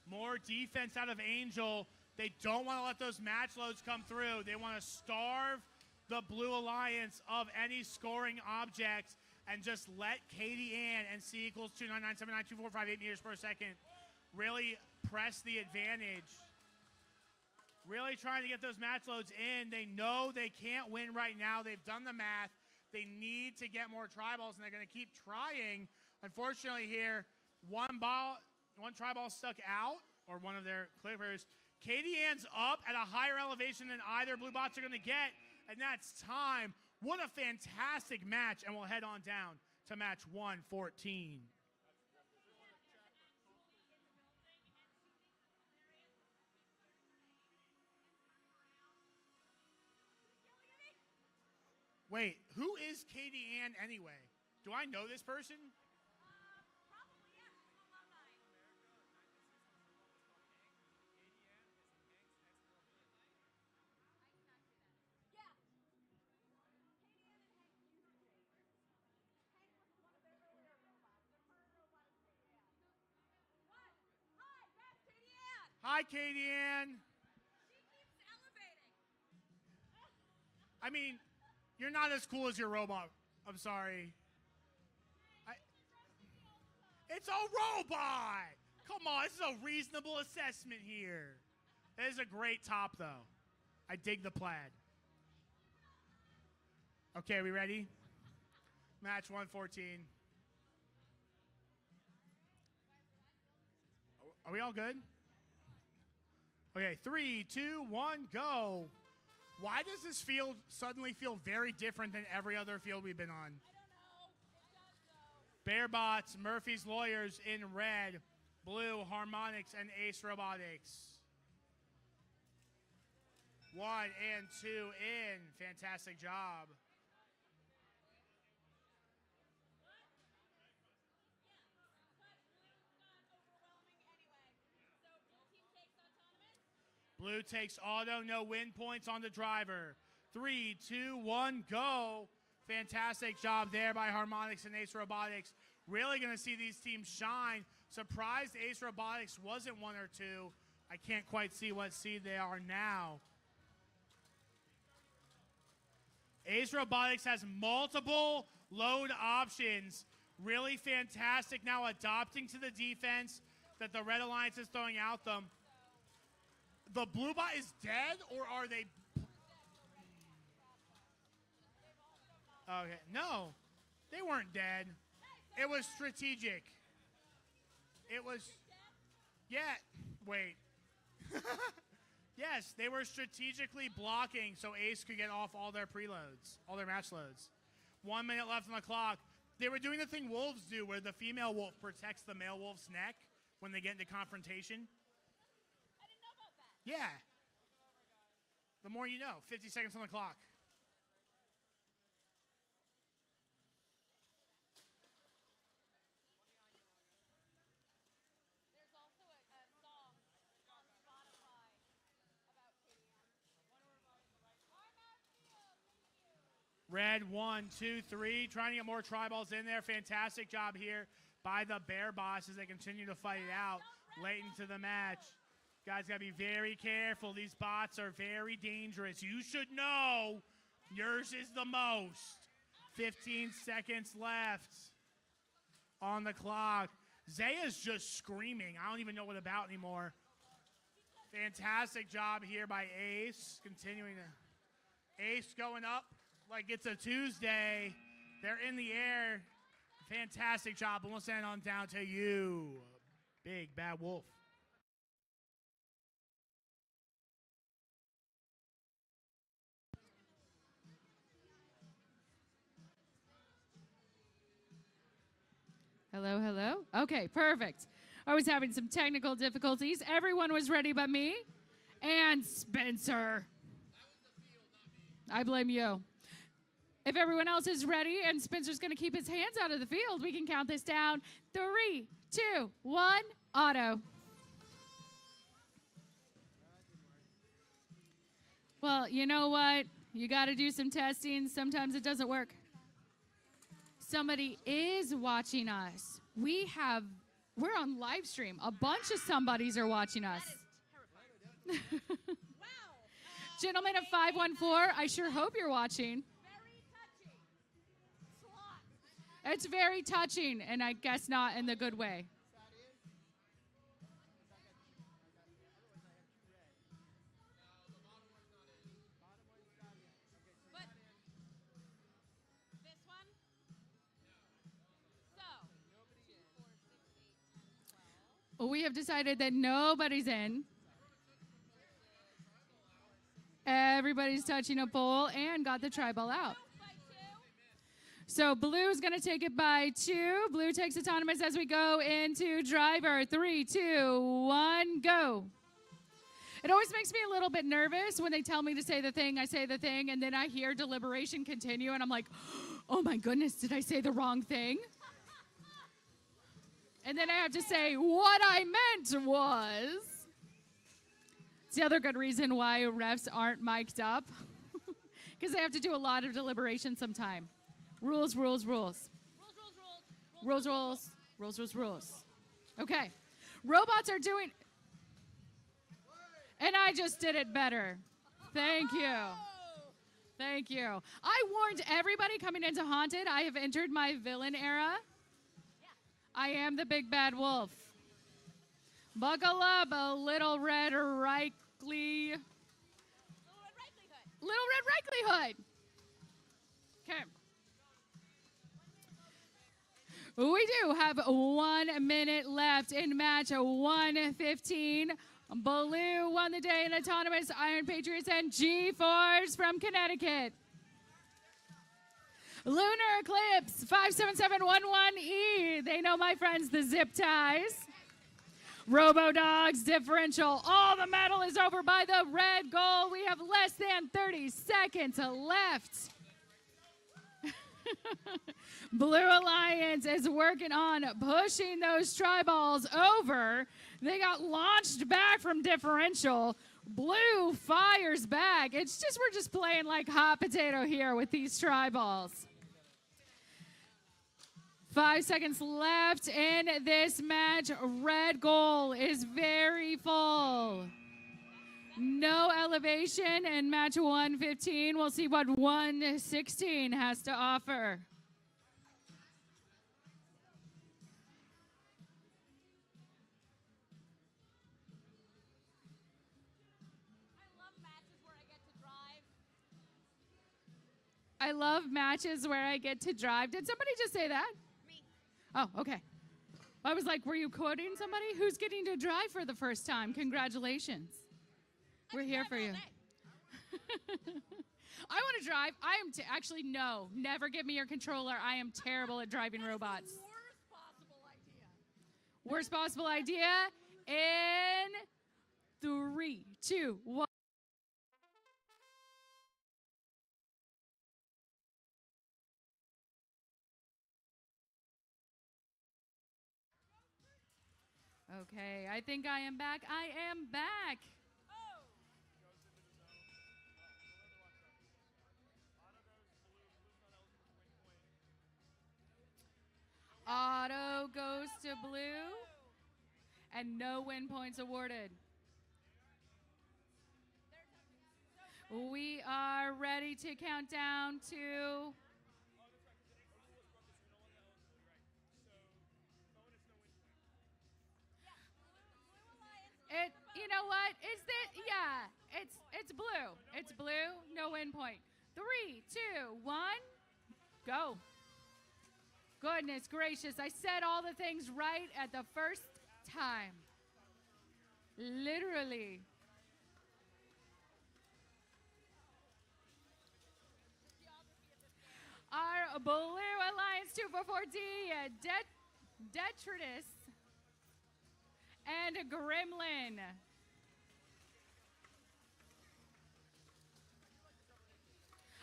More defense out of Angel. They don't want to let those match loads come through. They want to starve the Blue Alliance of any scoring objects and just let Katie Ann and C equals 299792458 meters per second really press the advantage. Really trying to get those match loads in. They know they can't win right now. They've done the math. They need to get more tri-balls, and they're going to keep trying. Unfortunately here, one tri-ball stuck out, or one of their clippers. Katie Ann's up at a higher elevation than either blue bots are going to get, and that's time. What a fantastic match, and we'll head on down to match 114. Wait, who is Katie Ann anyway? Do I know this person? Probably, yeah, from alumni. Yeah. Katie Ann and Hank. Hank was one of their earlier robots. They're part of Hi, Katie Ann. I mean, you're not as cool as your robot. I'm sorry. It's a robot. Come on, this is a reasonable assessment here. That is a great top, though. I dig the plaid. Okay, we ready? Match 114. Are we all good? Okay, 3, 2, 1, go. Why does this field suddenly feel very different than every other field we've been on? Bearbots, Murphy's Lawyers in red, blue, Harmonics, and Ace Robotics. 1 and 2 in. Fantastic job. Blue takes auto, no win points on the driver. 3, 2, 1, go. Fantastic job there by Harmonics and Ace Robotics. Really going to see these teams shine. Surprised Ace Robotics wasn't 1 or 2. I can't quite see what seed they are now. Ace Robotics has multiple load options. Really fantastic now adopting to the defense that the Red Alliance is throwing out them. The blue bot is dead, or are they? Okay, no, they weren't dead. It was strategic. It was, yeah, wait. Yes, they were strategically blocking so Ace could get off all their preloads, all their match loads. 1 minute left on the clock. They were doing the thing wolves do where the female wolf protects the male wolf's neck when they get into confrontation. Yeah. The more you know. 50 seconds on the clock. There's also a song on Spotify about KDM. Red, 1, 2, 3. Trying to get more tri-balls in there. Fantastic job here by the Bear Boss as they continue to fight it out late into the match. Guys, got to be very careful. These bots are very dangerous. You should know yours is the most. 15 seconds left on the clock. Zaya's just screaming. I don't even know what about anymore. Fantastic job here by Ace. Continuing to... Ace going up like it's a Tuesday. They're in the air. Fantastic job. And we'll send it on down to you, Big Bad Wolf. Hello, hello. Okay, perfect. I was having some technical difficulties. Everyone was ready but me and Spencer. I blame you. If everyone else is ready and Spencer's going to keep his hands out of the field, we can count this down. 3, 2, 1, auto. Well, you know what? You got to do some testing. Sometimes it doesn't work. Somebody is watching us. We're on live stream. A bunch of somebodies are watching us. Gentlemen of 514, I sure hope you're watching. It's very touching, and I guess not in the good way. Well, we have decided that nobody's in. Everybody's touching a pole and got the tri-ball out. So blue's going to take it by 2. Blue takes autonomous as we go into driver. 3, 2, 1, go. It always makes me a little bit nervous when they tell me to say the thing, I say the thing, and then I hear deliberation continue, and I'm like, oh my goodness, did I say the wrong thing? And then I have to say, what I meant was. It's the other good reason why refs aren't mic'd up. Because they have to do a lot of deliberation sometime. Rules, rules, rules. Rules, rules. Rules, rules, rules. Okay. Robots are doing... And I just did it better. Thank you. Thank you. I warned everybody coming into Haunted, I have entered my villain era. I am the big bad wolf. Buckle up, a little red Likely. Little Red Likelihood. Okay. We do have 1 minute left in match 115. Blue won the day in Autonomous, Iron Patriots, and G-Force from Connecticut. Lunar Eclipse, 57711E. They know my friends, the Zip Ties. Robo Dogs Differential. All the metal is over by the red goal. We have less than 30 seconds left. Blue Alliance is working on pushing those tri-balls over. They got launched back from differential. Blue fires back. It's just, we're just playing like hot potato here with these tri-balls. 5 seconds left in this match. Red goal is very full. No elevation in match 115. We'll see what 116 has to offer. I love matches where I get to drive. Did somebody just say that? Me. Oh, okay. I was like, were you quoting somebody? Who's getting to drive for the first time? Congratulations. We're here for you. I want to drive. I am actually, no. Never give me your controller. I am terrible at driving robots. Worst possible idea in 3, 2, 1. Okay, I think I am back. I am back. Auto goes to blue, and no win points awarded. We are ready to count down to... You know what? Is that, yeah, it's blue. It's blue, no win point. 3, 2, 1, go. Goodness gracious, I said all the things right at the first time. Literally. Our Blue Alliance 244D, Detritus, and Gremlin.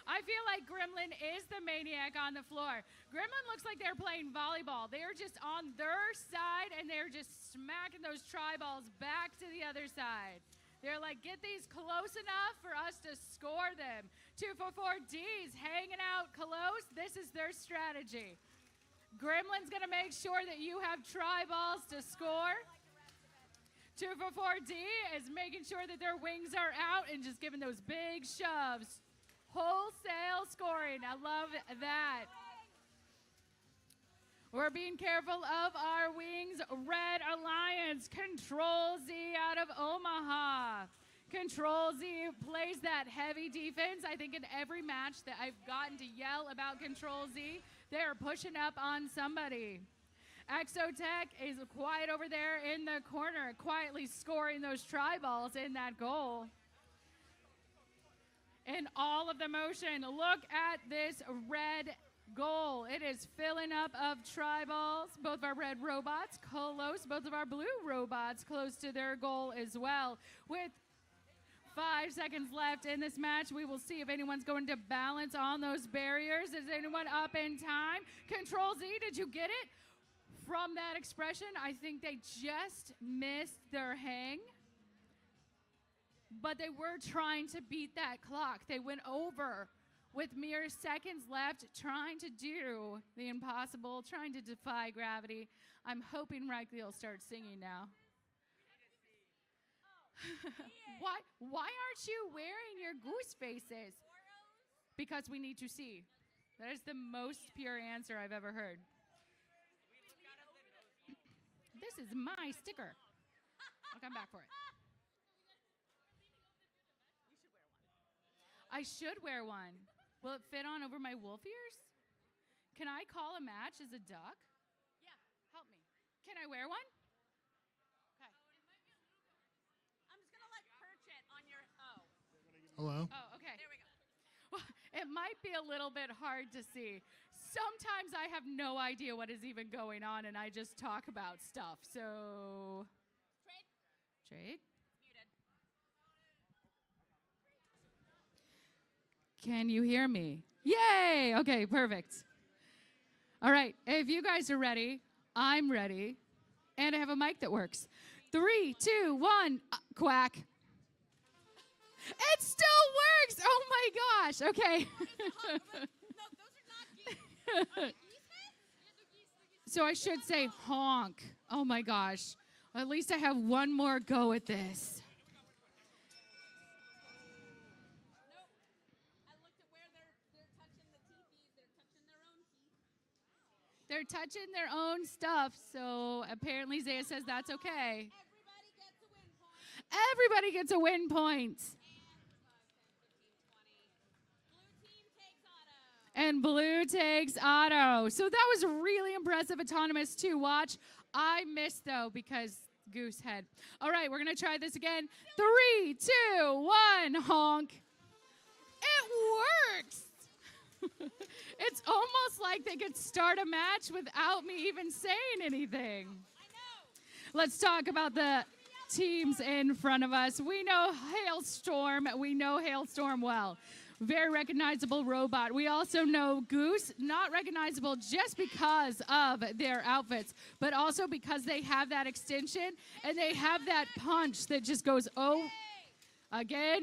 I feel like Gremlin is the maniac on the floor. Gremlin looks like they're playing volleyball. They're just on their side, and they're just smacking those tri-balls back to the other side. They're like, get these close enough for us to score them. 244D's hanging out close. This is their strategy. Gremlin's going to make sure that you have tri-balls to score. 244D is making sure that their wings are out and just giving those big shoves. Wholesale scoring. I love that. We're being careful of our wings. Red Alliance, Control Z out of Omaha. Control Z plays that heavy defense. I think in every match that I've gotten to yell about Control Z, they're pushing up on somebody. Exotech is quiet over there in the corner, quietly scoring those tri-balls in that goal. In all of the motion, look at this red goal. It is filling up of tri-balls. Both of our red robots close. Both of our blue robots close to their goal as well. With 5 seconds left in this match, we will see if anyone's going to balance on those barriers. Is anyone up in time? Control Z, did you get it? From that expression, I think they just missed their hang. But they were trying to beat that clock. They went over with mere seconds left, trying to do the impossible, trying to defy gravity. I'm hoping Reichle will start singing now. Why aren't you wearing your goose faces? Because we need to see. That is the most pure answer I've ever heard. This is my sticker. I'll come back for it. I should wear one. Will it fit on over my wolf ears? Can I call a match as a duck? Yeah, help me. Can I wear one? Okay. I'm just gonna perch it on your. Oh. Hello? Oh, okay. There we go. Well, it might be a little bit hard to see. Sometimes I have no idea what is even going on and I just talk about stuff. So, Trade? Muted. Can you hear me? Yay! Okay, perfect. All right, if you guys are ready, I'm ready. And I have a mic that works. 3, 2, 1, quack. It still works! Oh my gosh, okay. No, those are not geese. So I should say honk. Oh my gosh. At least I have one more go at this. Nope. I looked at where they're touching the teethies. They're touching their own teeth. They're touching their own stuff, so apparently Zaya says that's okay. Everybody gets a win point. Everybody gets a win point. And blue takes auto. So that was really impressive autonomous to watch. I missed though because goose head. All right, we're gonna try this again. 3, 2, 1, honk. It works. It's almost like they could start a match without me even saying anything. Let's talk about the teams in front of us. We know Hailstorm. We know Hailstorm well. Very recognizable robot. We also know Goose, not recognizable just because of their outfits, but also because they have that extension and they have that punch that just goes, oh, again,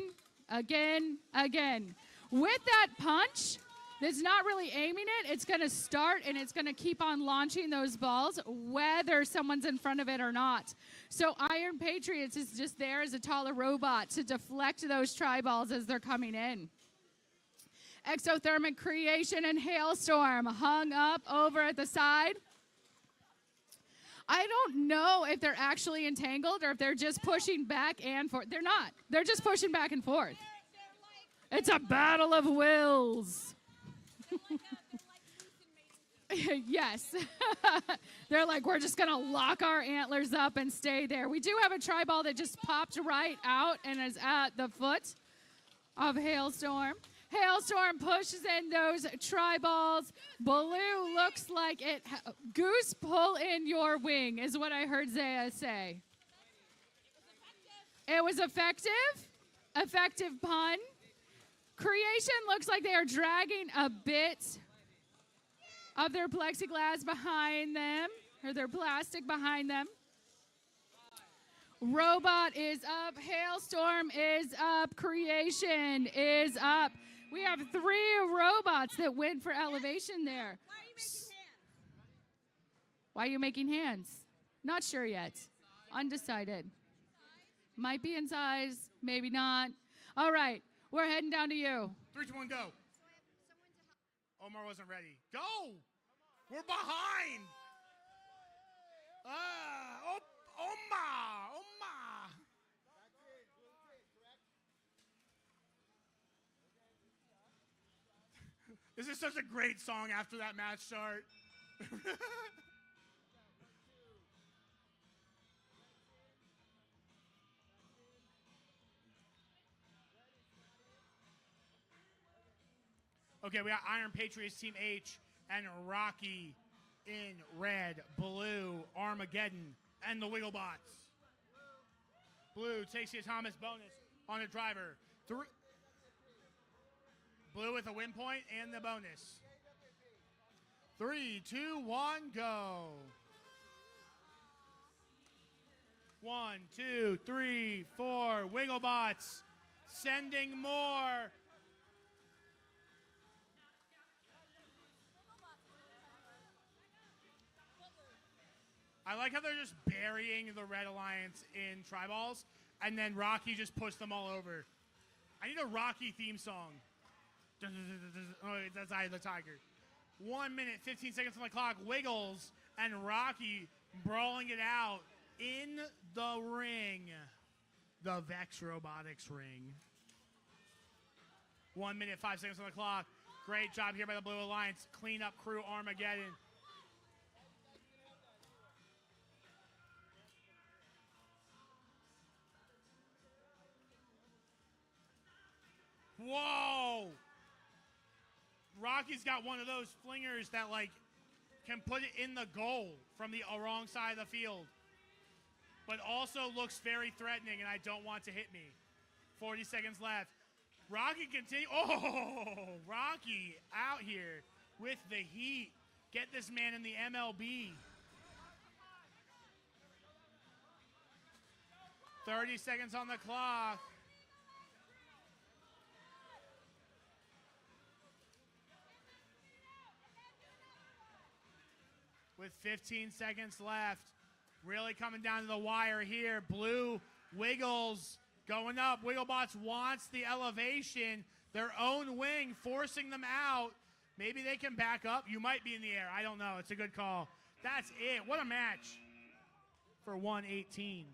again, again. With that punch, that's not really aiming it. It's going to start and it's going to keep on launching those balls, whether someone's in front of it or not. So Iron Patriots is just there as a taller robot to deflect those tri-balls as they're coming in. Exothermic Creation and Hailstorm hung up over at the side. I don't know if they're actually entangled or if they're just pushing back and forth. They're not. They're just pushing back and forth. It's a battle of wills. Yes. They're like, we're just going to lock our antlers up and stay there. We do have a tri-ball that just popped right out and is at the foot of Hailstorm. Hailstorm pushes in those tri-balls. Blue looks like it. Goose, pull in your wing is what I heard Zaya say. It was effective. Effective pun. Creation looks like they are dragging a bit of their plexiglass behind them, or their plastic behind them. Robot is up. Hailstorm is up. Creation is up. We have 3 robots that went for elevation there. Why are you making hands? Not sure yet. Undecided. Might be in size, maybe not. All right, we're heading down to you. 3, 2, 1, go. Omar wasn't ready. Go! We're behind! Omar! This is such a great song after that match start. Okay, we got Iron Patriots Team H and Rocky in red, blue, Armageddon, and the Wigglebots. Blue takes the Thomas bonus on a driver. Blue with a win point and the bonus. 3, 2, 1, go. 1, 2, 3, 4, Wigglebots sending more. I like how they're just burying the Red Alliance in tri-balls. and then Rocky just pushed them all over. I need a Rocky theme song. Oh, that's Eye of the Tiger. 1 minute, 15 seconds on the clock. Wiggles and Rocky brawling it out in the ring. The VEX Robotics ring. 1 minute, 5 seconds on the clock. Great job here by the Blue Alliance. Cleanup crew Armageddon. Whoa! Rocky's got one of those flingers that, like, can put it in the goal from the wrong side of the field. But also looks very threatening, and I don't want to hit me. 40 seconds left. Rocky continue. Oh, Rocky out here with the heat. Get this man in the MLB. 30 seconds on the clock. With 15 seconds left. Really coming down to the wire here. Blue Wiggles going up. Wigglebots wants the elevation. Their own wing forcing them out. Maybe they can back up. You might be in the air. I don't know. It's a good call. That's it. What a match for 118.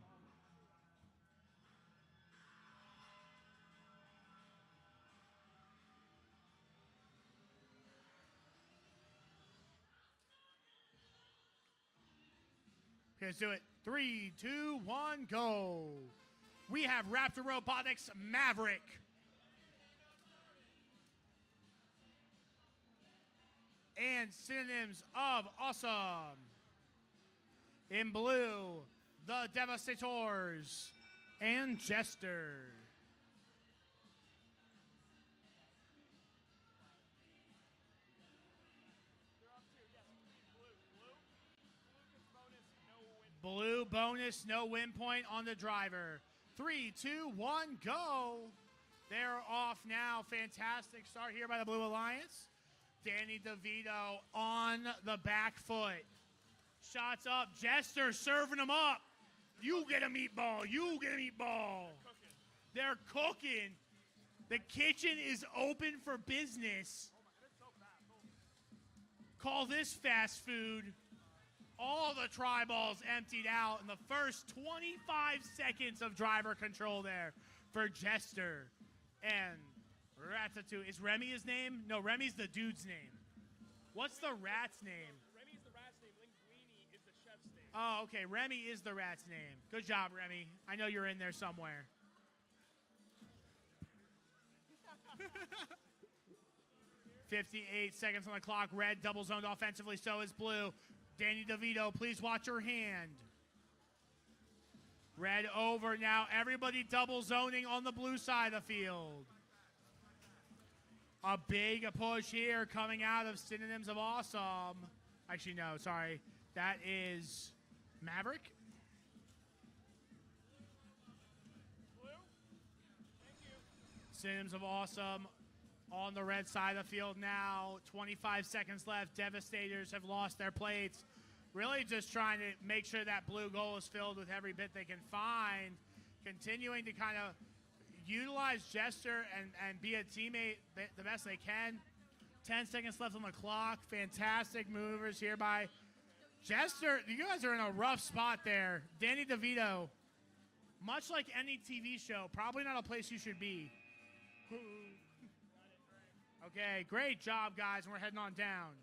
Okay, let's do it. 3, 2, 1, go. We have Raptor Robotics Maverick. And synonyms of awesome. In blue, the Devastators and Jester. Blue bonus, no win point on the driver. 3, 2, 1, go. They're off now. Fantastic start here by the Blue Alliance. Danny DeVito on the back foot. Shots up. Jester serving them up. You get a meatball. You get a meatball. They're cooking. The kitchen is open for business. Call this fast food. All the tri-balls emptied out in the first 25 seconds of driver control there for Jester and Ratatouille. Is Remy his name? No, Remy's the dude's name. What's the rat's name? Remy's the rat's name. Linguini is the chef's name. Oh, okay. Remy is the rat's name. Good job, Remy. I know you're in there somewhere. "58 seconds on the clock. Red double zoned offensively. So is blue. Danny DeVito, please watch your hand. Red over now. Everybody double zoning on the blue side of the field. A big push here coming out of Synonyms of Awesome. Actually, no, sorry. That is Maverick. Blue? Thank you. Synonyms of Awesome on the red side of the field now. 25 seconds left. Devastators have lost their plates. Really just trying to make sure that blue goal is filled with every bit they can find. Continuing to kind of utilize Jester and be a teammate the best they can. 10 seconds left on the clock. Fantastic movers here by Jester. You guys are in a rough spot there. Danny DeVito, much like any TV show, probably not a place you should be. Okay, great job, guys. We're heading on down.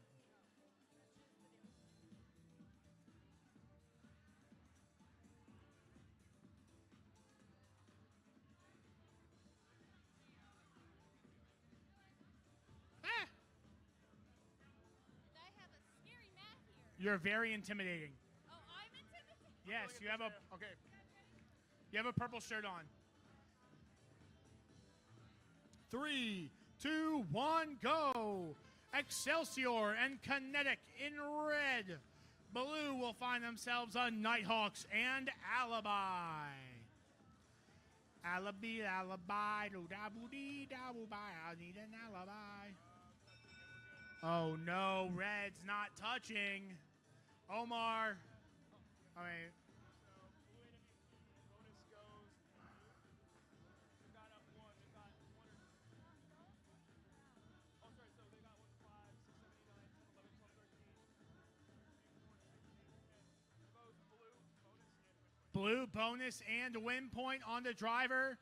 I have a scary mat here. You're very intimidating. Oh, I'm intimidated. Yes, you have a okay. You have a purple shirt on. 3, 2, 1, go. Excelsior and Kinetic in red. Blue will find themselves on Nighthawks and Alibi. Alibi, alibi, do-da-boo-dee, da-boo-bye. I need an alibi. Oh no, red's not touching. Omar. I mean, Blue bonus and win point on the driver.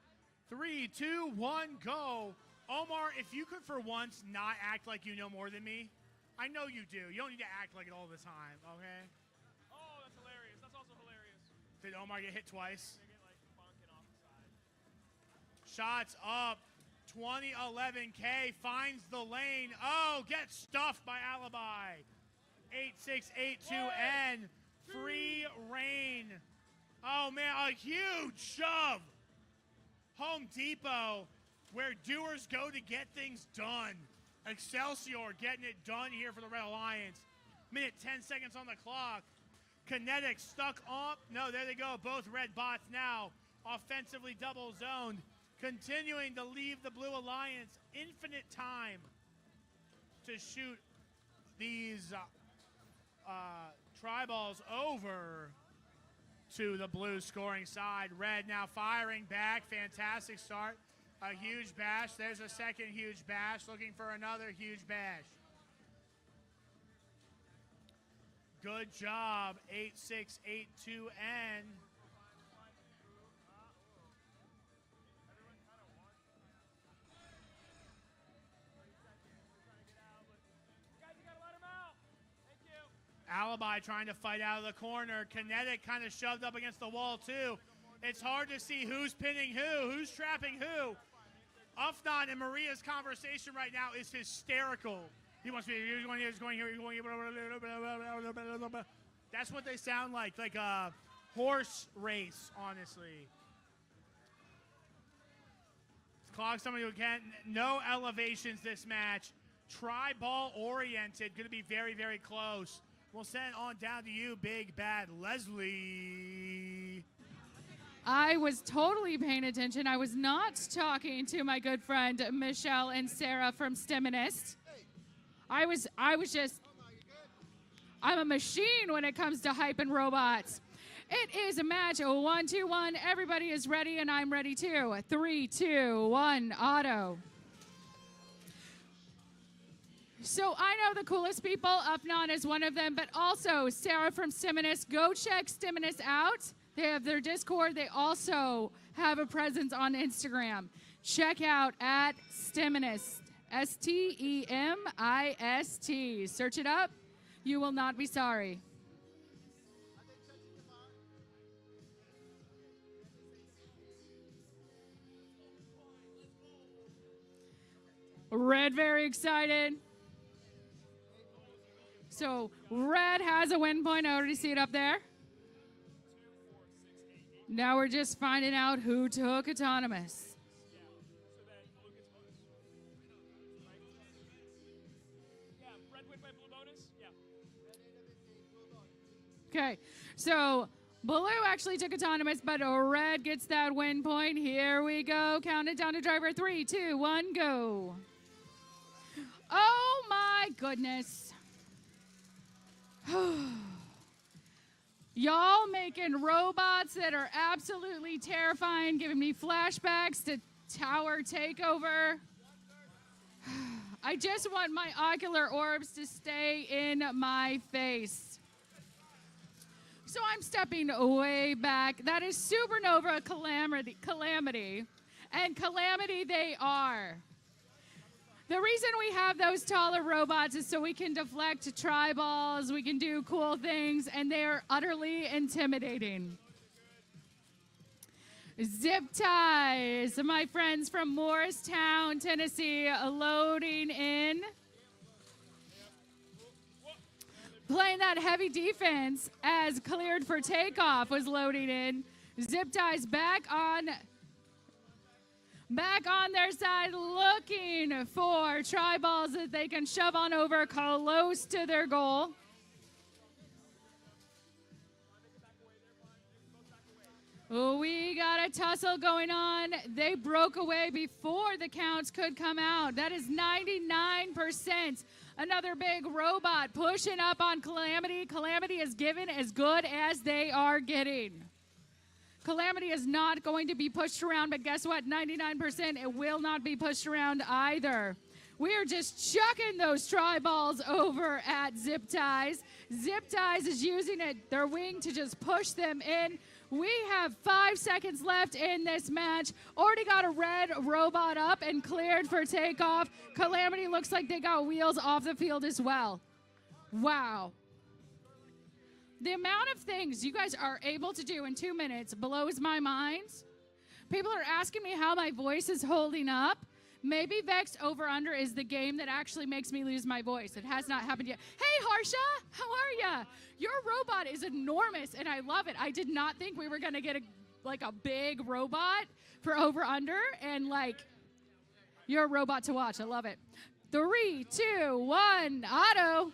3, 2, 1, go. Omar, if you could for once not act like you know more than me. I know you do. You don't need to act like it all the time, okay? Oh, that's hilarious. That's also hilarious. Did Omar get hit twice? They get like bunking off the side. Shots up. 2011K finds the lane. Oh, gets stuffed by Alibi. 8682N. Free reign. Oh, man, a huge shove. Home Depot, where doers go to get things done. Excelsior getting it done here for the Red Alliance. Minute 10 seconds on the clock. Kinetic stuck up. No, there they go. Both red bots now offensively double zoned. Continuing to leave the Blue Alliance infinite time to shoot these tri-balls over to the Blue scoring side. Red now firing back. Fantastic start. A huge bash. There's a second huge bash. Looking for another huge bash. Good job, 8682N. Alibi trying to fight out of the corner. Kinetic kind of shoved up against the wall too. It's hard to see who's pinning who, who's trapping who. Ufnon and Maria's conversation right now is hysterical. He wants me, he's going here, he's going here, he's going here. That's what they sound like a horse race, honestly. Clock somebody who can. No elevations this match. Tri-ball oriented, going to be very, very close. We'll send it on down to you, big bad Leslie. I was totally paying attention. I was not talking to my good friend Michelle and Sarah from Stiminist. I was just, I'm a machine when it comes to hyping robots. It is a match, 1-2-1. Everybody is ready, and I'm ready too. 3, 2, 1, auto. So I know the coolest people. Ufnon is one of them, but also Sarah from Stiminist. Go check Stiminist out. They have their Discord. They also have a presence on Instagram. Check out at Stiminist, STEMIST. Search it up. You will not be sorry. Red very excited. So Red has a win point. I already see it up there. Now we're just finding out who took autonomous. Okay, so Blue actually took autonomous, but Red gets that win point. Here we go. Count it down to driver. 3, 2, 1, go. Oh my goodness. Y'all making robots that are absolutely terrifying, giving me flashbacks to Tower Takeover. I just want my ocular orbs to stay in my face. So I'm stepping way back. That is Supernova Calamity. And Calamity they are. The reason we have those taller robots is so we can deflect tri-balls, we can do cool things, and they are utterly intimidating. Zip ties, my friends from Morristown, Tennessee, loading in. Playing that heavy defense as cleared for takeoff was loading in. Zip ties back on their side, looking for tri-balls that they can shove on over close to their goal. We got a tussle going on. They broke away before the counts could come out. That is 99%. Another big robot pushing up on Calamity. Calamity is given as good as they are getting. Calamity is not going to be pushed around, but guess what? 99%, it will not be pushed around either. We are just chucking those tri-balls over at Zip Ties. Zip Ties is using their wing to just push them in. We have 5 seconds left in this match. Already got a red robot up and cleared for takeoff. Calamity looks like they got wheels off the field as well. Wow. The amount of things you guys are able to do in 2 minutes blows my mind. People are asking me how my voice is holding up. Maybe VEX Over Under is the game that actually makes me lose my voice. It has not happened yet. Hey, Harsha, how are ya? Your robot is enormous, and I love it. I did not think we were going to get a big robot for Over Under, and, you're a robot to watch. I love it. 3, 2, 1, auto.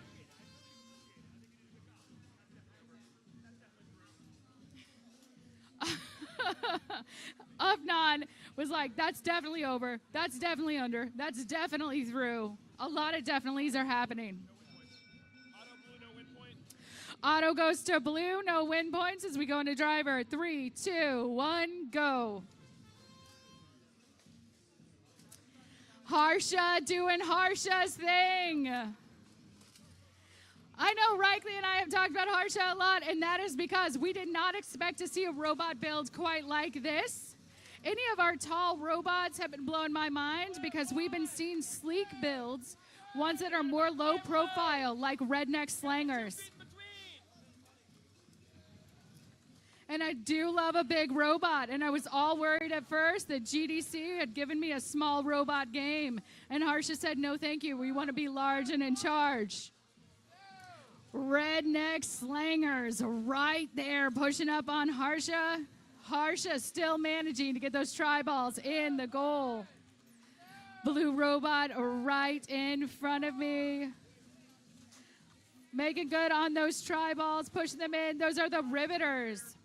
Upnon was like, that's definitely over. That's definitely under. That's definitely through. A lot of definitely's are happening. Auto goes to blue, no win points as we go into driver. 3, 2, 1, go. Harsha doing Harsha's thing. I know Reikley and I have talked about Harsha a lot, and that is because we did not expect to see a robot build quite like this. Any of our tall robots have been blowing my mind because we've been seeing sleek builds, ones that are more low profile, like redneck slangers. And I do love a big robot, and I was all worried at first that GDC had given me a small robot game, and Harsha said, no thank you, we want to be large and in charge. Redneck slangers right there pushing up on Harsha. Harsha still managing to get those tri-balls in the goal. Blue robot right in front of me. Making good on those tri-balls, pushing them in. Those are the riveters.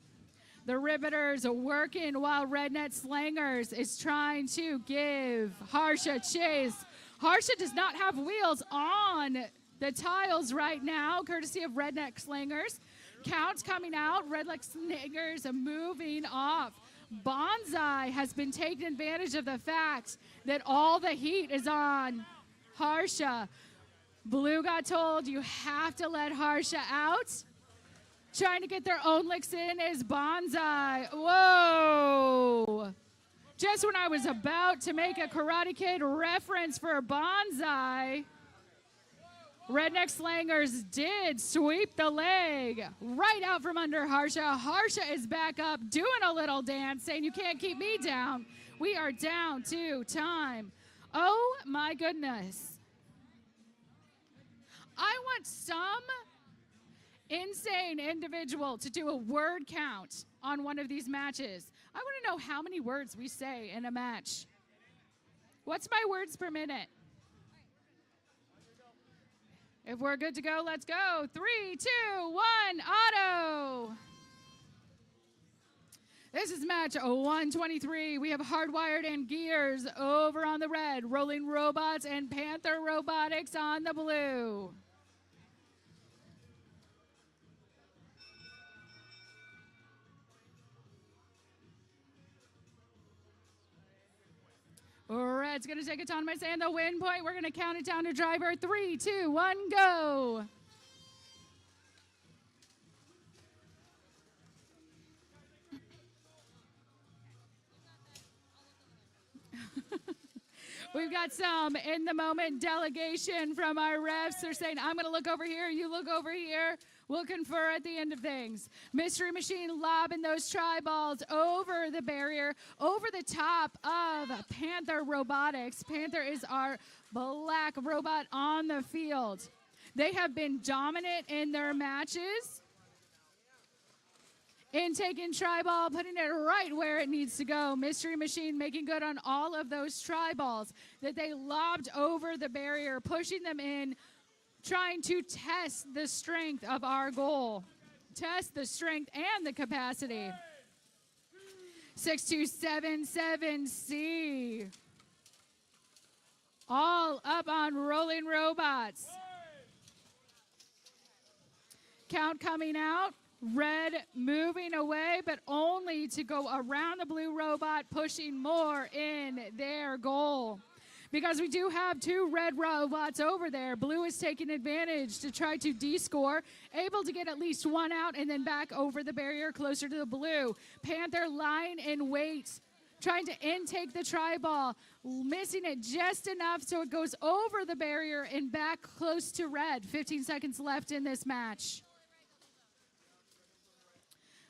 The riveters are working while Redneck Slangers is trying to give Harsha chase. Harsha does not have wheels on the tiles right now, courtesy of Redneck Slangers. Counts coming out. Redneck Slangers are moving off. Bonsai has been taking advantage of the fact that all the heat is on Harsha. Blue got told you have to let Harsha out. Trying to get their own licks in is Bonsai. Whoa. Just when I was about to make a Karate Kid reference for Bonsai, Redneck Slangers did sweep the leg right out from under Harsha. Harsha is back up doing a little dance, saying you can't keep me down. We are down to time. Oh my goodness. I want some insane individual to do a word count on one of these matches. I want to know how many words we say in a match. What's my words per minute? If we're good to go, let's go. 3, 2, 1, auto. This is match 123. We have Hardwired and Gears over on the red, Rolling Robots and Panther Robotics on the blue. Red's going to take autonomous and the win point. We're going to count it down to driver. 3, 2, 1, go. We've got some in the moment delegation from our refs. They're saying, I'm going to look over here, you look over here. We'll confer at the end of things. Mystery Machine lobbing those tri-balls over the barrier, over the top of Panther Robotics. Panther is our black robot on the field. They have been dominant in their matches. In taking tri-ball, putting it right where it needs to go. Mystery Machine making good on all of those tri-balls that they lobbed over the barrier, pushing them in, trying to test the strength of our goal. Test the strength and the capacity. 6277C. All up on Rolling Robots. Count coming out. Red moving away, but only to go around the blue robot, pushing more in their goal. because we do have 2 red robots over there. Blue is taking advantage to try to D-score, able to get at least 1 out and then back over the barrier closer to the blue. Panther lying in wait, trying to intake the tri-ball, missing it just enough so it goes over the barrier and back close to red. 15 seconds left in this match.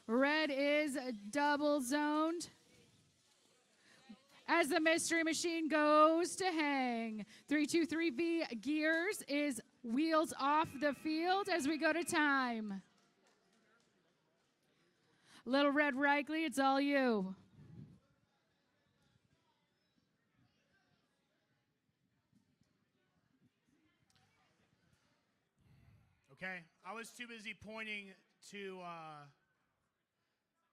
Red is double zoned as the Mystery Machine goes to hang. 323V Gears is wheels off the field as we go to time. Little Red Reichley, it's all you. Okay, I was too busy pointing to,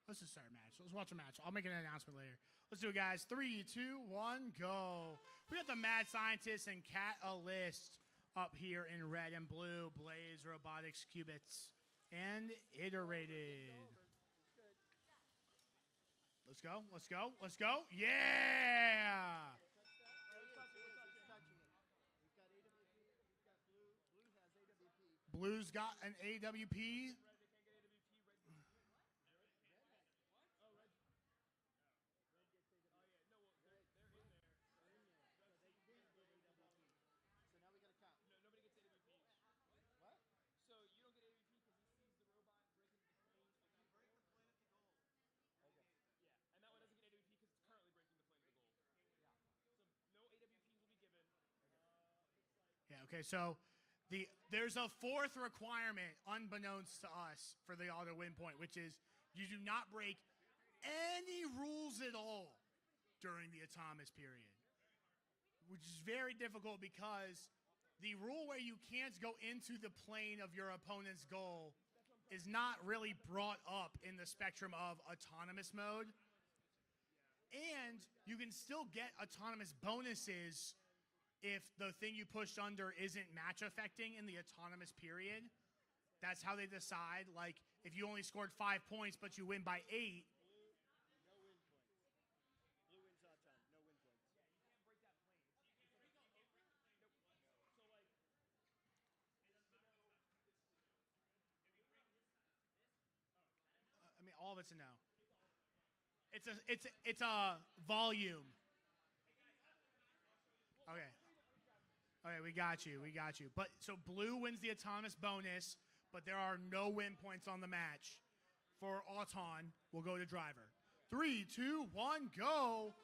let's just start a match. Let's watch a match. I'll make an announcement later. Let's do it, guys. 3, 2, 1, go. We got the Mad Scientist and Catalyst up here in red and blue. Blaze, Robotics, Qubits, and Iterated. Let's go, let's go, let's go. Yeah! Blue's got an AWP. Yeah, okay, so there's a 4th requirement, unbeknownst to us, for the auto win point, which is you do not break any rules at all during the autonomous period, which is very difficult because the rule where you can't go into the plane of your opponent's goal is not really brought up in the spectrum of autonomous mode. And you can still get autonomous bonuses if the thing you pushed under isn't match affecting in the autonomous period. That's how they decide. Like, if you only scored 5 points, but you win by 8. No win points. Blue wins auto. No win points. I mean, all of it's a no. It's a volume. Okay. Okay, we got you. But so blue wins the autonomous bonus, but there are no win points on the match. For Auton, we'll go to driver. 3, 2, 1, go.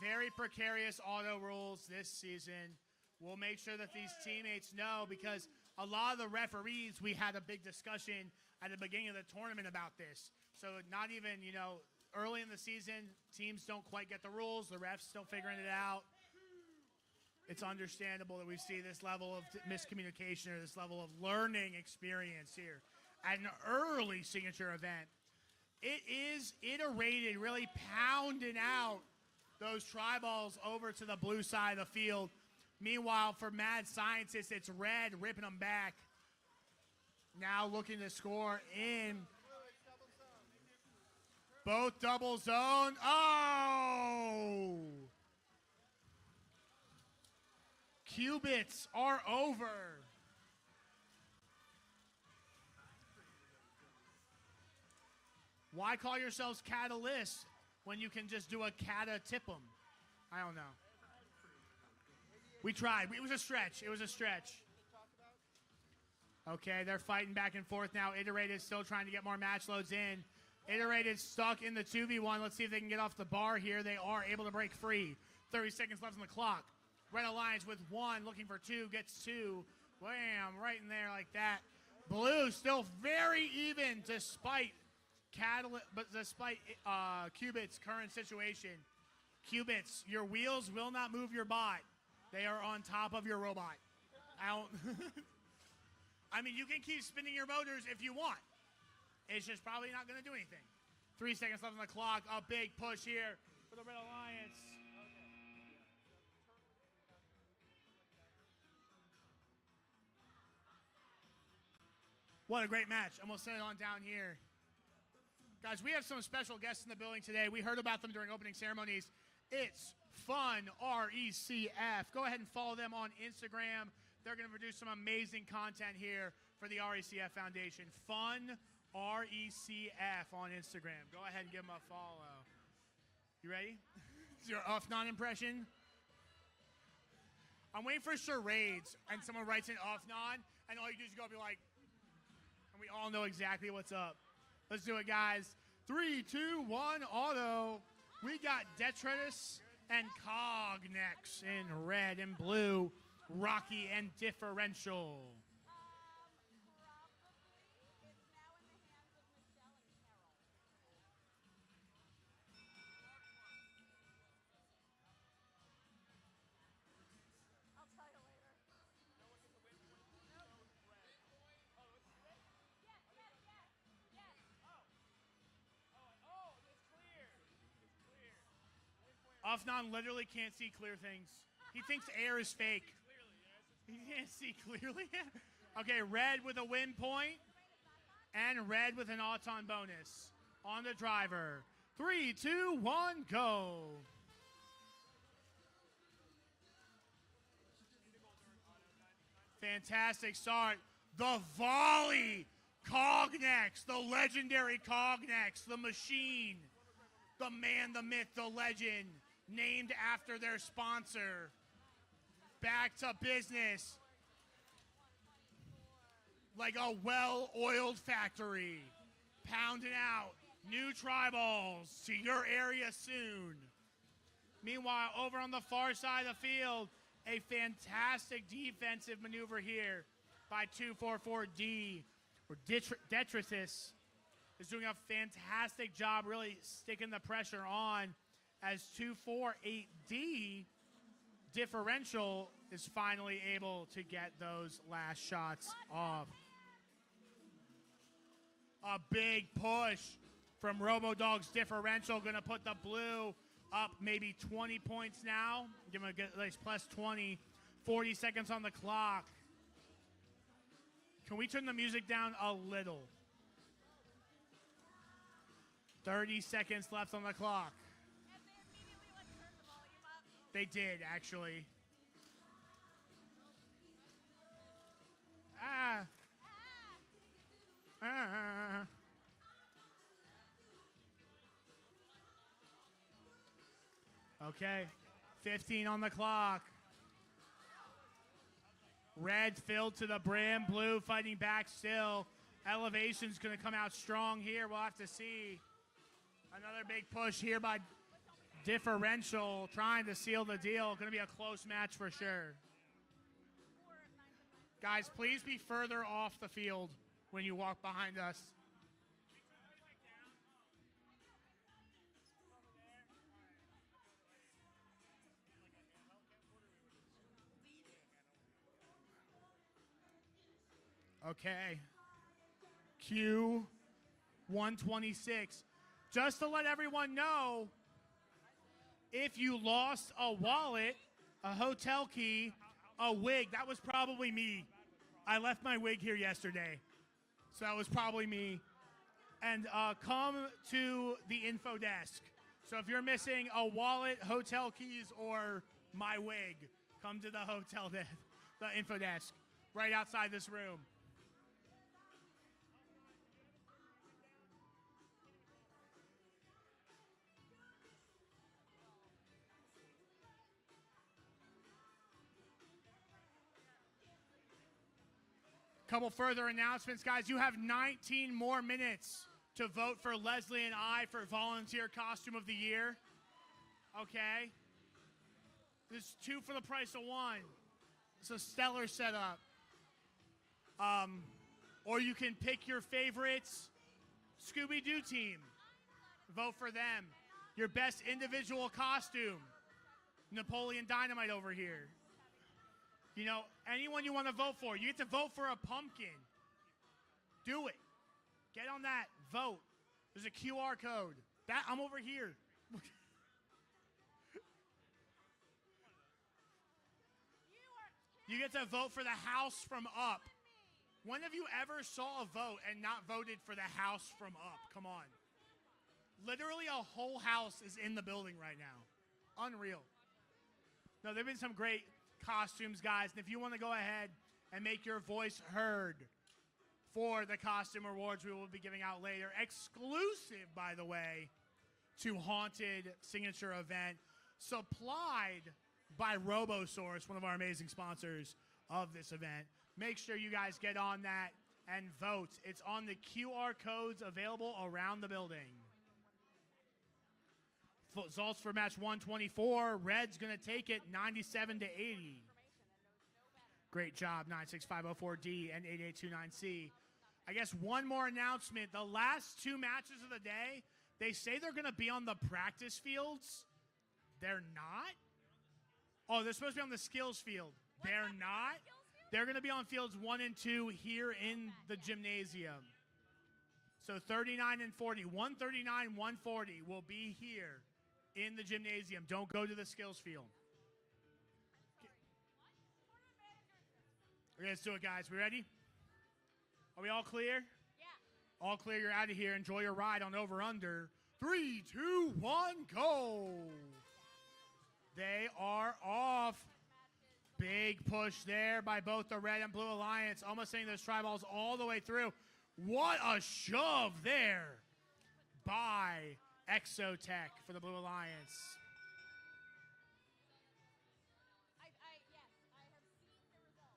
Very precarious auto rules this season. We'll make sure that these teammates know, because a lot of the referees, we had a big discussion at the beginning of the tournament about this. So not even, early in the season, teams don't quite get the rules. The refs still figuring it out. It's understandable that we see this level of miscommunication or this level of learning experience here at an early signature event. It is Iterated, really pounding out those tri-balls over to the blue side of the field. Meanwhile, for Mad Scientist, it's red ripping them back. Now looking to score in. Both double zone. Oh! Qubits are over. Why call yourselves catalysts when you can just do a cata tip 'em? I don't know. We tried. It was a stretch. Okay, they're fighting back and forth now. Iterated still trying to get more match loads in. Iterated stuck in the 2v1. Let's see if they can get off the bar here. They are able to break free. 30 seconds left on the clock. Red Alliance with 1, looking for 2, gets 2. Wham, right in there like that. Blue still very even despite Qubits' current situation. Qubits, your wheels will not move your bot. They are on top of your robot. I mean, you can keep spinning your motors if you want. It's just probably not going to do anything. 3 seconds left on the clock. A big push here for the Red Alliance. What a great match. And we'll send it on down here. Guys, we have some special guests in the building today. We heard about them during opening ceremonies. It's Fun RECF. Go ahead and follow them on Instagram. They're going to produce some amazing content here for the RECF Foundation. Fun RECF on Instagram. Go ahead and give them a follow. You ready? It's your Uffnon impression. I'm waiting for charades, and someone writes an Uffnon, and all you do is go be like, and we all know exactly what's up. Let's do it, guys. 3, 2, 1, auto. We got Detritus and Cognex in red and blue. Rocky and Differential. Uffnon literally can't see clear things. He thinks air is fake. He can't see clearly. Okay, red with a win point and red with an auton bonus on the driver. 3, 2, 1, go. Fantastic start. The volley. Cognex, the legendary Cognex, the machine, the man, the myth, the legend, named after their sponsor. Back to business. Like a well-oiled factory. Pounding out new tri-balls to your area soon. Meanwhile, over on the far side of the field, a fantastic defensive maneuver here by 244D. Where Detritus is doing a fantastic job really sticking the pressure on as 248D Differential is finally able to get those last shots off. A big push from RoboDog's Differential, going to put the blue up maybe 20 points now. Give him a good, like, plus 20, 40 seconds on the clock. Can we turn the music down a little? 30 seconds left on the clock. And they immediately turn the volume up. They did, actually. Okay, 15 on the clock. Red filled to the brim, blue fighting back still. Elevation's going to come out strong here. We'll have to see. Another big push here by Differential, trying to seal the deal. Going to be a close match for sure. Guys, please be further off the field when you walk behind us. Okay. Q 126. Just to let everyone know, if you lost a wallet, a hotel key, a wig, that was probably me. I left my wig here yesterday, so that was probably me. And come to the info desk. So if you're missing a wallet, hotel keys, or my wig, come to the hotel desk, the info desk, right outside this room. Couple further announcements, guys. You have 19 more minutes to vote for Leslie and I for Volunteer Costume of the Year. Okay? This is 2 for the price of 1. It's a stellar setup. Or you can pick your favorites Scooby-Doo team. Vote for them. Your best individual costume. Napoleon Dynamite over here. You know, anyone you want to vote for. You get to vote for a pumpkin. Do it. Get on that. Vote. There's a QR code. I'm over here. You get to vote for the house from Up. When have you ever saw a vote and not voted for the house from Up? Come on. Literally a whole house is in the building right now. Unreal. No, there have been some great costumes, guys. And if you want to go ahead and make your voice heard for the costume awards we will be giving out later, exclusive, by the way, to Haunted Signature Event, supplied by RoboSource, one of our amazing sponsors of this event. Make sure you guys get on that and vote. It's on the QR codes available around the building. Results for match 124. Red's going to take it 97 to 80. Great job, 96504D and 8829C. I guess one more announcement. The last two matches of the day, they say they're going to be on the practice fields. They're not? Oh, they're supposed to be on the skills field. They're not? They're going to be on fields 1 and 2 here in the gymnasium. So 39 and 40, 139, 140 will be here in the gymnasium. Don't go to the skills field. Okay, let's do it, guys. We ready? Are we all clear? Yeah. All clear, you're out of here. Enjoy your ride on Over Under. 3, 2, 1, go. They are off. Big push there by both the Red and Blue Alliance. Almost sending those try balls all the way through. What a shove there by Exotech for the Blue Alliance. Yes, I have seen the result.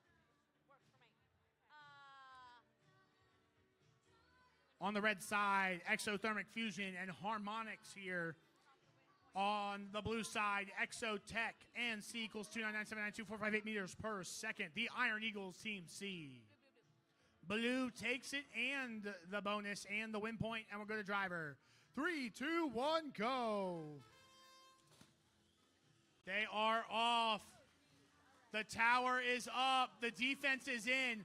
Works for me. On the Red side, Exothermic Fusion and Harmonics here. On the blue side, Exotech and C equals 299792458 meters per second. The Iron Eagles Team C. Blue takes it and the bonus and the win point, and we'll go to driver. 3, 2, 1, go. They are off. The tower is up. The defense is in.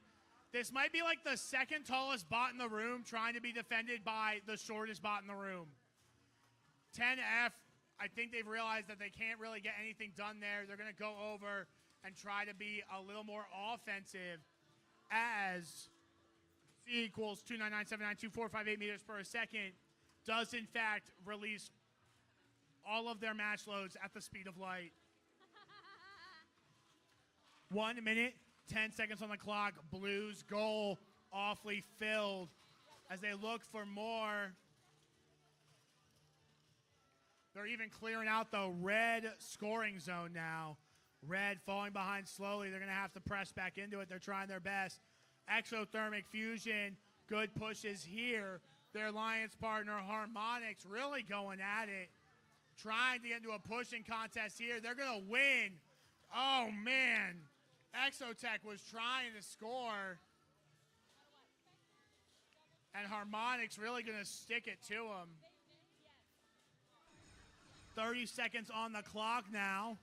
This might be like the second tallest bot in the room trying to be defended by the shortest bot in the room. 10F. I think they've realized that they can't really get anything done there. They're going to go over and try to be a little more offensive as C equals 299792458 meters per second does in fact release all of their match loads at the speed of light. 1 minute, 10 seconds on the clock. Blues goal awfully filled as they look for more. They're even clearing out the Red scoring zone now. Red falling behind slowly. They're going to have to press back into it. They're trying their best. Exothermic Fusion, good pushes here. Their alliance partner, Harmonics, really going at it. Trying to get into a pushing contest here. They're going to win. Oh, man. Exotech was trying to score. And Harmonics really going to stick it to him. 30 seconds on the clock now.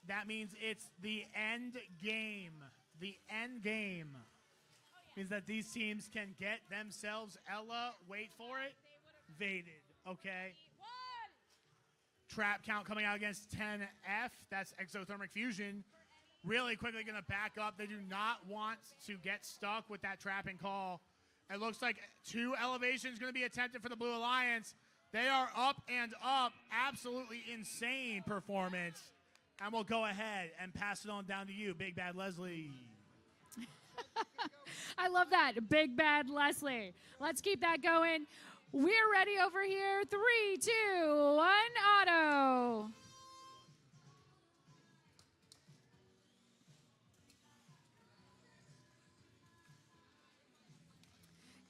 That means it's the end game. The end game means that these teams can get themselves, Ella, wait for it, vaded, okay? Trap count coming out against 10F. That's Exothermic Fusion. Really quickly going to back up. They do not want to get stuck with that trapping call. It looks like 2 elevations going to be attempted for the Blue Alliance. They are up and up. Absolutely insane performance. And we'll go ahead and pass it on down to you, Big Bad Leslie. I love that, Big Bad Leslie. Let's keep that going. We're ready over here. 3, 2, 1, auto.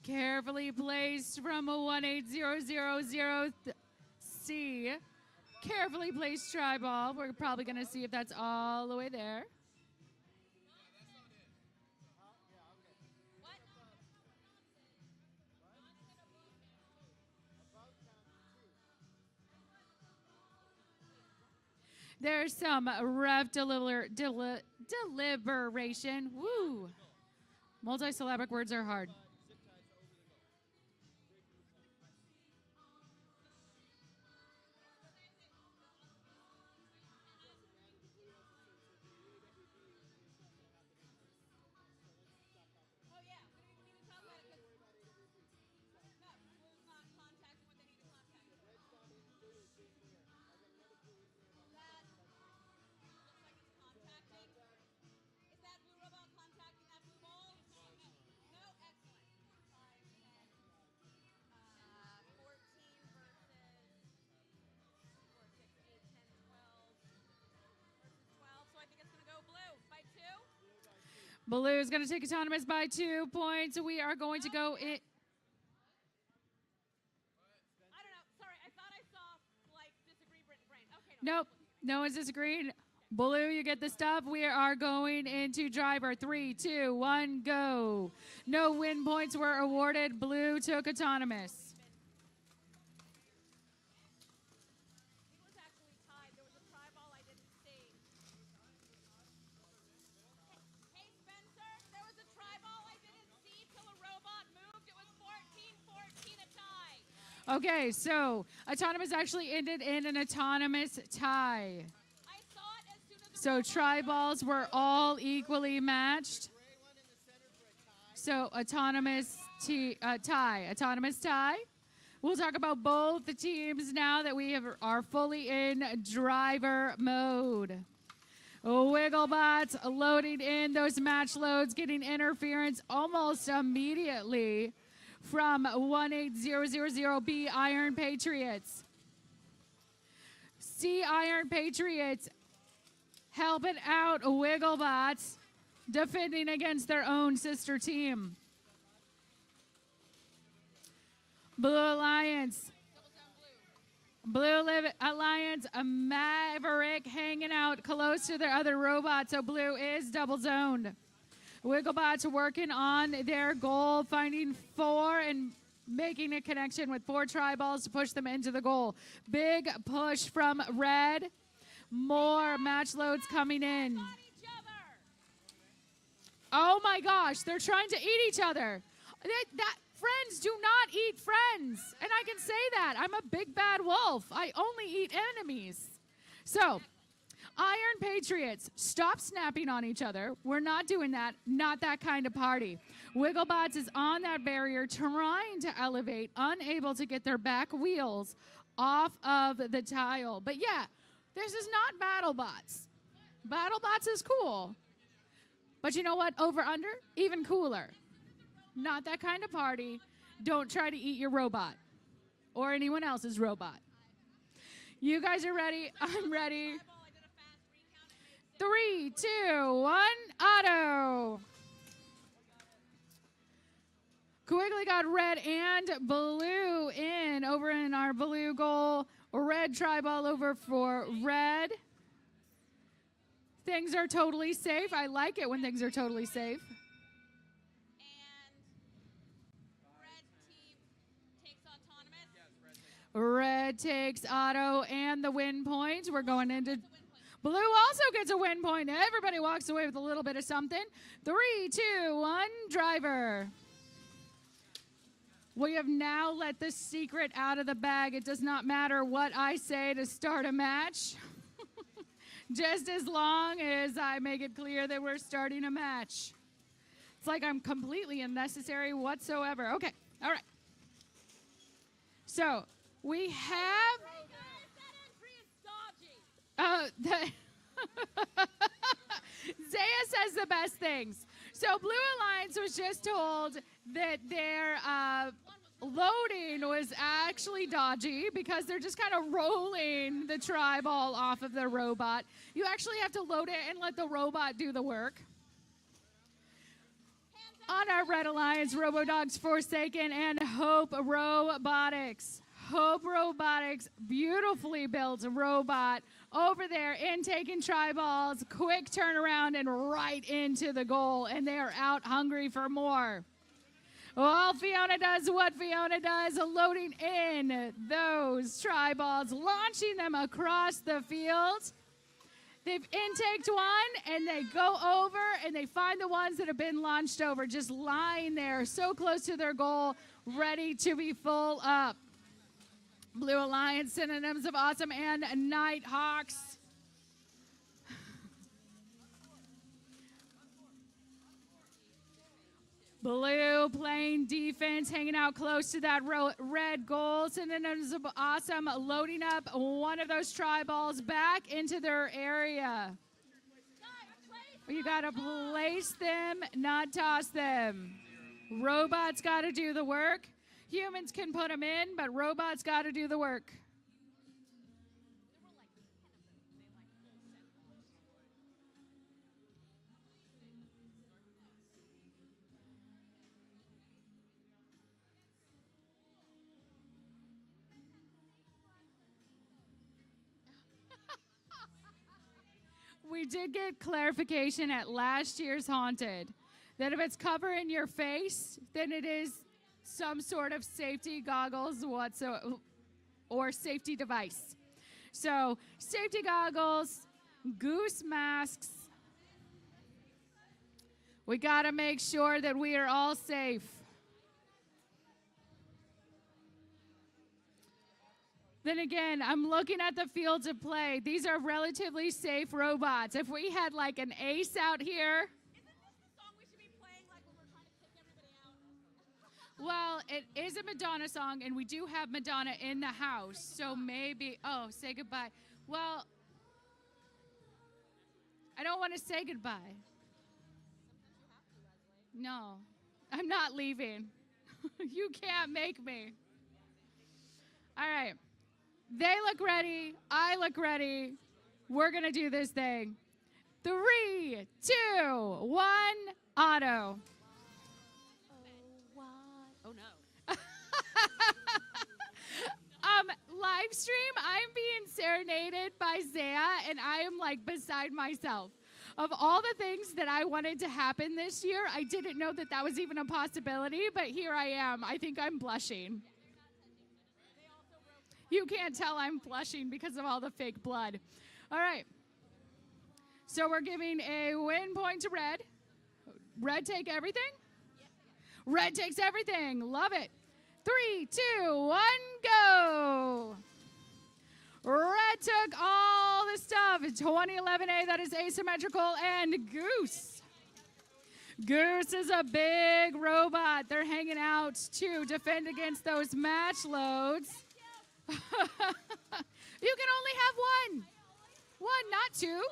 Carefully placed from a 18000C. Carefully placed try ball. We're probably going to see if that's all the way there. There's some ref deliberation. Woo! Multisyllabic words are hard. Blue is going to take autonomous by 2 points. We are going to go in. I don't know. Sorry, I thought I saw like disagree brain. Okay. Nope. No one's disagreed. Blue, you get the stuff. We are going into driver. 3, 2, 1, go. No win points were awarded. Blue took autonomous. It was actually tied. There was a try ball I didn't see. Hey, Spencer, there was a try ball I didn't see till a robot moved. It was 14-14 a tie. Okay, so autonomous actually ended in an autonomous tie. I saw it as soon as the So tri balls were all equally matched. So autonomous tie. Autonomous tie. We'll talk about both the teams now that we are fully in driver mode. Wigglebots loading in those match loads, getting interference almost immediately from 18000B Iron Patriots. C Iron Patriots helping out Wigglebots, defending against their own sister team. Blue Alliance. Blue Alliance, a Maverick hanging out close to their other robot, so Blue is double zoned. Wigglebots working on their goal, finding 4 and making a connection with 4 tri-balls to push them into the goal. Big push from Red. More match loads coming in. Oh my gosh, they're trying to eat each other. Friends do not eat friends. And I can say that. I'm a big bad wolf. I only eat enemies. So, Iron Patriots, stop snapping on each other. We're not doing that. Not that kind of party. Wigglebots is on that barrier trying to elevate, unable to get their back wheels off of the tile. But yeah, this is not BattleBots. BattleBots is cool. But you know what? Over under, even cooler. Not that kind of party. Don't try to eat your robot or anyone else's robot. You guys are ready? I'm ready. 3, 2, 1, auto. Quickly got red and blue in over in our blue goal. Red tri-ball over for red. Things are totally safe. I like it when things are totally safe. Red takes auto and the win point. We're going into blue also gets a win point. Everybody walks away with a little bit of something. 3, 2, 1, driver. We have now let the secret out of the bag. It does not matter what I say to start a match. Just as long as I make it clear that we're starting a match. It's like I'm completely unnecessary whatsoever. Okay, all right. So, we have... Zaya says the best things. So Blue Alliance was just told that their loading was actually dodgy because they're just kind of rolling the tri-ball off of the robot. You actually have to load it and let the robot do the work. On our Red Alliance, RoboDogs Forsaken and Hope Robotics. Hope Robotics, beautifully built robot over there in taking tri-balls, quick turnaround and right into the goal, and they are out hungry for more. Well, Fiona does what Fiona does, loading in those tri-balls, launching them across the field. They've intaked one, and they go over, and they find the ones that have been launched over, just lying there so close to their goal, ready to be full up. Blue Alliance, synonyms of awesome, and Nighthawks. Blue playing defense, hanging out close to that red goal. Synonyms of awesome, loading up one of those tri-balls back into their area. You got to place them, not toss them. Robots got to do the work. Humans can put them in, but robots got to do the work. we did get clarification at last year's Haunted that if it's covering your face, then it is some sort of safety goggles or safety device. So, safety goggles, goose masks. We got to make sure that we are all safe. Then again, I'm looking at the fields of play. These are relatively safe robots. If we had like an ace out here. Isn't this the song we should be playing like when we're trying to kick everybody out? Well, it is a Madonna song, and we do have Madonna in the house. So maybe, say goodbye. Well, I don't want to say goodbye. No, I'm not leaving. You can't make me. All right. They look ready. I look ready. We're going to do this thing. 3, 2, 1, auto. Oh, no. Live stream, I'm being serenaded by Zaya, and I am like beside myself. Of all the things that I wanted to happen this year, I didn't know that that was even a possibility, but here I am. I think I'm blushing. You can't tell I'm blushing because of all the fake blood. All right. So we're giving a win point to Red. Red take everything? Red takes everything. Love it. 3, 2, 1, go. Red took all the stuff. 2011A, that is asymmetrical, and Goose. Goose is a big robot. They're hanging out to defend against those match loads. You can only have one. One, not two.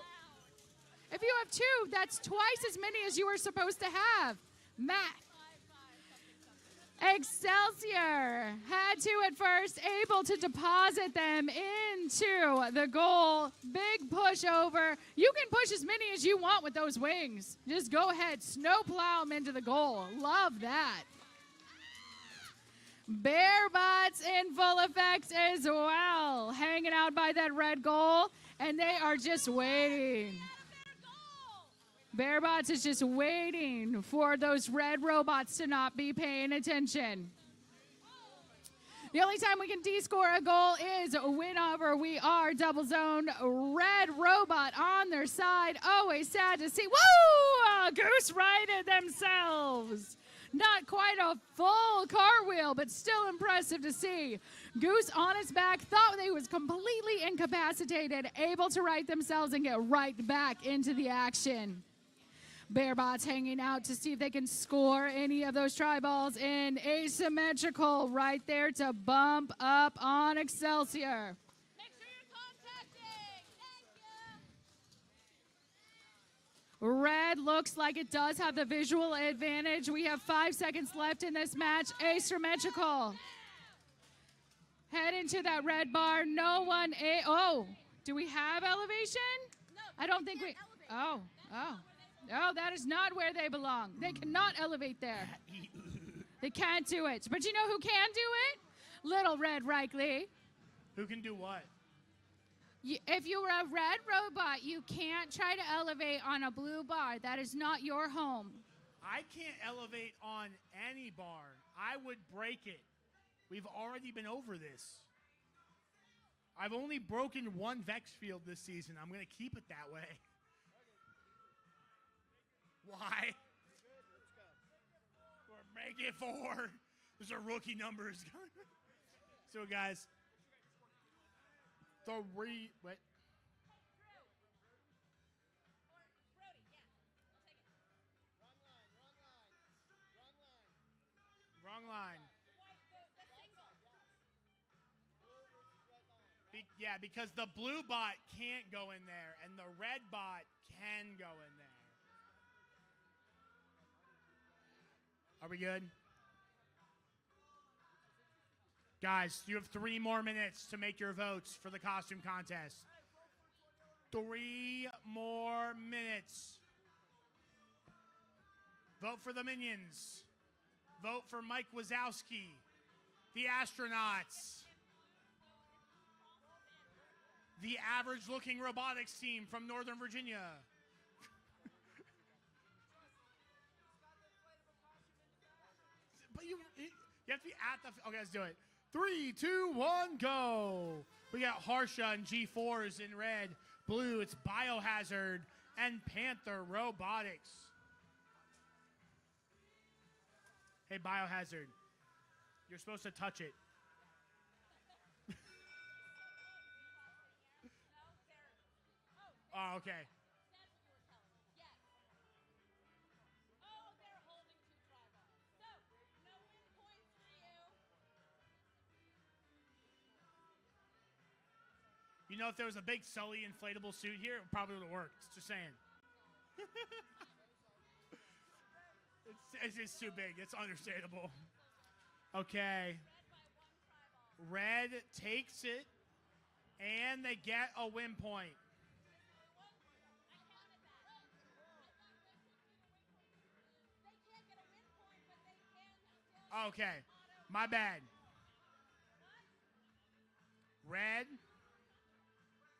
If you have two, that's twice as many as you were supposed to have. Math. Excelsior had to at first, able to deposit them into the goal. Big push over. You can push as many as you want with those wings. Just go ahead, snowplow them into the goal. Love that. Bearbots in full effect as well, hanging out by that red goal, and they are just waiting. Bearbots is just waiting for those red robots to not be paying attention. The only time we can D-score a goal is whenever we are double zone. Red robot on their side. Always sad to see. Woo! Goose righted themselves. Not quite a full cartwheel, but still impressive to see. Goose on his back, thought they was completely incapacitated, able to right themselves and get right back into the action. Bearbots hanging out to see if they can score any of those try balls in. Asymmetrical right there to bump up on Excelsior. Make sure you're contacting. Thank you. Red looks like it does have the visual advantage. We have 5 seconds left in this match. Asymmetrical. Head into that red bar. No one. Do we have elevation? No, I don't think we. elevate. Oh, that is not where they belong. They cannot elevate there. They can't do it. But you know who can do it? Little Red Reichley. Who can do what? If you were a red robot, you can't try to elevate on a blue bar. That is not your home. I can't elevate on any bar. I would break it. We've already been over this. I've only broken one VEX field this season. I'm going to keep it that way. Why? Or make it 4. Those are rookie numbers. So, guys, 3. What? Wrong line. Yeah, because the blue bot can't go in there, and the red bot can go in there. Are we good? Guys, you have 3 more minutes to make your votes for the costume contest. 3 more minutes. Vote for the Minions. Vote for Mike Wazowski. The Astronauts. the average-looking robotics team from Northern Virginia. But you have to be at the... Okay, let's do it. 3, 2, 1, go. We got Harsha and G4s in red. Blue, it's Biohazard and Panther Robotics. Hey, Biohazard, you're supposed to touch it. Oh, okay. That's what you were telling me. Yes. Oh, they're holding 2 tri-balls. So, no win points for you. You know, if there was a big Sully inflatable suit here, it probably would have worked. Just saying. It's just too big. It's understandable. Okay. Red takes it, and they get a win point. Okay, my bad. Red.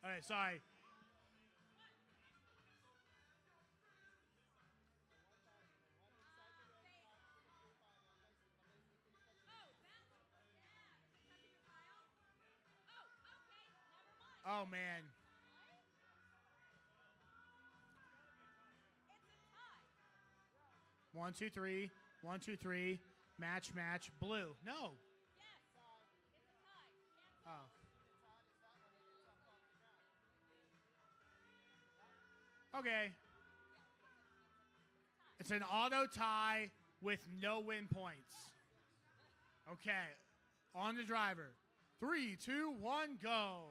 All right, sorry. Oh, man. One, two, three. 1, 2, 3. Match. Blue. No. Oh. Okay. It's an auto tie with no win points. Okay. On the driver. 3, 2, 1, go.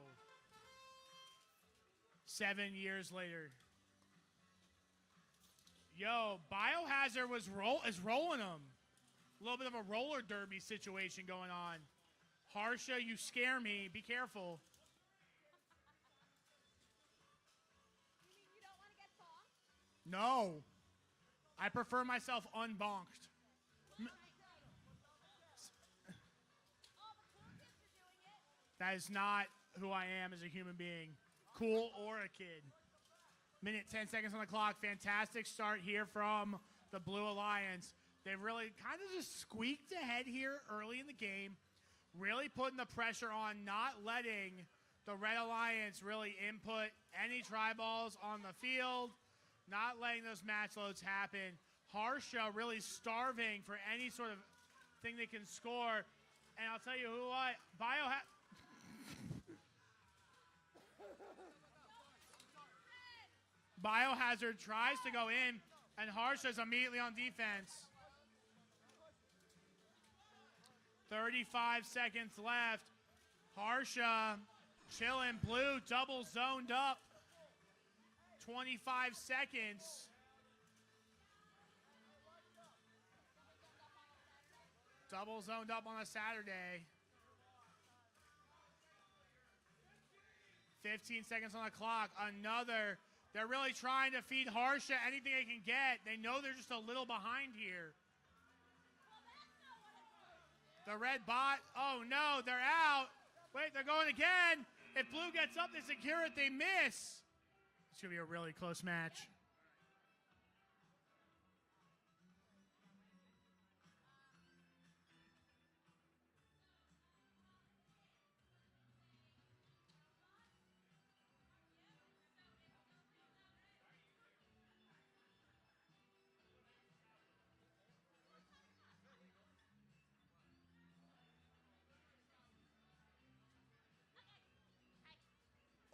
7 years later. Yo, Biohazard is rolling them. A little bit of a roller derby situation going on. Harsha, you scare me. Be careful. You mean you don't want to get bonked? No. I prefer myself unbonked. All the cool kids are doing it. That is not who I am as a human being. Cool or a kid. Minute, 10 seconds on the clock. Fantastic start here from the Blue Alliance. They really kind of just squeaked ahead here early in the game. Really putting the pressure on, not letting the Red Alliance really input any tri-balls on the field. Not letting those match loads happen. Harsha really starving for any sort of thing they can score. And I'll tell you who what, Biohazard tries to go in, and Harsha's immediately on defense. 35 seconds left. Harsha chilling. Blue double zoned up. 25 seconds. Double zoned up on a Saturday. 15 seconds on the clock. Another. They're really trying to feed Harsha anything they can get. They know they're just a little behind here. The red bot. Oh, no. They're out. Wait, they're going again. If Blue gets up, they secure it. They miss. It's going to be a really close match.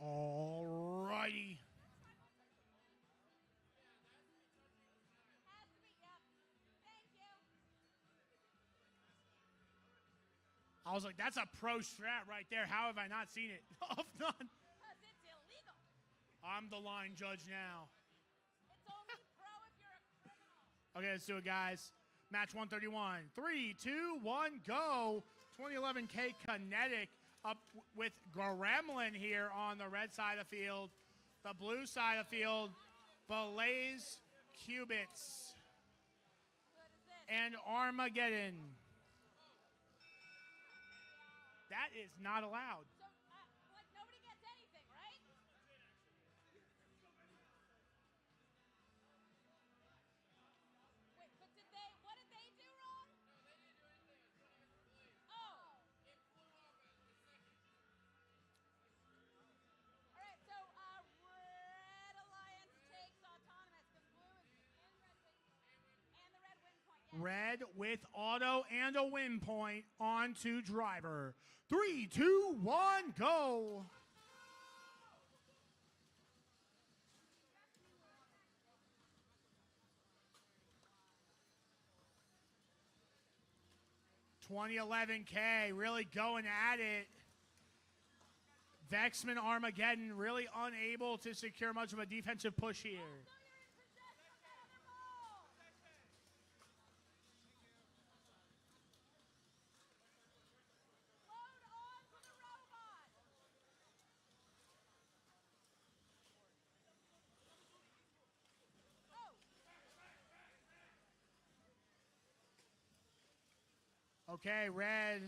All righty. I was like, that's a pro strat right there. How have I not seen it? Off none. Because it's illegal. I'm the line judge now. It's only pro if you're a criminal. Okay, let's do it, guys. Match 131. 3, 2, 1, go. 2011K Kinetic up with Gremlin here on the red side of the field. The blue side of the field, Blaze Cubits and Armageddon. That is not allowed. So, like, nobody gets anything, right? red with auto and a win point on to driver. 3, 2, 1, go. $2011K really going at it. Vexman Armageddon really unable to secure much of a defensive push here. Okay, red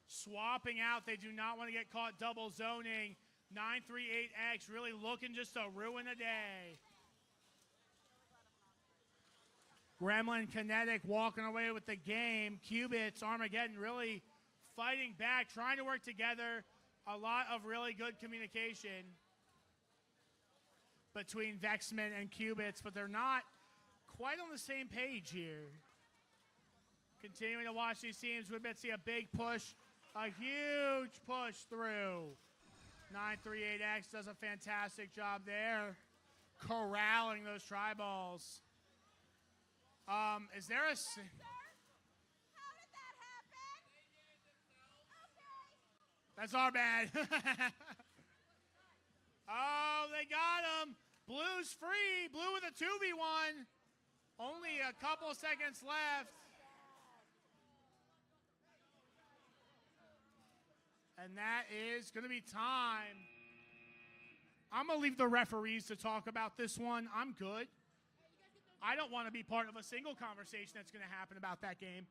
swapping out. They do not want to get caught double zoning. 938X really looking just to ruin a day. Gremlin Kinetic walking away with the game. Qubits, Armageddon really fighting back, trying to work together. A lot of really good communication between Vexman and Qubits, but they're not quite on the same page here. Continuing to watch these teams, we bet see a big push, a huge push through. 938X does a fantastic job there, corralling those tri balls. Is there a... How did that happen? Okay. That's our bad. Oh, they got him. Blue's free. Blue with a 2v1. Only a couple seconds left. And that is going to be time. I'm going to leave the referees to talk about this one. I'm good. I don't want to be part of a single conversation that's going to happen about that game.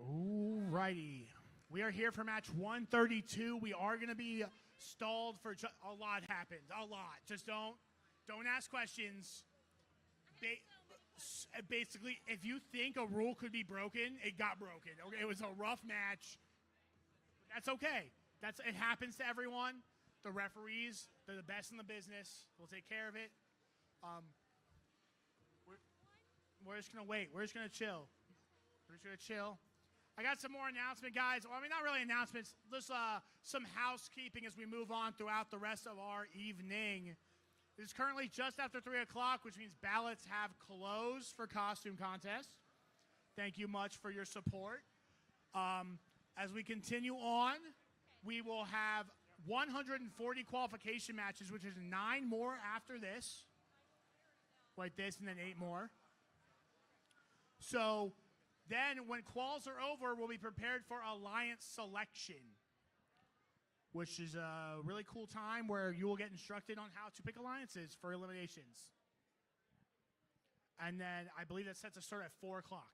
Alrighty. We are here for match 132. We are going to be stalled for a lot happened. A lot. Just don't ask questions. Basically, if you think a rule could be broken, it got broken. Okay, it was a rough match. That's okay. It happens to everyone. The referees, they're the best in the business. We'll take care of it. We're just gonna wait. We're just gonna chill. I got some more announcement, guys. Well, I mean, not really announcements. Just some housekeeping as we move on throughout the rest of our evening. It is currently just after 3 o'clock, which means ballots have closed for costume contest. Thank you much for your support. As we continue on, we will have 140 qualification matches, which is 9 more after this. Like this, and then 8 more. So then when quals are over, we'll be prepared for alliance selection, which is a really cool time where you will get instructed on how to pick alliances for eliminations. And then I believe that sets a start at 4 o'clock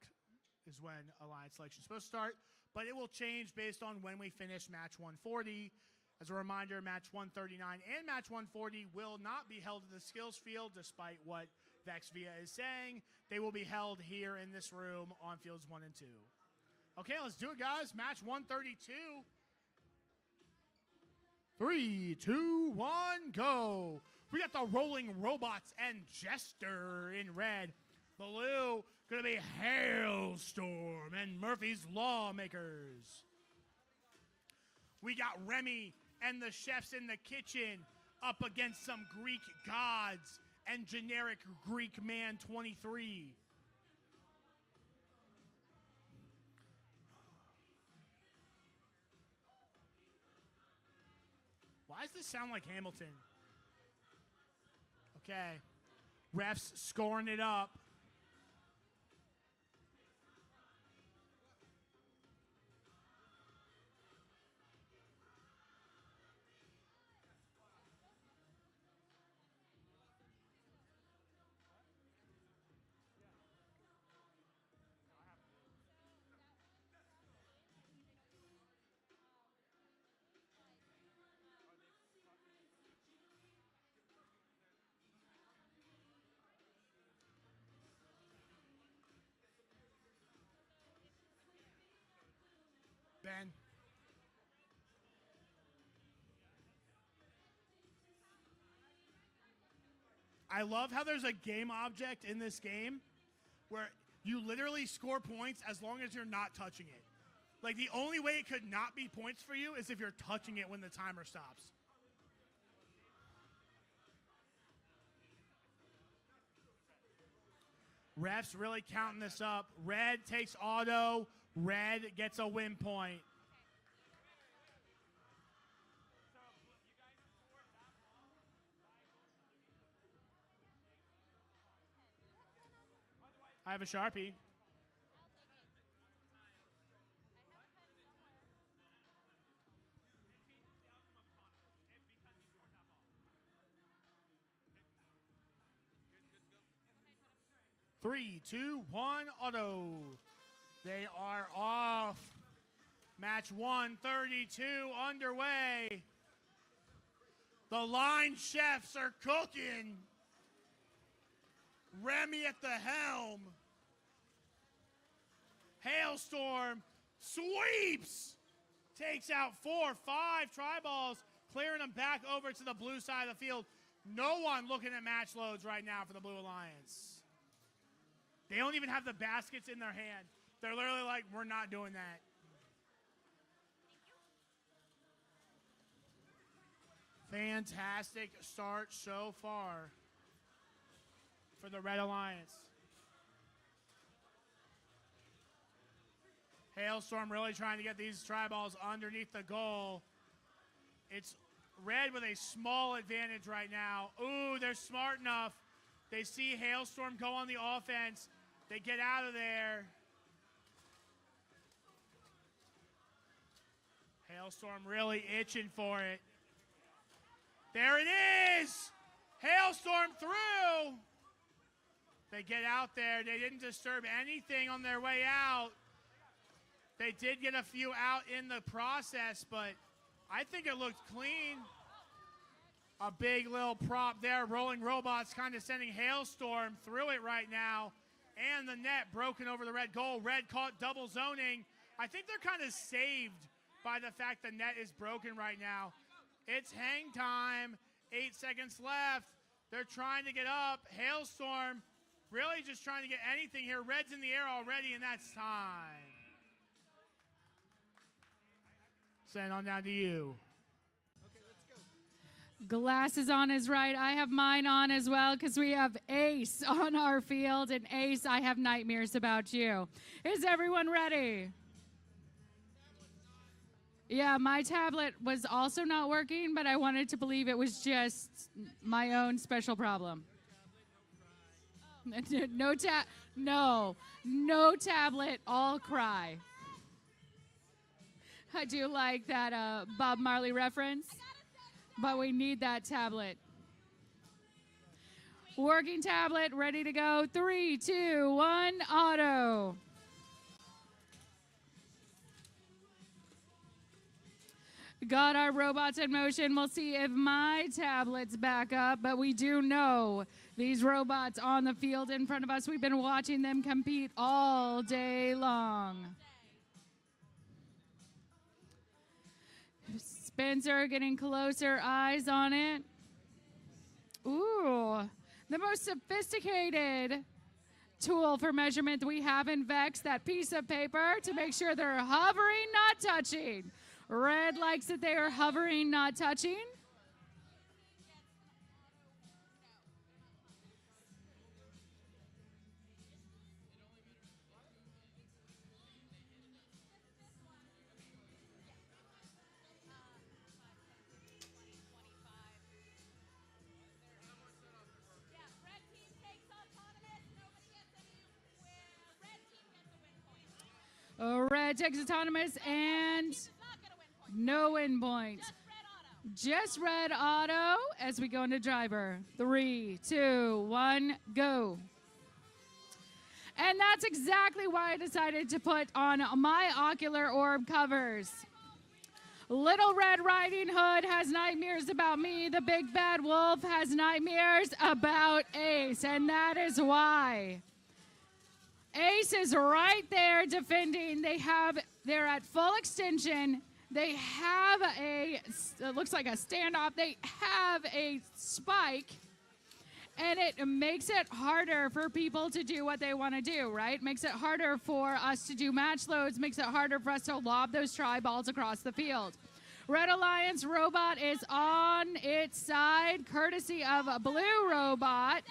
is when alliance selection is supposed to start, but it will change based on when we finish match 140. As a reminder, match 139 and match 140 will not be held in the skills field, despite what VEXvia is saying. They will be held here in this room on fields 1 and 2. Okay, let's do it, guys. Match 132. 3, 2, 1, go. We got the Rolling Robots and Jester in red. Blue, gonna be Hailstorm and Murphy's Lawmakers. We got Remy and the Chefs in the Kitchen up against some Greek gods and generic Greek man 23. Why does this sound like Hamilton? Okay. Refs scoring it up. Ben. I love how there's a game object in this game where you literally score points as long as you're not touching it. Like, the only way it could not be points for you is if you're touching it when the timer stops. Refs really counting this up. Red takes auto. Red gets a win point. I have a Sharpie. Three, two, one, auto. They are off. Match 132 underway. The line chefs are cooking. Remy at the helm. Hailstorm sweeps. Takes out 4, 5 tri-balls, clearing them back over to the blue side of the field. No one looking at match loads right now for the Blue Alliance. They don't even have the baskets in their hand. They're literally like, we're not doing that. Fantastic start so far for the Red Alliance. Hailstorm really trying to get these tri-balls underneath the goal. It's Red with a small advantage right now. Ooh, they're smart enough. They see Hailstorm go on the offense. They get out of there. Hailstorm really itching for it. There it is! Hailstorm through! They get out there. They didn't disturb anything on their way out. They did get a few out in the process, but I think it looked clean. A big little prop there. Rolling Robots kind of sending Hailstorm through it right now. And the net broken over the red goal. Red caught double zoning. I think they're kind of saved by the fact the net is broken right now. It's hang time. 8 seconds left. They're trying to get up. Hailstorm really just trying to get anything here. Red's in the air already, and that's time. Send on down to you. Glasses on his right. I have mine on as well because we have Ace on our field. And Ace, I have nightmares about you. Is everyone ready? Yeah, my tablet was also not working, but I wanted to believe it was just my own special problem. No tablet, all cry. I do like that Bob Marley reference, but we need that tablet. Working tablet, ready to go. 3, 2, 1, auto. Got our robots in motion. We'll see if my tablet's back up, but we do know these robots on the field in front of us. We've been watching them compete all day long. Spencer getting closer, eyes on it. Ooh, the most sophisticated tool for measurement we have in VEX, that piece of paper to make sure they're hovering, not touching. Red likes that they are hovering, not touching. Red takes autonomous and no win point. Just red auto as we go into driver. 3, 2, 1, go. And that's exactly why I decided to put on my ocular orb covers. Little Red Riding Hood has nightmares about me. The Big Bad Wolf has nightmares about Ace, and that is why. Ace is right there defending. They're at full extension. They have it looks like a standoff. They have a spike, and it makes it harder for people to do what they want to do, right? Makes it harder for us to do match loads, makes it harder for us to lob those tri-balls across the field. Red Alliance Robot is on its side, courtesy of a blue robot.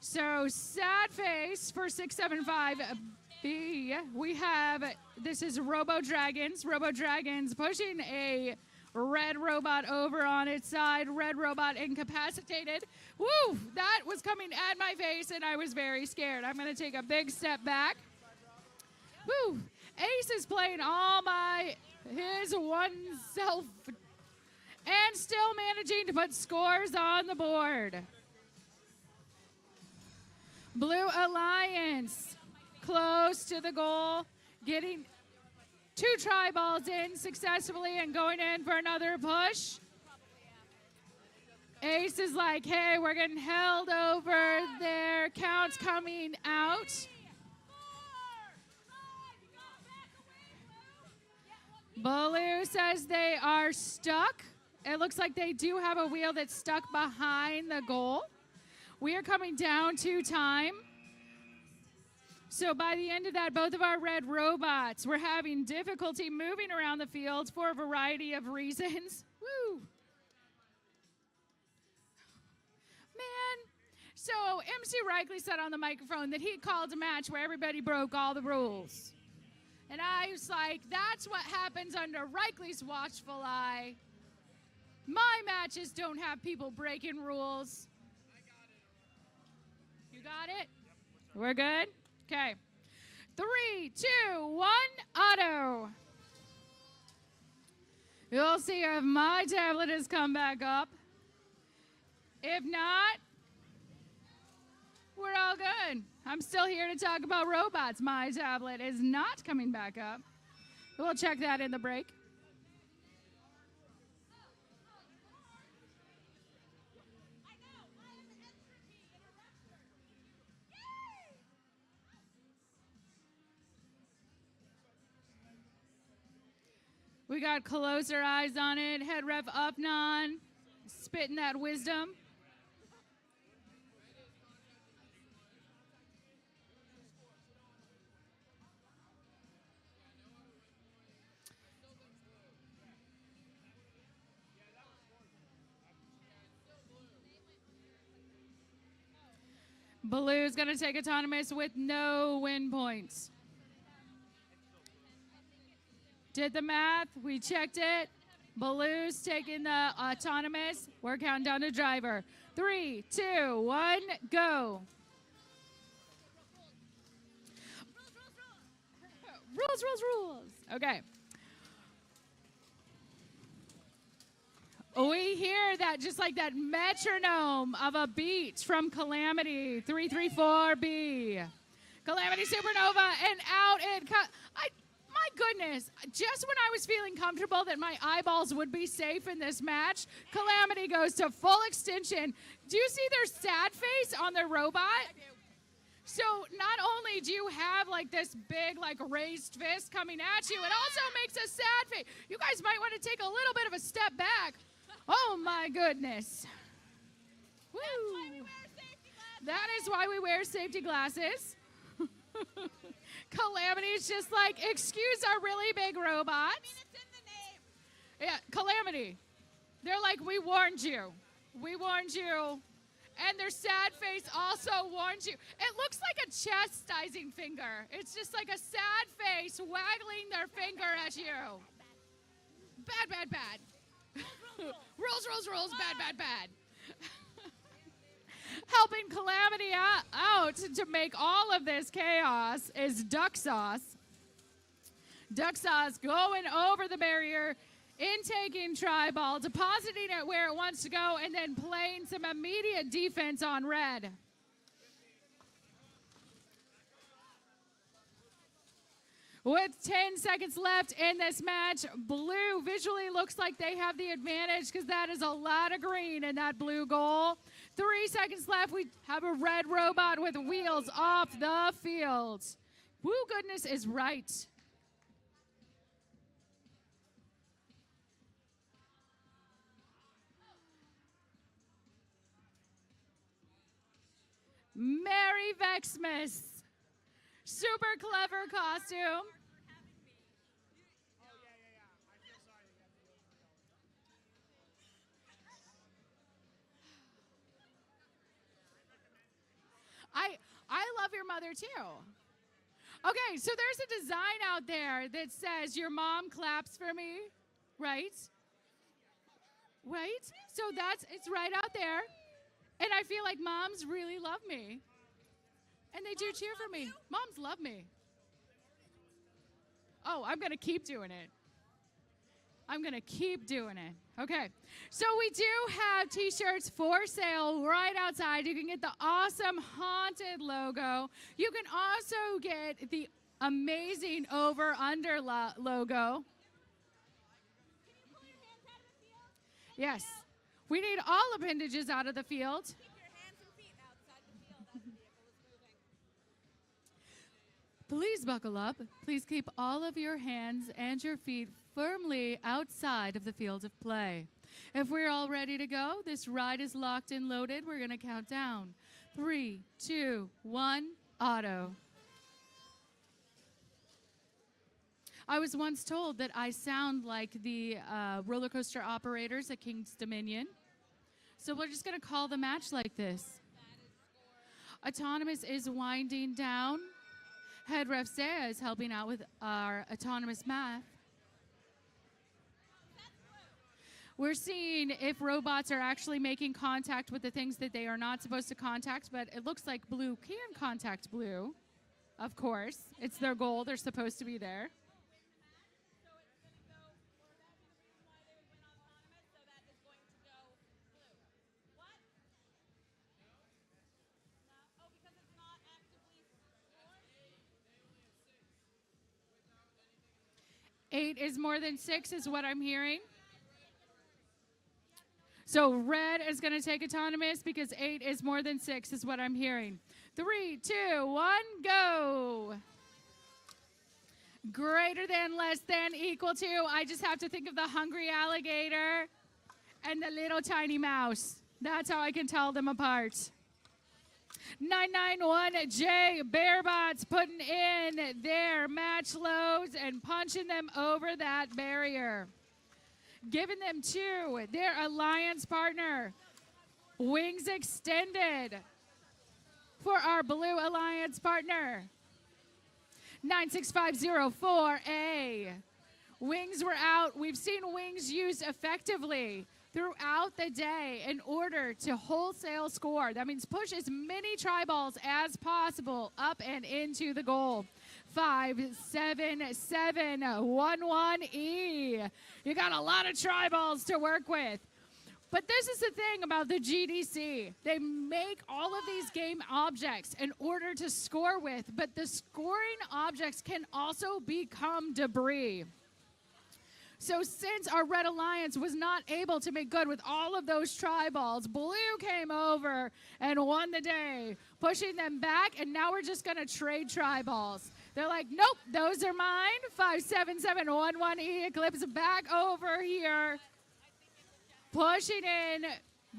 So sad face for 675B. We have, this is Robo Dragons. Robo Dragons pushing a red robot over on its side. Red robot incapacitated. Woo! That was coming at my face, and I was very scared. I'm going to take a big step back. Woo! Ace is playing his one self and still managing to put scores on the board. Blue Alliance close to the goal, getting 2 tri-balls in successfully and going in for another push. Ace is like, hey, we're getting held over there. Count's coming out. Blue says they are stuck. It looks like they do have a wheel that's stuck behind the goal. We are coming down to time. So by the end of that, both of our red robots were having difficulty moving around the field for a variety of reasons. Woo! Man. So MC Reichley said on the microphone that he called a match where everybody broke all the rules. And I was like, that's what happens under Reichley's watchful eye. My matches don't have people breaking rules. You got it? We're good? Okay. 3, 2, 1, auto. You'll see if my tablet has come back up. If not, we're all good. I'm still here to talk about robots. My tablet is not coming back up. We'll check that in the break. We got closer eyes on it. Head ref Upnon, spitting that wisdom. Blue's going to take autonomous with no win points. Did the math. We checked it. Blue's taking the autonomous. We're counting down to driver. 3, 2, 1, go. Rules. Okay. We hear that just like that metronome of a beat from Calamity 334B. Calamity Supernova and out it comes. My goodness, just when I was feeling comfortable that my eyeballs would be safe in this match, Calamity goes to full extension. Do you see their sad face on their robot? I do. So not only do you have like this big like raised fist coming at you, it also makes a sad face. You guys might want to take a little bit of a step back. Oh my goodness. Woo. That is why we wear safety glasses. Calamity's just like, excuse our really big robots. I mean, it's in the name. Yeah, Calamity. They're like, we warned you. We warned you. And their sad face also warns you. It looks like a chastising finger. It's just like a sad face waggling their finger at you. Bad. Rules. Bad. Helping Calamity out to make all of this chaos is Duck Sauce. Duck Sauce going over the barrier, intaking tri-ball, depositing it where it wants to go, and then playing some immediate defense on red. With 10 seconds left in this match, blue visually looks like they have the advantage because that is a lot of green in that blue goal. 3 seconds left. We have a red robot with wheels off the field. Woo goodness is right. Merry Vexmas. Super clever costume. I love your mother too. Okay, so there's a design out there that says your mom claps for me, right? Right? So it's right out there. And I feel like moms really love me. And they do cheer for me. Moms love me. Oh, I'm going to keep doing it. I'm going to keep doing it. Okay. So we do have t-shirts for sale right outside. You can get the awesome Haunted logo. You can also get the amazing over-under logo. Yes. We need all appendages out of the field. Keep your hands and feet outside the field as the vehicle is moving. Please buckle up. Please keep all of your hands and your feet firmly outside of the field of play. If we're all ready to go, this ride is locked and loaded. We're going to count down. 3, 2, 1, auto. I was once told that I sound like the roller coaster operators at King's Dominion. So we're just going to call the match like this. Autonomous is winding down. Head ref Sarah is helping out with our autonomous math. We're seeing if robots are actually making contact with the things that they are not supposed to contact, but it looks like blue can contact blue. Of course, it's their goal. They're supposed to be there. Eight is more than 6 is what I'm hearing. So red is going to take autonomous because 8 is more than 6 is what I'm hearing. 3, 2, 1, go. Greater than, less than, equal to. I just have to think of the hungry alligator and the little tiny mouse. That's how I can tell them apart. 991J Bearbots putting in their match loads and punching them over that barrier. Giving them to their alliance partner, Wings Extended, for our blue alliance partner. 96504A. Wings were out. We've seen wings used effectively throughout the day in order to wholesale score. That means push as many tri-balls as possible up and into the goal. 57711E. You got a lot of tri-balls to work with. But this is the thing about the GDC. They make all of these game objects in order to score with, but the scoring objects can also become debris. So since our Red Alliance was not able to make good with all of those tri-balls, Blue came over and won the day, pushing them back, and now we're just going to trade tri-balls. They're like, nope, those are mine. 57711E Eclipse back over here, pushing in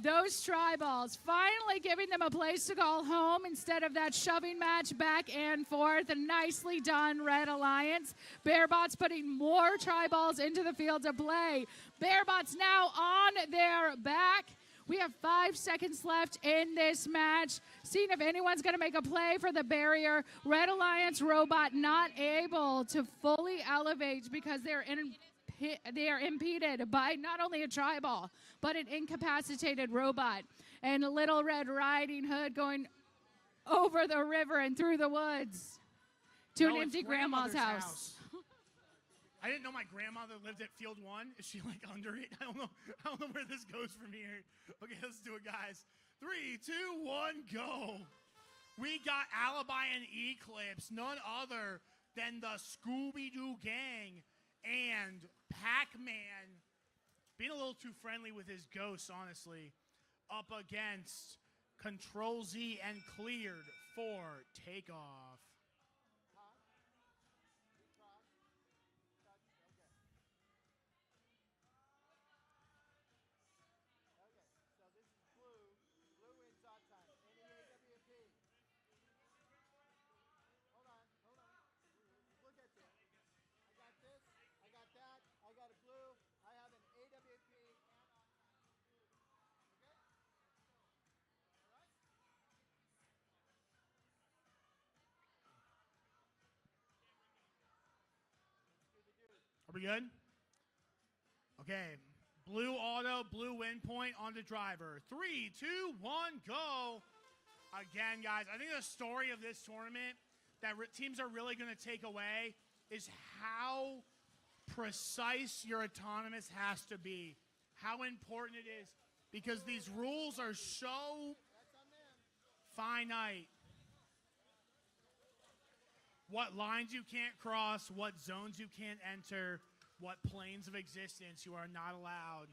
those tri-balls, finally giving them a place to call home instead of that shoving match back and forth. Nicely done, Red Alliance. Bearbots putting more tri-balls into the field of play. Bearbots now on their back. We have 5 seconds left in this match. Seeing if anyone's going to make a play for the barrier. Red Alliance robot not able to fully elevate because they are impeded by not only a tri-ball, but an incapacitated robot. And Little Red Riding Hood going over the river and through the woods to an empty grandma's house. I didn't know my grandmother lived at Field 1. Is she like under it? I don't know where this goes from here. Okay, let's do it, guys. 3, 2, 1, go. We got Alibi and Eclipse, none other than the Scooby-Doo gang and Pac-Man being a little too friendly with his ghosts, honestly, up against Control Z and cleared for takeoff. Okay, so this is blue. Blue wins on time. Any AWP? Hold on, hold on. We'll get to it. I got this. I got that. I got a blue. I have an AWP and on time. Okay? All right? Let's do the dude. Are we good? Okay. Blue auto, blue win point on the driver. 3, 2, 1, go. Again, guys, I think the story of this tournament that teams are really going to take away is how precise your autonomous has to be. How important it is. Because these rules are so finite. What lines you can't cross, what zones you can't enter, what planes of existence you are not allowed.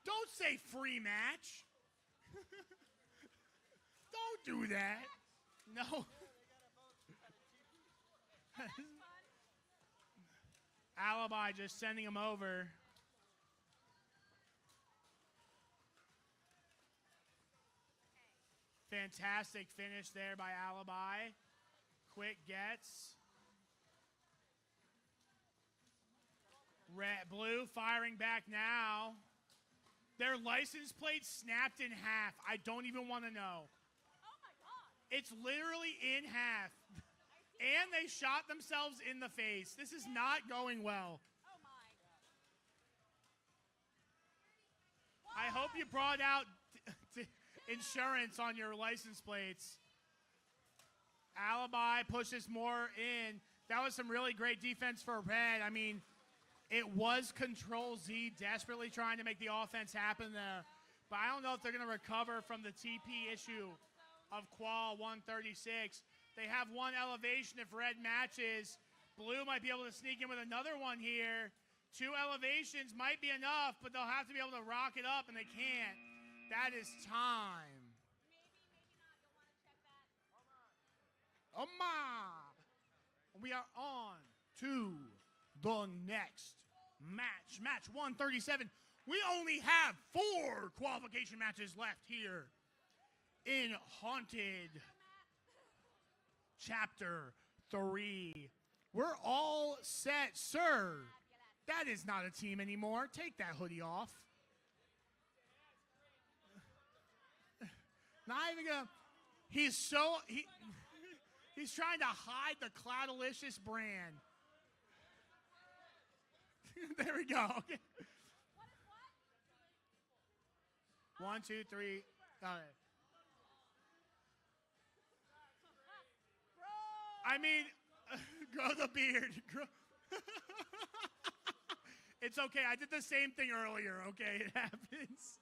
Don't say free match. Don't do that. No. Alibi just sending him over. Fantastic finish there by Alibi. Quick gets. Red, blue firing back now. Their license plate snapped in half. I don't even want to know. Oh my god. It's literally in half. And they shot themselves in the face. This is not going well. Oh my. I hope you brought out insurance on your license plates. Alibi pushes more in. That was some really great defense for Red. I mean, it was Control Z desperately trying to make the offense happen there. But I don't know if they're going to recover from the TP issue of Qual 136. They have one elevation if Red matches. Blue might be able to sneak in with another one here. 2 elevations might be enough, but they'll have to be able to rock it up, and they can't. That is time. Maybe not. You'll want to check that. Oh my! We are on to the next match. Match 137. We only have 4 qualification matches left here in Haunted Chapter 3. We're all set, sir. That is not a team anymore. Take that hoodie off. Not even gonna. He's trying to hide the Cloudalicious brand. There we go. Okay. What? 1, 2, 3. All right. I mean, grow the beard. It's okay. I did the same thing earlier, okay? It happens.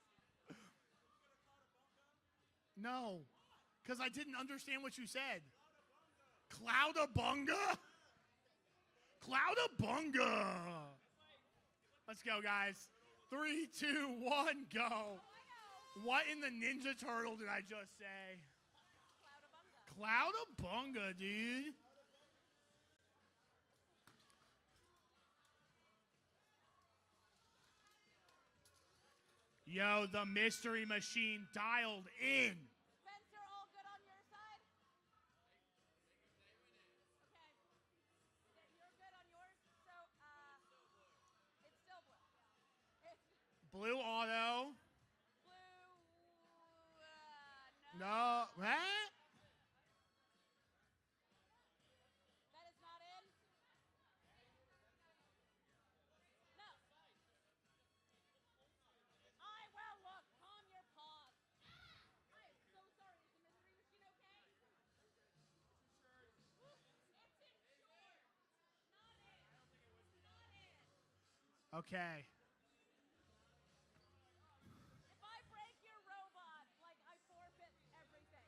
No, because I didn't understand what you said. Cloudabunga? Cloudabunga. Let's go, guys. 3, 2, 1, go. What in the Ninja Turtle did I just say? Cloudabunga, dude. Yo, the mystery machine dialed in. Spencer, all good on your side? Okay. You're good on yours? So, it's still blue. It's Blue auto. blue, No. What? That is not in? No. I will look. Calm your paws. I am so sorry. Is the mystery machine okay? It's insured. Not in. Not in. Okay. If I break your robot, like, I forfeit everything.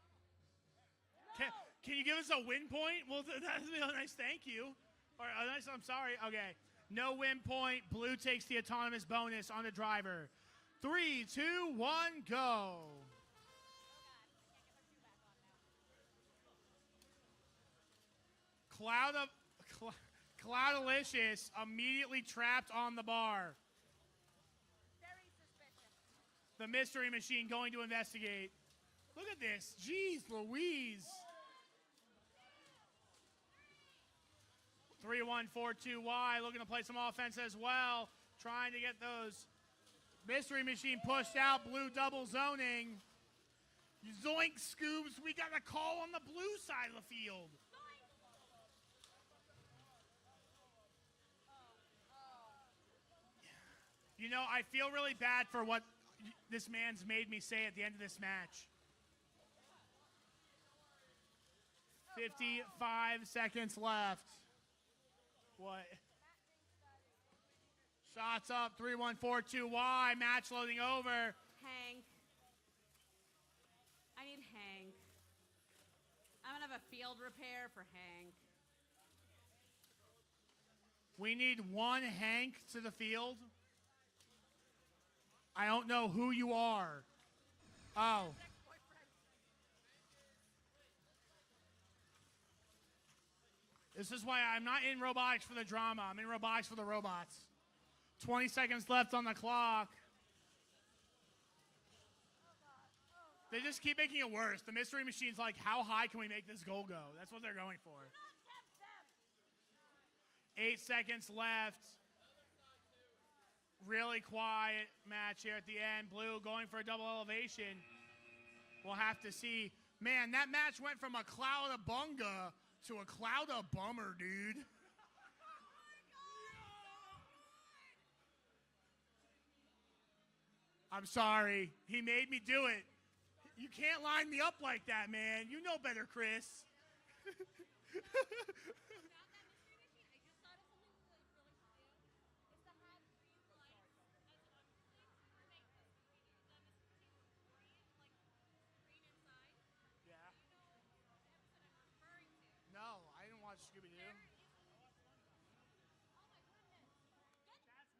Can you give us a win point? Well, that'd be a nice thank you. Or a nice, I'm sorry. Okay. No win point. Blue takes the autonomous bonus on the driver. 3, 2, 1, go. Cloudalicious immediately trapped on the bar. Very suspicious. The mystery machine going to investigate. Look at this. Jeez Louise. 3-1-4-2-Y looking to play some offense as well. Trying to get those mystery machine pushed out. Blue double zoning. Zoink Scoops. We got a call on the blue side of the field. You know, I feel really bad for what this man's made me say at the end of this match. 55 seconds left. What? Shots up, 3-1-4-2-Y. Match loading over. Hank. I need Hank. I'm going to have a field repair for Hank. We need one Hank to the field. I don't know who you are. Oh. This is why I'm not in robotics for the drama. I'm in robotics for the robots. 20 seconds left on the clock. They just keep making it worse. The mystery machine's like, how high can we make this goal go? That's what they're going for. 8 seconds left. Really quiet match here at the end. Blue going for a double elevation. We'll have to see. Man, that match went from a cloud of bunga to a cloud of bummer, dude. I'm sorry. He made me do it. You can't line me up like that, man. You know better, Chris. No, I didn't watch Scooby-Doo. That's why you're smart, my brain product. Scooby-Doo is amazing. Watch every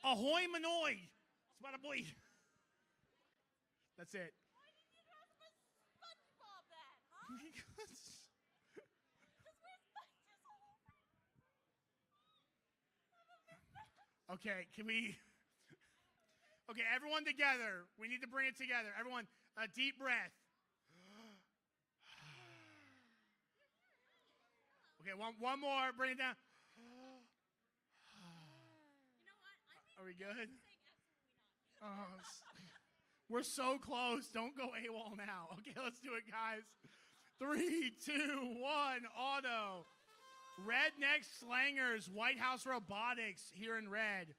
Ahoy Manoy! Spot boy. That's it. Why didn't you ask my SpongeBob that, huh? Because Because we're sponges all over. okay, can we... Okay, everyone together. We need to bring it together. Everyone, a deep breath. Okay, one more. Bring it down. You know what? Are we good? Saying absolutely not. We're so close. Don't go AWOL now. Okay, let's do it, guys. 3, 2, 1, auto. Redneck Slangers, White House Robotics here in red.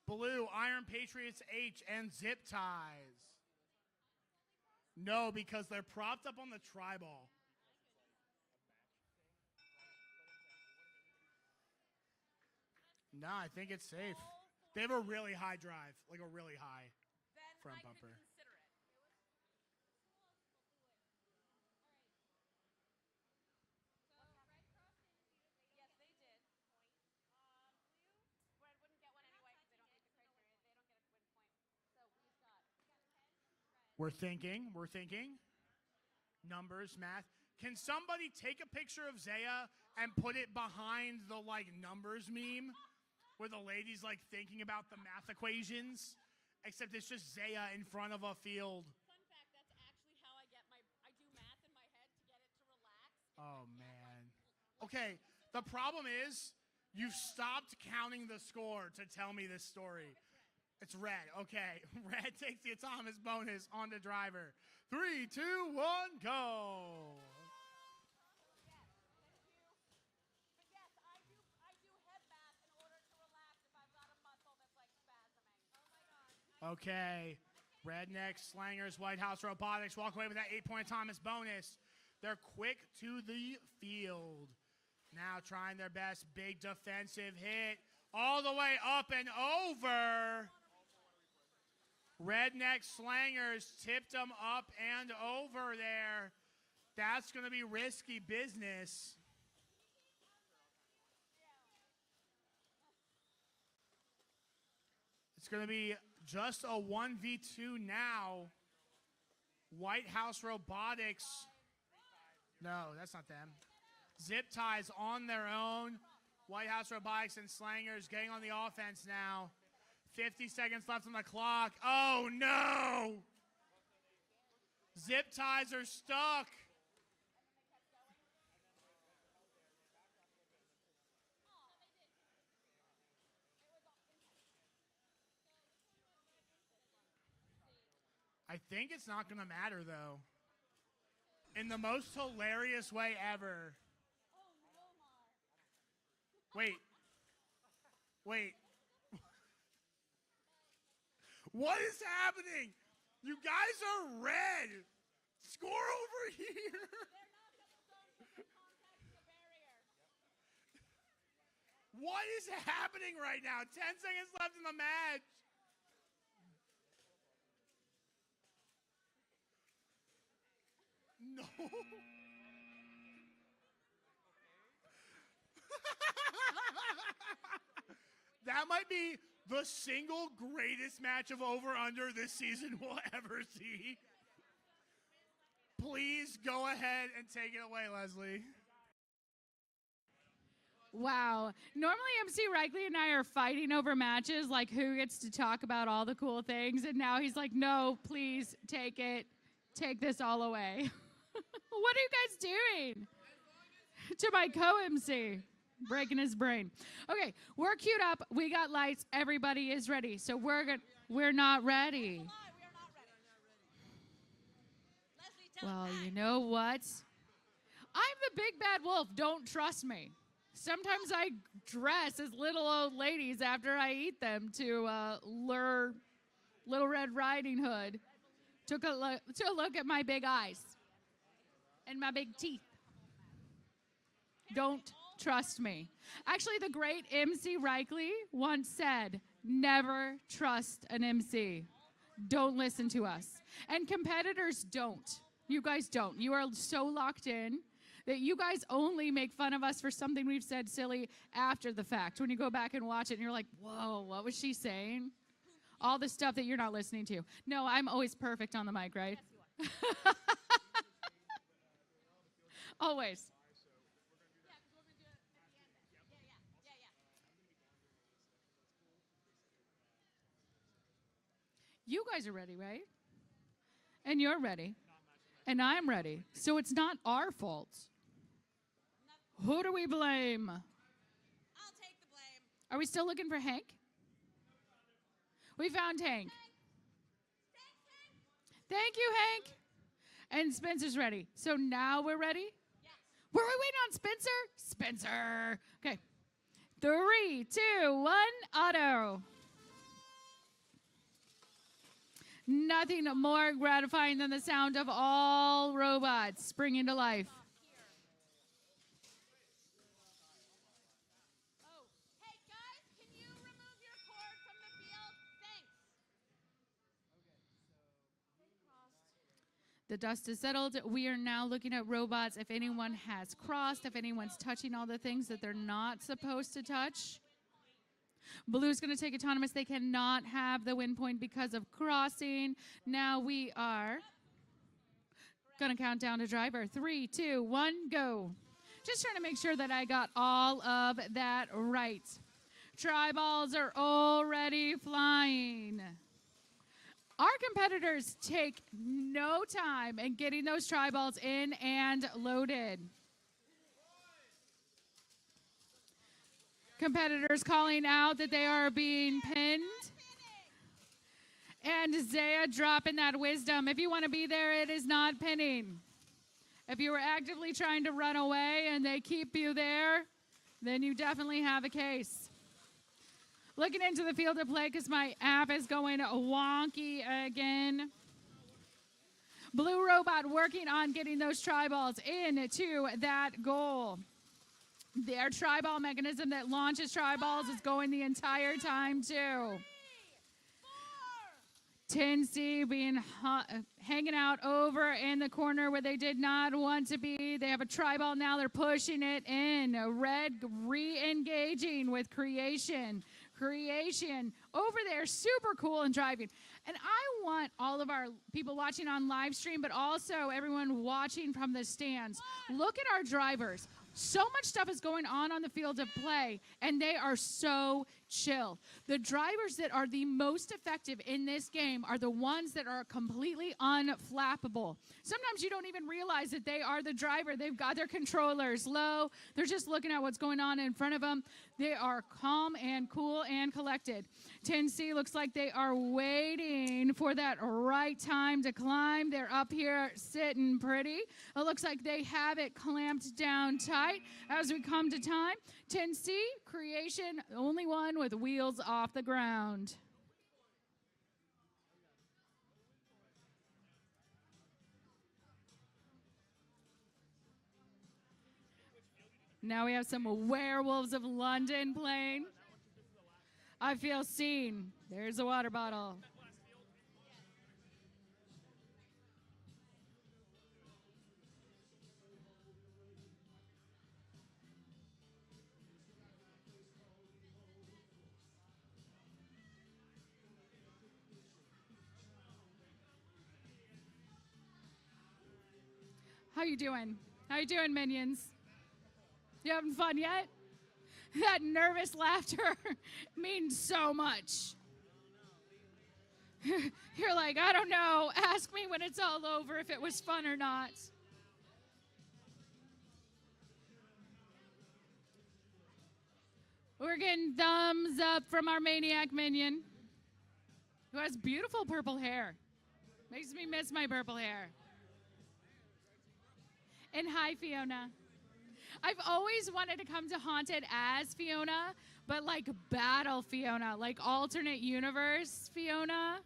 Blue, Iron Patriots H and Zip Ties. No, because they're propped up on the tri-ball. No, I think it's safe. They have a really high drive, like a really high front bumper. Consider it. Yes, they did. Red wouldn't get one anyway because they don't meet the criteria. They don't get a win point. So we've got 10 We're thinking. Numbers, math. Can somebody take a picture of Zaya and put it behind the numbers meme where the lady's thinking about the math equations? Except it's just Zaya in front of a field. Fun fact, that's actually how I do math in my head to get it to relax. Oh, man. Okay, the problem is you stopped counting the score to tell me this story. It's red. Okay, red takes the autonomous bonus on the driver. 3, 2, 1, go. Yes, but yes, I do head math in order to relax if I've got a muscle that's spasming. Oh my god. Okay, Redneck Slangers, White House Robotics walk away with that 8-point autonomous bonus. They're quick to the field. Now trying their best, big defensive hit. All the way up and over. Redneck Slangers tipped them up and over there. That's going to be risky business. It's going to be just a 1v2 now. White House Robotics. No, that's not them. Zip Ties on their own. White House Robotics and Slangers getting on the offense now. 50 seconds left on the clock. Oh, no! Zip Ties are stuck. I think it's not going to matter, though. In the most hilarious way ever. Wait. What is happening? You guys are red. Score over here. What is happening right now? 10 seconds left in the match. No. That might be the single greatest match of over-under this season we'll ever see. Please go ahead and take it away, Leslie. Wow. Normally, MC Reichley and I are fighting over matches, like who gets to talk about all the cool things. And now he's like, no, please take it. Take this all away. What are you guys doing? To my co-MC. Breaking his brain. Okay, we're queued up. We got lights. Everybody is ready. So we're not ready. Well, you know what? I'm the big bad wolf. Don't trust me. Sometimes I dress as little old ladies after I eat them to lure Little Red Riding Hood to look at my big eyes and my big teeth. Don't trust me. Actually, the great MC Reichley once said, never trust an MC. Don't listen to us. And competitors don't. You guys don't. You are so locked in that you guys only make fun of us for something we've said silly after the fact. When you go back and watch it and you're like, whoa, what was she saying? All the stuff that you're not listening to. No, I'm always perfect on the mic, right? Yes, you are. Always. You guys are ready, right? And you're ready. And I'm ready. So it's not our fault. Who do we blame? I'll take the blame. Are we still looking for Hank? We found Hank. Thank you, Hank. And Spencer's ready. So now we're ready? Yes. Were we waiting on Spencer? Spencer. Okay. 3, 2, 1, auto. Nothing more gratifying than the sound of all robots springing to life. Oh, hey guys, can you remove your cord from the field? Thanks. The dust is settled. We are now looking at robots. If anyone has crossed, if anyone's touching all the things that they're not supposed to touch. Blue's going to take autonomous. They cannot have the win point because of crossing. Now we are going to count down to driver. 3, 2, 1, go. Just trying to make sure that I got all of that right. Tri-balls are already flying. Our competitors take no time in getting those tri-balls in and loaded. Competitors calling out that they are being pinned. And Zaya dropping that wisdom. If you want to be there, it is not pinning. If you were actively trying to run away and they keep you there, then you definitely have a case. Looking into the field of play because my app is going wonky again. Blue Robot working on getting those tri-balls into that goal. Their tri-ball mechanism that launches tri-balls is going the entire time, too. 10C being hanging out over in the corner where they did not want to be. They have a tri-ball now. They're pushing it in. Red re-engaging with creation. Creation over there, super cool and driving. And I want all of our people watching on live stream, but also everyone watching from the stands. Look at our drivers. So much stuff is going on the field of play, and they are so chill. The drivers that are the most effective in this game are the ones that are completely unflappable. Sometimes you don't even realize that they are the driver. They've got their controllers low. They're just looking at what's going on in front of them. They are calm and cool and collected. 10C looks like they are waiting for that right time to climb. They're up here sitting pretty. It looks like they have it clamped down tight as we come to time. 10C, Creation, the only one with wheels off the ground. Now we have some Werewolves of London playing. I feel seen. There's a water bottle. How you doing? How you doing, minions? You having fun yet? That nervous laughter means so much. You're like, I don't know. Ask me when it's all over if it was fun or not. We're getting thumbs up from our maniac minion, who has beautiful purple hair. Makes me miss my purple hair. And hi, Fiona. I've always wanted to come to Haunted as Fiona, but like battle Fiona, like alternate universe Fiona.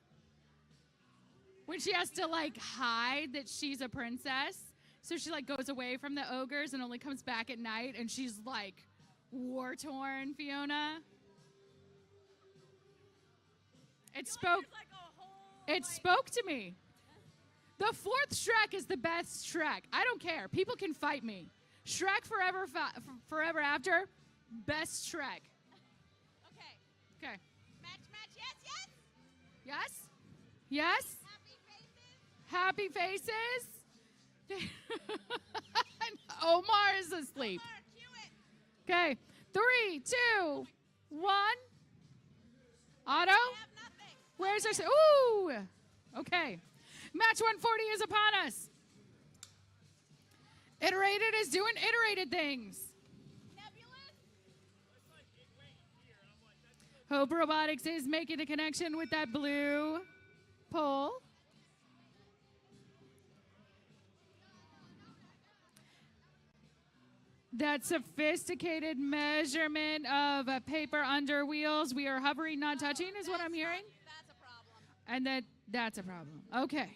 When she has to like hide that she's a princess. So she like goes away from the ogres and only comes back at night, and she's like war-torn Fiona. It spoke to me. The fourth Shrek is the best Shrek. I don't care. People can fight me. Shrek Forever After, best Shrek. Okay. Okay. Match, yes, yes. Yes? Yes? Happy faces? Omar is asleep. Omar, cue it. Okay. 3, 2, 1. Auto? Where's our... Ooh! Okay. Match 140 is upon us. Iterated is doing iterated things. Hope Robotics is making a connection with that blue pole. That sophisticated measurement of a paper under wheels. We are hovering, not touching, is what I'm hearing. That's a problem. And that's a problem. Okay.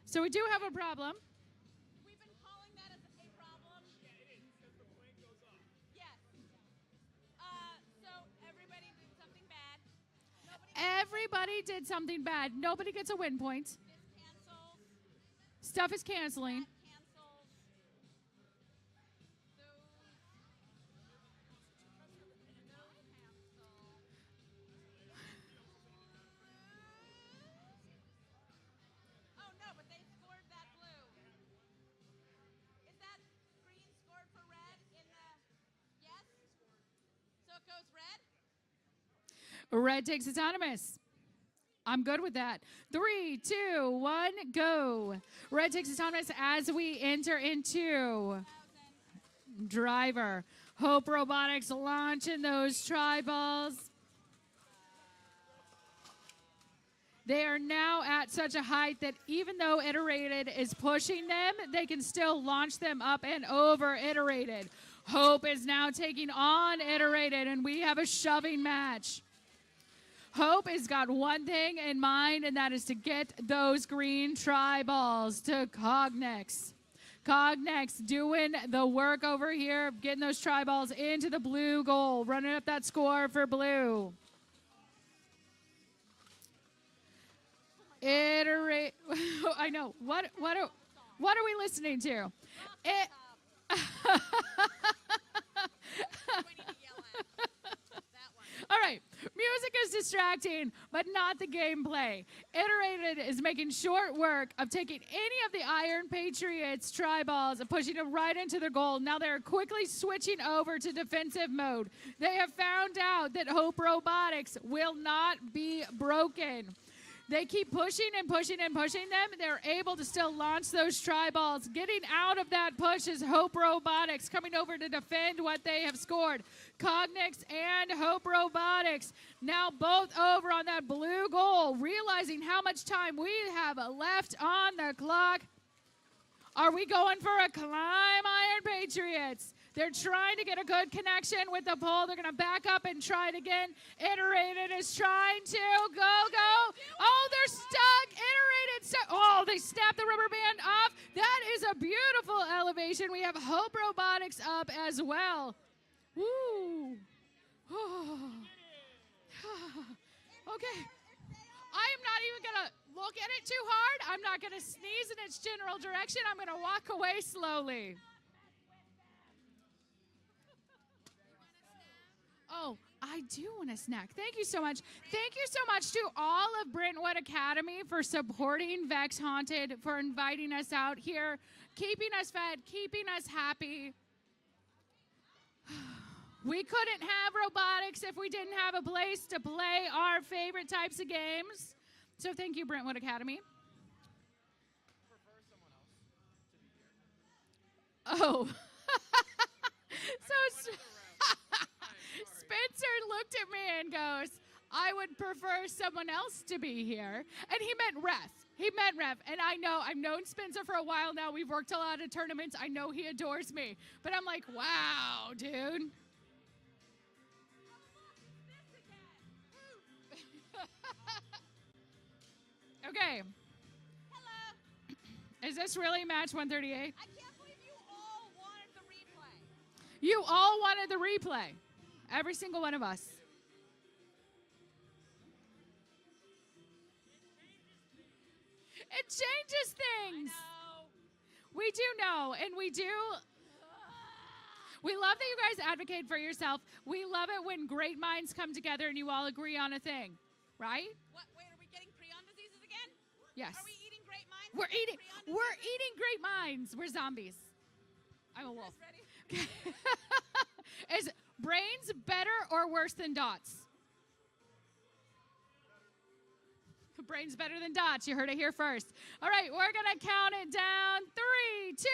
So we do have a problem. We've been calling that as a problem. Yeah, it is, because the plane goes up. Yes. So everybody did something bad. Everybody did something bad. Nobody gets a win point. This cancels. Stuff is canceling. That cancels. Those cancel. Oh no, but they scored that blue. Is that green scored for red in the yes? So it goes red? Red takes autonomous. I'm good with that. 3, 2, 1, go. Red takes autonomous as we enter into driver. Hope Robotics launching those tri-balls. They are now at such a height that even though Iterated is pushing them, they can still launch them up and over Iterated. Hope is now taking on Iterated, and we have a shoving match. Hope has got one thing in mind, and that is to get those green tri-balls to Cognex. Cognex doing the work over here, getting those tri-balls into the blue goal, running up that score for blue. Iterate. I know. What are we listening to? It. All right. Music is distracting, but not the gameplay. Iterated is making short work of taking any of the Iron Patriots tri-balls and pushing them right into their goal. Now they're quickly switching over to defensive mode. They have found out that Hope Robotics will not be broken. They keep pushing and pushing and pushing them. They're able to still launch those tri-balls. Getting out of that push is Hope Robotics coming over to defend what they have scored. Cognix and Hope Robotics now both over on that blue goal, realizing how much time we have left on the clock. Are we going for a climb, Iron Patriots? They're trying to get a good connection with the pole. They're going to back up and try it again. Iterated is trying to go. Oh, they're stuck. Iterated stuck. Oh, they snapped the rubber band off. That is a beautiful elevation. We have Hope Robotics up as well. Woo. Okay. I am not even going to look at it too hard. I'm not going to sneeze in its general direction. I'm going to walk away slowly. Oh, I do want a snack. Thank you so much. Thank you so much to all of Brentwood Academy for supporting VEX Haunted, for inviting us out here, keeping us fed, keeping us happy. We couldn't have robotics if we didn't have a place to play our favorite types of games. So thank you, Brentwood Academy. Oh. So Spencer looked at me and goes, I would prefer someone else to be here. And he meant ref. He meant ref. And I know, I've known Spencer for a while now. We've worked a lot of tournaments. I know he adores me. But I'm like, wow, dude. Okay. Hello. Is this really match 138? I can't believe you all wanted the replay. You all wanted the replay. Every single one of us. It changes things. We do know, and we do. We love that you guys advocate for yourself. We love it when great minds come together and you all agree on a thing, right? What? Wait, are we getting prion diseases again? Yes. Are we eating great minds? We're eating great minds. We're zombies. I'm a wolf. Ready? Is brains better or worse than dots? Brains better than dots. You heard it here first. All right, we're going to count it down. 3, 2,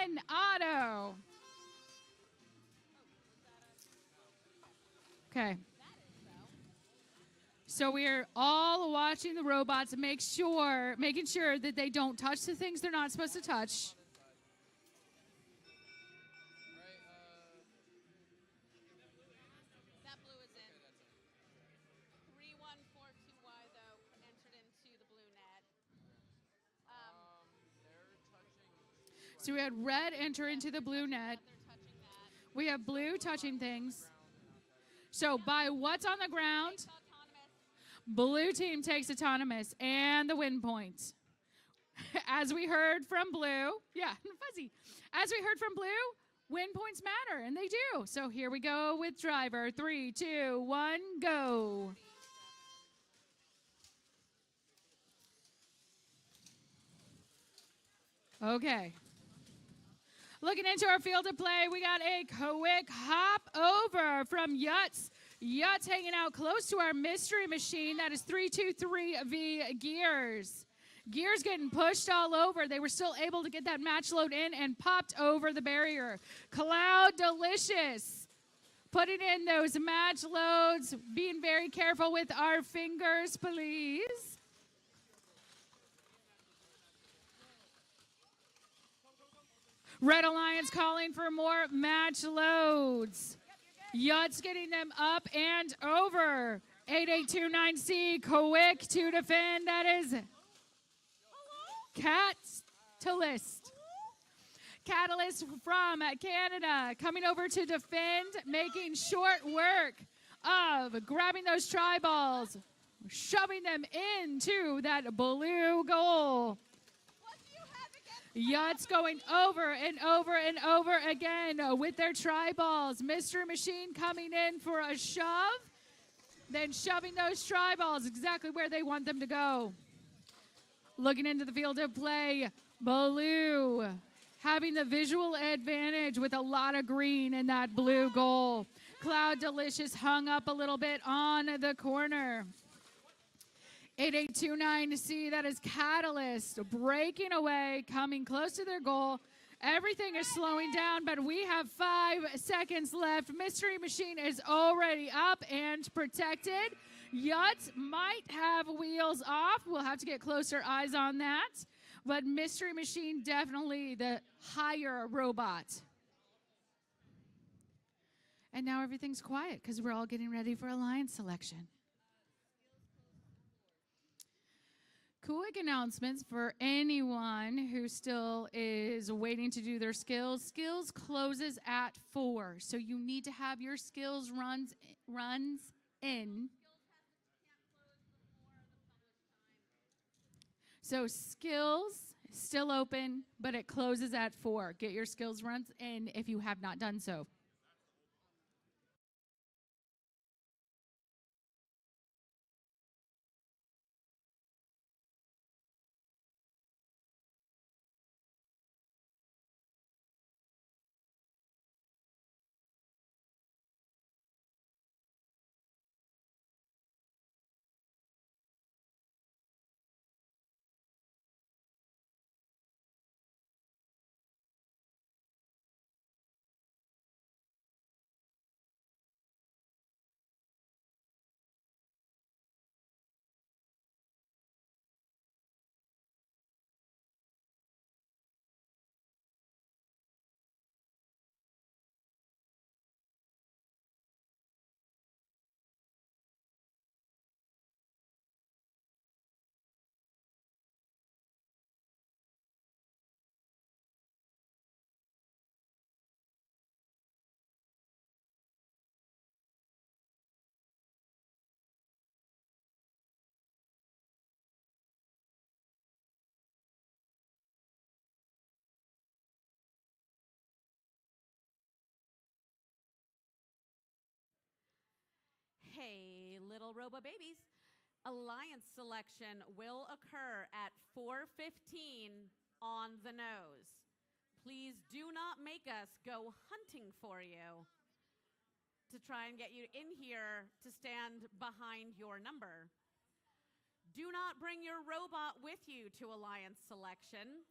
1, auto. Okay. So we're all watching the robots, making sure that they don't touch the things they're not supposed to touch. That blue is in. 3142Y though entered into the blue net. So we had red enter into the blue net. We have blue touching things. So by what's on the ground, blue team takes autonomous and the win point. As we heard from blue, yeah, fuzzy. As we heard from blue, win points matter, and they do. So here we go with driver. 3, 2, 1, go. Okay. Looking into our field of play, we got a quick hop over from Yutz. Yutz hanging out close to our mystery machine. That is 323V Gears. Gears getting pushed all over. They were still able to get that match load in and popped over the barrier. Cloud Delicious putting in those match loads. Being very careful with our fingers, please. Red Alliance calling for more match loads. Yutz getting them up and over. 8829C, quick to defend. That is Catalyst. Catalyst from Canada coming over to defend, making short work of grabbing those tri-balls, shoving them into that blue goal. Yutz going over and over and over again with their tri-balls. Mystery Machine coming in for a shove. then shoving those try balls exactly where they want them to go. Looking into the field of play, blue having the visual advantage with a lot of green in that blue goal. Cloud Delicious hung up a little bit on the corner. 8829C, that is Catalyst breaking away, coming close to their goal. Everything is slowing down, but we have 5 seconds left. Mystery Machine is already up and protected. Yut might have wheels off. We'll have to get closer eyes on that. But Mystery Machine definitely the higher robot. And now everything's quiet because we're all getting ready for Alliance selection. Quick announcements for anyone who still is waiting to do their skills. Skills closes at 4, so you need to have your skills runs in. So skills still open, but it closes at 4. Get your skills runs in if you have not done so. Hey, little robo babies. Alliance selection will occur at 4:15 on the nose. Please do not make us go hunting for you to try and get you in here to stand behind your number. Do not bring your robot with you to Alliance selection.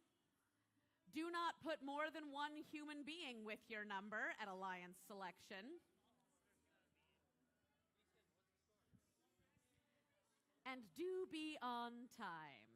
Do not put more than one human being with your number at Alliance selection. And do be on time.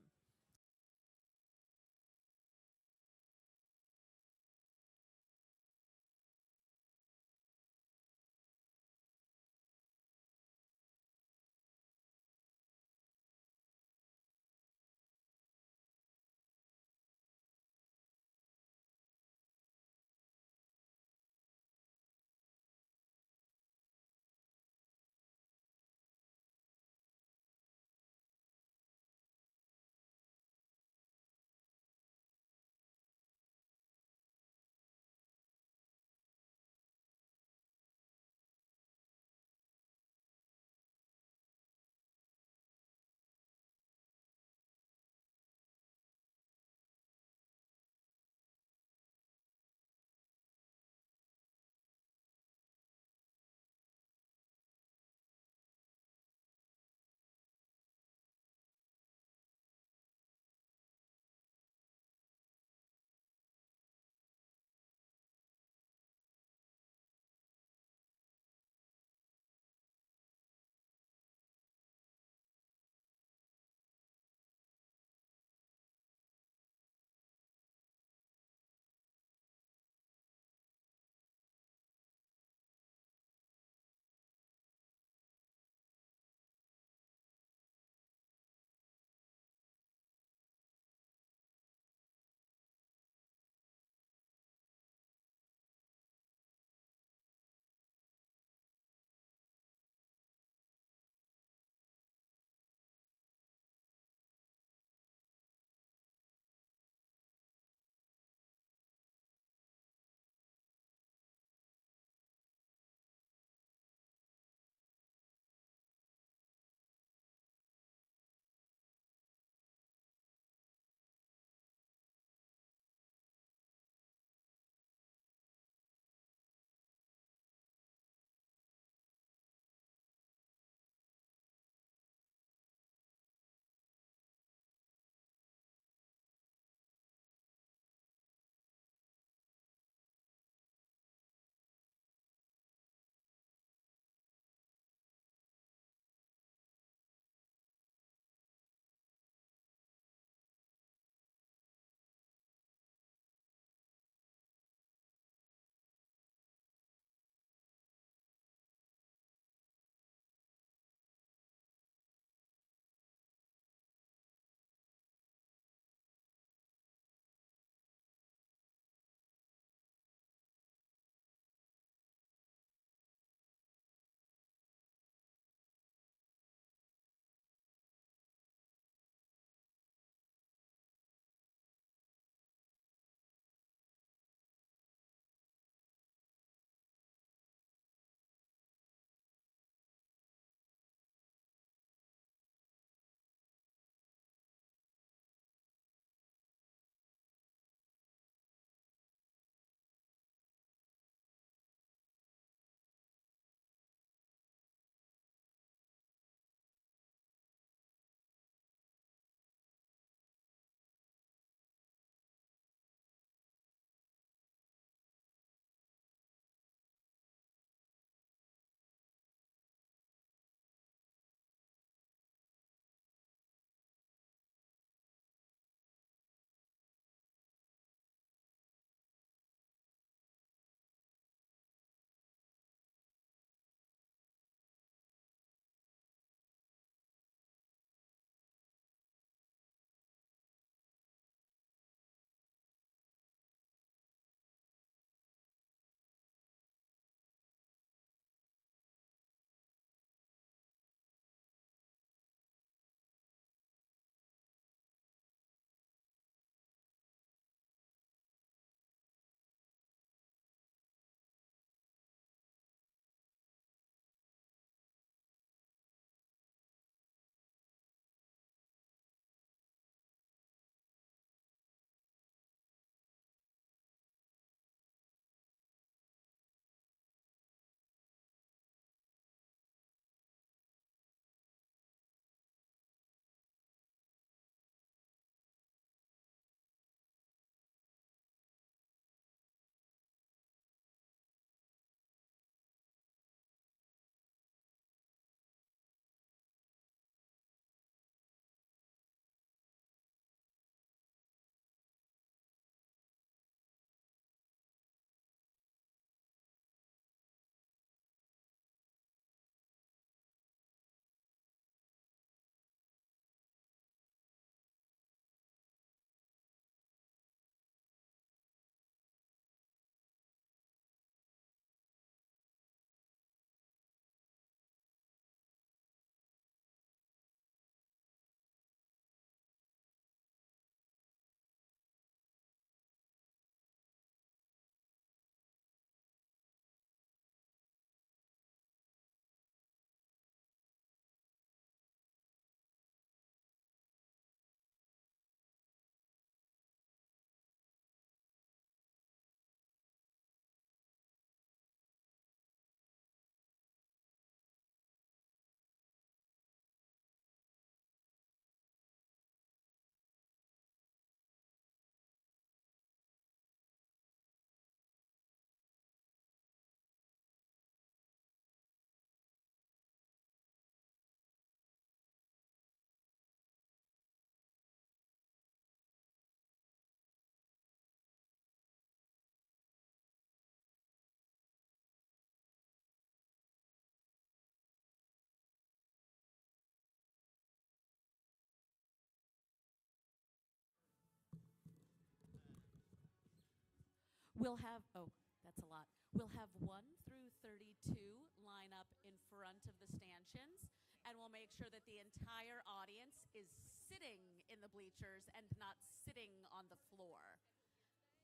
We'll have, oh, that's a lot. We'll have 1 through 32 line up in front of the stanchions, and we'll make sure that the entire audience is sitting in the bleachers and not sitting on the floor.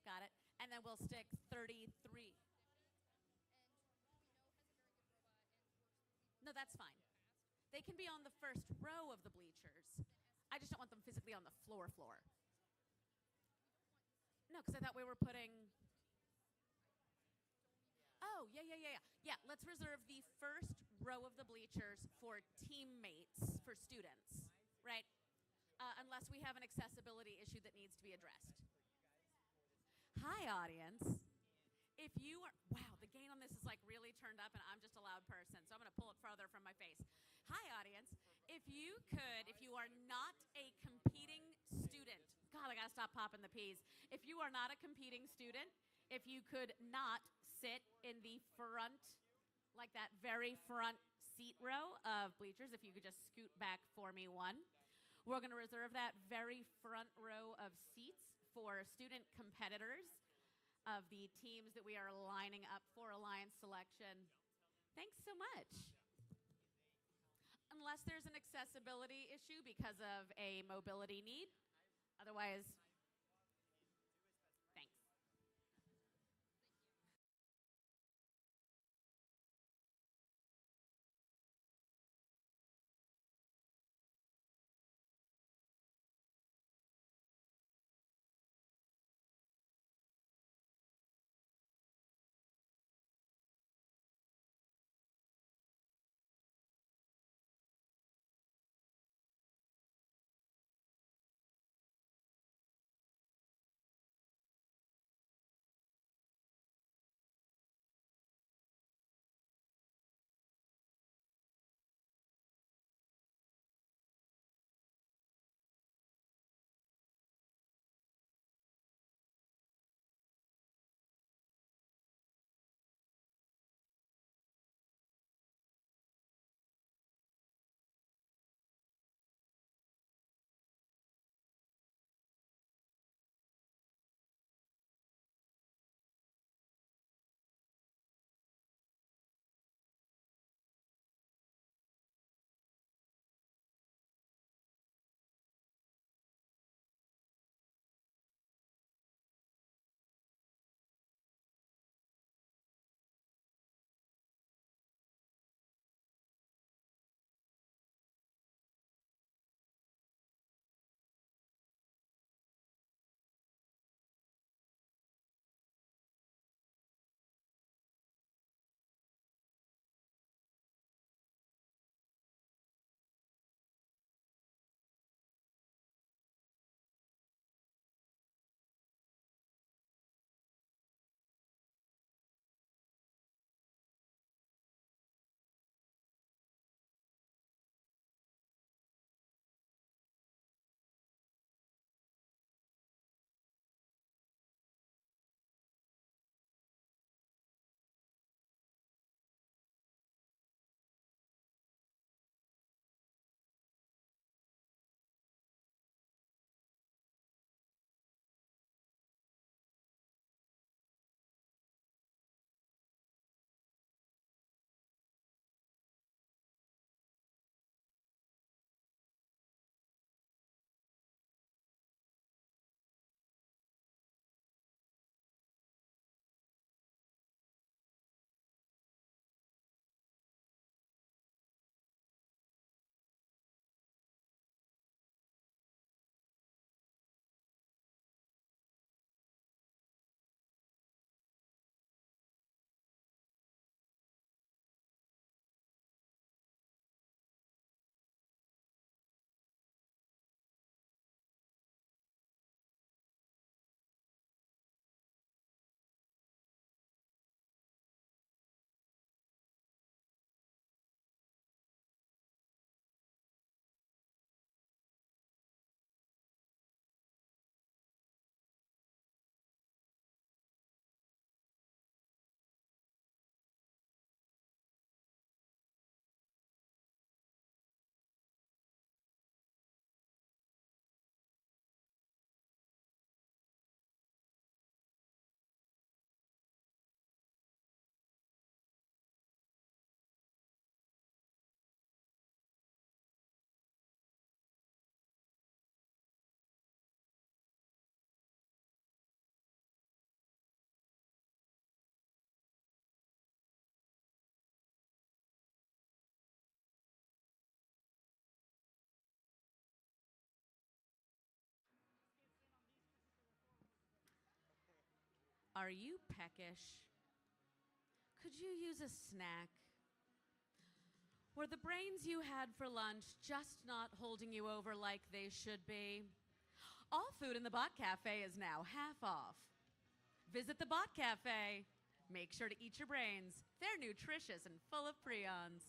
Got it? And then we'll stick 33. No, that's fine. They can be on the first row of the bleachers. I just don't want them physically on the floor. No, because I thought we were putting... Oh, yeah. Yeah, let's reserve the first row of the bleachers for teammates, for students, right? Unless we have an accessibility issue that needs to be addressed. Hi, audience. If you are, wow, the gain on this is like really turned up and I'm just a loud person, so I'm going to pull it farther from my face. Hi, audience. If you are not a competing student, God, I got to stop popping the peas. If you are not a competing student, if you could not sit in the front, like that very front seat row of bleachers, if you could just scoot back for me one. We're going to reserve that very front row of seats for student competitors of the teams that we are lining up for Alliance selection. Thanks so much. Unless there's an accessibility issue because of a mobility need. Otherwise, Are you peckish? Could you use a snack? Were the brains you had for lunch just not holding you over like they should be? All food in the Bot Cafe is now half off. Visit the Bot Cafe. Make sure to eat your brains. They're nutritious and full of prions.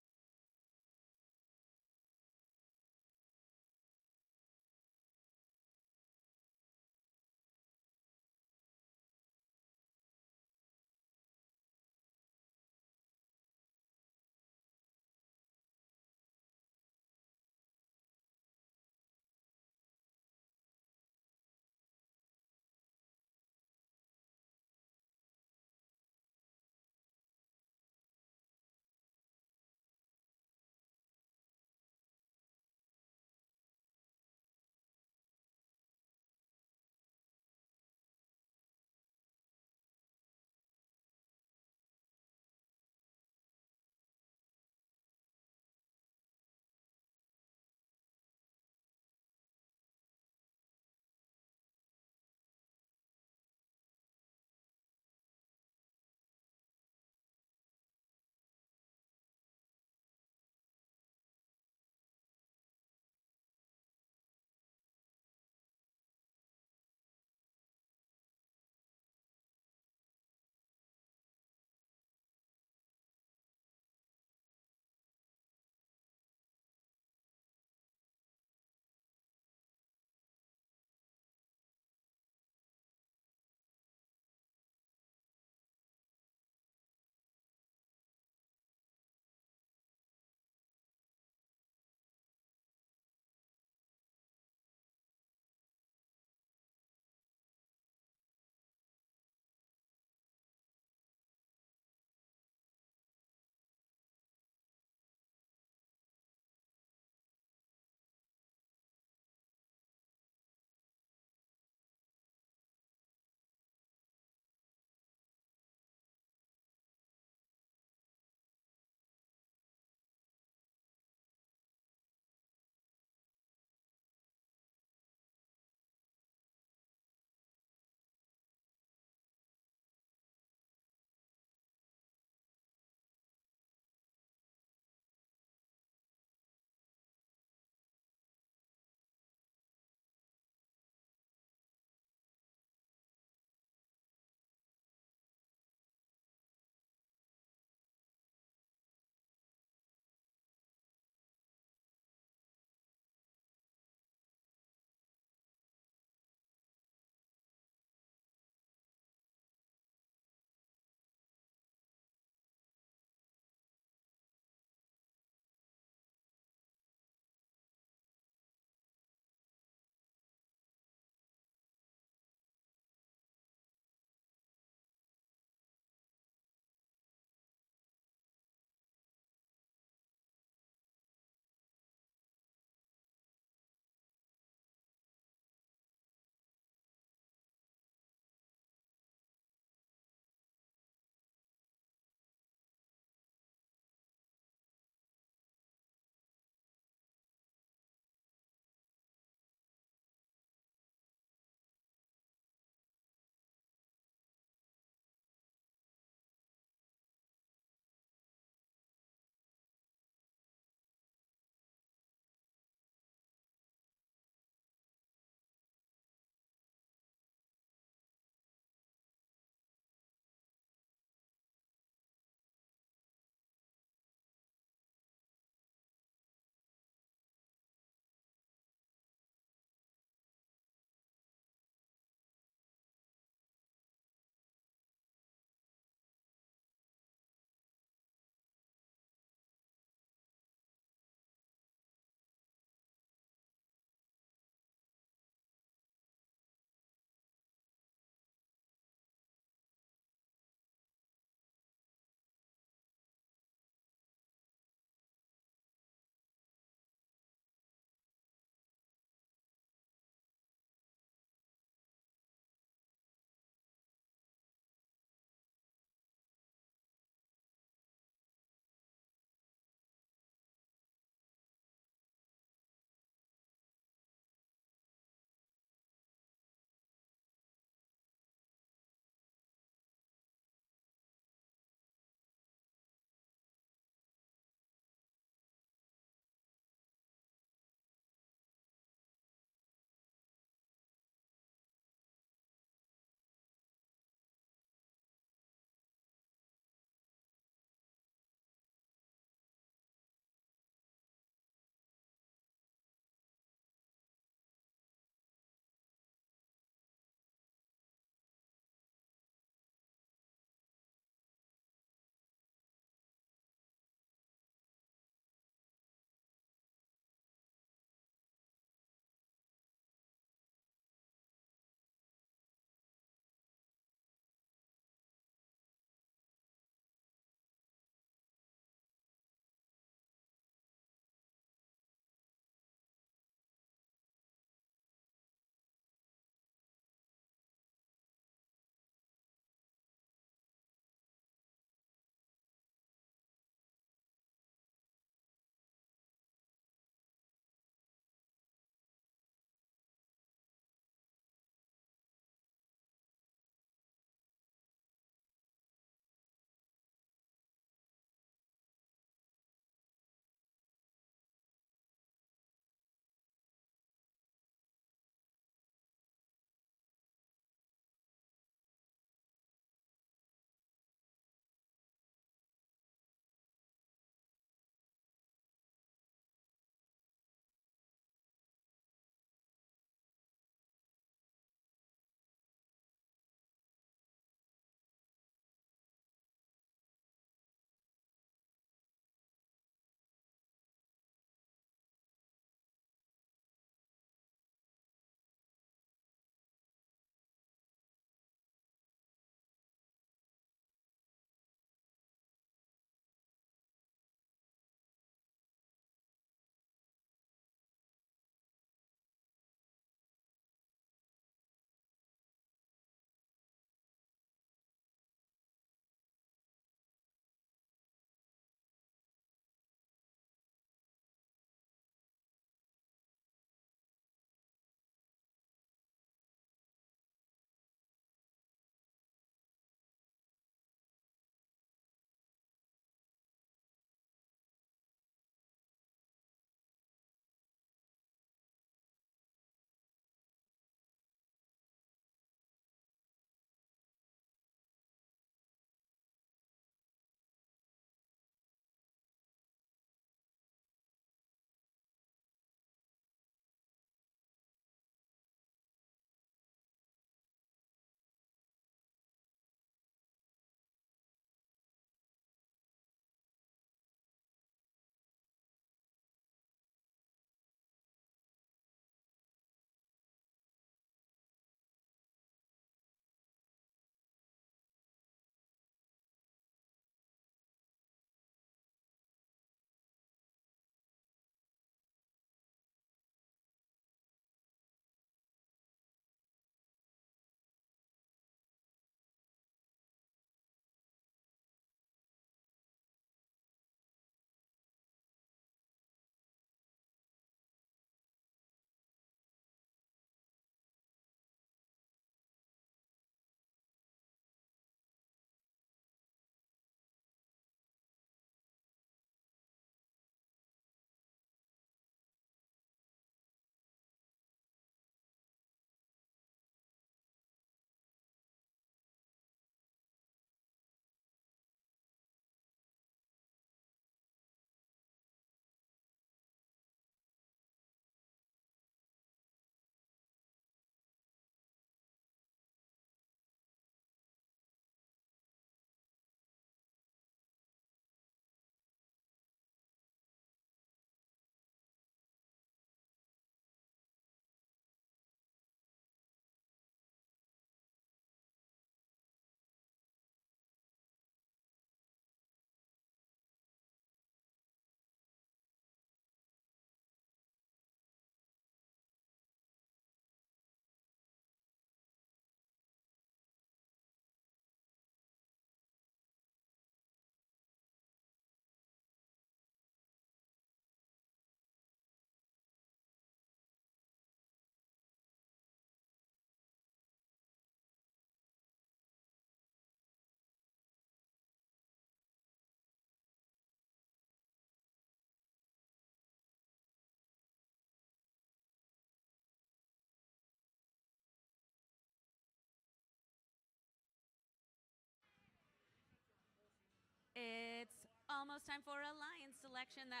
almost time for alliance selection. That means you should probably be lining up. Please make sure you are appropriately lined up. I'm about to come through and see who I'm missing. Since none of this is going to show up on the live stream the way we currently have it, and there's plenty of room behind this back row, do you want to have those children just go under and come and stand in front of these children, and then we can use field 1 camera, field 2 camera, field 3 camera, and pick up almost all of it on the live stream?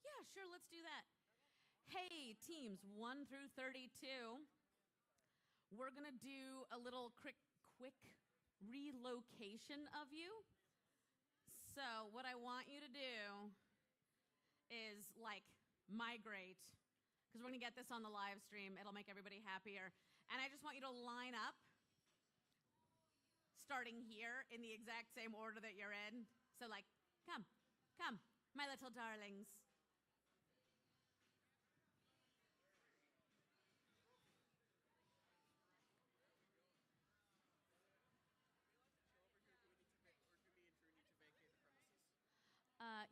Yeah, sure, let's do that. Hey, teams 1 through 32. We're going to do a little quick relocation of you. So what I want you to do is like migrate, because we're going to get this on the live stream. It'll make everybody happier. And I just want you to line up, starting here in the exact same order that you're in. So like, come, my little darlings.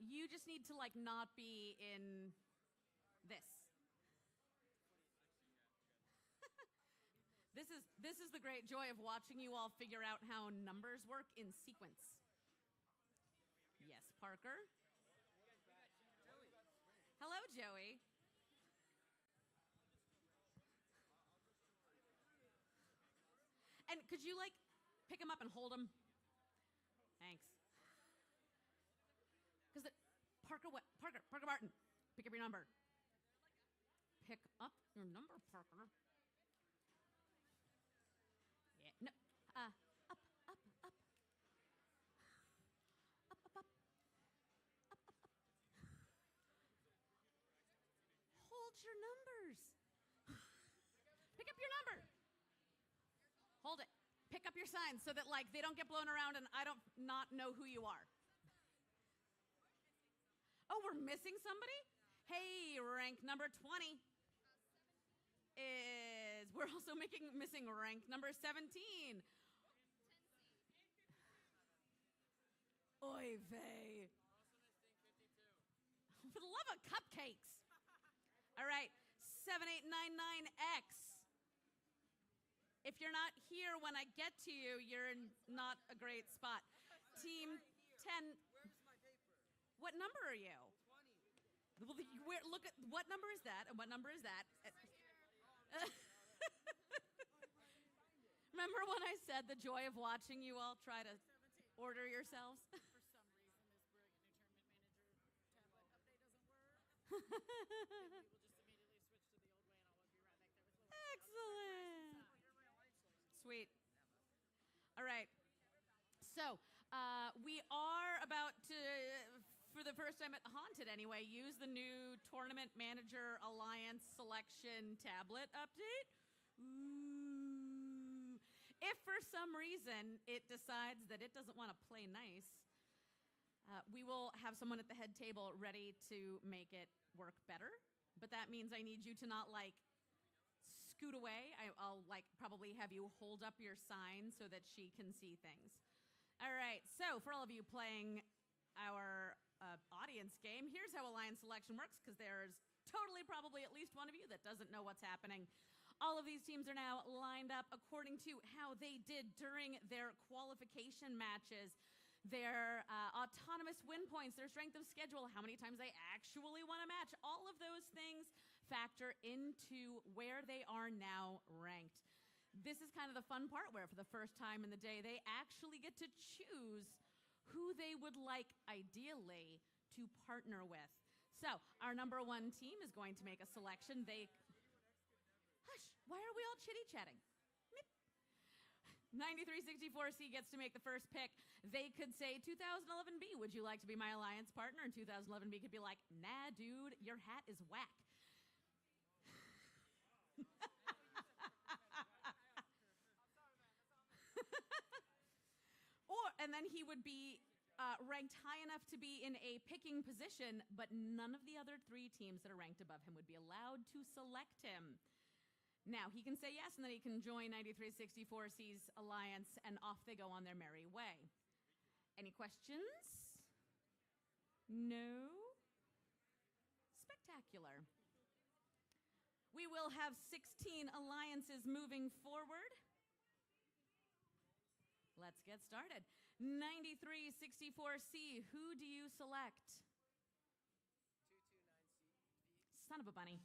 You just need to like not be in this. This is the great joy of watching you all figure out how numbers work in sequence. Yes, Parker. Hello, Joey. And could you like pick him up and hold him? Thanks. Because Parker Martin, pick up your number. Pick up your number, Parker. Yeah, no, up. Hold your numbers. Pick up your number. Hold it. Pick up your signs so that like they don't get blown around and I don't not know who you are. Oh, we're missing somebody? Hey, rank number 20 is, we're also missing rank number 17. Oy vey. For the love of cupcakes. All right, 7899X. If you're not here when I get to you, you're in not a great spot. Team 10. What number are you? 20. Well, look at what number is that, and what number is that? Remember when I said the joy of watching you all try to order yourselves? For some reason, this brilliant new tournament manager tablet update doesn't work. We will just immediately switch to the old way, and I'll be right back there with Lily. Excellent. Sweet. All right. So we are about to, for the first time at Haunted anyway, use the new Tournament Manager Alliance Selection tablet update. Ooh. If for some reason it decides that it doesn't want to play nice, we will have someone at the head table ready to make it work better. But that means I need you to not like scoot away. I'll like probably have you hold up your sign so that she can see things. All right, so for all of you playing our audience game, here's how Alliance Selection works, because there's totally probably at least one of you that doesn't know what's happening. All of these teams are now lined up according to how they did during their qualification matches, their autonomous win points, their strength of schedule, how many times they actually won a match. All of those things factor into where they are now ranked. This is kind of the fun part where for the first time in the day, they actually get to choose who they would like ideally to partner with. So our number one team is going to make a selection. Hush, why are we all chitty-chatting? 9364C gets to make the first pick. They could say 2011B, would you like to be my alliance partner? And 2011B could be like, nah, dude, your hat is whack. And then he would be ranked high enough to be in a picking position, but none of the other 3 teams that are ranked above him would be allowed to select him. Now, he can say yes, and then he can join 9364C's alliance, and off they go on their merry way. Any questions? No? Spectacular. We will have 16 alliances moving forward. Let's get started. 9364C, who do you select? 229C. Son of a bunny.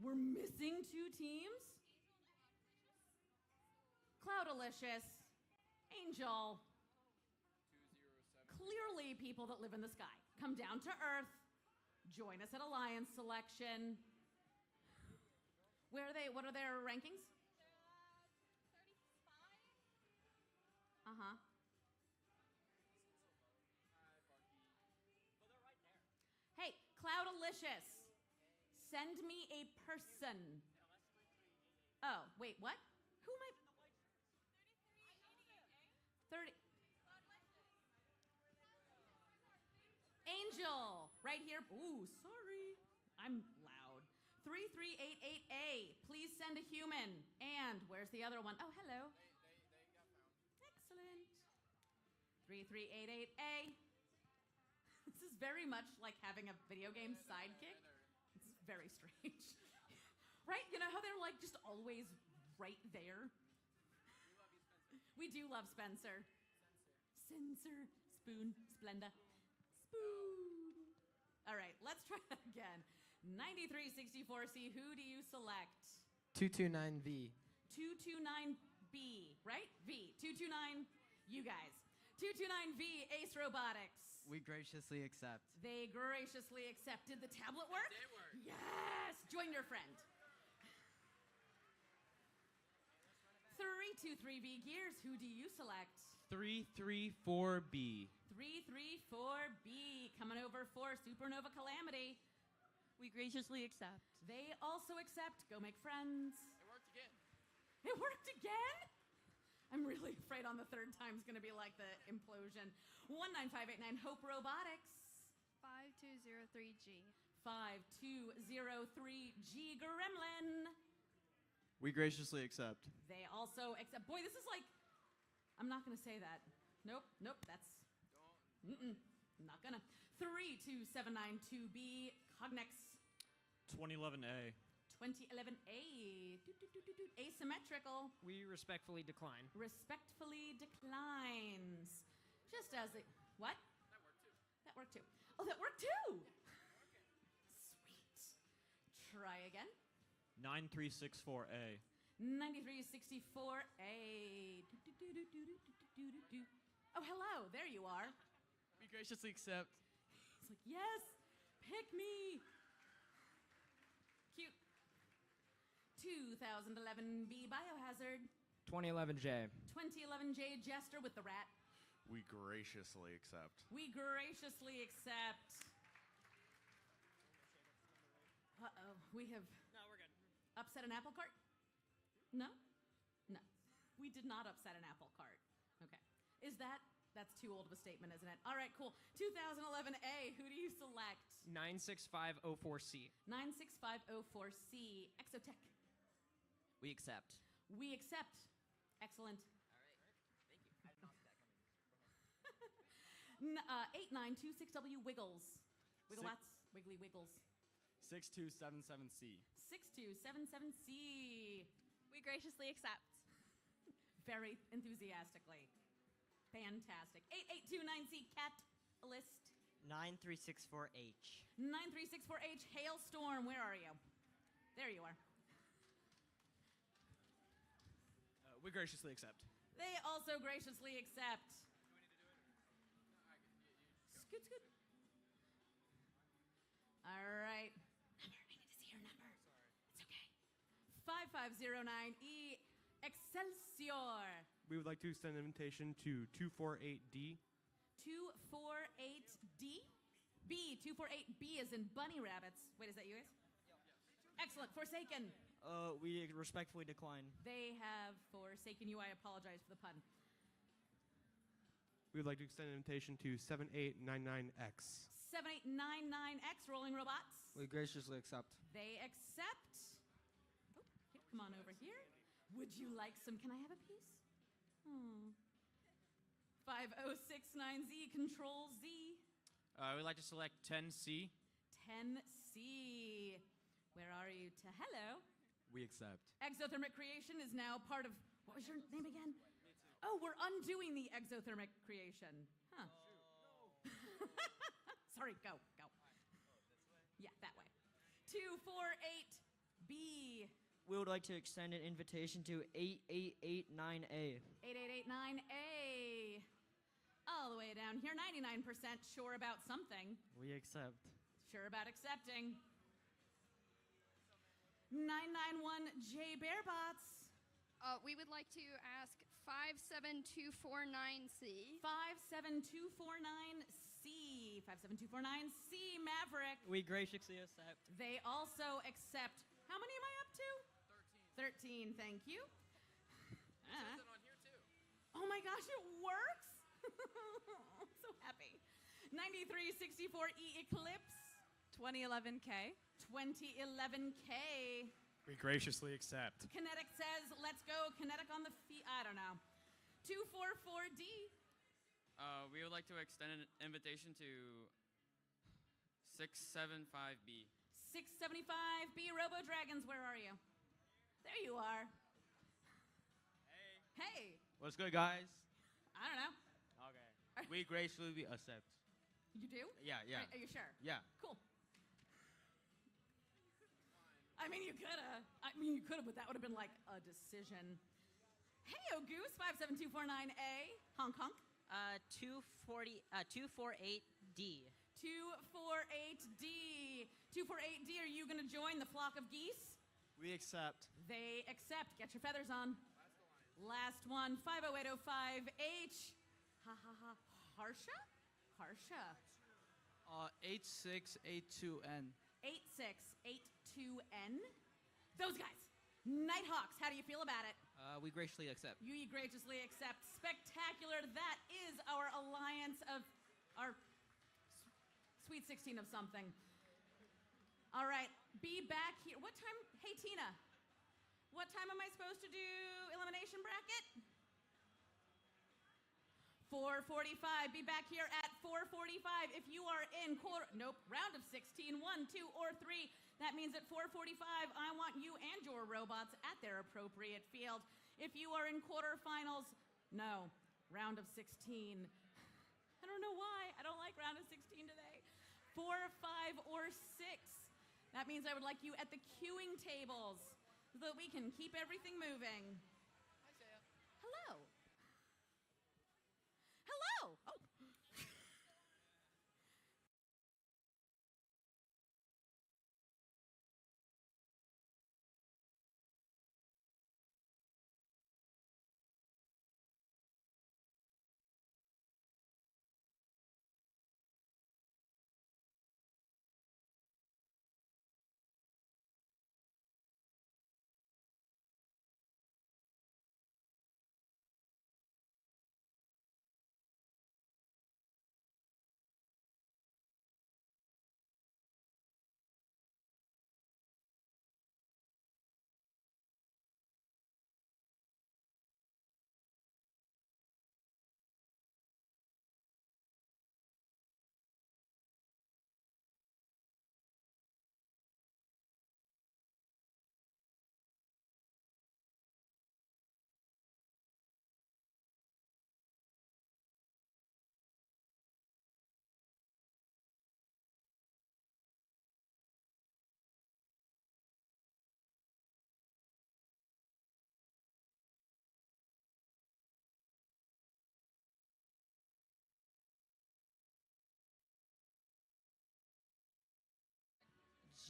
We're missing 2 teams? Cloudalicious, Angel. 207. Clearly people that live in the sky. Come down to Earth. Join us at Alliance Selection. Where are they? What are their rankings? 35. Uh-huh. But they're right there. Hey, Cloudalicious, send me a person. Oh, wait, what? Who am I? 30. Angel, right here. Ooh, sorry. I'm loud. 3388A, please send a human. And where's the other one? Oh, hello. They got found. Excellent. 3388A. This is very much like having a video game sidekick. It's very strange. Right? You know how they're like just always right there? We do love Spencer. Sensor. Spoon. Splenda. Spoon. All right, let's try that again. 9364C, who do you select? 229V. 229B, right? V. 229, you guys. 229V, Ace Robotics. We graciously accept. They graciously accepted the tablet work? They work. Yes! Join your friend. 323V Gears, who do you select? 334B. 334B, coming over for Supernova Calamity. We graciously accept. They also accept. Go make friends. It worked again. It worked again? I'm really afraid on the third time's gonna be like the implosion. 19589 Hope Robotics. 5203G. 5203G Gremlin. We graciously accept. They also accept. Boy, this is like. I'm not gonna say that. Nope, that's. Not gonna. 32792B Cognex. 2011A. 2011A. Asymmetrical. We respectfully decline. Respectfully declines. Just as it. What? That worked too. Oh, that worked too! Sweet. Try again. 9364A. 9364A. Oh, hello. There you are. We graciously accept. He's like, yes, pick me. Cute. 2011B Biohazard. 2011J. 2011J Jester with the rat. We graciously accept. We graciously accept. Uh-oh, we have No, we're good. upset an apple cart? No? No. We did not upset an apple cart. Okay. That's too old of a statement, isn't it? All right, cool. 2011A, who do you select? 96504C. 96504C, Exotech. We accept. We accept. Excellent. All right. Thank you. I did not see that coming. 8926W Wiggles. Wigglewats, Wiggly Wiggles. 6277C. 6277C. We graciously accept. Very enthusiastically. Fantastic. 8829C Catalyst. 9364H. 9364H Hailstorm. Where are you? There you are. We graciously accept. They also graciously accept. Scoot, scoot. All right. Number. I need to see your number. Sorry. It's okay. 5509E Excelsior. We would like to extend an invitation to 248D. 248D. B. 248B is in bunny rabbits. Wait, is that you guys? Excellent. Forsaken. We respectfully decline. They have forsaken you. I apologize for the pun. We would like to extend an invitation to 7899X. 7899X, Rolling Robots. We graciously accept. They accept. Oh, here, come on over here. Would you like some? Can I have a piece? Oh. 5069Z, Control Z. We'd like to select 10C. 10C. Where are you? To hello. We accept. Exothermic creation is now part of. What was your name again? Oh, we're undoing the exothermic creation. Huh. Sorry, go. Yeah, that way. 248B. We would like to extend an invitation to 8889A. 8889A. All the way down here, 99% sure about something. We accept. Sure about accepting. 991J Bearbots. We would like to ask 57249C. 57249C. 57249C Maverick. We graciously accept. They also accept. How many am I up to? 13. 13, thank you. Oh my gosh, it works! I'm so happy. 9364E Eclipse. 2011K. 2011K. We graciously accept. Kinetic says, let's go. Kinetic on the feet. I don't know. 244D. We would like to extend an invitation to 675B. 675B Robo Dragons, where are you? There you are. Hey. What's good, guys? I don't know. Okay. We graciously accept. You do? Yeah. Are you sure? Yeah. Cool. I mean, you coulda, but that would have been like a decision. Hey, Goose, 57249A, Hong Kong. 248D. 248D. 248D, are you going to join the flock of geese? We accept. They accept. Get your feathers on. Last one, 50805H. Harsha? 8682N. 8682N. Those guys. Nighthawks, how do you feel about it? We graciously accept. You graciously accept. Spectacular. That is our alliance of our Sweet 16 of something. All right, be back here. What time? Hey, Tina. What time am I supposed to do elimination bracket? 4:45. Be back here at 4:45. If you are in round of 16, 1, 2, or 3. That means at 4:45, I want you and your robots at their appropriate field. If you are in quarterfinals, no, round of 16. I don't know why. I don't like round of 16 today. 4, 5, or 6. That means I would like you at the queuing tables so that we can keep everything moving. Hello. Hello. Oh.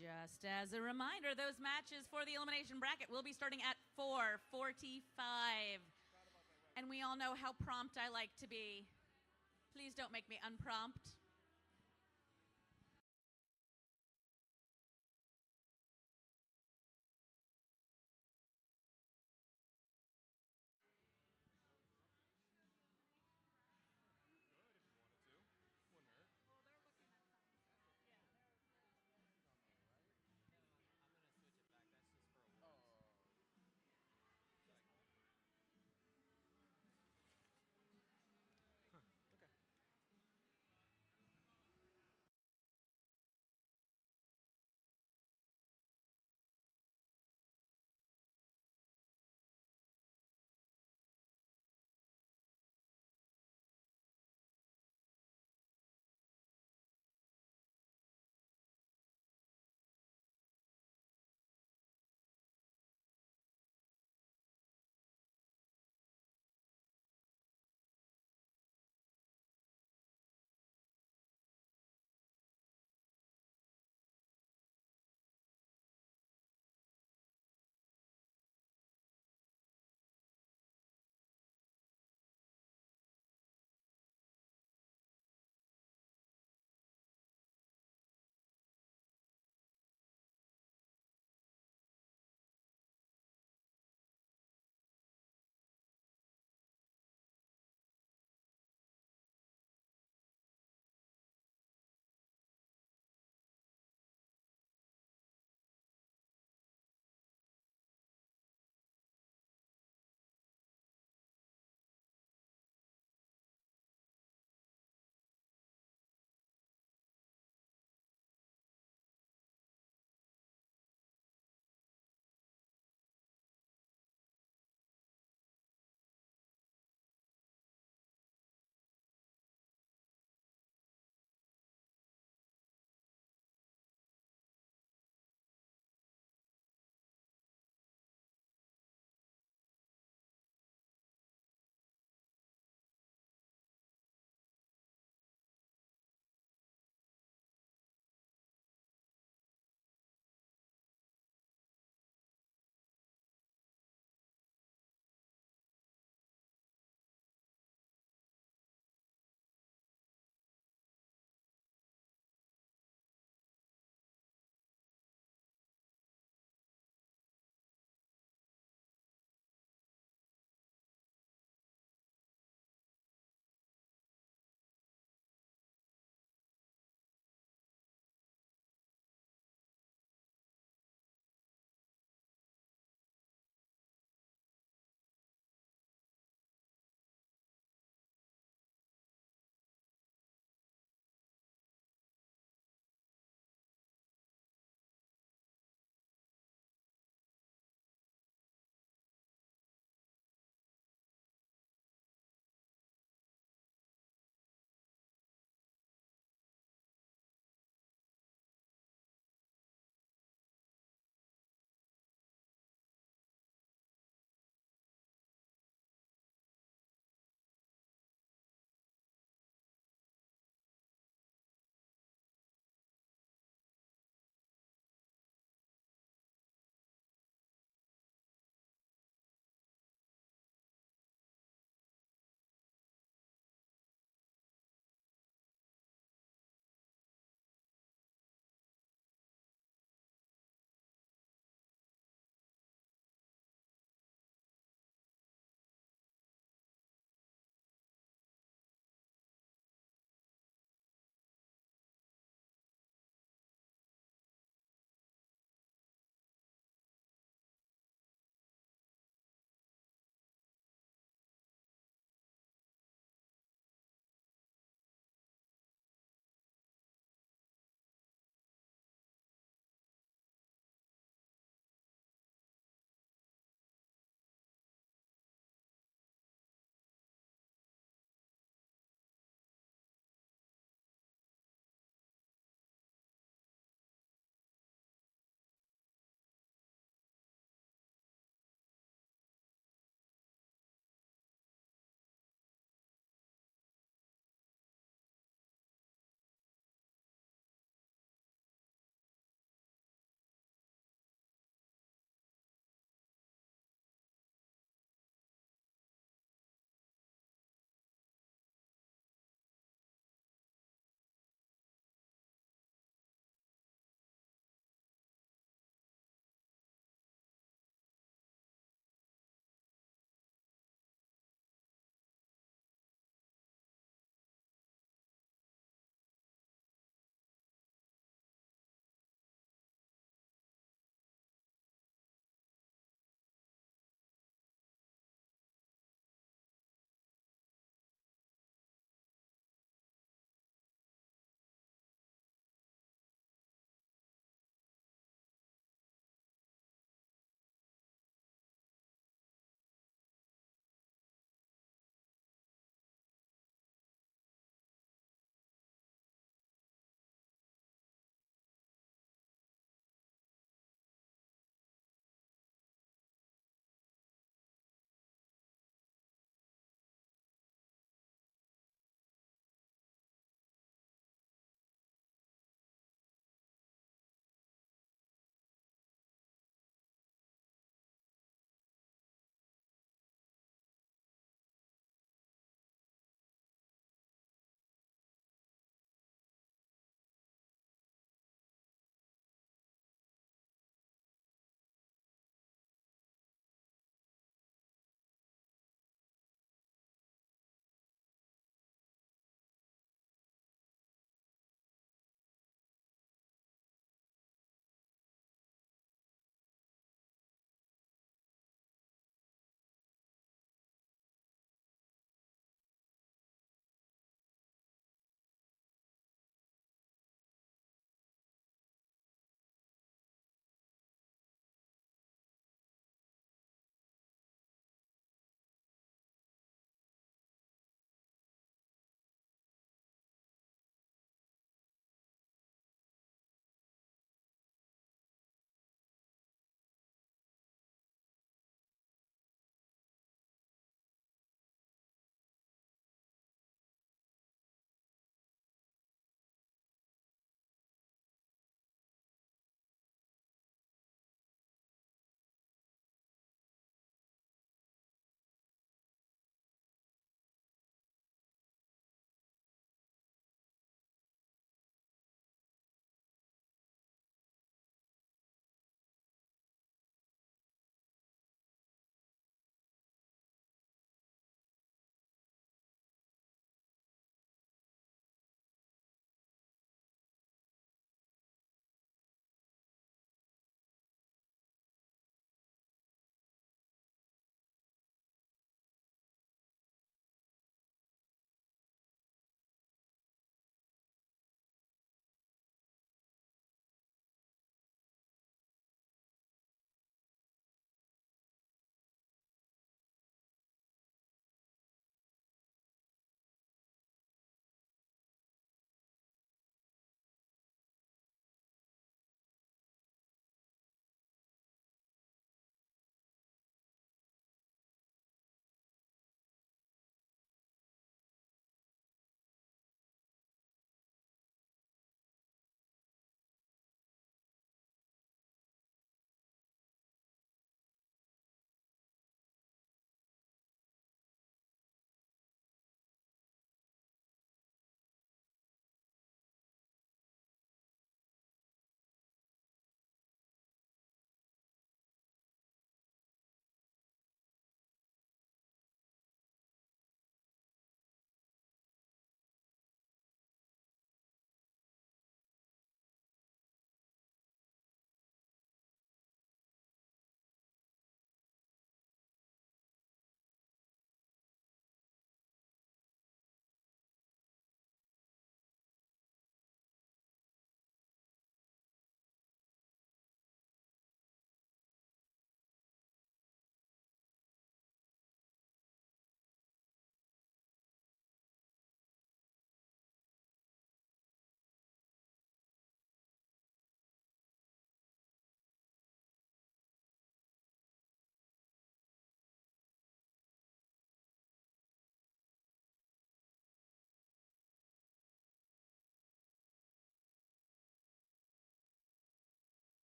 Just as a reminder, those matches for the elimination bracket will be starting at 4:45. And we all know how prompt I like to be. Please don't make me unprompt.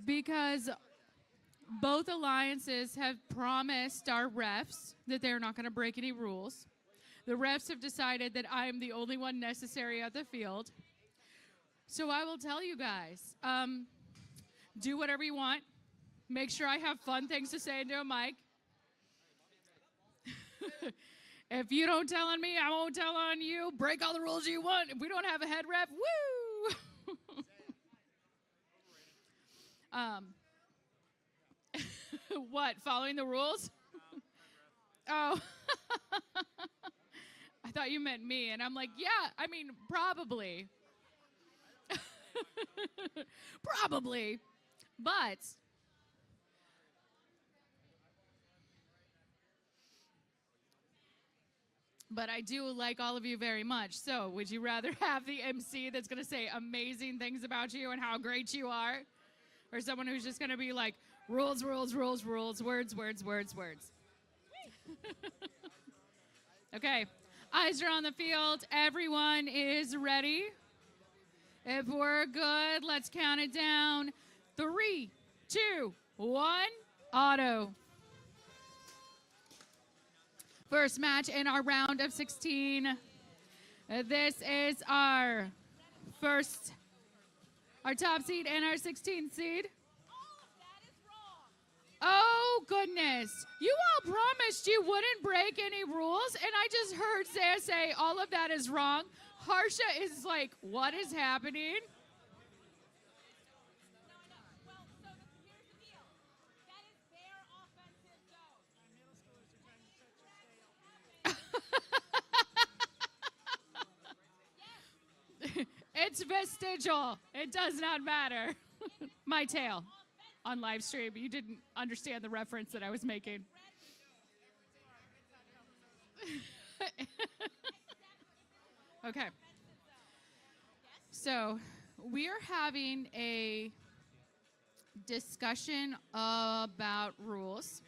because both alliances have promised our refs that they're not going to break any rules. The refs have decided that I am the only one necessary at the field. So I will tell you guys, do whatever you want. Make sure I have fun things to say into a mic. If you don't tell on me, I won't tell on you. Break all the rules you want. If we don't have a head ref, woo! What, following the rules? Oh. I thought you meant me, and I'm like, yeah, I mean, probably. Probably. But I do like all of you very much. So would you rather have the MC that's going to say amazing things about you and how great you are? Or someone who's just going to be like, rules, rules, rules, rules, words, words, words, words? Okay. Eyes are on the field. Everyone is ready. If we're good, let's count it down. 3, 2, 1, auto. First match in our round of 16. This is our top seed and our 16th seed. Oh, goodness. You all promised you wouldn't break any rules, and I just heard Zaya say all of that is wrong. Harsha is like, what is happening? It's vestigial. It does not matter. My tail on live stream. You didn't understand the reference that I was making. Okay. So we are having a discussion about rules.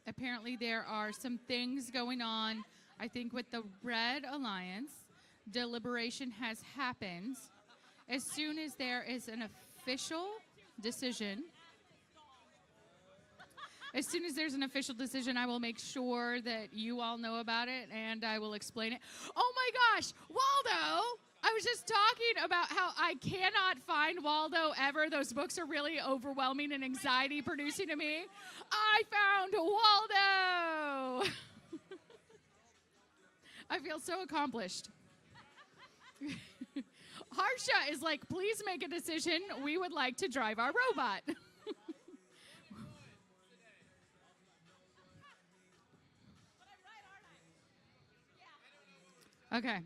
Apparently there are some things going on, I think, with the Red Alliance. Deliberation has happened. As soon as there is an official decision, I will make sure that you all know about it and I will explain it. Oh my gosh, Waldo! I was just talking about how I cannot find Waldo ever. Those books are really overwhelming and anxiety producing to me. I found Waldo! I feel so accomplished. Harsha is like, please make a decision. We would like to drive our robot. Okay.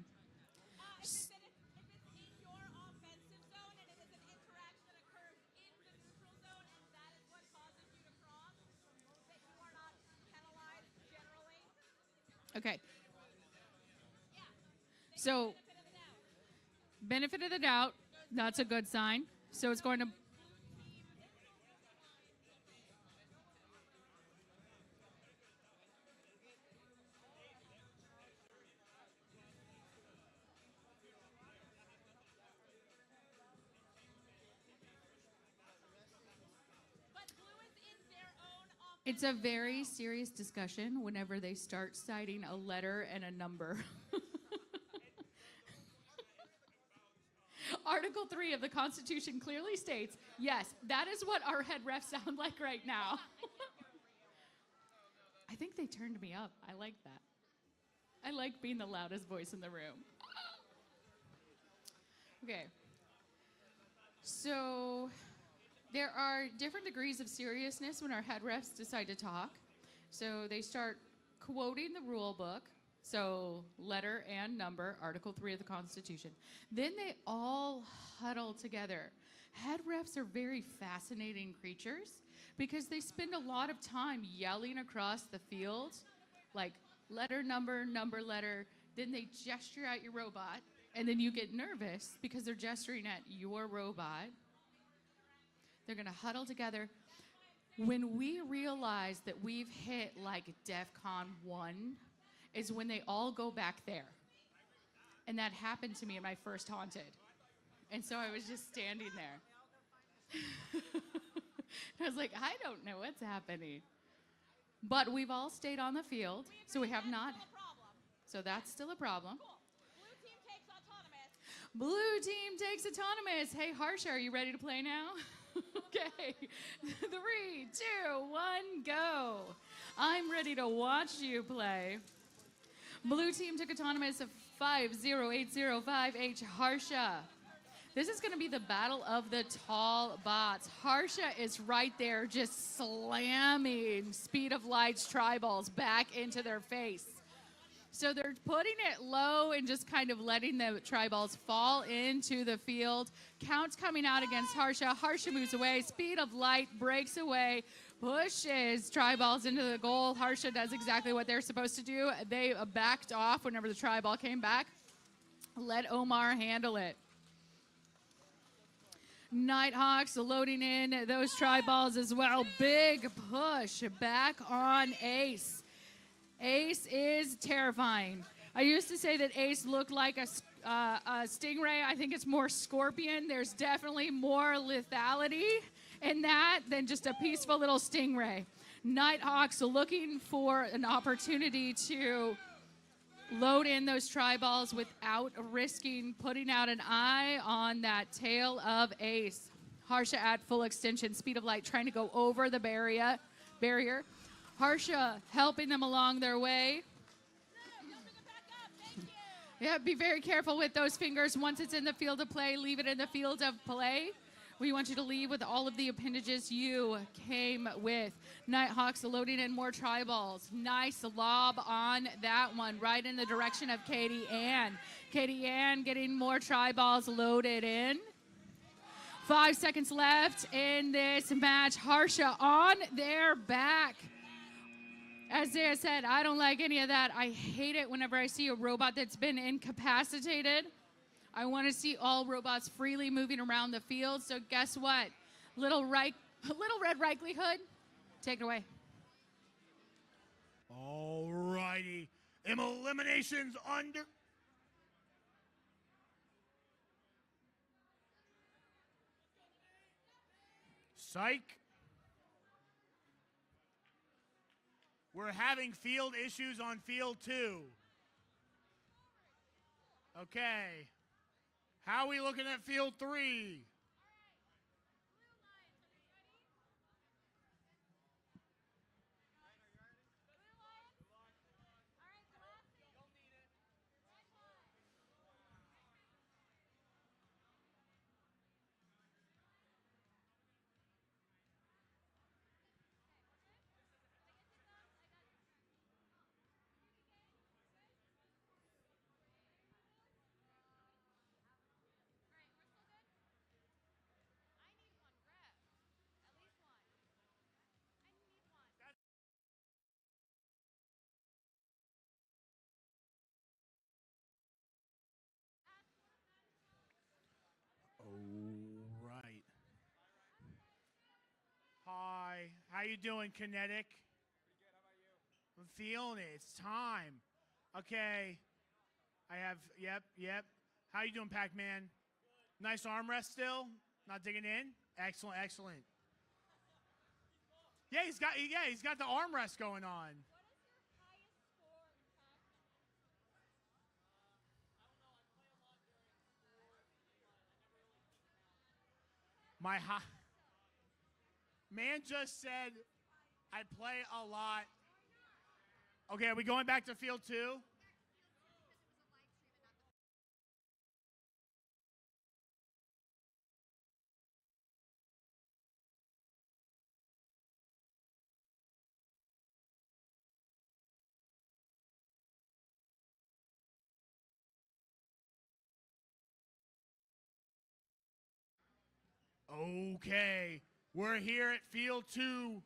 Okay. So, benefit of the doubt, that's a good sign. So it's going to... It's a very serious discussion whenever they start citing a letter and a number. Article 3 of the Constitution clearly states, yes, that is what our head refs sound like right now. I think they turned me up. I like that. I like being the loudest voice in the room. Okay. So there are different degrees of seriousness when our head refs decide to talk. So they start quoting the rule book. So letter and number, Article 3 of the Constitution. Then they all huddle together. Head refs are very fascinating creatures because they spend a lot of time yelling across the field, like letter, number, number, letter. Then they gesture at your robot, and then you get nervous because they're gesturing at your robot. They're going to huddle together. When we realize that we've hit like DEFCON 1, is when they all go back there. And that happened to me in my first Haunted. And so I was just standing there. I was like, I don't know what's happening. But we've all stayed on the field, so we have not. So that's still a problem. Blue team takes autonomous. Hey, Harsha, are you ready to play now? Okay. 3, 2, 1, go. I'm ready to watch you play. Blue team took autonomous of 50805H Harsha. This is going to be the battle of the tall bots. Harsha is right there just slamming Speed of Light's triballs back into their face. So they're putting it low and just kind of letting the triballs fall into the field. Counts coming out against Harsha. Harsha moves away. Speed of Light breaks away, pushes triballs into the goal. Harsha does exactly what they're supposed to do. They backed off whenever the triball came back. Let Omar handle it. Nighthawks loading in those triballs as well. Big push back on Ace. Ace is terrifying. I used to say that Ace looked like a stingray. I think it's more scorpion. There's definitely more lethality in that than just a peaceful little stingray. Nighthawks looking for an opportunity to load in those triballs without risking putting out an eye on that tail of Ace. Harsha at full extension, Speed of Light trying to go over the barrier. Harsha helping them along their way. Yeah, be very careful with those fingers. Once it's in the field of play, leave it in the field of play. We want you to leave with all of the appendages you came with. Nighthawks loading in more triballs. Nice lob on that one, right in the direction of Katie Ann. Katie Ann getting more triballs loaded in. 5 seconds left in this match. Harsha on their back. As I said, I don't like any of that. I hate it whenever I see a robot that's been incapacitated. I want to see all robots freely moving around the field. So guess what? Little Red Rightly Hood, take it away. All righty. Eliminations under. Psych. We're having field issues on field 2. Okay. How are we looking at field 3? All right. Hi. How you doing, Kinetic? I'm feeling it. It's time. Okay. I have, yep. How you doing, Pac-Man? Nice armrest still? Not digging in? Excellent. Yeah, he's got the armrest going on. Man just said I play a lot. Okay, are we going back to field 2? Okay, we're here at field 2.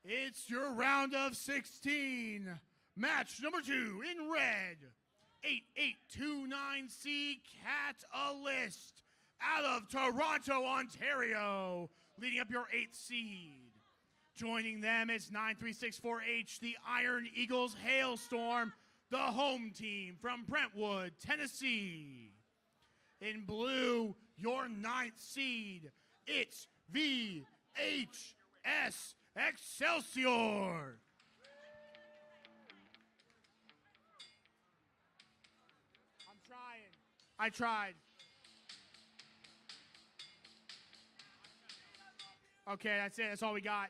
It's your round of 16. Match number 2 in red. 8829C Catalyst out of Toronto, Ontario, leading up your 8th seed. Joining them is 9364H, the Iron Eagles Hailstorm, the home team from Brentwood, Tennessee. In blue, your 9th seed It's VHS Excelsior. I'm trying. I tried. Okay, that's it. That's all we got.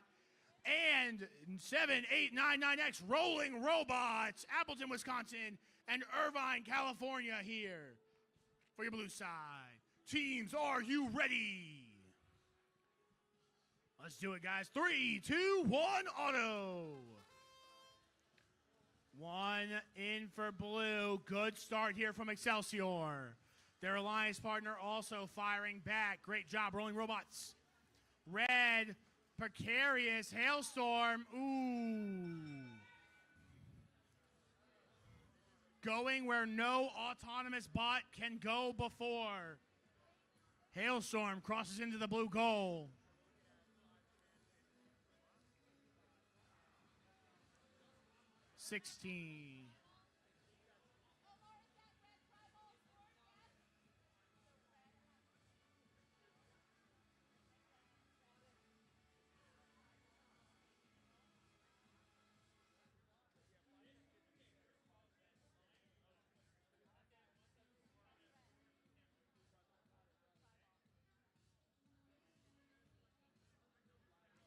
And 7899X Rolling Robots, Appleton, Wisconsin, and Irvine, California here for your blue side. Teams, are you ready? Let's do it, guys. 3, 2, 1, auto. One in for blue. Good start here from Excelsior. Their alliance partner also firing back. Great job, Rolling Robots. Red, precarious, Hailstorm. Ooh. Going where no autonomous bot can go before. Hailstorm crosses into the blue goal. $16.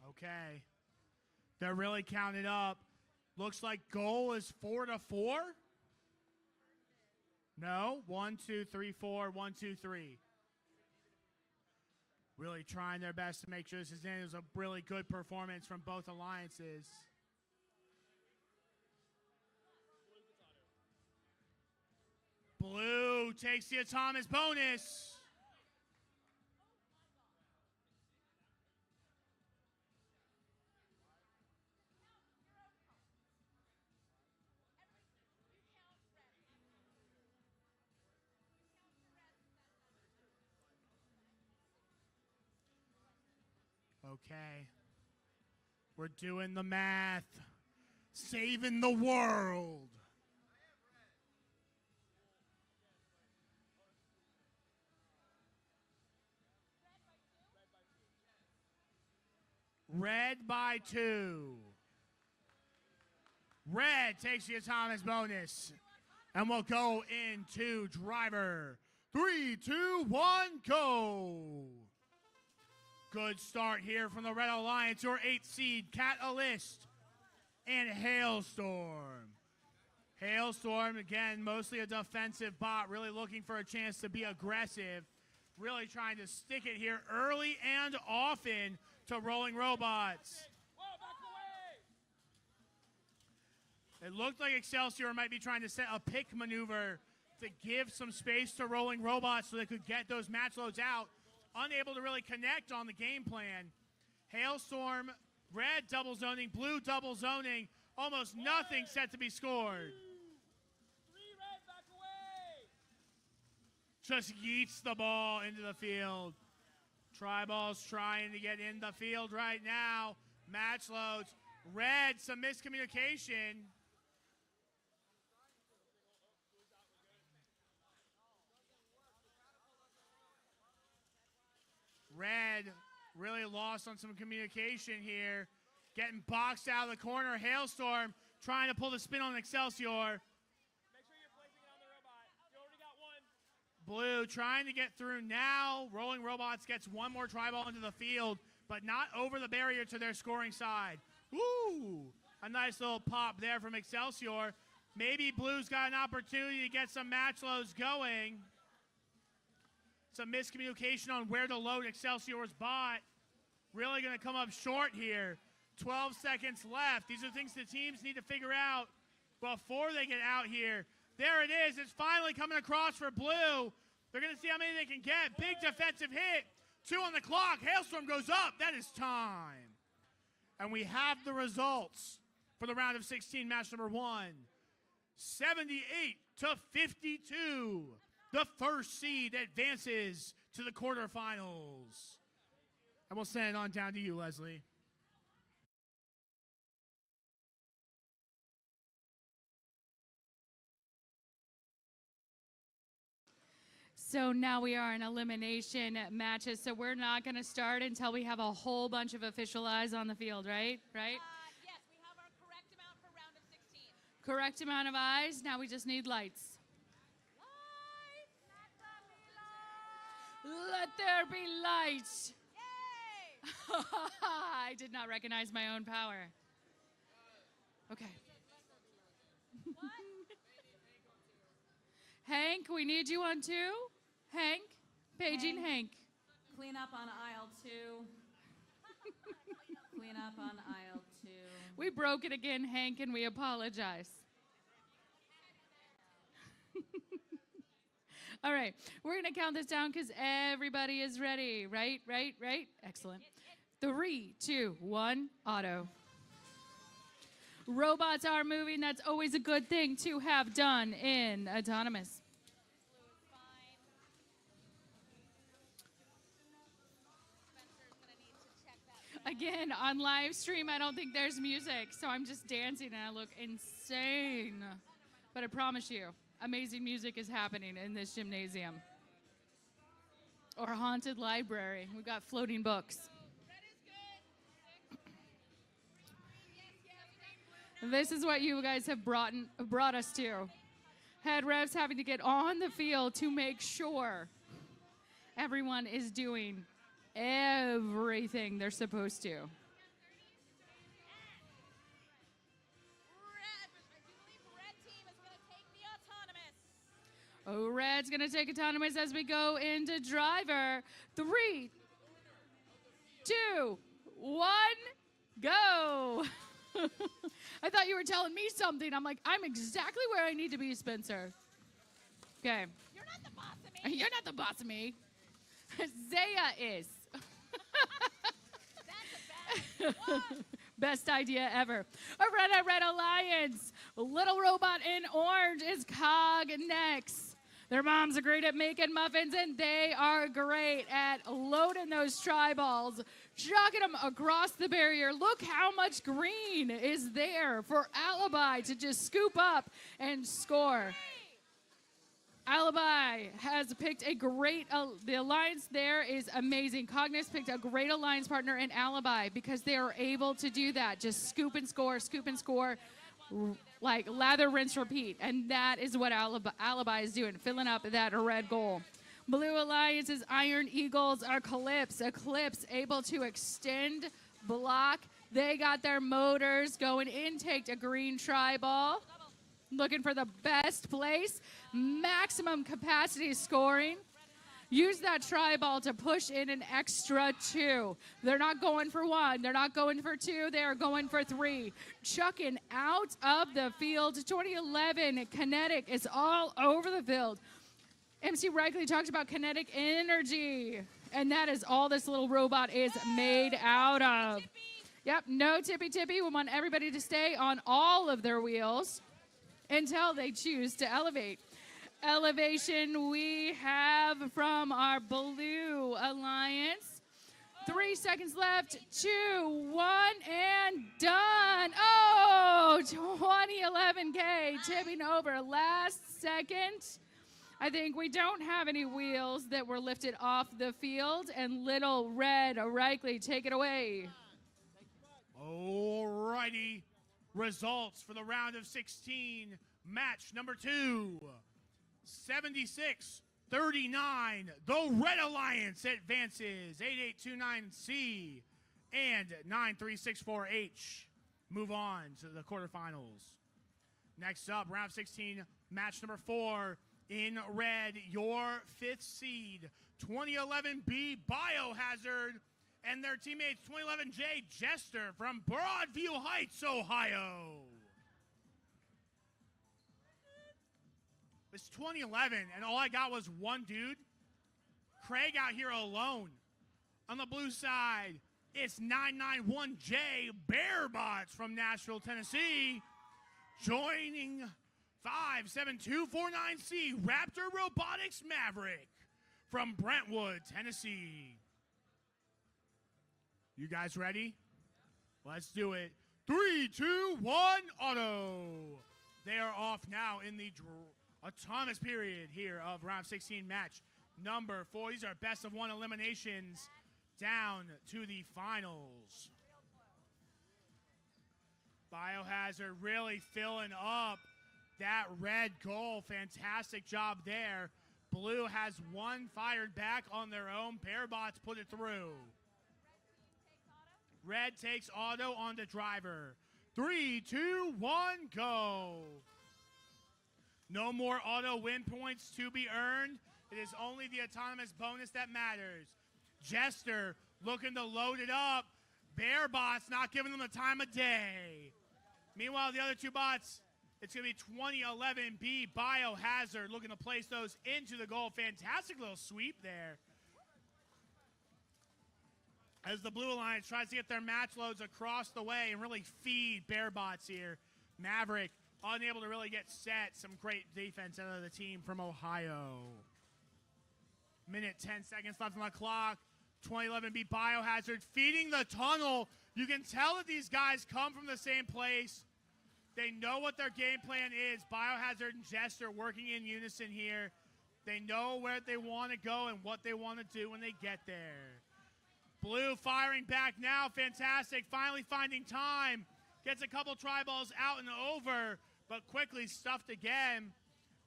Okay. They're really counted up. Looks like goal is 4-4. No, 1, 2, 3, 4, 1, 2, 3. Really trying their best to make sure this is in. It was a really good performance from both alliances. Blue takes the autonomous bonus. Okay. We're doing the math. Saving the world. Red by 2. Red takes the autonomous bonus. And we'll go into driver. 3, 2, 1, go. Good start here from the Red Alliance, your 8th seed, Catalyst and Hailstorm. Hailstorm, again, mostly a defensive bot, really looking for a chance to be aggressive, really trying to stick it here early and often to Rolling Robots. It looked like Excelsior might be trying to set a pick maneuver to give some space to Rolling Robots so they could get those match loads out. Unable to really connect on the game plan. Hailstorm, red double zoning, blue double zoning. Almost nothing set to be scored. Just yeets the ball into the field. Tri-ball's trying to get in the field right now. Match loads. Red, some miscommunication. Red really lost on some communication here. Getting boxed out of the corner. Hailstorm trying to pull the spin on Excelsior. Make sure you're placing it on the robot. You already got one. Blue trying to get through now. Rolling Robots gets one more tri-ball into the field, but not over the barrier to their scoring side. Woo! A nice little pop there from Excelsior. Maybe Blue's got an opportunity to get some match loads going. Some miscommunication on where to load Excelsior's bot. Really going to come up short here. 12 seconds left. These are things the teams need to figure out before they get out here. There it is. It's finally coming across for Blue. They're going to see how many they can get. Big defensive hit. 2 on the clock. Hailstorm goes up. That is time. And we have the results for the round of 16, match number 1. 78-52. The first seed advances to the quarterfinals. And we'll send it on down to you, Leslie. So now we are in elimination matches. So we're not going to start until we have a whole bunch of official eyes on the field, right? Right? Yes, we have our correct amount for round of 16. Correct amount of eyes. Now we just need lights. Let there be light. Yay! I did not recognize my own power. Okay. Hank, we need you on 2. Hank, paging Hank. Clean up on aisle 2. Clean up on aisle 2. We broke it again, Hank, and we apologize. All right, we're going to count this down because everybody is ready. Right? Excellent. 3, 2, 1, auto. Robots are moving. That's always a good thing to have done in autonomous. Again, on live stream, I don't think there's music, so I'm just dancing and I look insane. But I promise you, amazing music is happening in this gymnasium. Or haunted library. We've got floating books. This is what you guys have brought us to. Head refs having to get on the field to make sure everyone is doing everything they're supposed to. Oh, Red's going to take autonomous as we go into driver. 3, 2, 1, go. I thought you were telling me something. I'm like, I'm exactly where I need to be, Spencer. Okay. You're not the boss of me. You're not the boss of me. Zaya is. That's a bad one. Best idea ever. A Red Alliance. Little robot in orange is Cog next. Their moms are great at making muffins, and they are great at loading those tri-balls, chucking them across the barrier. Look how much green is there for Alibi to just scoop up and score. Alibi has picked a great, the alliance there is amazing. Cognis picked a great alliance partner in Alibi because they are able to do that. Just scoop and score, like lather, rinse, repeat. And that is what Alibi is doing, filling up that red goal. Blue Alliance's Iron Eagles are Eclipse able to extend, block. They got their motors going, intake a green tri-ball. Looking for the best place, maximum capacity scoring. Use that tri-ball to push in an extra 2. They're not going for 1. They're not going for 2. They are going for 3. Chucking out of the field. 2011 Kinetic is all over the field. MC Reichley talked about kinetic energy, and that is all this little robot is made out of. Yep, no tippy-tippy. We want everybody to stay on all of their wheels until they choose to elevate. Elevation we have from our Blue Alliance. 3 seconds left. 2, 1, and done. Oh, 2011K tipping over last second. I think we don't have any wheels that were lifted off the field, and Little Red Reichley, take it away. All righty. Results for the round of 16, match number 2. 76-39. The Red Alliance advances 8829C and 9364H. Move on to the quarterfinals. Next up, round 16, match number 4. In red, your 5th seed, 2011B Biohazard, and their teammates 2011J Jester from Broadview Heights, Ohio. It's 2011, and all I got was one dude. Craig out here alone. On the blue side, it's 991J Bearbots from Nashville, Tennessee. Joining 57249C Raptor Robotics Maverick from Brentwood, Tennessee. You guys ready? Let's do it. 3, 2, 1, auto. They are off now in the autonomous period here of round 16 match number 4. These are best of 1 eliminations down to the finals. Biohazard really filling up that red goal. Fantastic job there. Blue has one fired back on their own. Bearbots put it through. Red takes auto on the driver. 3, 2, 1, go. No more auto win points to be earned. It is only the autonomous bonus that matters. Jester looking to load it up. Bearbots not giving them the time of day. Meanwhile, the other two bots, it's going to be 2011 B Biohazard looking to place those into the goal. Fantastic little sweep there. As the Blue Alliance tries to get their match loads across the way and really feed Bearbots here. Maverick unable to really get set. Some great defense out of the team from Ohio. Minute 10 seconds left on the clock. 2011 B Biohazard feeding the tunnel. You can tell that these guys come from the same place. They know what their game plan is. Biohazard and Jester working in unison here. They know where they want to go and what they want to do when they get there. Blue firing back now. Fantastic. Finally finding time. Gets a couple tri-balls out and over, but quickly stuffed again.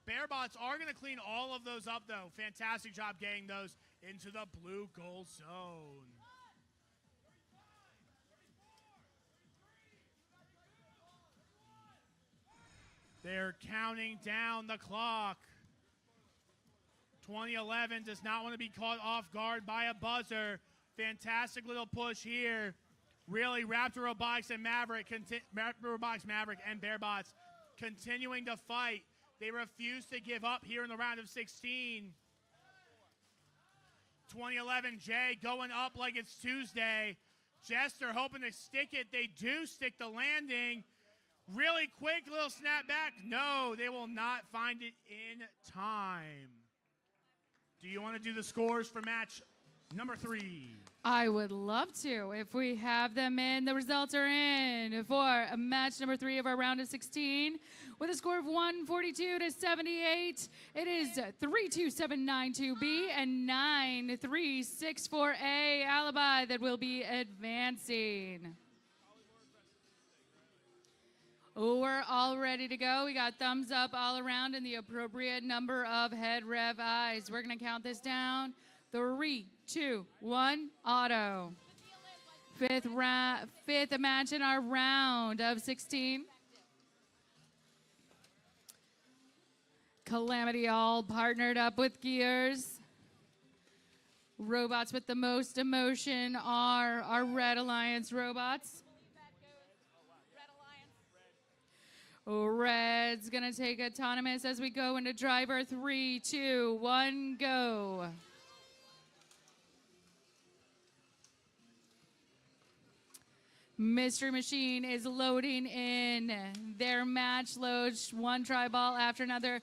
Bearbots are going to clean all of those up, though. Fantastic job getting those into the blue goal zone. They're counting down the clock. 2011 does not want to be caught off guard by a buzzer. Fantastic little push here. Really, Raptor Robotics and Maverick, Robotics, Maverick, and Bearbots continuing to fight. They refuse to give up here in the round of 16. 2011 Jay going up like it's Tuesday. Jester hoping to stick it. They do stick the landing. Really quick little snap back. No, they will not find it in time. Do you want to do the scores for match number 3? I would love to. If we have them in, the results are in for match number 3 of our round of 16 with a score of 142 to 78. It is 32792B and 9364A Alibi that will be advancing. We're all ready to go. We got thumbs up all around and the appropriate number of head rev eyes. We're going to count this down. 3, 2, 1, auto. Fifth match in our round of 16. Calamity all partnered up with Gears. Robots with the most emotion are our Red Alliance robots. Red's gonna take autonomous as we go into driver. 3, 2, 1, go. Mystery Machine is loading in their match loads, one tri-ball after another.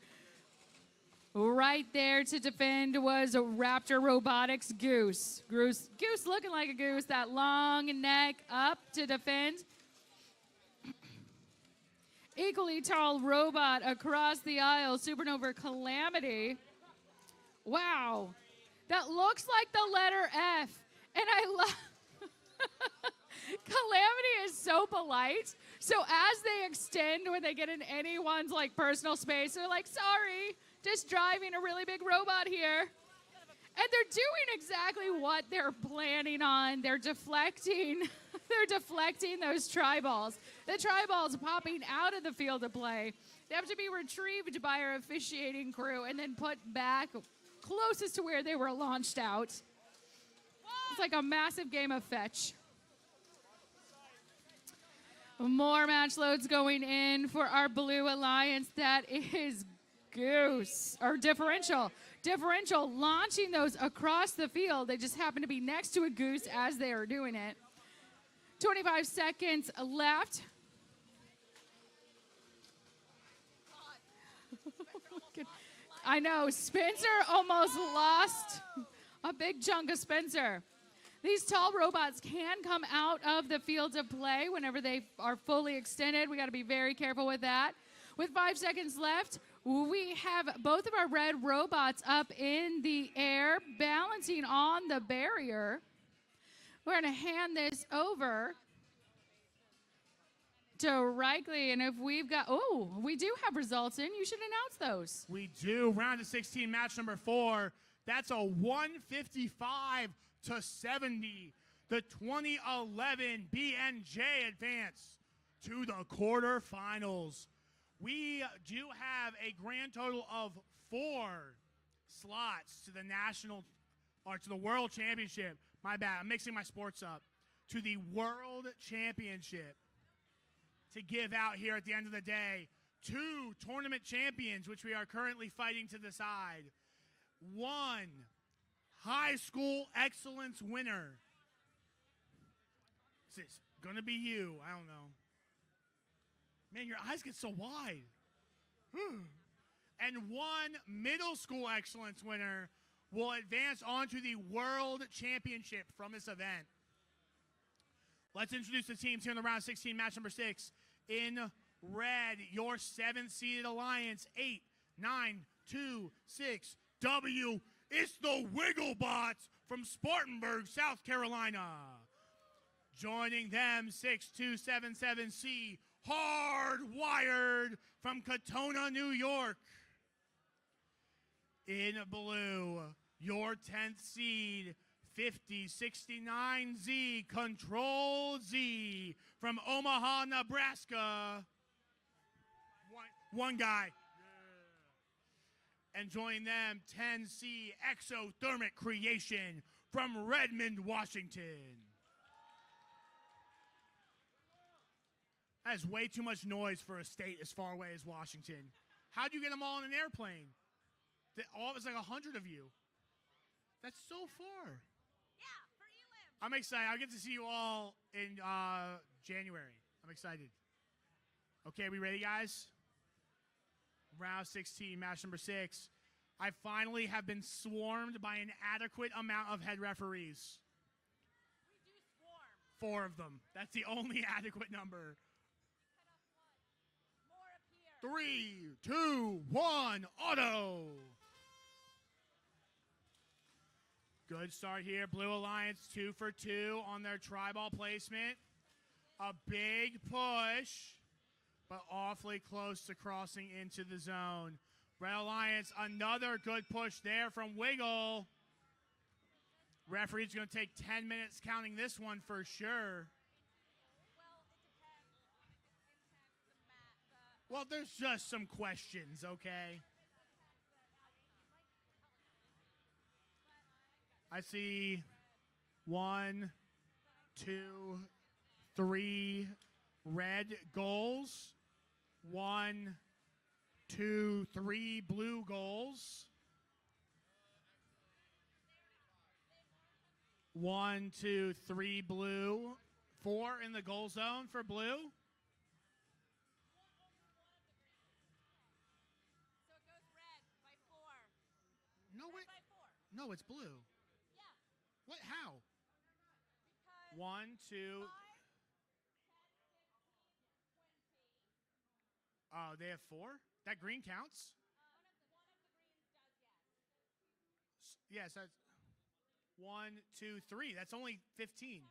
Right there to defend was Raptor Robotics Goose. Goose looking like a goose, that long neck up to defend. Equally tall robot across the aisle, Supernova Calamity. Wow, that looks like the letter F. And I love, Calamity is so polite. So as they extend, when they get in anyone's like personal space, they're like, sorry, just driving a really big robot here. And they're doing exactly what they're planning on. They're deflecting. They're deflecting those tri-balls. The tri-balls popping out of the field of play. They have to be retrieved by our officiating crew and then put back closest to where they were launched out. It's like a massive game of fetch. More match loads going in for our Blue Alliance. That is Goose, or Differential. Differential launching those across the field. They just happen to be next to a Goose as they are doing it. 25 seconds left. I know, Spencer almost lost a big chunk of Spencer. These tall robots can come out of the fields of play whenever they are fully extended. We got to be very careful with that. With 5 seconds left, We have both of our red robots up in the air, balancing on the barrier. We're going to hand this over directly, and if we've got, we do have results in. You should announce those. We do. Round of 16, match number 4. That's a 155 to 70. The 2011 BNJ advance to the quarterfinals. We do have a grand total of 4 slots to the national, or to the World Championship. My bad, I'm mixing my sports up. To the World Championship to give out here at the end of the day. 2 tournament champions, which we are currently fighting to decide. 1 high school excellence winner. Is this going to be you? I don't know. Man, your eyes get so wide. And 1 middle school excellence winner will advance on to the World Championship from this event. Let's introduce the teams here in the round 16, match number 6. In red, your 7th-seeded alliance, 8, 9, 2, 6. W, it's the Wigglebots from Spartanburg, South Carolina. Joining them, 6277C, Hardwired from Katona, New York. In blue, your 10th seed, 5069Z, Control Z from Omaha, Nebraska. One guy. And joining them, 10C, Exothermic Creation from Redmond, Washington. That is way too much noise for a state as far away as Washington. How'd you get them all in an airplane? All it's like 100 of you. That's so far. I'm excited. I'll get to see you all in January. I'm excited. Okay, we ready, guys? Round 16, match number 6. I finally have been swarmed by an adequate amount of head referees. We do swarm. 4 of them. That's the only adequate number. More up here. 3, 2, 1, auto. Good start here. Blue Alliance 2 for 2 on their tri-ball placement. A big push, but awfully close to crossing into the zone. Red Alliance, another good push there from Wiggle. Referee's going to take 10 minutes counting this one for sure. Well, there's just some questions, okay? I see 1, 2, 3 red goals. 1, 2, 3 blue goals. 1, 2, 3 blue. 4 in the goal zone for blue. So it goes red by 4. No, Red wait. by 4. No, it's blue. Yeah. What? How? Because 1, 2. 5, 10, 15, 20. Oh, they have 4? That green counts? One of the greens does, yes. Yes, that's 1, 2, 3. That's only 15.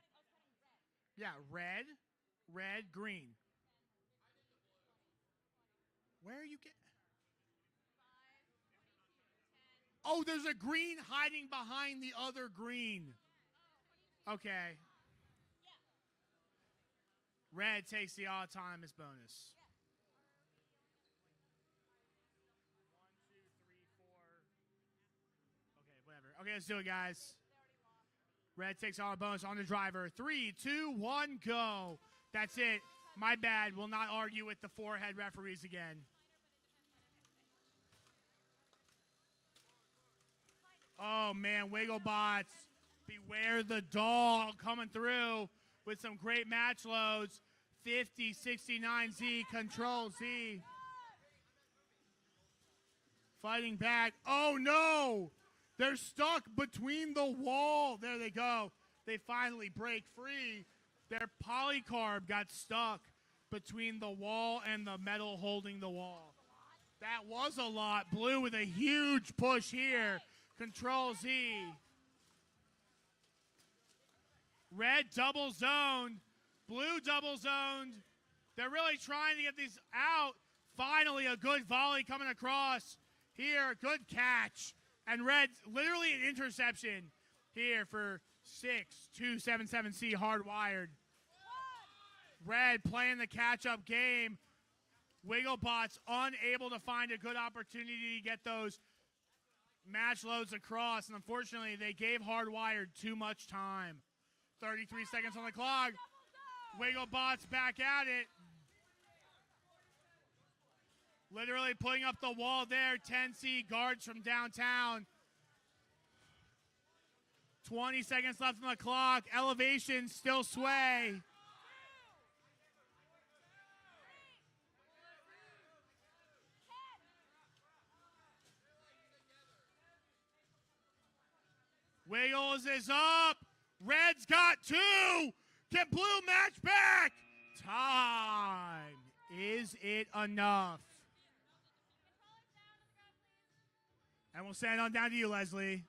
Yeah, red, green. Where are you getting? 5, 22, 10. Oh, there's a green hiding behind the other green. Okay. Red takes the autonomous bonus. 1, 2, 3, 4. Okay, whatever. Okay, let's do it, guys. Red takes all the bonus on the driver. 3, 2, 1, go. That's it. My bad. We'll not argue with the 4 head referees again. Oh, man, Wigglebots. Beware the dog coming through with some great match loads. 5069Z, Control Z. Fighting back. Oh, no. They're stuck between the wall. There they go. They finally break free. Their polycarb got stuck between the wall and the metal holding the wall. That was a lot. Blue with a huge push here. Control Z. Red double zoned. Blue double zoned. They're really trying to get these out. Finally, a good volley coming across here. Good catch. And Red, literally an interception here for 6277C hardwired. Red playing the catch-up game. Wigglebots unable to find a good opportunity to get those match loads across. And unfortunately, they gave hardwired too much time. 33 seconds on the clock. Wigglebots back at it. Literally putting up the wall there. 10C guards from downtown. 20 seconds left on the clock. Elevation still sway. Wiggles is up. Red's got 2. Can Blue match back? Time. Is it enough? And we'll send it on down to you, Leslie.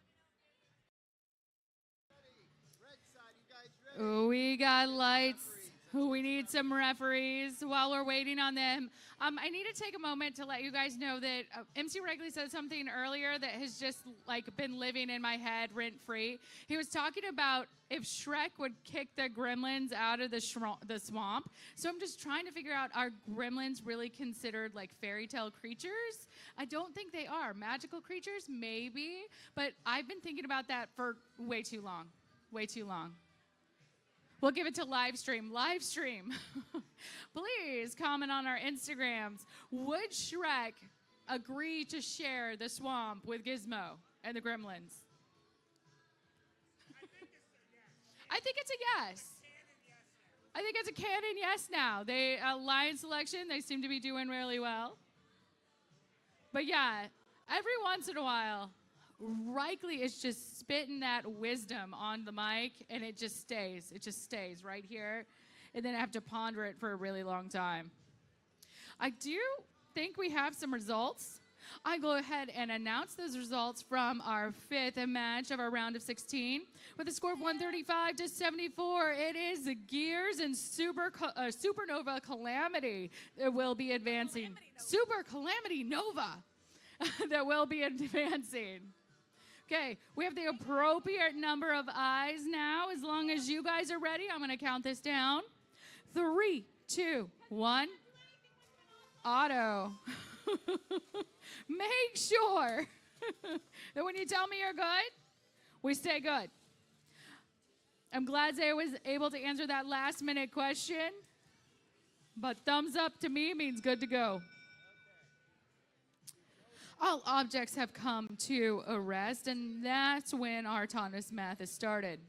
We got lights. We need some referees while we're waiting on them. I need to take a moment to let you guys know that MC Wrigley said something earlier that has just been living in my head rent free. He was talking about if Shrek would kick the gremlins out of the swamp. So I'm just trying to figure out, are gremlins really considered like fairy tale creatures? I don't think they are. Magical creatures, maybe. But I've been thinking about that for way too long. Way too long. We'll give it to Livestream. Livestream, please comment on our Instagrams. Would Shrek agree to share the swamp with Gizmo and the Gremlins? I think it's a yes. I think it's a canon yes now. They Lion selection, they seem to be doing really well. But yeah, every once in a while, Reichley is just spitting that wisdom on the mic, and it just stays. It just stays right here, and then I have to ponder it for a really long time. I do think we have some results. I go ahead and announce those results from our 5th match of our round of 16 with a score of 135-74. It is Gears and Supernova Calamity that will be advancing. Super Calamity Nova that will be advancing. Okay, we have the appropriate number of eyes now. As long as you guys are ready, I'm going to count this down. 3, 2, 1. Auto. Make sure that when you tell me you're good, we stay good. I'm glad Zay was able to answer that last-minute question, but thumbs up to me means good to go. All objects have come to a rest, and that's when our autonomous math is started.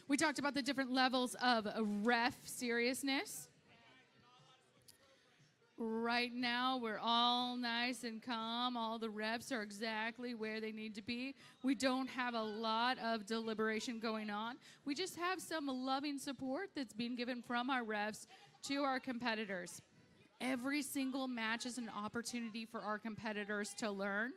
We talked about the different levels of ref seriousness. Right now, we're all nice and calm. All the refs are exactly where they need to be. We don't have a lot of deliberation going on. We just have some loving support that's being given from our refs to our competitors. Every single match is an opportunity for our competitors to learn.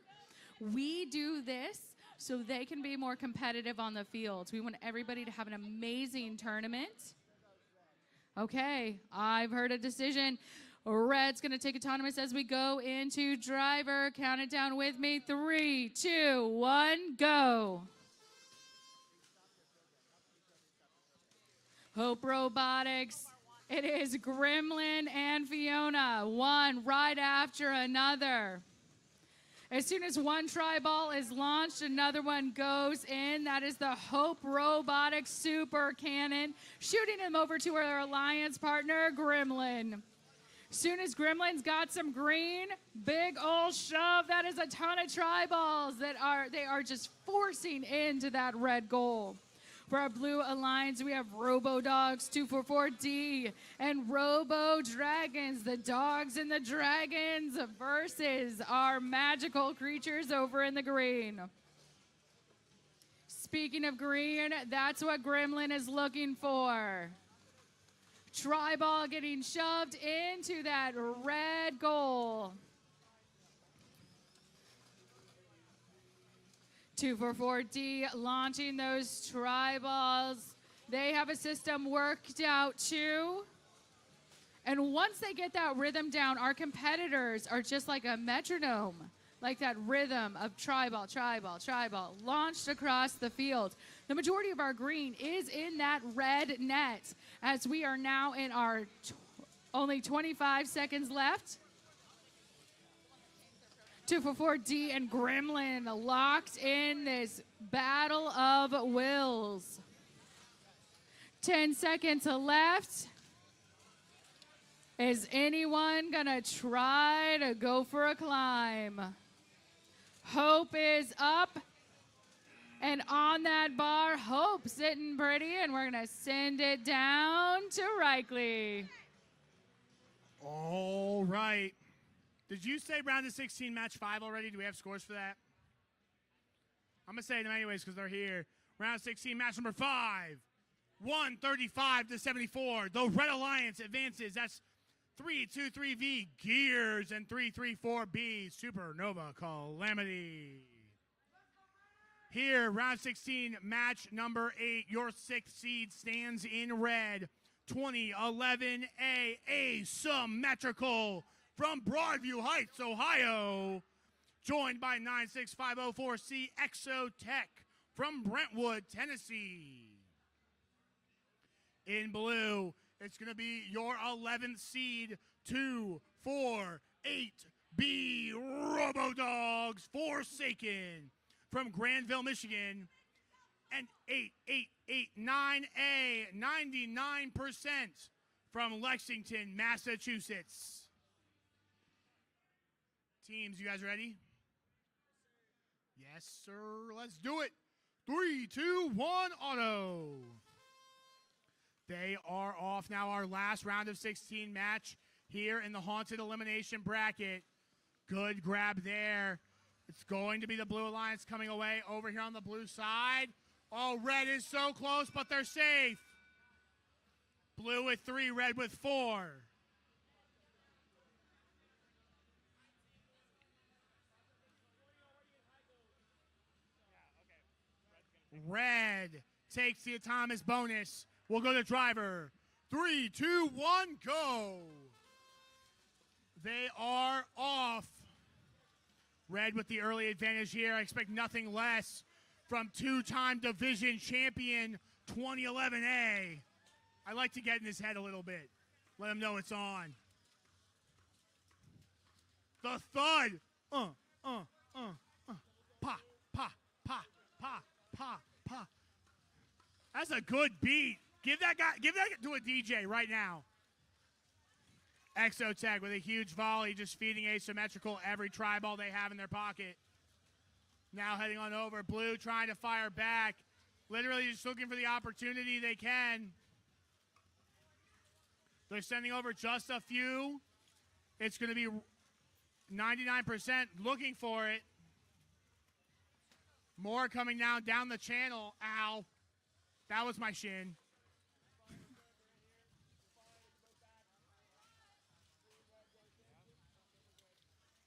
We do this so they can be more competitive on the field. We want everybody to have an amazing tournament. Okay, I've heard a decision. Red's going to take autonomous as we go into driver. Count it down with me. 3, 2, 1, go. Hope Robotics. It is Gremlin and Fiona, one right after another. As soon as one tri-ball is launched, another one goes in. That is the Hope Robotics Super Cannon, shooting him over to our alliance partner, Gremlin. Soon as Gremlin's got some green, big old shove. That is a ton of tri-balls that are just forcing into that red goal. For our blue alliance, we have Robo Dogs 244D and Robo Dragons, the dogs and the dragons versus our magical creatures over in the green. Speaking of green, that's what Gremlin is looking for. Tri-ball getting shoved into that red goal. 244D launching those tri-balls. They have a system worked out too. And once they get that rhythm down, our competitors are just like a metronome, like that rhythm of tri-ball, tri-ball, tri-ball, launched across the field. The majority of our green is in that red net as we are now in our only 25 seconds left. 244D and Gremlin locked in this battle of wills. 10 seconds left. Is anyone gonna try to go for a climb? Hope is up and on that bar. Hope sitting pretty, and we're gonna send it down to Reichley. All right. Did you say round of 16, match 5 already? Do we have scores for that? I'm going to say them anyways because they're here. Round of 16, match number 5. 135-74. The Red Alliance advances. That's 323V Gears and 334B Supernova Calamity. Here, round 16, match number 8. Your 6th seed stands in red. 2011A Asymmetrical from Broadview Heights, Ohio. Joined by 96504C Exotech from Brentwood, Tennessee. In blue, it's going to be your 11th seed, 248B Robodogs Forsaken from Granville, Michigan. And 8889A 99% from Lexington, Massachusetts. Teams, you guys ready? Yes, sir. Let's do it. 3, 2, 1, auto. They are off now. Our last round of 16 match here in the Haunted Elimination Bracket. Good grab there. It's going to be the Blue Alliance coming away over here on the blue side. Oh, red is so close, but they're safe. Blue with 3, red with 4. Red takes the Thomas bonus. We'll go to driver. 3, 2, 1, go. They are off. Red with the early advantage here. I expect nothing less from two-time division champion 2011A. I like to get in his head a little bit. Let him know it's on. The thud. Pa, pa, pa, pa, pa, pa. That's a good beat. Give that to a DJ right now. Exotech with a huge volley, just feeding Asymmetrical every tri-ball they have in their pocket. Now heading on over. Blue trying to fire back. Literally just looking for the opportunity they can. They're sending over just a few. It's going to be 99% looking for it. More coming down the channel. Ow. That was my shin.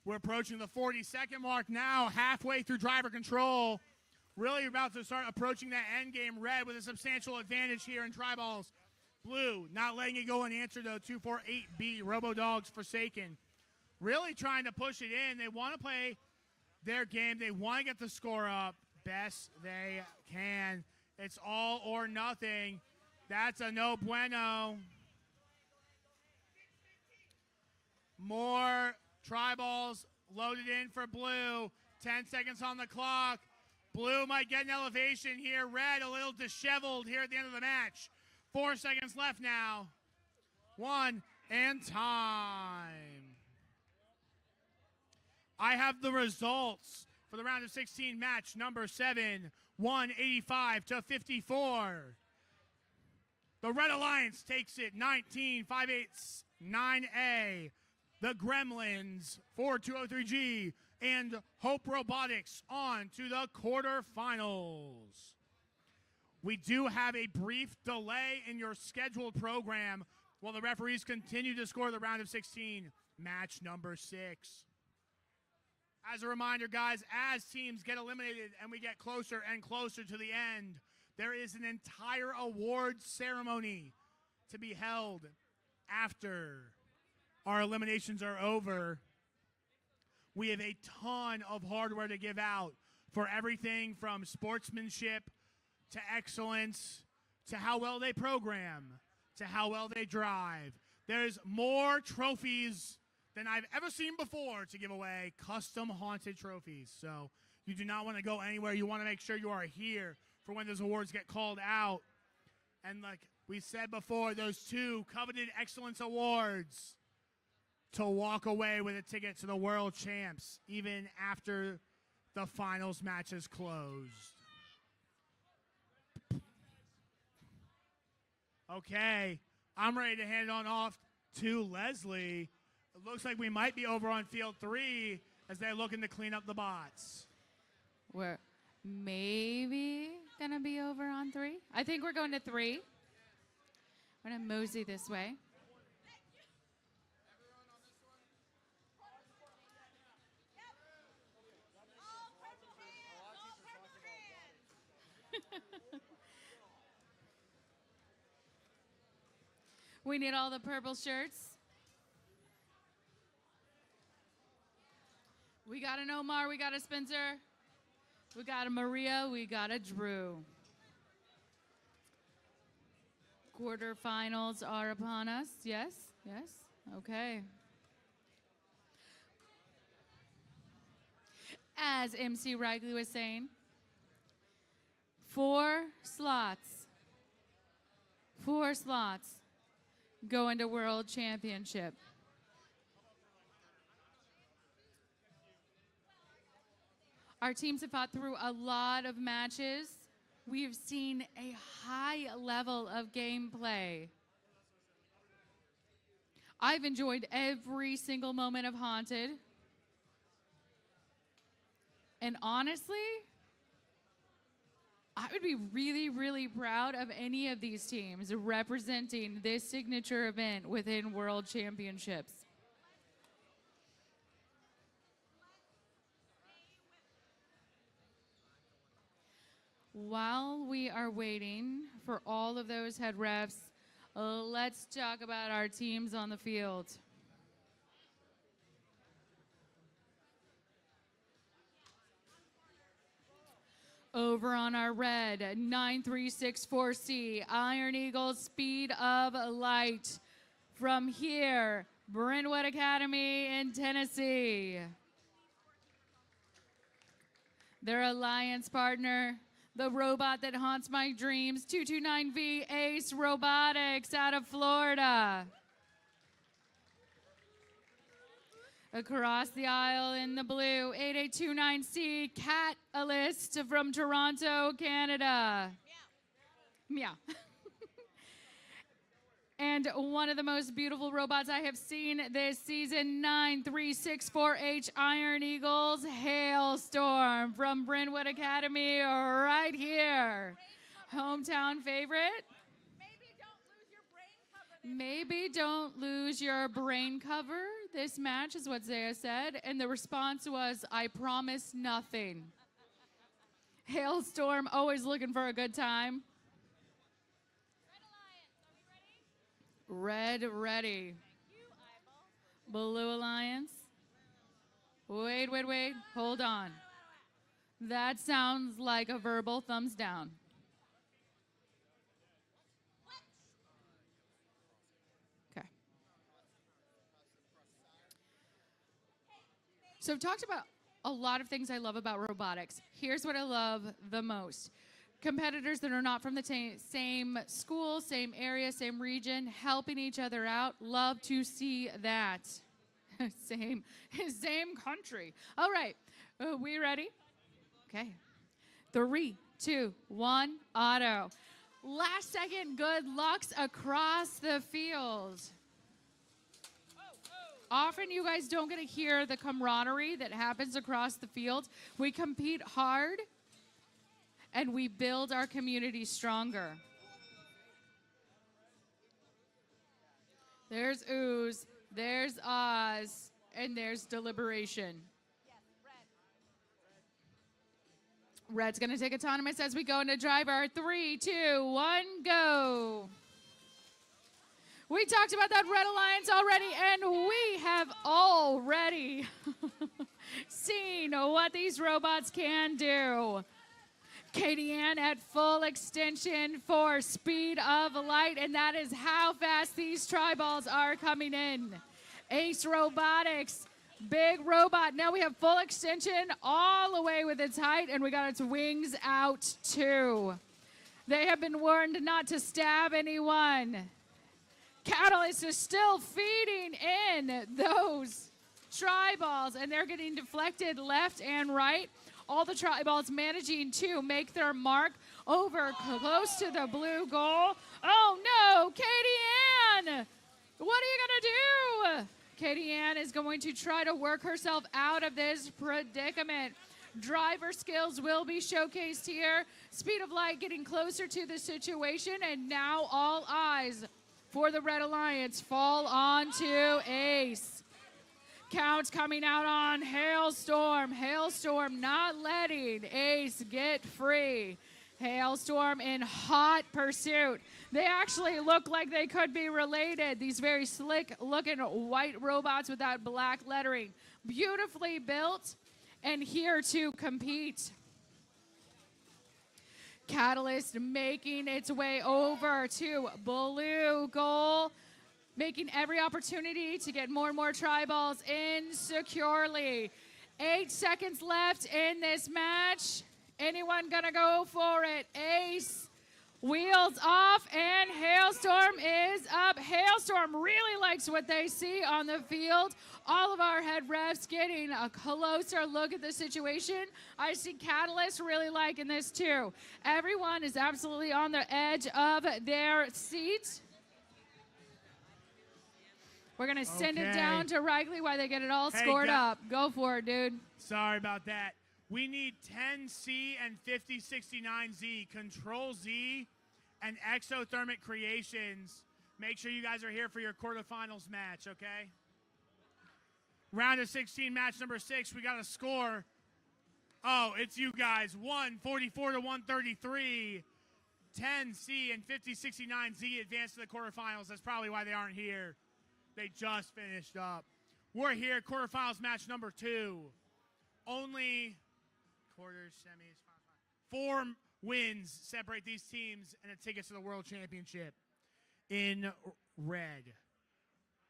We're approaching the 40-second mark now, halfway through driver control. Really about to start approaching that end game. Red with a substantial advantage here in tri-balls. Blue not letting it go unanswered though. 248B Robodogs Forsaken. Really trying to push it in. They want to play their game. They want to get the score up best they can. It's all or nothing. That's a no bueno. More tri-balls loaded in for Blue. 10 seconds on the clock. Blue might get an elevation here. Red a little disheveled here at the end of the match. 4 seconds left now. 1 and time. I have the results for the round of 16 match number 7, 185-54. The Red Alliance takes it 19-5-8-9A. The Gremlins 4203G and Hope Robotics on to the quarterfinals. We do have a brief delay in your scheduled program while the referees continue to score the round of 16, match number 6. As a reminder, guys, as teams get eliminated and we get closer and closer to the end, there is an entire awards ceremony to be held after our eliminations are over. We have a ton of hardware to give out for everything from sportsmanship to excellence to how well they program to how well they drive. There's more trophies than I've ever seen before to give away, custom haunted trophies. So you do not want to go anywhere. You want to make sure you are here for when those awards get called out. And like we said before, those 2 coveted excellence awards to walk away with a ticket to the World Champs even after the finals match is closed. Okay, I'm ready to hand it on off to Leslie. It looks like we might be over on field 3 as they're looking to clean up the bots. We're maybe going to be over on 3. I think we're going to 3. I'm going to mosey this way. We need all the purple shirts. We got an Omar, we got a Spencer, we got a Maria, we got a Drew. Quarterfinals are upon us. Yes, yes, okay. As MC Regley was saying, 4 slots go into World Championship. Our teams have fought through a lot of matches. We've seen a high level of gameplay. I've enjoyed every single moment of Haunted. And honestly, I would be really, really proud of any of these teams representing this signature event within World Championships. While we are waiting for all of those head refs, let's talk about our teams on the field. Over on our red, 9364C, Iron Eagles Speed of Light. From here, Brentwood Academy in Tennessee. Their alliance partner, the robot that haunts my dreams, 229V Ace Robotics out of Florida. Across the aisle in the blue, 8829C Catalyst from Toronto, Canada. Meow. And one of the most beautiful robots I have seen this season, 9364H Iron Eagles Hailstorm from Brentwood Academy right here. Hometown favorite. Maybe don't lose your brain cover. This match is what Zaya said, and the response was, I promise nothing. Hailstorm, always looking for a good time. Red ready. Blue Alliance. Wait. Hold on. That sounds like a verbal thumbs down. Okay. So I've talked about a lot of things I love about robotics. Here's what I love the most. Competitors that are not from the same school, same area, same region, helping each other out. Love to see that. same country. All right, we ready? Okay. 3, 2, 1, auto. Last second good lucks across the field. Often you guys don't get to hear the camaraderie that happens across the field. We compete hard and we build our community stronger. There's Ooze, there's Oz, and there's Deliberation. Red's going to take autonomous as we go into driver. 3, 2, 1, go. We talked about that Red Alliance already, and we have already seen what these robots can do. Katie Ann at full extension for speed of light, and that is how fast these tri-balls are coming in. Ace Robotics, big robot. Now we have full extension all the way with its height, and we got its wings out too. They have been warned not to stab anyone. Catalyst is still feeding in those tri-balls, and they're getting deflected left and right. All the tri-balls managing to make their mark over close to the blue goal. Oh no, Katie Ann! What are you gonna do? Katie Ann is going to try to work herself out of this predicament. Driver skills will be showcased here. Speed of light getting closer to the situation, and now all eyes for the Red Alliance fall onto Ace. Counts coming out on Hailstorm. Hailstorm not letting Ace get free. Hailstorm in hot pursuit. They actually look like they could be related. These very slick looking white robots with that black lettering. Beautifully built and here to compete. Catalyst making its way over to blue goal, making every opportunity to get more and more tri-balls in securely. 8 seconds left in this match. Anyone gonna go for it? Ace, wheels off, and Hailstorm is up. Hailstorm really likes what they see on the field. All of our head refs getting a closer look at the situation. I see Catalyst really liking this too. Everyone is absolutely on the edge of their seat. We're going to send it down to Wrigley while they get it all scored up. Go for it, dude. Sorry about that. We need 10C and 5069Z, Control Z, and Exothermic Creations. Make sure you guys are here for your quarterfinals match, okay? Round of 16, match number 6. We got a score. Oh, it's you guys. 144 to 133. 10C and 5069Z advance to the quarterfinals. That's probably why they aren't here. They just finished up. We're here, quarterfinals match number 2. Only quarters, semis, finals. 4 wins separate these teams and a ticket to the World Championship. In red,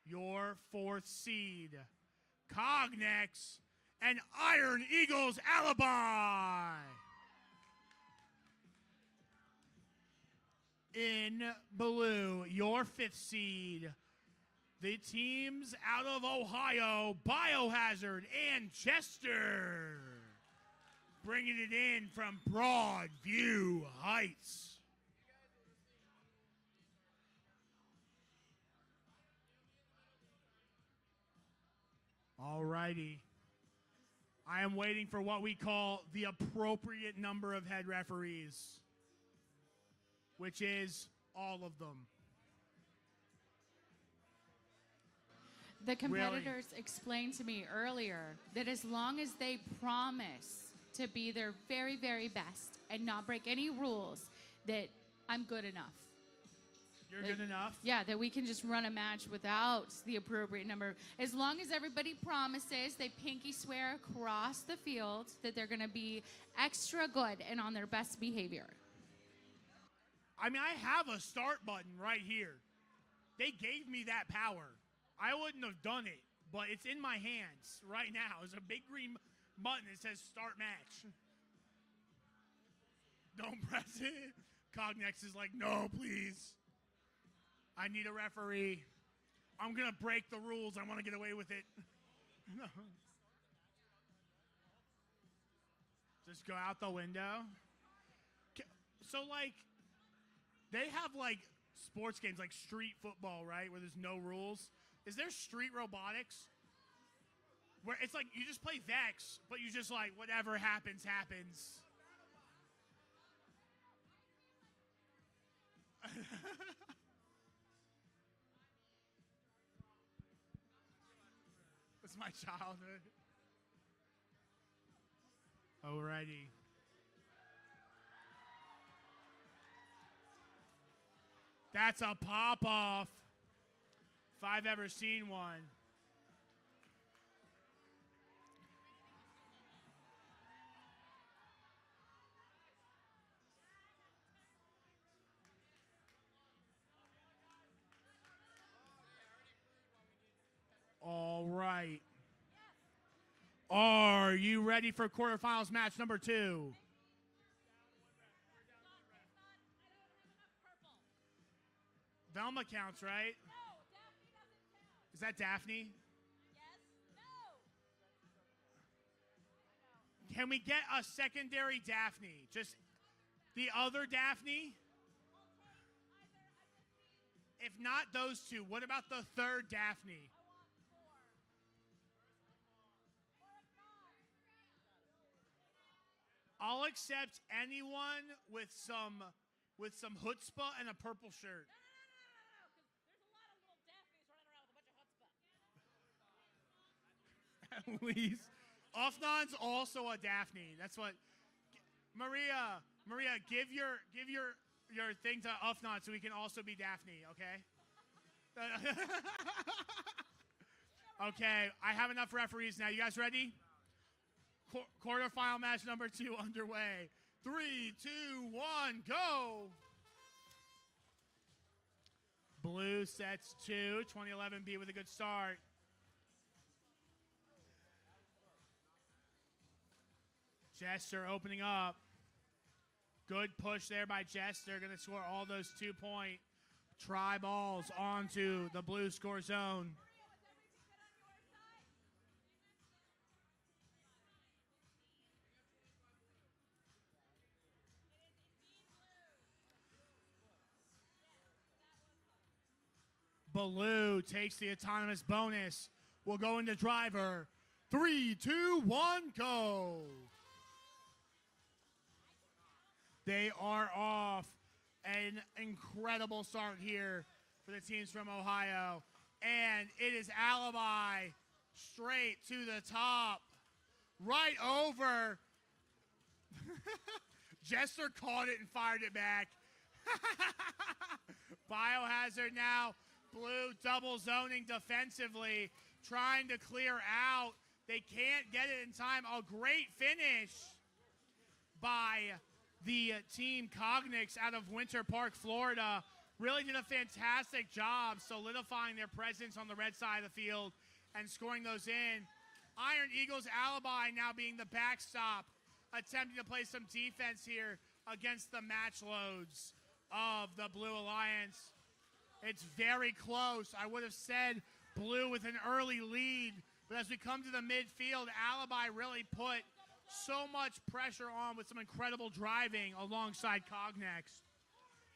your 4th seed, Cognex and Iron Eagles Alibi. In blue, your 5th seed, the teams out of Ohio, Biohazard and Chester. Bringing it in from Broadview Heights. All righty. I am waiting for what we call the appropriate number of head referees, which is all of them. The competitors explained to me earlier that as long as they promise to be their very, very best and not break any rules, that I'm good enough. You're good enough? Yeah, that we can just run a match without the appropriate number. As long as everybody promises, they pinky swear across the field that they're going to be extra good and on their best behavior. I mean, I have a start button right here. They gave me that power. I wouldn't have done it, but it's in my hands right now. There's a big green button that says start match. Don't press it. Cognex is like, no, please. I need a referee. I'm going to break the rules. I want to get away with it. No. Just go out the window. So, like, they have, like, sports games like street football, right, where there's no rules. Is there street robotics? Where it's like you just play VEX, but you just like whatever happens, happens. It's my childhood. Alrighty. That's a pop-off. If I've ever seen one. All right. Are you ready for quarterfinals match number 2? Velma counts, right? No, Daphne doesn't count. Is that Daphne? Yes? No. Can we get a secondary Daphne? Just the other Daphne? If not those two, what about the third Daphne? I'll accept anyone with some chutzpah and a purple shirt. Because there's a lot of little Daphnes running around with a bunch of chutzpah. At least. Offnon's also a Daphne. That's what. Maria, give your thing to Offnon so we can also be Daphne, okay? Okay, I have enough referees now. You guys ready? Quarterfinal match number 2 underway. 3, 2, 1, go! Blue sets 2. 2011B with a good start. Jester opening up. Good push there by Jester. Going to score all those 2-point try balls onto the blue score zone. Blue takes the autonomous bonus. We'll go into driver. 3, 2, 1, go. They are off. An incredible start here for the teams from Ohio. And it is Alibi straight to the top. Right over. Jester caught it and fired it back. Biohazard now. Blue double zoning defensively. Trying to clear out. They can't get it in time. A great finish by the team Cognix out of Winter Park, Florida. Really did a fantastic job solidifying their presence on the red side of the field and scoring those in. Iron Eagles Alibi now being the backstop, attempting to play some defense here against the match loads of the Blue Alliance. It's very close. I would have said Blue with an early lead, but as we come to the midfield, Alibi really put so much pressure on with some incredible driving alongside Cognex.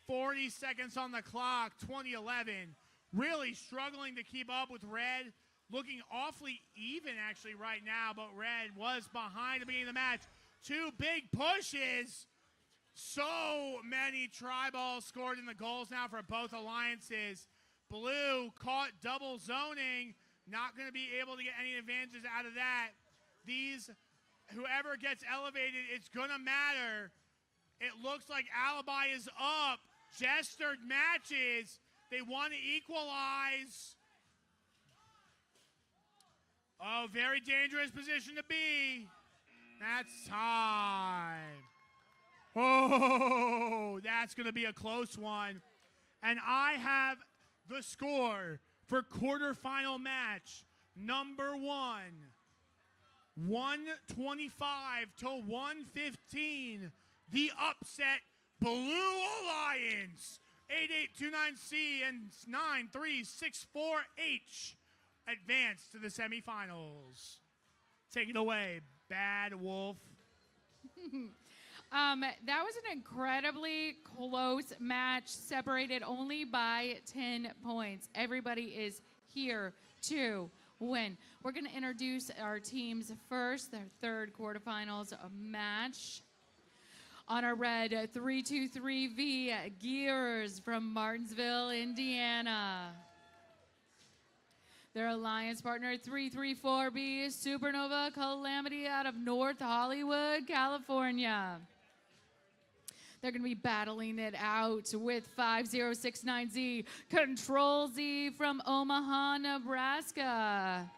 40 seconds on the clock, 2011. Really struggling to keep up with Red. Looking awfully even actually right now, but Red was behind the beginning of the match. 2 big pushes. So many try balls scored in the goals now for both alliances. Blue caught double zoning. Not going to be able to get any advantages out of that. Whoever gets elevated, it's going to matter. It looks like Alibi is up. Jester matches. They want to equalize. Oh, very dangerous position to be. That's time. Oh, that's going to be a close one. And I have the score for quarterfinal match number 1. 125 to 115. The upset Blue Alliance. 8829C and 9364H advance to the semifinals. Take it away, Bad Wolf. That was an incredibly close match, separated only by 10 points. Everybody is here to win. We're going to introduce our teams first, their third quarterfinals match. On our red, 323V Gears from Martinsville, Indiana. Their alliance partner, 334B Supernova Calamity out of North Hollywood, California. They're going to be battling it out with 5069Z, Control Z from Omaha, Nebraska,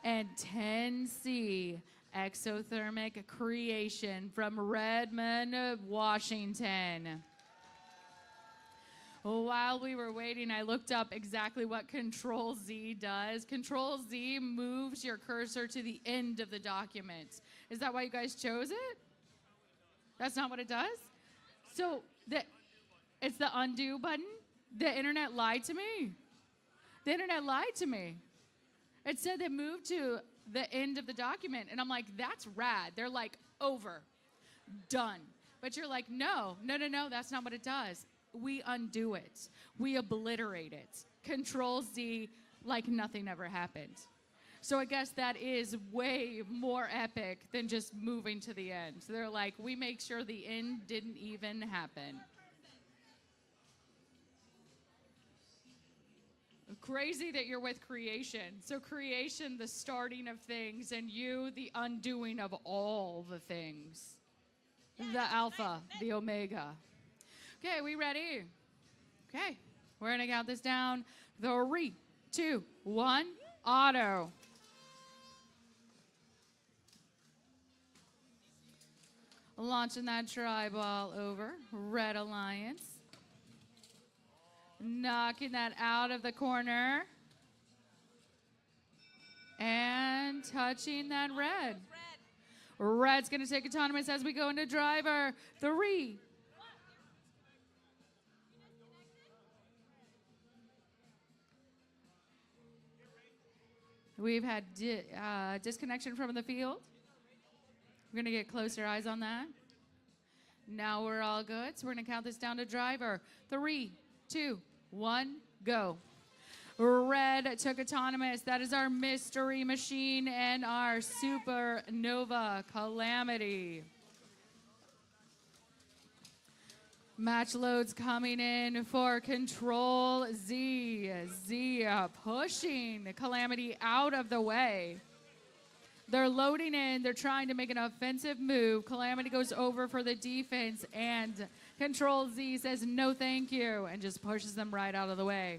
and 10C, Exothermic Creation from Redmond, Washington. While we were waiting, I looked up exactly what Control Z does. Control Z moves your cursor to the end of the document. Is that why you guys chose it? That's not what it does? So it's the undo button? The internet lied to me. The internet lied to me. It said they moved to the end of the document, and I'm like, that's rad. They're like, over, done. But you're like, no, that's not what it does. We undo it. We obliterate it. Control Z like nothing ever happened. So I guess that is way more epic than just moving to the end. So they're like, we make sure the end didn't even happen. Crazy that you're with creation. So creation, the starting of things, and you, the undoing of all the things. The alpha, the omega. Okay, we ready? Okay, we're gonna count this down. 3, 2, 1, auto. Launching that tri-ball over. Red Alliance. Knocking that out of the corner. And touching that red. Red's going to take autonomous as we go into driver. 3. We've had disconnection from the field. We're going to get closer eyes on that. Now we're all good. So we're going to count this down to driver. 3, 2, 1, go. Red took autonomous. That is our mystery machine and our supernova calamity. Match loads coming in for Control Z. Z pushing Calamity out of the way. They're loading in. They're trying to make an offensive move. Calamity goes over for the defense, and Control Z says no thank you and just pushes them right out of the way.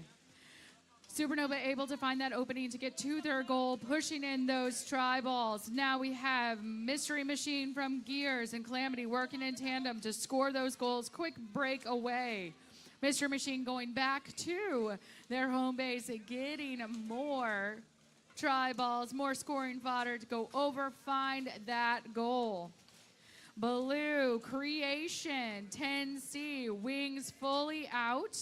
Supernova able to find that opening to get to their goal, pushing in those tri-balls. Now we have Mystery Machine from Gears and Calamity working in tandem to score those goals. Quick break away. Mystery Machine going back to their home base, getting more tri-balls, more scoring fodder to go over, find that goal. Blue Creation, 10C, wings fully out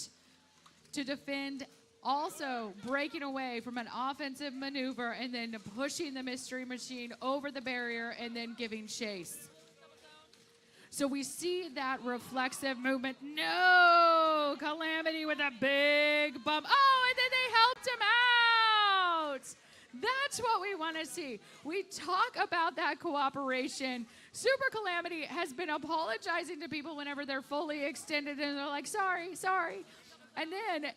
to defend, also breaking away from an offensive maneuver and then pushing the Mystery Machine over the barrier and then giving chase. So we see that reflexive movement. No! Calamity with a big bump. Oh, and then they helped him out! That's what we want to see. We talk about that cooperation. Super Calamity has been apologizing to people whenever they're fully extended and they're like, sorry. And then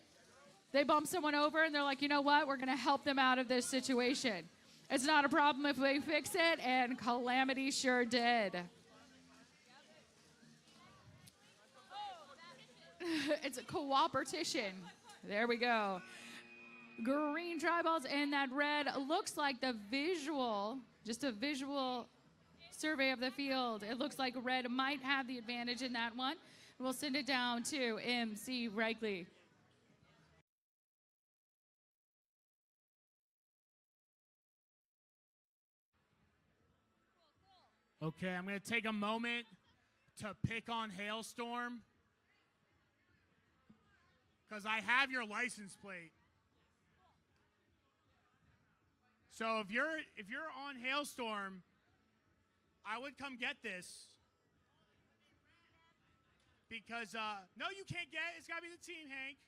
they bump someone over and they're like, you know what? We're going to help them out of this situation. It's not a problem if we fix it, and Calamity sure did. It's a cooperation. There we go. Green tri-balls and that red looks like the visual, just a visual survey of the field. It looks like red might have the advantage in that one. We'll send it down to MC Reichley. Okay, I'm going to take a moment to pick on Hailstorm because I have your license plate. So if you're on Hailstorm, I would come get this because no, you can't get it. It's got to be the team, Hank,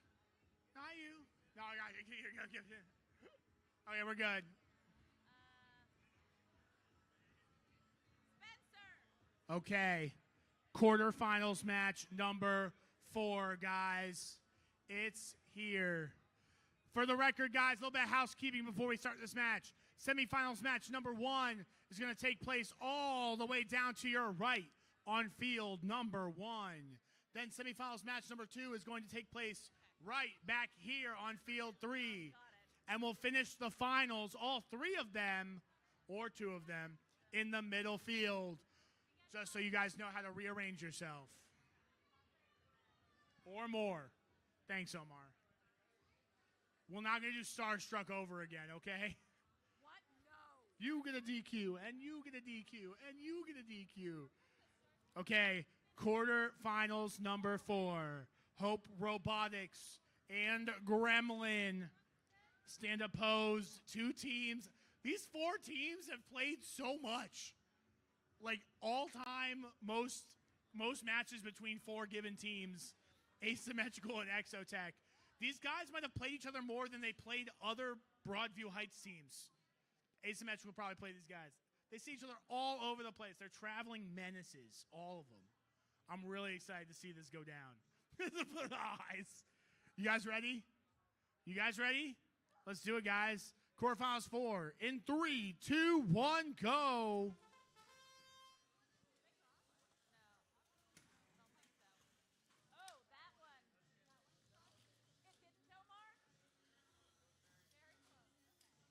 not you. No, I got it. Okay, we're good. Okay, quarterfinals match number 4, guys. It's here. For the record, guys, a little bit of housekeeping before we start this match. Semifinals match number 1 is going to take place all the way down to your right. on field number 1. Then semifinals match number 2 is going to take place right back here on field 3. And we'll finish the finals, all 3 of them, or 2 of them, in the middle field. Just so you guys know how to rearrange yourself. Or more. Thanks, Omar. We're not going to do Starstruck over again, okay? What? No. You get a DQ, and you get a DQ, and you get a DQ. Okay, quarterfinals number 4. Hope Robotics and Gremlin stand opposed. 2 teams. These 4 teams have played so much. Like all-time most matches between 4 given teams, Asymmetrical and Exotech. These guys might have played each other more than they played other Broadview Heights teams. Asymmetrical probably played these guys. They see each other all over the place. They're traveling menaces, all of them. I'm really excited to see this go down. The eyes. You guys ready? You guys ready? Let's do it, guys. Quarterfinals 4 in 3, 2, 1, go.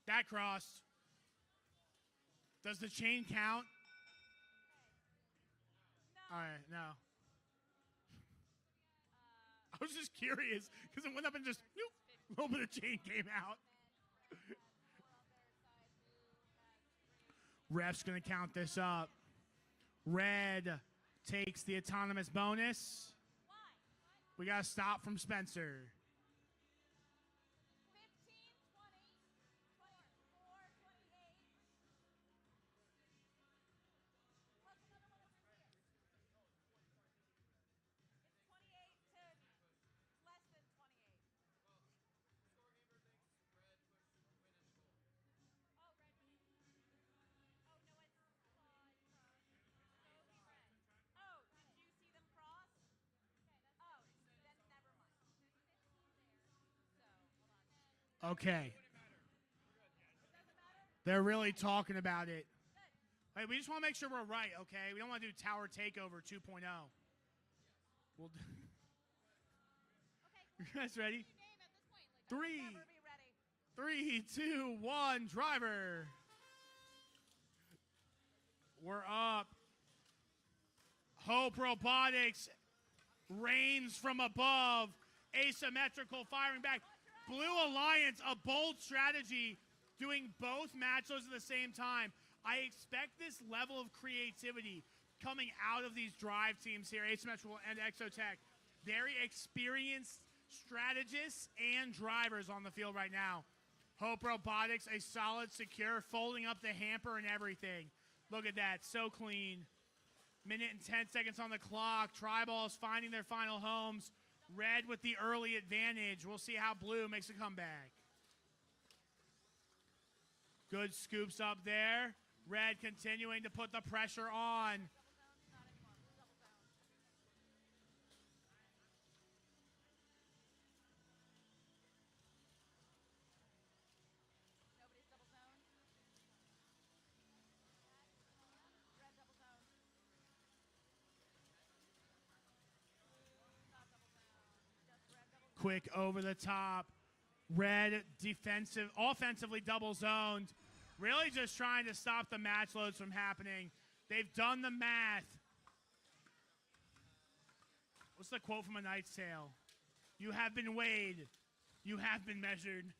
That crossed. Does the chain count? All right, no. I was just curious because it went up and just, a little bit of chain came out. Ref's going to count this up. Red takes the autonomous bonus. We got to stop from Spencer. Okay. They're really talking about it. Hey, we just want to make sure we're right, okay? We don't want to do Tower Takeover 2.0. We'll do. You guys ready? 3, 2, 1, driver. We're up. Hope Robotics reigns from above. Asymmetrical firing back. Blue Alliance, a bold strategy, doing both matches at the same time. I expect this level of creativity coming out of these drive teams here, Asymmetrical and Exotech. Very experienced strategists and drivers on the field right now. Hope Robotics, a solid, secure, folding up the hamper and everything. Look at that, so clean. Minute and 10 seconds on the clock. Triballs finding their final homes. Red with the early advantage. We'll see how Blue makes a comeback. Good scoops up there. Red continuing to put the pressure on. Quick over the top. Red offensively double zoned. Really just trying to stop the match loads from happening. They've done the math. What's the quote from A Knight's Tale? You have been weighed, you have been measured,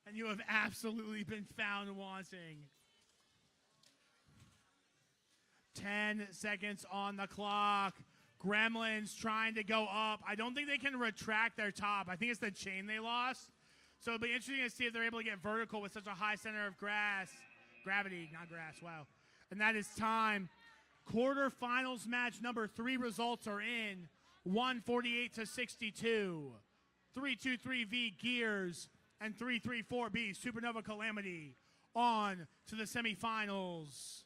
and you have absolutely been found wanting. 10 seconds on the clock. Gremlins trying to go up. I don't think they can retract their top. I think it's the chain they lost. So it'll be interesting to see if they're able to get vertical with such a high center of gravity, not grass, wow. And that is time. Quarterfinals match number 3 results are in. 148-62. 323V Gears and 334B Supernova Calamity on to the semifinals.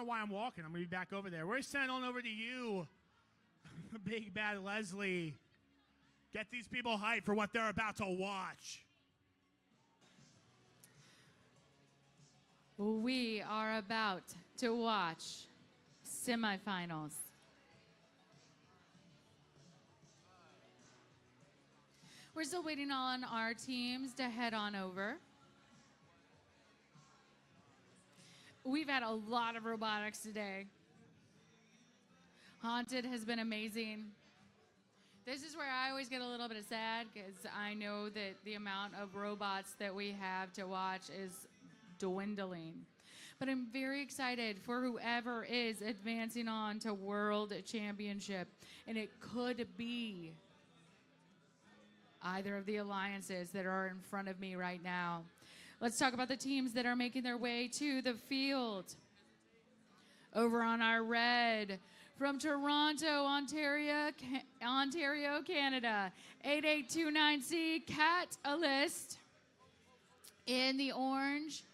know why I'm walking. I'm going to be back over there. We're sending on over to you, Big Bad Leslie. Get these people hyped for what they're about to watch. We are about to watch semifinals. We're still waiting on our teams to head on over. We've had a lot of robotics today. Haunted has been amazing. This is where I always get a little bit of sad because I know that the amount of robots that we have to watch is dwindling. But I'm very excited for whoever is advancing on to World Championship. And it could be either of the alliances that are in front of me right now. Let's talk about the teams that are making their way to the field. Over on our red, from Toronto, Ontario, Canada, 8829C Catalyst. In the orange,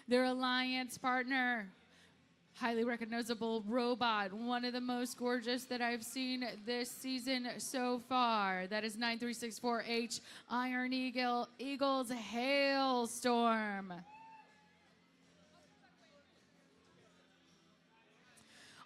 their alliance partner, highly recognizable robot, one of the most gorgeous that I've seen this season so far. That is 9364H Iron Eagles Hailstorm.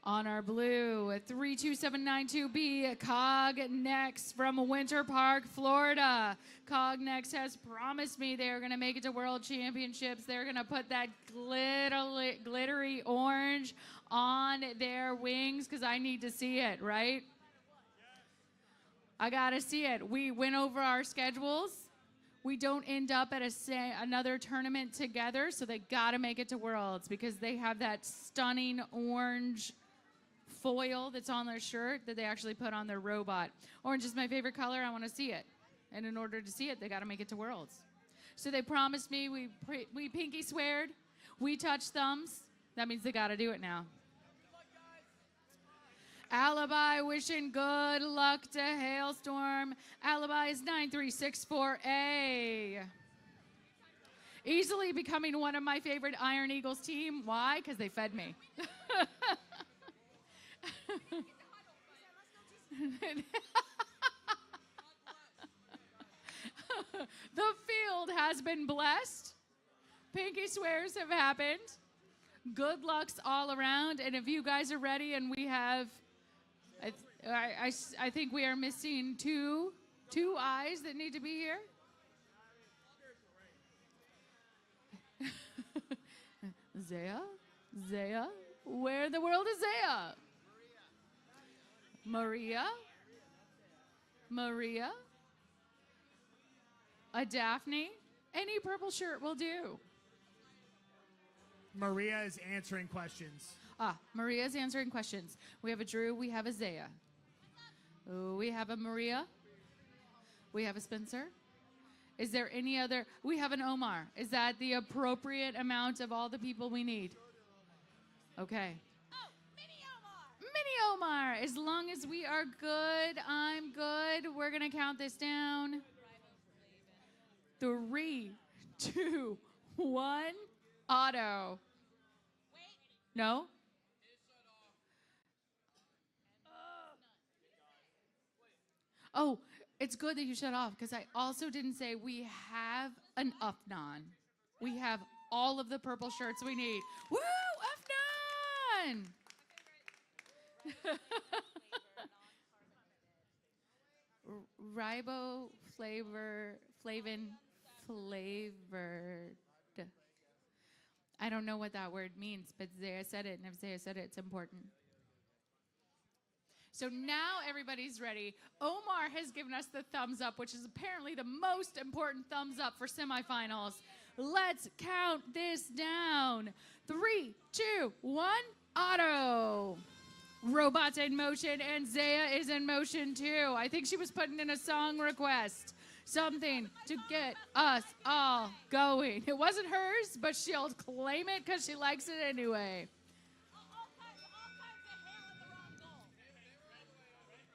On our blue, 32792B, Cognex from Winter Park, Florida. Cognex has promised me they're going to make it to World Championships. They're going to put that glittery orange on their wings because I need to see it, right? I got to see it. We went over our schedules. We don't end up at another tournament together, so they got to make it to Worlds because they have that stunning orange foil that's on their shirt that they actually put on their robot. Orange is my favorite color. I want to see it. And in order to see it, they got to make it to Worlds. So they promised me, we pinky sweared, we touched thumbs. That means they got to do it now. Alibi wishing good luck to Hailstorm. Alibi is 9364A. Easily becoming one of my favorite Iron Eagles team. Why? Because they fed me. The field has been blessed. Pinky swears have happened. Good lucks all around. And if you guys are ready, and we have, I think we are missing two eyes that need to be here. Zaya, where in the world is Zaya? Maria, a Daphne, any purple shirt will do. Maria is answering questions. Maria is answering questions. We have a Drew, we have a Zaya. We have a Maria. We have a Spencer. Is there any other? We have an Omar. Is that the appropriate amount of all the people we need? Okay. Mini Omar. As long as we are good, I'm good. We're going to count this down. 3, 2, 1. Auto. No? Oh, it's good that you shut off because I also didn't say we have an Upnon. We have all of the purple shirts we need. Woo! Upnon! Flavin flavored. I don't know what that word means, but Zaya said it, and if Zaya said it, it's important. So now everybody's ready. Omar has given us the thumbs up, which is apparently the most important thumbs up for semifinals. Let's count this down. 3, 2, 1, auto. Robots in motion, and Zaya is in motion too. I think she was putting in a song request. Something to get us all going. It wasn't hers, but she'll claim it because she likes it anyway.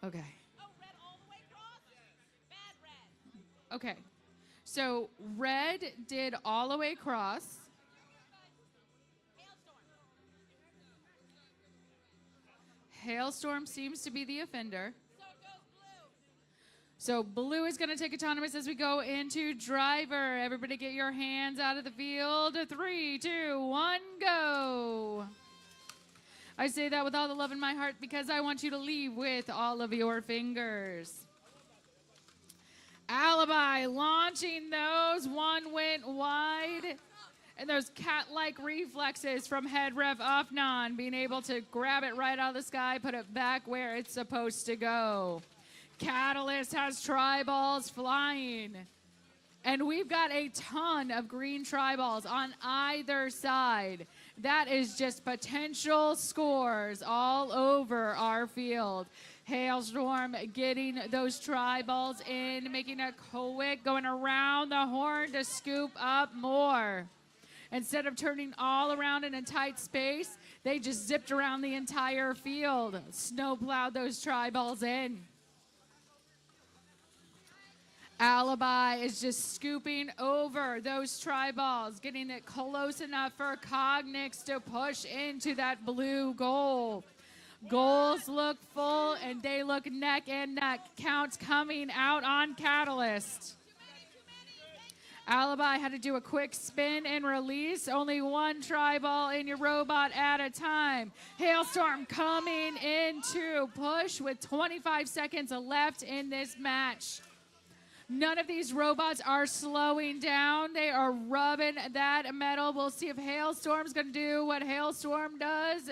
Okay. Okay. So red did all the way across. Hailstorm seems to be the offender. So blue is going to take autonomous as we go into driver. Everybody get your hands out of the field. 3, 2, 1, go. I say that with all the love in my heart because I want you to leave with all of your fingers. Alibi launching those. One went wide. And those cat-like reflexes from head rev Afnan, being able to grab it right out of the sky, put it back where it's supposed to go. Catalyst has tri-balls flying. And we've got a ton of green tri-balls on either side. That is just potential scores all over our field. Hailstorm getting those tri-balls in, making a quick going around the horn to scoop up more. Instead of turning all around in a tight space, they just zipped around the entire field. Snowplowed those tri-balls in. Alibi is just scooping over those tri-balls, getting it close enough for Cognix to push into that blue goal. Goals look full, and they look neck and neck. Counts coming out on Catalyst. Alibi had to do a quick spin and release. Only one tri-ball in your robot at a time. Hailstorm coming into push with 25 seconds left in this match. None of these robots are slowing down. They are rubbing that metal. We'll see if Hailstorm's going to do what Hailstorm does.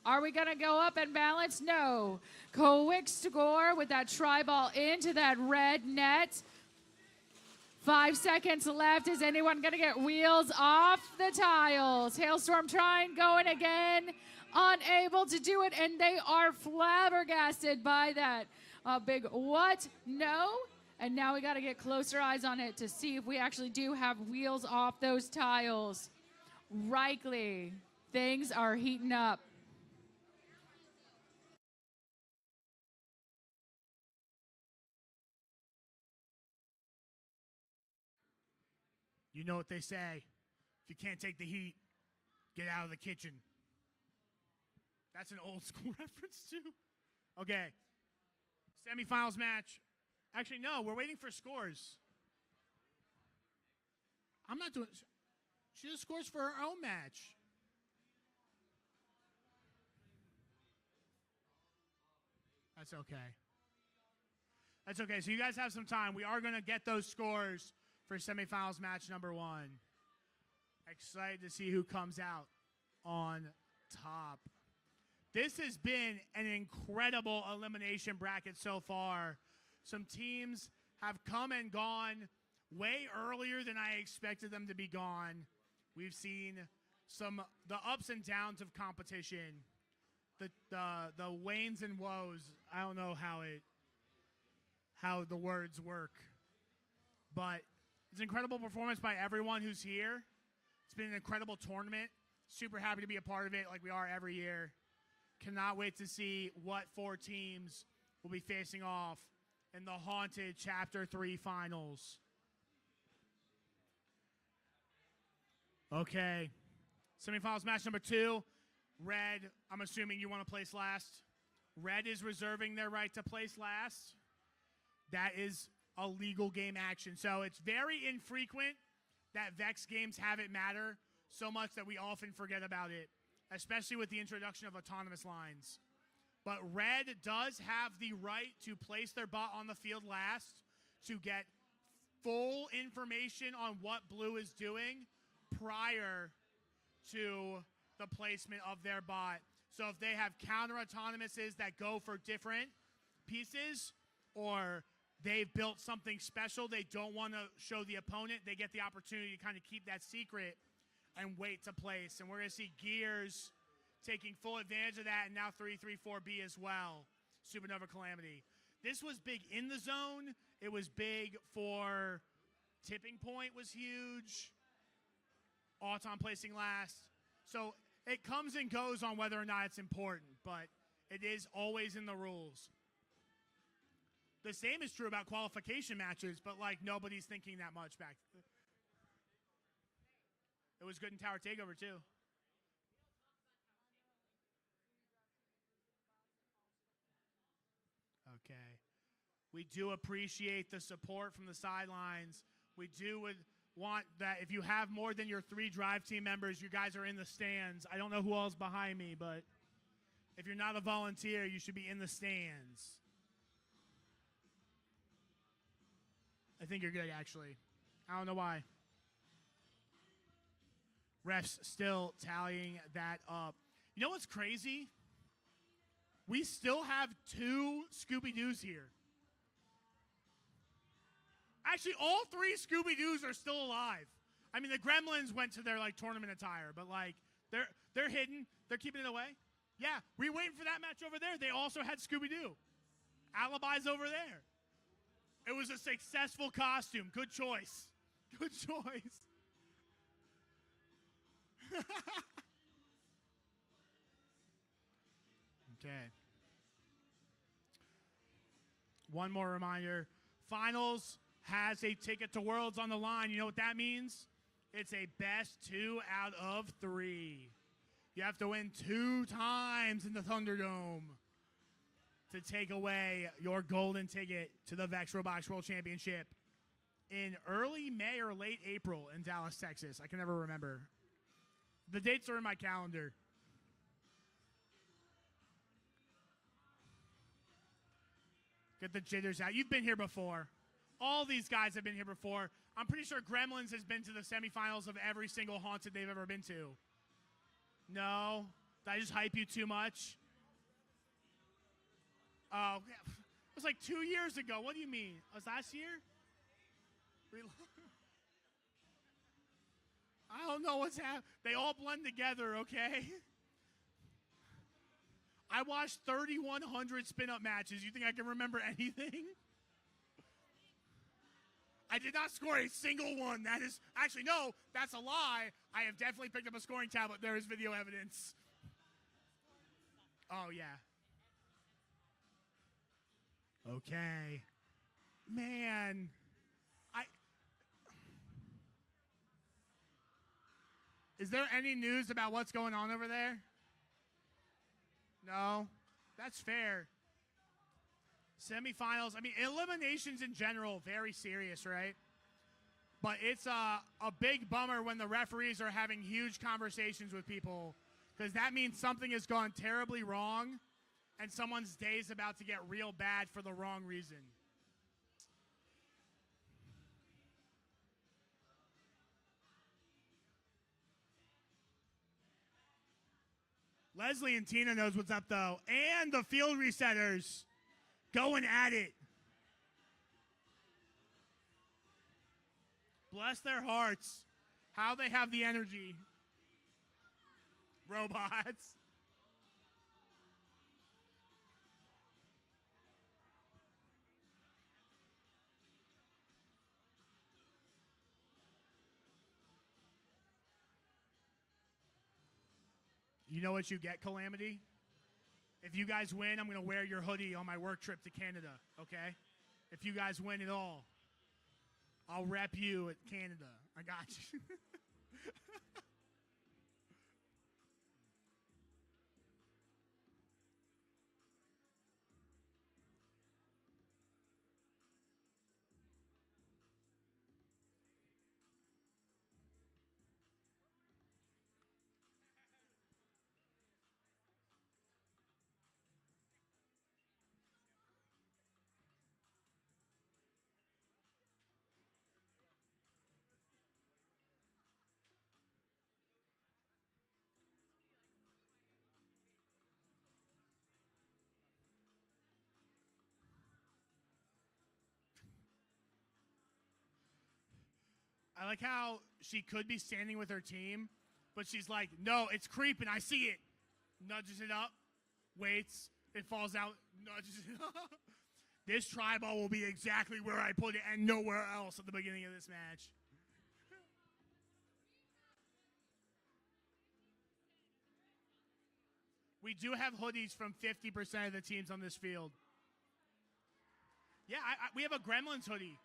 Are we going to go up and balance? No. Quick score with that tri-ball into that red net. 5 seconds left. Is anyone going to get wheels off the tiles? Hailstorm trying, going again. Unable to do it, and they are flabbergasted by that. A big what? No. And now we got to get closer eyes on it to see if we actually do have wheels off those tiles. Likely. Things are heating up. You know what they say. If you can't take the heat, get out of the kitchen. That's an old school reference, too. Okay. Semifinals match. Actually, no, we're waiting for scores. I'm not doing... She does scores for her own match. That's okay. That's okay. So you guys have some time. We are going to get those scores for semifinals match number 1. Excited to see who comes out on top. This has been an incredible elimination bracket so far. Some teams have come and gone way earlier than I expected them to be gone. We've seen the ups and downs of competition, the wanes and woes. I don't know how the words work, but it's an incredible performance by everyone who's here. It's been an incredible tournament. Super happy to be a part of it like we are every year. Cannot wait to see what 4 teams will be facing off in the Haunted Chapter 3 finals. Okay. Semifinals match number 2. Red, I'm assuming you want to place last. Red is reserving their right to place last. That is a legal game action. So it's very infrequent that VEX games have it matter so much that we often forget about it, especially with the introduction of autonomous lines. But Red does have the right to place their bot on the field last to get full information on what Blue is doing prior to the placement of their bot. So if they have counter autonomouses that go for different pieces, or they've built something special they don't want to show the opponent, they get the opportunity to kind of keep that secret and wait to place. And we're going to see Gears taking full advantage of that, and now 334B as well. Supernova Calamity. This was big in the zone. It was big for tipping point was huge. Auton placing last. So it comes and goes on whether or not it's important, but it is always in the rules. The same is true about qualification matches, but like nobody's thinking that much back. It was good in Tower Takeover too. Okay. We do appreciate the support from the sidelines. We do want that if you have more than your 3 drive team members, you guys are in the stands. I don't know who else behind me, but if you're not a volunteer, you should be in the stands. I think you're good, actually. I don't know why. Refs still tallying that up. You know what's crazy? We still have 2 Scooby-Doos here. Actually, all 3 Scooby-Doos are still alive. I mean, the Gremlins went to their tournament attire, but they're hidden. They're keeping it away. Yeah, we waiting for that match over there. They also had Scooby-Doo. Alibi's over there. It was a successful costume. Good choice. Good choice. Okay. One more reminder. Finals has a ticket to Worlds on the line. You know what that means? It's a best 2 out of 3. You have to win 2 times in the Thunderdome to take away your golden ticket to the VEX Robotics World Championship in early May or late April in Dallas, Texas. I can never remember. The dates are in my calendar. Get the jitters out. You've been here before. All these guys have been here before. I'm pretty sure Gremlins has been to the semifinals of every single haunted they've ever been to. No? Did I just hype you too much? Oh, it was like 2 years ago. What do you mean? Was last year? I don't know what's happening. They all blend together, okay? I watched 3,100 spin-up matches. You think I can remember anything? I did not score a single one. That is, actually, no, that's a lie. I have definitely picked up a scoring tablet. There is video evidence. Oh, yeah. Okay. Man. Is there any news about what's going on over there? No? That's fair. Semifinals, I mean, eliminations in general, very serious, right? But it's a big bummer when the referees are having huge conversations with people, because that means something has gone terribly wrong and someone's day is about to get real bad for the wrong reason. Leslie and Tina knows what's up, though. And the field resetters going at it. Bless their hearts. How they have the energy. Robots. You know what you get, Calamity? If you guys win, I'm going to wear your hoodie on my work trip to Canada, okay? If you guys win at all, I'll rep you at Canada. I got you. I like how she could be standing with her team, but she's like, no, it's creeping. I see it. Nudges it up, waits, it falls out, nudges it up. This tribal will be exactly where I put it and nowhere else at the beginning of this match. We do have hoodies from 50% of the teams on this field. Yeah, we have a Gremlins hoodie.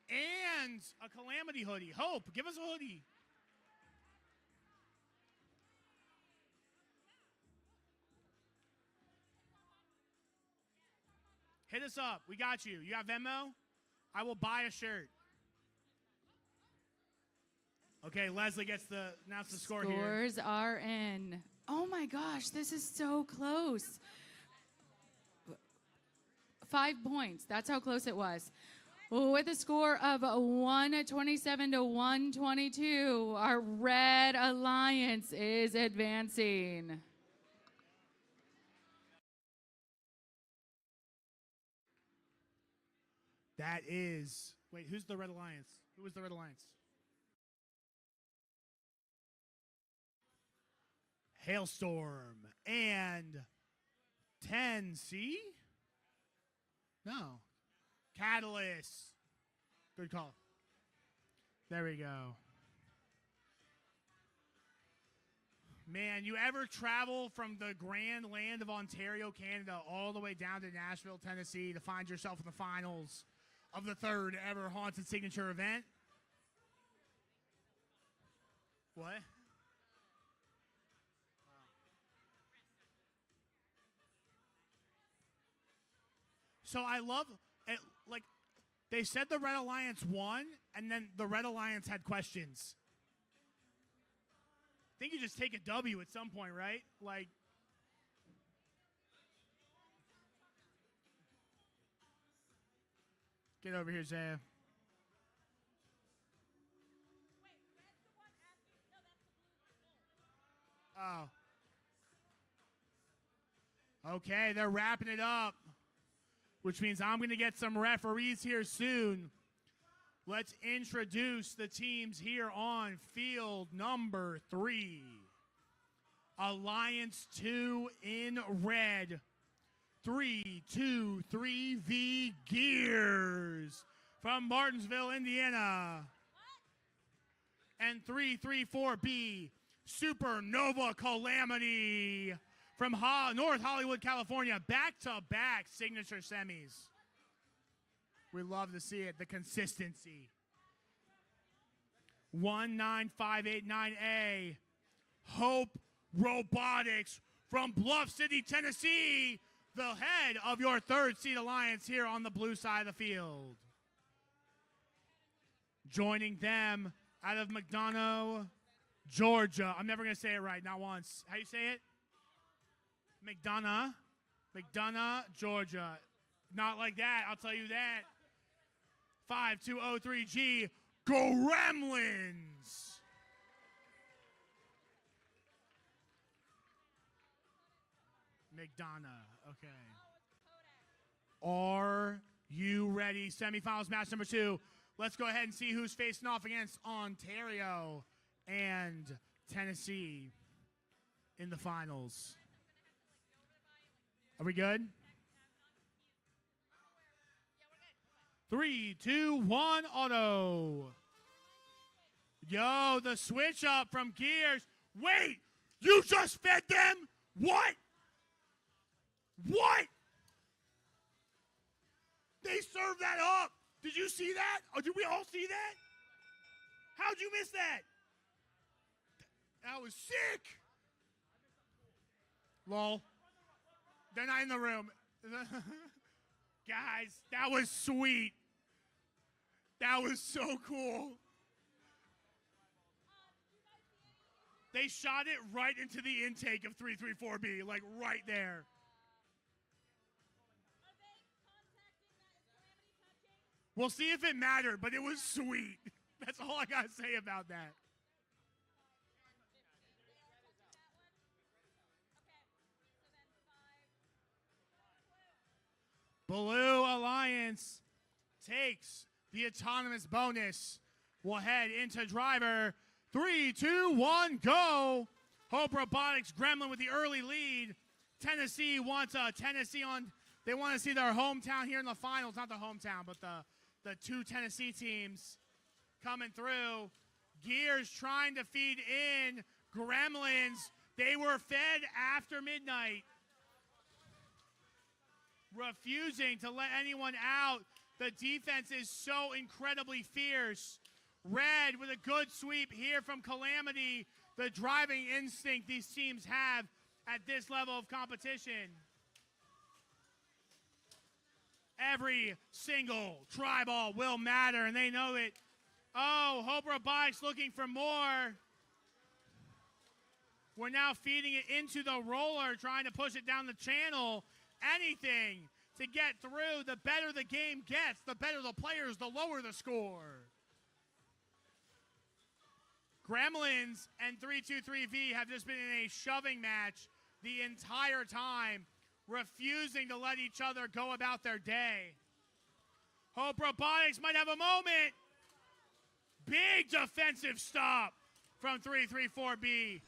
And a Calamity hoodie. Hope, give us a hoodie. Hit us up. We got you. You got Venmo? I will buy a shirt. Okay, Leslie gets to announce the score here. Scores are in. Oh my gosh, this is so close. 5 points. That's how close it was. With a score of 127 to 122, our Red Alliance is advancing. That is. Wait, who's the Red Alliance? Who was the Red Alliance? Hailstorm and 10C? No. Catalyst. Good call. There we go. Man, you ever travel from the grand land of Ontario, Canada, all the way down to Nashville, Tennessee to find yourself in the finals of the third ever Haunted Signature event? What? So I love it, like, they said the Red Alliance won, and then the Red Alliance had questions. I think you just take a W at some point, right? Like, get over here, Zaya. Oh. Okay, they're wrapping it up, which means I'm going to get some referees here soon. Let's introduce the teams here on field number 3. Alliance 2 in red. 323V Gears from Martinsville, Indiana. And 334B Supernova Calamity from North Hollywood, California. Back-to-back signature semis. We love to see it, the consistency. 19589A, Hope Robotics from Bluff City, Tennessee, the head of your third seed alliance here on the blue side of the field. Joining them out of McDonough, Georgia. I'm never going to say it right, not once. How you say it? McDonough, Georgia. Not like that, I'll tell you that. 5203G, Gremlins. McDonough, okay. Are you ready? Semifinals match number 2. Let's go ahead and see who's facing off against Ontario and Tennessee in the finals. Are we good? 3, 2, 1, auto. Yo, the switch up from Gears. Wait, you just fed them? What? What? They served that up. Did you see that? Or did we all see that? How'd you miss that? That was sick. Lol. They're not in the room. Guys, that was sweet. That was so cool. They shot it right into the intake of 334B, like right there. We'll see if it mattered, but it was sweet. That's all I got to say about that. Blue Alliance takes the autonomous bonus. We'll head into driver. 3, 2, 1, go. Hope Robotics Gremlin with the early lead. Tennessee wants Tennessee on. They want to see their hometown here in the finals. Not the hometown, but the 2 Tennessee teams coming through. Gears trying to feed in. Gremlins, they were fed after midnight. Refusing to let anyone out. The defense is so incredibly fierce. Red with a good sweep here from Calamity. The driving instinct these teams have at this level of competition. Every single try ball will matter, and they know it. Oh, Hope Robotics looking for more. We're now feeding it into the roller, trying to push it down the channel. Anything to get through. The better the game gets, the better the players, the lower the score. Gremlins and 323V have just been in a shoving match the entire time, refusing to let each other go about their day. Hope Robotics might have a moment. Big defensive stop from 334B.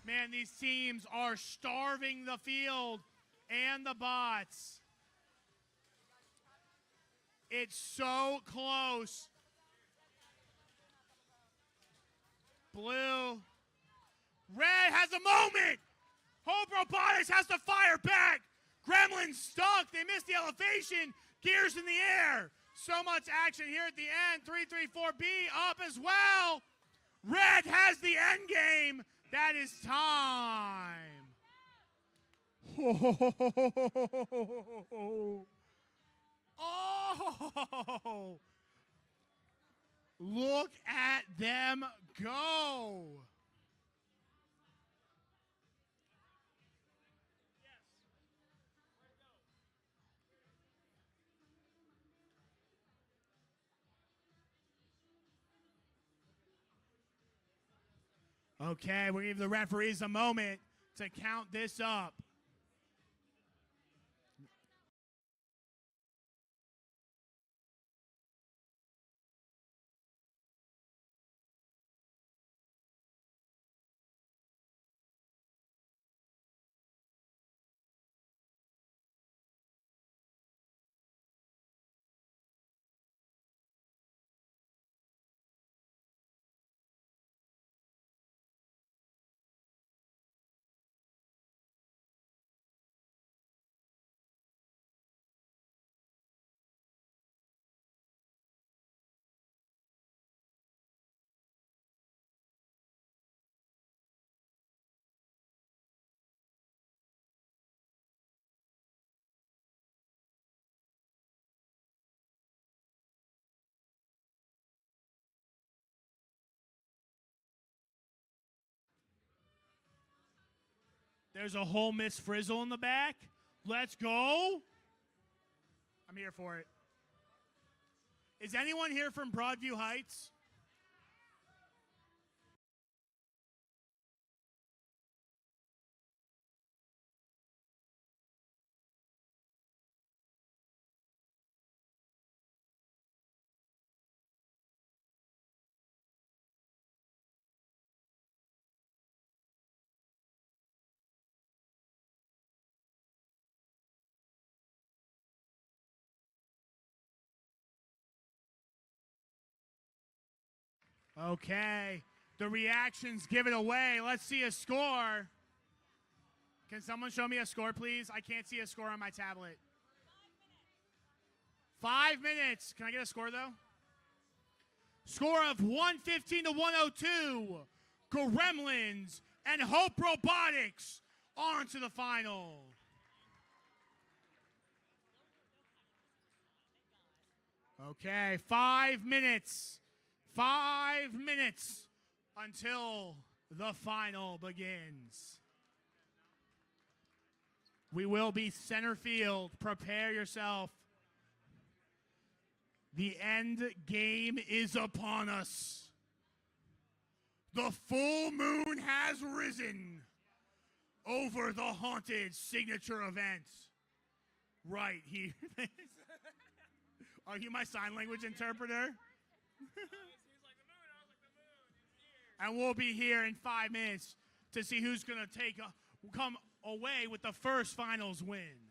Man, these teams are starving the field and the bots. It's so close. Blue. Red has a moment. Hope Robotics has to fire back. Gremlins stuck. They missed the elevation. Gears in the air. So much action here at the end. 334B up as well. Red has the end game. That is time. Oh. Look at them go. Okay, we're going to give the referees a moment to count this up. There's a whole Miss Frizzle in the back. Let's go. I'm here for it. Is anyone here from Broadview Heights? Okay. The reactions give it away. Let's see a score. Can someone show me a score, please? I can't see a score on my tablet. 5 minutes. Can I get a score, though? Score of 115 to 102. Gremlins and Hope Robotics on to the final. Okay, 5 minutes. 5 minutes until the final begins. We will be center field. Prepare yourself. The end game is upon us. The full moon has risen over the haunted signature event. Right here. Are you my sign language interpreter? And we'll be here in 5 minutes to see who's going to come away with the first finals win.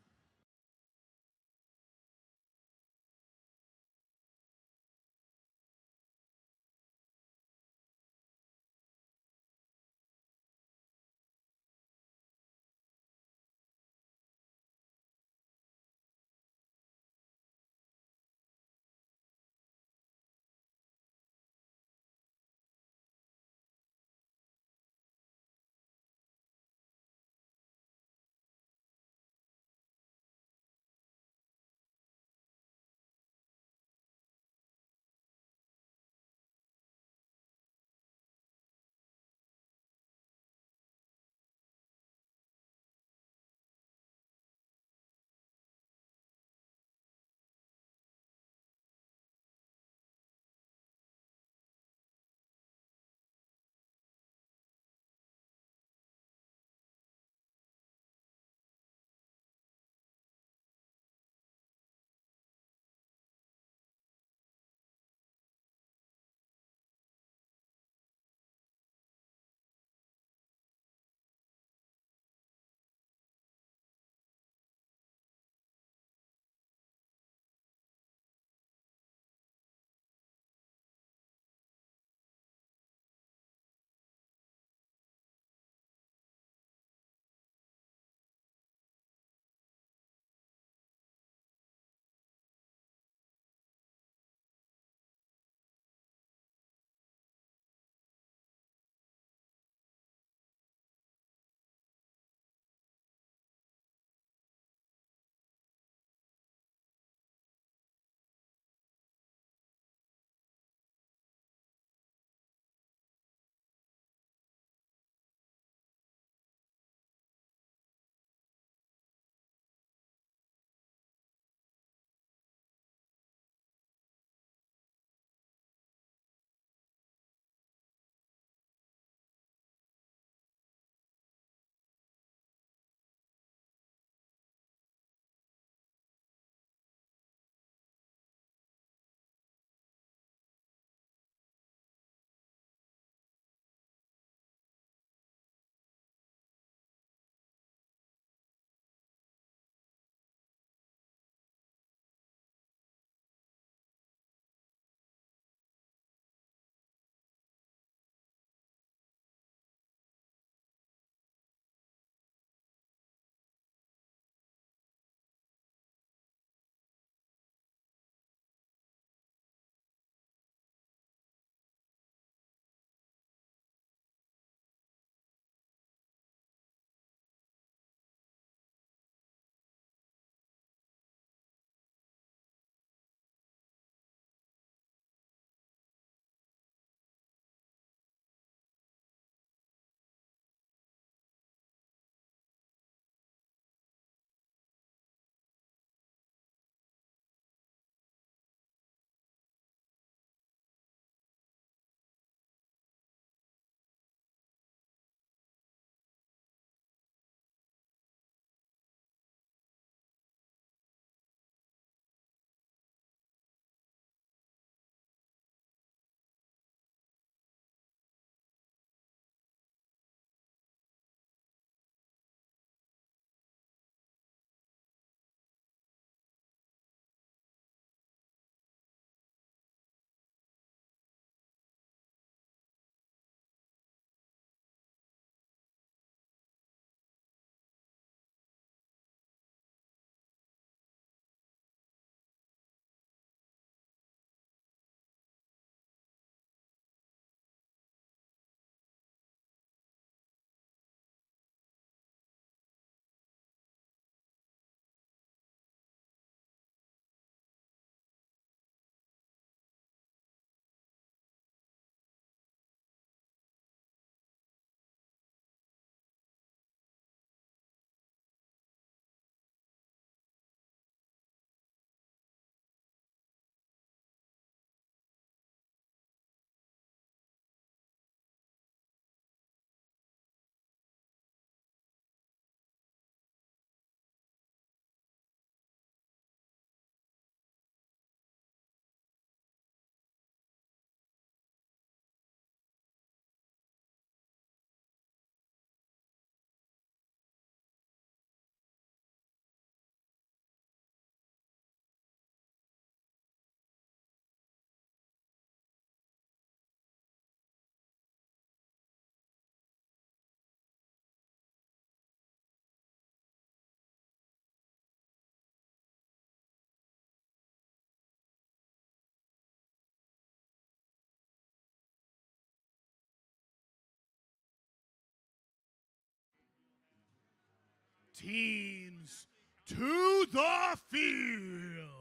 Teams to the fields.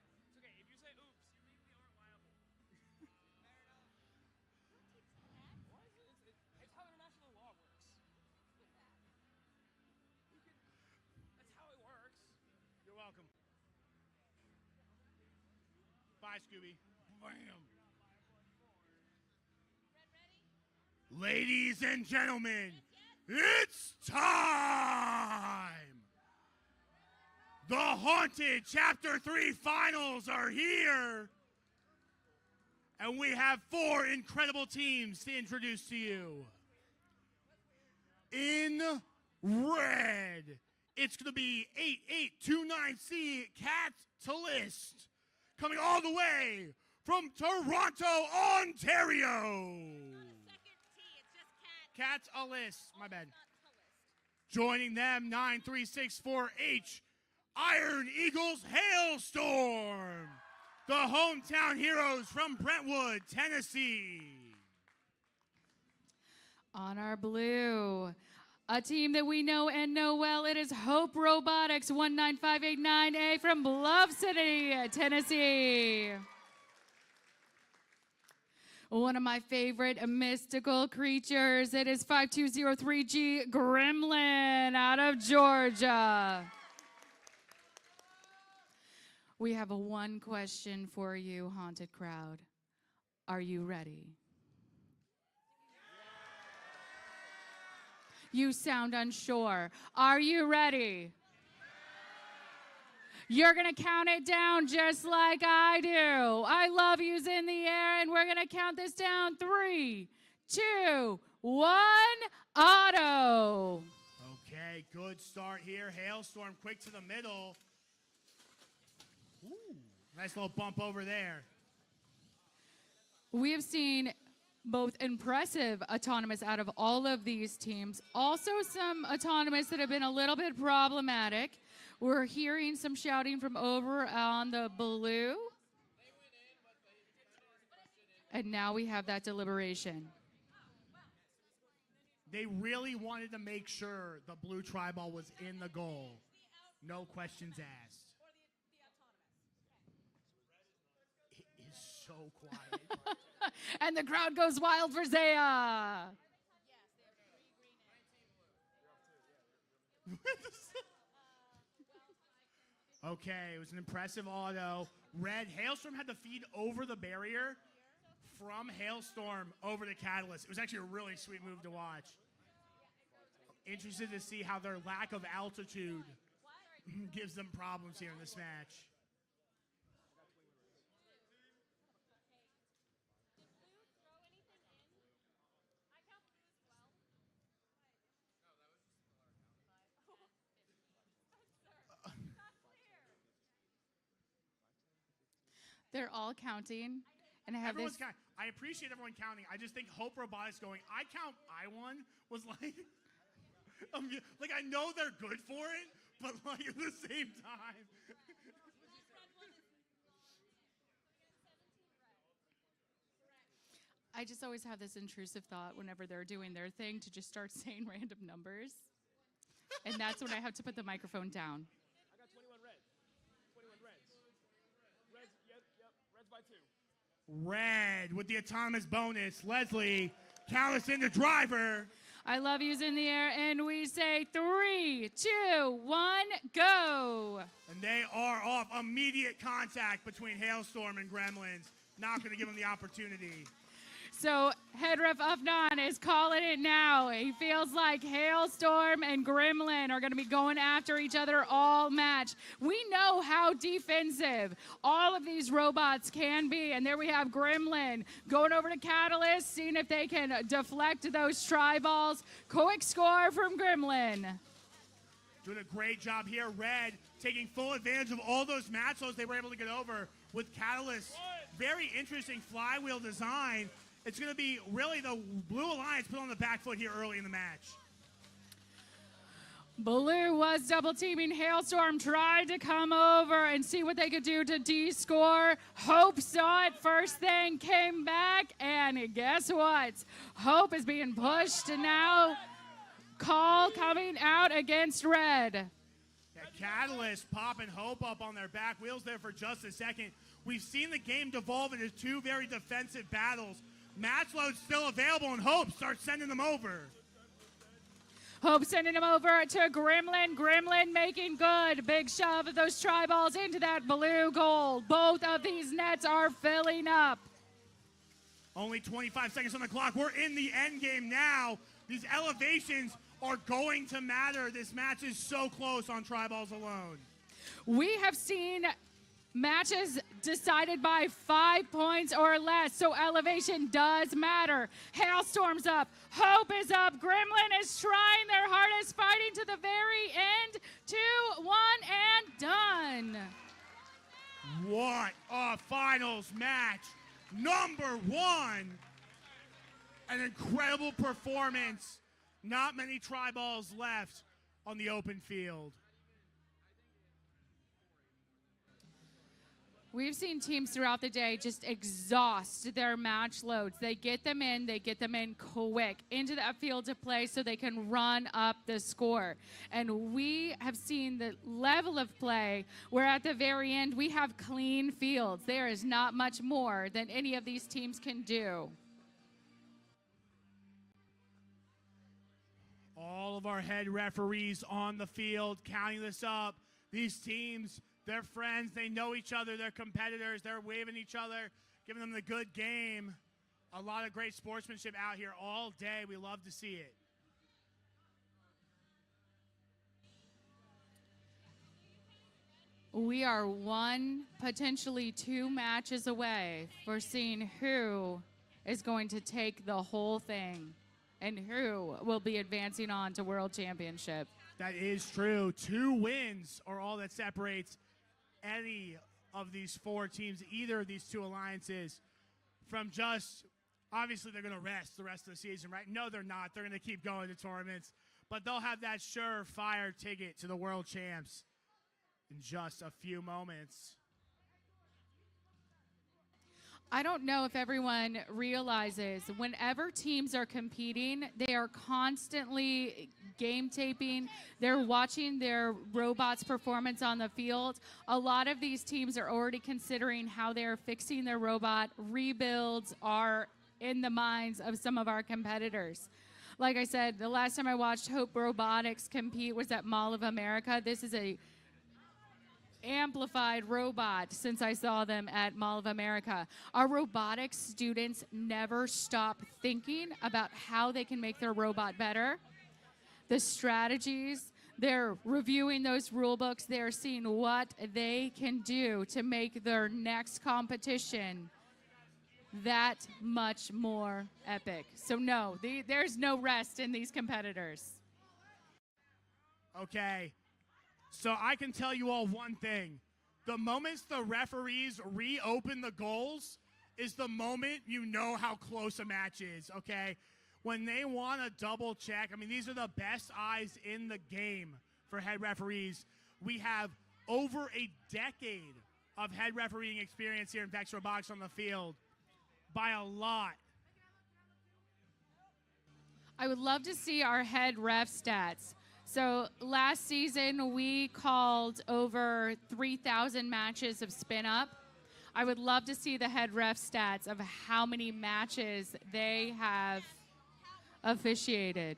It's okay. If you say oops, you legally aren't liable. Why is it? It's how international law works. That's how it works. You're welcome. Bye, Scooby. Bam. Ladies and gentlemen, it's time! The Haunted Chapter 3 finals are here! And we have 4 incredible teams to introduce to you. In red, it's going to be 8829C Catalyst, coming all the way from Toronto, Ontario. Catalyst, my bad. Joining them, 9364H, Iron Eagles Hailstorm, the hometown heroes from Brentwood, Tennessee. On our blue, a team that we know and know well, it is Hope Robotics 19589A from Bluff City, Tennessee. One of my favorite mystical creatures, it is 5203G Gremlin out of Georgia. We have one question for you, haunted crowd. Are you ready? You sound unsure. Are you ready? You're going to count it down just like I do. I love you's in the air, and we're going to count this down. 3, 2, 1, auto. Okay, good start here. Hailstorm quick to the middle. Ooh, nice little bump over there. We have seen both impressive autonomous out of all of these teams, also some autonomous that have been a little bit problematic. We're hearing some shouting from over on the blue. And now we have that deliberation. They really wanted to make sure the blue tri-ball was in the goal. No questions asked. It is so quiet. And the crowd goes wild for Zaya. Okay, it was an impressive auto. Red, Hailstorm had the feed over the barrier from Hailstorm over the Catalyst. It was actually a really sweet move to watch. Interested to see how their lack of altitude gives them problems here in this match. They're all counting, and I have this. I appreciate everyone counting. I just think Hope Robotics going, I count I won, was like, like I know they're good for it, but like at the same time. I just always have this intrusive thought whenever they're doing their thing to just start saying random numbers. And that's when I have to put the microphone down. I got 21 reds. 21 reds. Reds, yep, reds by 2. Red with the autonomous bonus. Leslie, Callis in the driver. I love yous in the air, and we say 3, 2, 1, go. And they are off. Immediate contact between Hailstorm and Gremlins. Not going to give them the opportunity. So head ref Afnan is calling it now. He feels like Hailstorm and Gremlin are going to be going after each other all match. We know how defensive all of these robots can be. And there we have Gremlin going over to Catalyst, seeing if they can deflect those tri-balls. Quick score from Gremlin. Doing a great job here. Red taking full advantage of all those match loads they were able to get over with Catalyst. Very interesting flywheel design. It's going to be really the Blue Alliance put on the back foot here early in the match. Blue was double teaming. Hailstorm tried to come over and see what they could do to de-score. Hope saw it first thing, came back, and guess what? Hope is being pushed, and now call coming out against Red. Yeah, Catalyst popping Hope up on their back wheels there for just a second. We've seen the game devolve into two very defensive battles. Match load's still available, and Hope starts sending them over. Hope sending them over to Gremlin. Gremlin making good. Big shove of those tri-balls into that blue gold. Both of these nets are filling up. Only 25 seconds on the clock. We're in the end game now. These elevations are going to matter. This match is so close on tri-balls alone. We have seen matches decided by 5 points or less, so elevation does matter. Hailstorm's up. Hope is up. Gremlin is trying their hardest, fighting to the very end. 2, 1, and done. What a finals match. Number 1. An incredible performance. Not many tri-balls left on the open field. We've seen teams throughout the day just exhaust their match loads. They get them in quick into that field to play so they can run up the score. And we have seen the level of play where at the very end we have clean fields. There is not much more than any of these teams can do. All of our head referees on the field counting this up. These teams, they're friends. They know each other. They're competitors. They're waving each other, giving them the good game. A lot of great sportsmanship out here all day. We love to see it. We are 1, potentially 2 matches away for seeing who is going to take the whole thing and who will be advancing on to World Championship. That is true. 2 wins are all that separates any of these 4 teams, either of these 2 alliances, from just, obviously they're going to rest the rest of the season, right? No, they're not. They're going to keep going to tournaments, but they'll have that surefire ticket to the World Champs in just a few moments. I don't know if everyone realizes whenever teams are competing, they are constantly game taping. They're watching their robots' performance on the field. A lot of these teams are already considering how they're fixing their robot. Rebuilds are in the minds of some of our competitors. Like I said, the last time I watched Hope Robotics compete was at Mall of America. This is a amplified robot since I saw them at Mall of America. Our robotics students never stop thinking about how they can make their robot better. the strategies. They're reviewing those rule books. They're seeing what they can do to make their next competition that much more epic. So no, there's no rest in these competitors. Okay, so I can tell you all one thing. The moments the referees reopen the goals is the moment you know how close a match is, okay? When they want to double check, I mean, these are the best eyes in the game for head referees. We have over a decade of head refereeing experience here in VEX Robotics on the field by a lot. I would love to see our head ref stats. So last season, we called over 3,000 matches of spin up. I would love to see the head ref stats of how many matches they have officiated.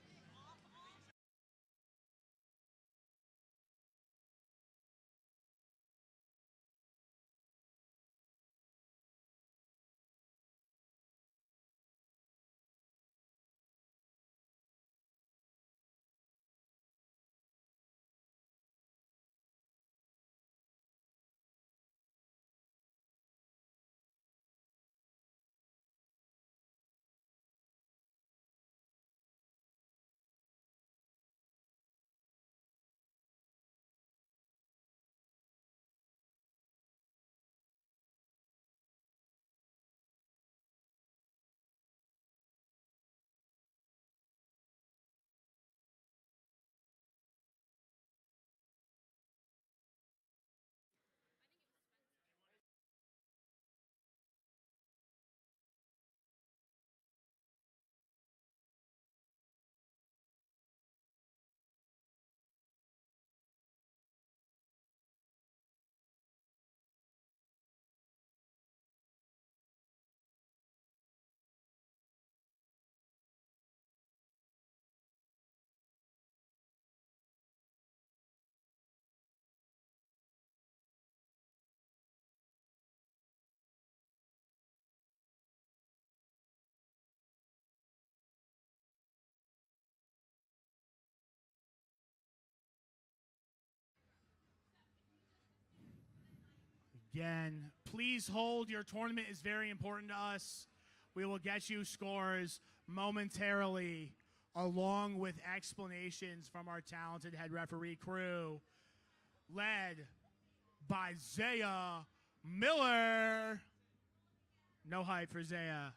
Again, please hold. Your tournament is very important to us. We will get you scores momentarily, along with explanations from our talented head referee crew, led by Zaya Miller. No hype for Zaya.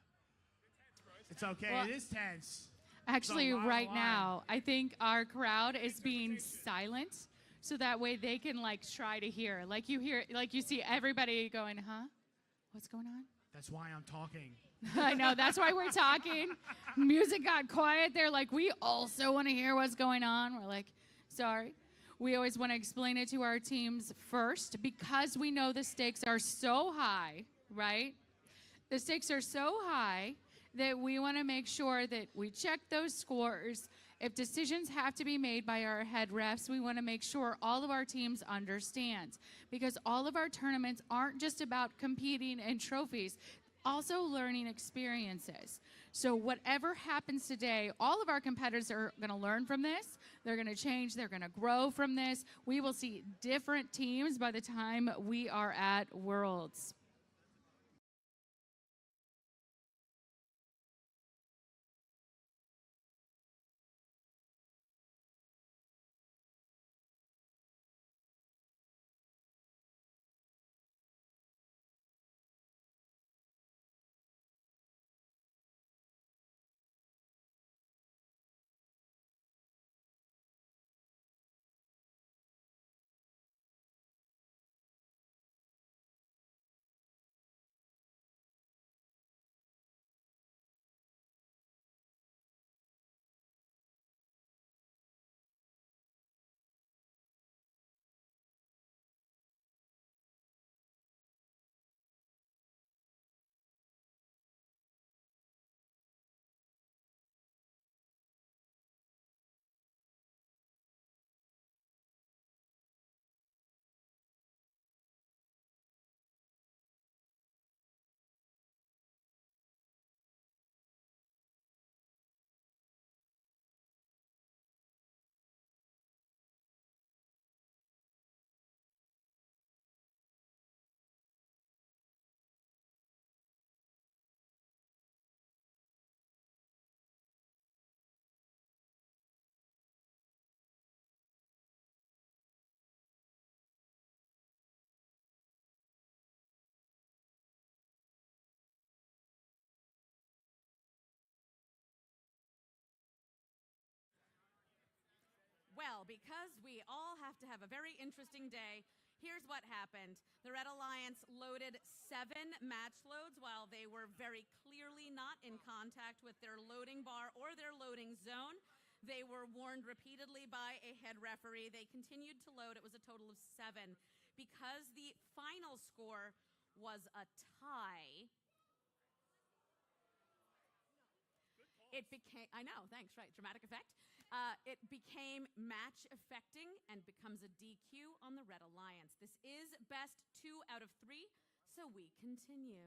It's okay. Well, it is tense. Actually, It's a lot right on the line. now, I think our crowd is being silent so that way they can like try to hear. Like you see everybody going, huh? What's going on? That's why I'm talking. I know, that's why we're talking. Music got quiet. They're like, we also want to hear what's going on. We're like, sorry. We always want to explain it to our teams first because we know the stakes are so high, right? The stakes are so high that we want to make sure that we check those scores. If decisions have to be made by our head refs, we want to make sure all of our teams understand because all of our tournaments aren't just about competing in trophies, also learning experiences. So whatever happens today, all of our competitors are going to learn from this. They're going to change. They're going to grow from this. We will see different teams by the time we are at Worlds. because we all have to have a very interesting day, here's what happened. The Red Alliance loaded 7 match loads while they were very clearly not in contact with their loading bar or their loading zone. They were warned repeatedly by a head referee. They continued to load. It was a total of 7. Because the final score was a tie, it became, I know, thanks, right, dramatic effect. It became match affecting and becomes a DQ on the Red Alliance. This is best 2 out of 3, so we continue.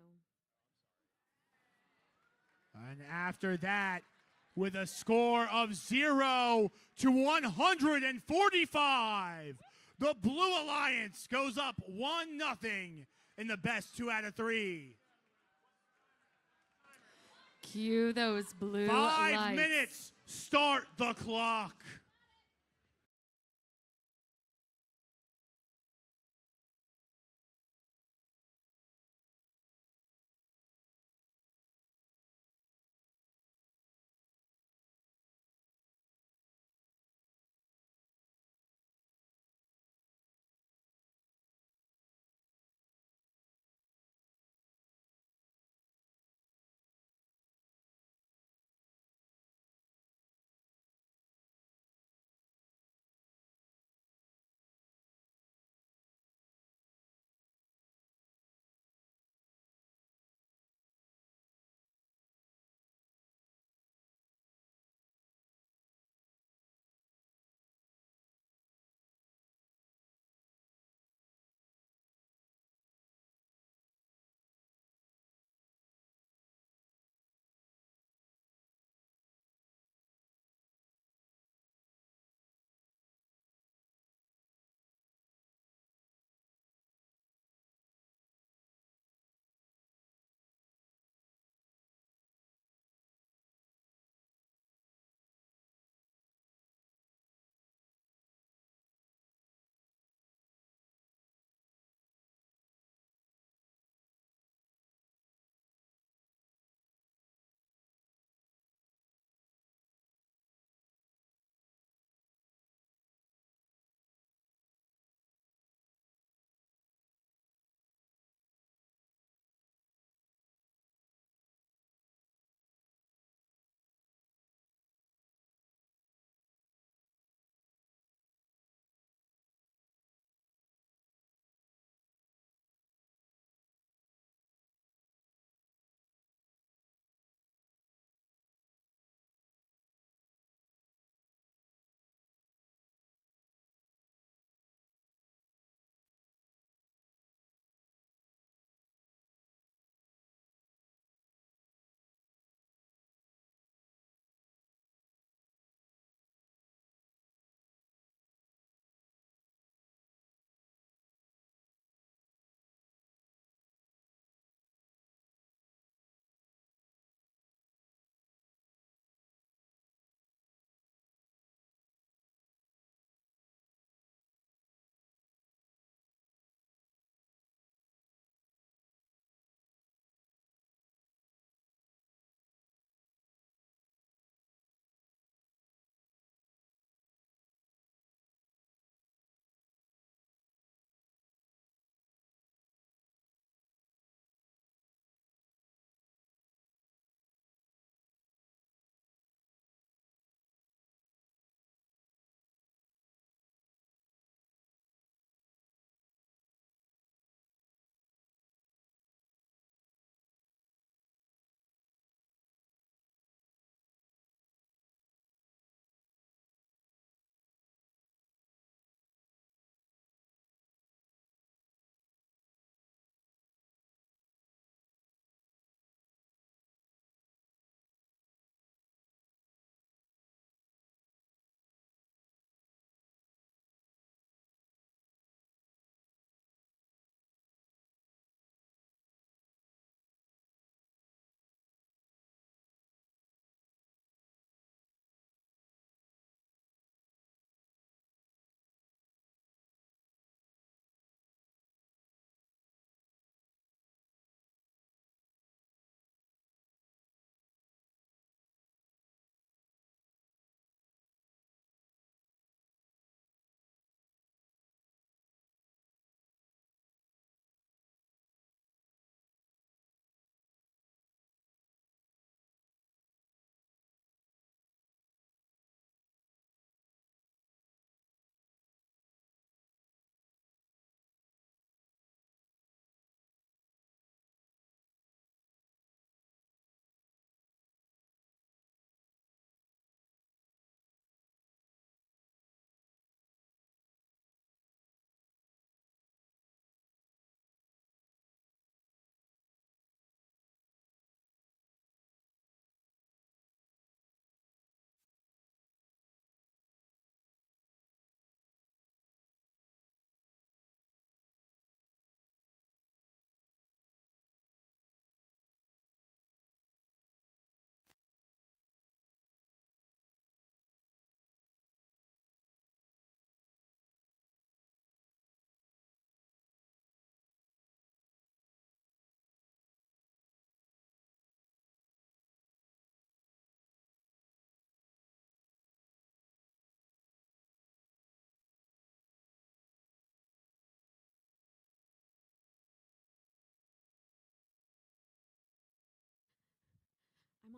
And after that, with a score of 0 to 145, the Blue Alliance goes up 1-0 in the best 2 out of 3. Cue those blue 5 lights. minutes, start the clock.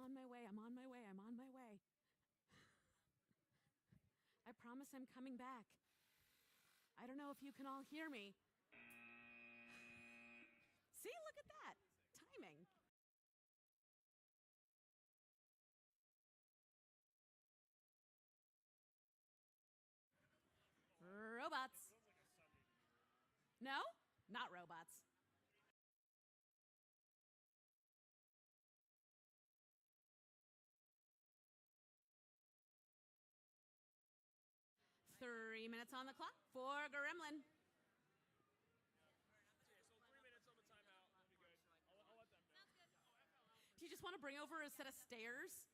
on my way. I'm on my way. I'm on my way. I promise I'm coming back. I don't know if you can all hear me. See, look at that. Timing. Robots. No? Not robots. Three minutes on the clock for Gremlin. Do you just want to bring over a set of stairs?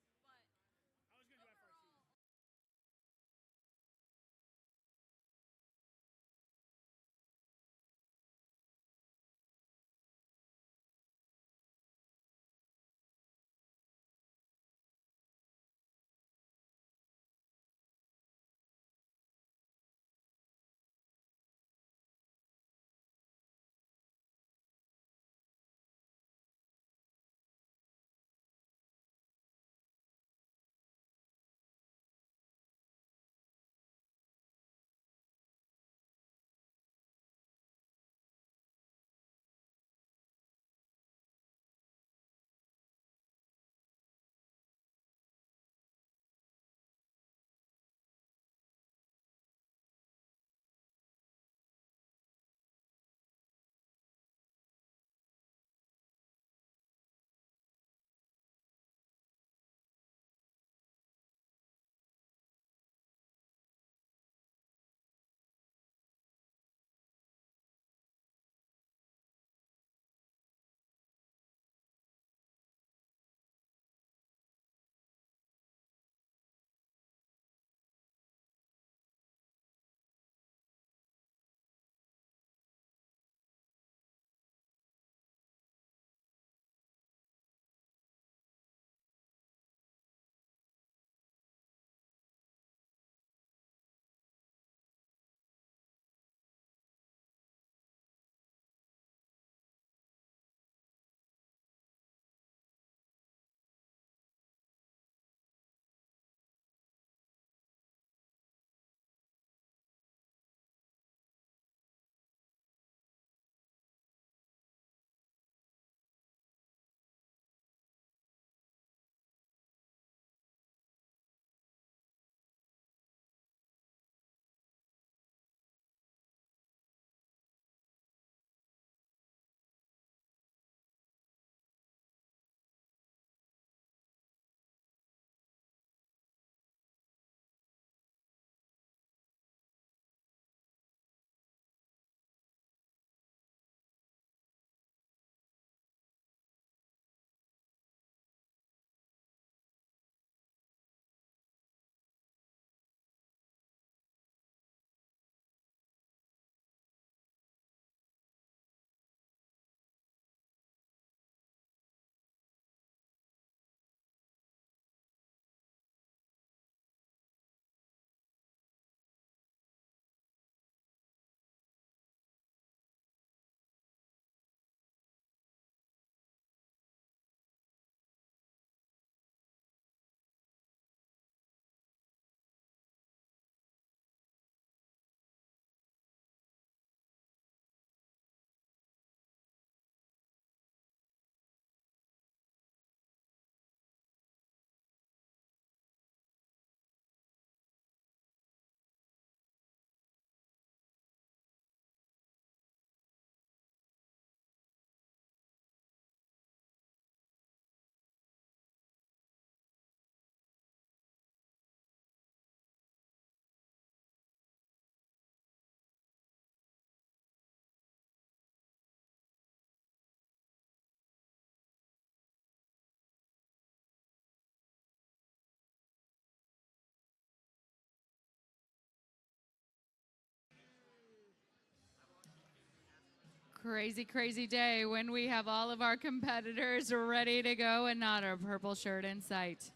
Crazy, crazy day when we have all of our competitors ready to go and not a purple shirt in sight.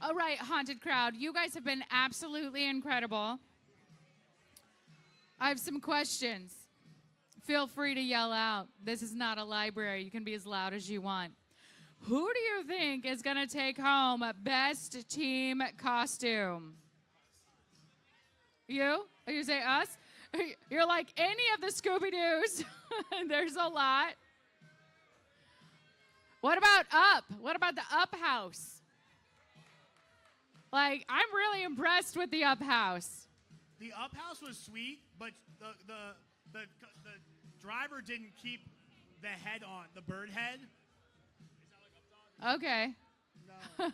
All right, Haunted Crowd, you guys have been absolutely incredible. I have some questions. Feel free to yell out. This is not a library. You can be as loud as you want. Who do you think is going to take home best team costume? You? You say us? You're like any of the Scooby-Doos. There's a lot. What about Up? What about the Up house? Like, I'm really impressed with the Up house. The Up house was sweet, but the driver didn't keep the head on, the bird head. Okay. No.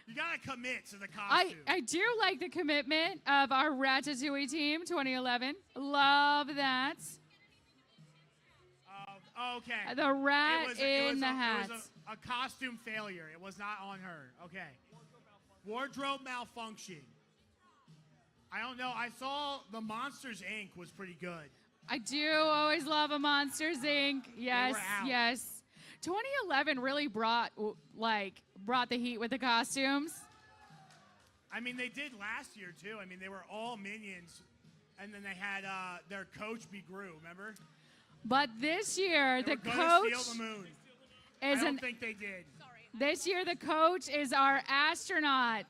You gotta commit to the costume. I do like the commitment of our Ratatouille team 2011. Love that. Okay. The rat in the hat. It was a costume failure. It was not on her. Okay. Wardrobe malfunction. I don't know. I saw the Monsters Inc. was pretty good. I do always love a Monsters Inc. Yes, yes. 2011 really brought the heat with the costumes. I mean, they did last year too. I mean, they were all minions, and then they had their coach be Gru. Remember? But this year, they the were coach steal the moon. I don't think they did. This year, the coach is our astronaut,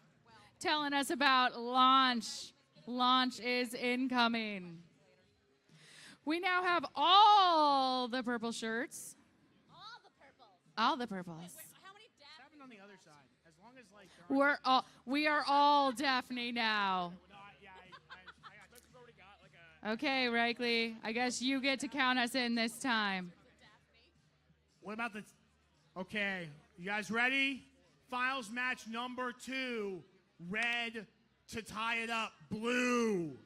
telling us about launch. Launch is incoming. We now have all the purple shirts. All the purples. How many happened on the other side? As long as We are all Daphne now. Okay, Reichley. I guess you get to count us in this time. What about the? Okay, you guys ready? Finals match number 2. Red to tie it up. Blue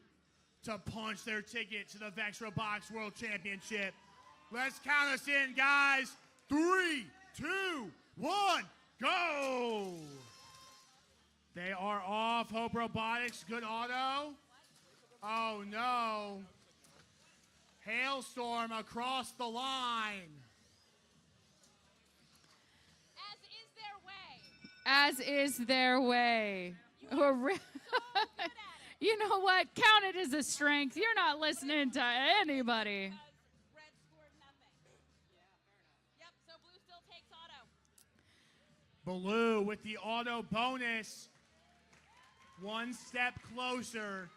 to punch their ticket to the VEX Robotics World Championship. Let's count us in, guys. 3, 2, 1, go! They are off. Hope Robotics, good auto. Oh no. Hailstorm across the line. As is their way. You know what? Count it as a strength. You're not listening to anybody. Blue with the auto bonus. One step closer.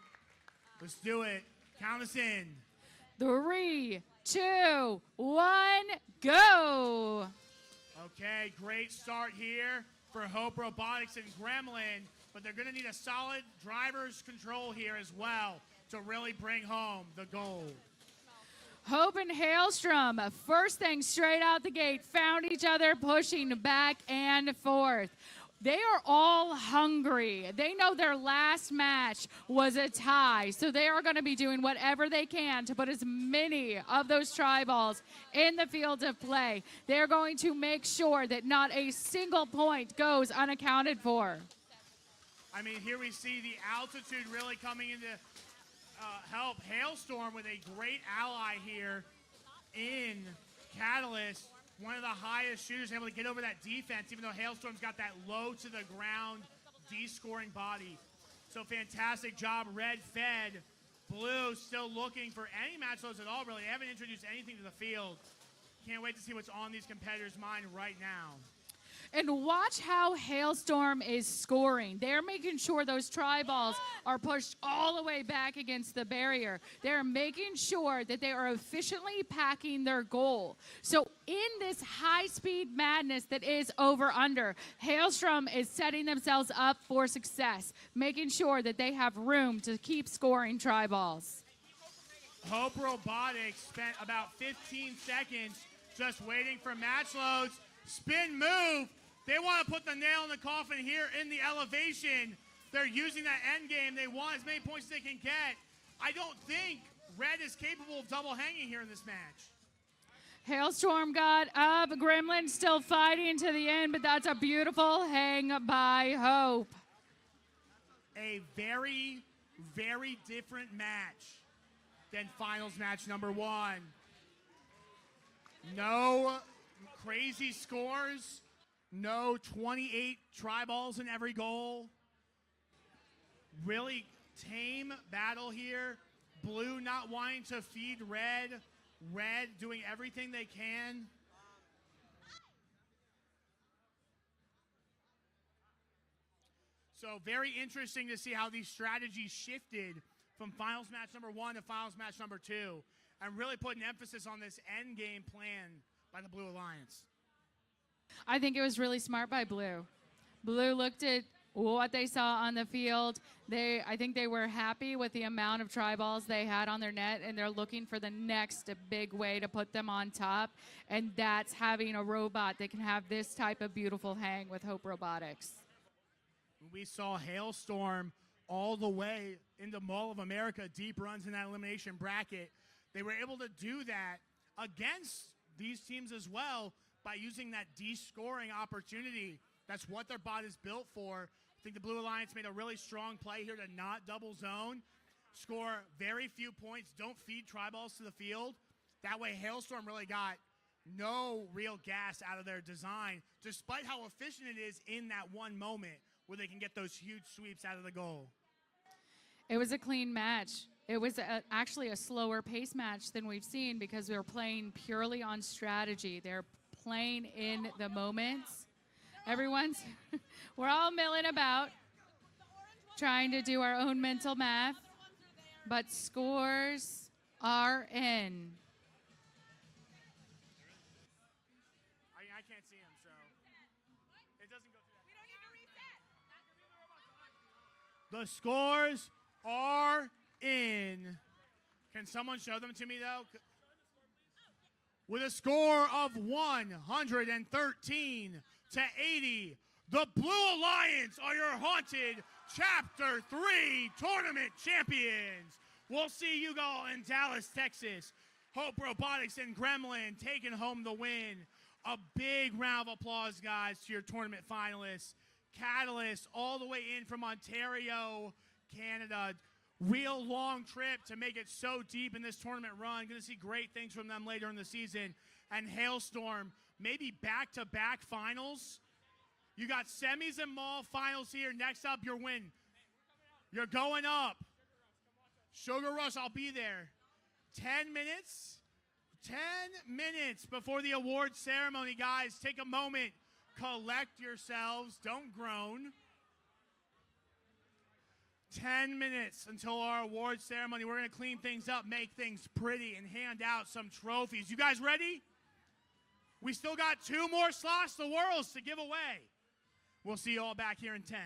Let's do it. Count us in. 3, 2, 1, go. Okay, great start here for Hope Robotics and Gremlin, but they're going to need a solid driver's control here as well to really bring home the gold. Hope and Hailstrom, first thing straight out the gate, found each other pushing back and forth. They are all hungry. They know their last match was a tie, so they are going to be doing whatever they can to put as many of those tri-balls in the field of play. They're going to make sure that not a single point goes unaccounted for. I mean, here we see the altitude really coming into help. Hailstorm with a great ally here in Catalyst. One of the highest shooters able to get over that defense, even though Hailstorm's got that low to the ground D-scoring body. So fantastic job, Red fed. Blue still looking for any match loads at all, really. They haven't introduced anything to the field. Can't wait to see what's on these competitors' mind right now. And watch how Hailstorm is scoring. They're making sure those tri-balls are pushed all the way back against the barrier. They're making sure that they are efficiently packing their goal. So in this high-speed madness that is over-under, Hailstorm is setting themselves up for success, making sure that they have room to keep scoring tri-balls. Hope Robotics spent about 15 seconds just waiting for match loads. Spin move. They want to put the nail in the coffin here in the elevation. They're using that end game. They want as many points as they can get. I don't think Red is capable of double hanging here in this match. Hailstorm got up. Gremlin still fighting to the end, but that's a beautiful hang by Hope. A very, very different match than finals match number 1. No crazy scores. No 28 tri-balls in every goal. Really tame battle here. Blue not wanting to feed Red. Red doing everything they can. So very interesting to see how these strategies shifted from finals match number 1 to finals match number 2, and really put an emphasis on this end game plan by the Blue Alliance. I think it was really smart by Blue. Blue looked at what they saw on the field. I think they were happy with the amount of try balls they had on their net, and they're looking for the next big way to put them on top, and that's having a robot that can have this type of beautiful hang with Hope Robotics. We saw Hailstorm all the way into Mall of America, deep runs in that elimination bracket. They were able to do that against these teams as well by using that de-scoring opportunity. That's what their bot is built for. I think the Blue Alliance made a really strong play here to not double zone, score very few points, don't feed try balls to the field. That way Hailstorm really got no real gas out of their design, despite how efficient it is in that one moment where they can get those huge sweeps out of the goal. It was a clean match. It was actually a slower pace match than we've seen because we were playing purely on strategy. They're playing in the moments. We're all milling about, trying to do our own mental math, but scores are in. I can't see him, so it doesn't go through that. We don't need to reset. The scores are in. Can someone show them to me, though? With a score of 113 to 80, the Blue Alliance are your haunted Chapter 3 tournament champions. We'll see you all in Dallas, Texas. Hope Robotics and Gremlin taking home the win. A big round of applause, guys, to your tournament finalists. Catalyst all the way in from Ontario, Canada. Real long trip to make it so deep in this tournament run. Going to see great things from them later in the season. And Hailstorm, maybe back-to-back finals. You got semis and mall finals here. Next up, your win. You're going up. Sugar Rush, I'll be there. 10 minutes. 10 minutes before the award ceremony, guys. Take a moment. Collect yourselves. Don't groan. 10 minutes until our award ceremony. We're going to clean things up, make things pretty, and hand out some trophies. You guys ready? We still got 2 more slots, the Worlds, to give away. We'll see you all back here in 10.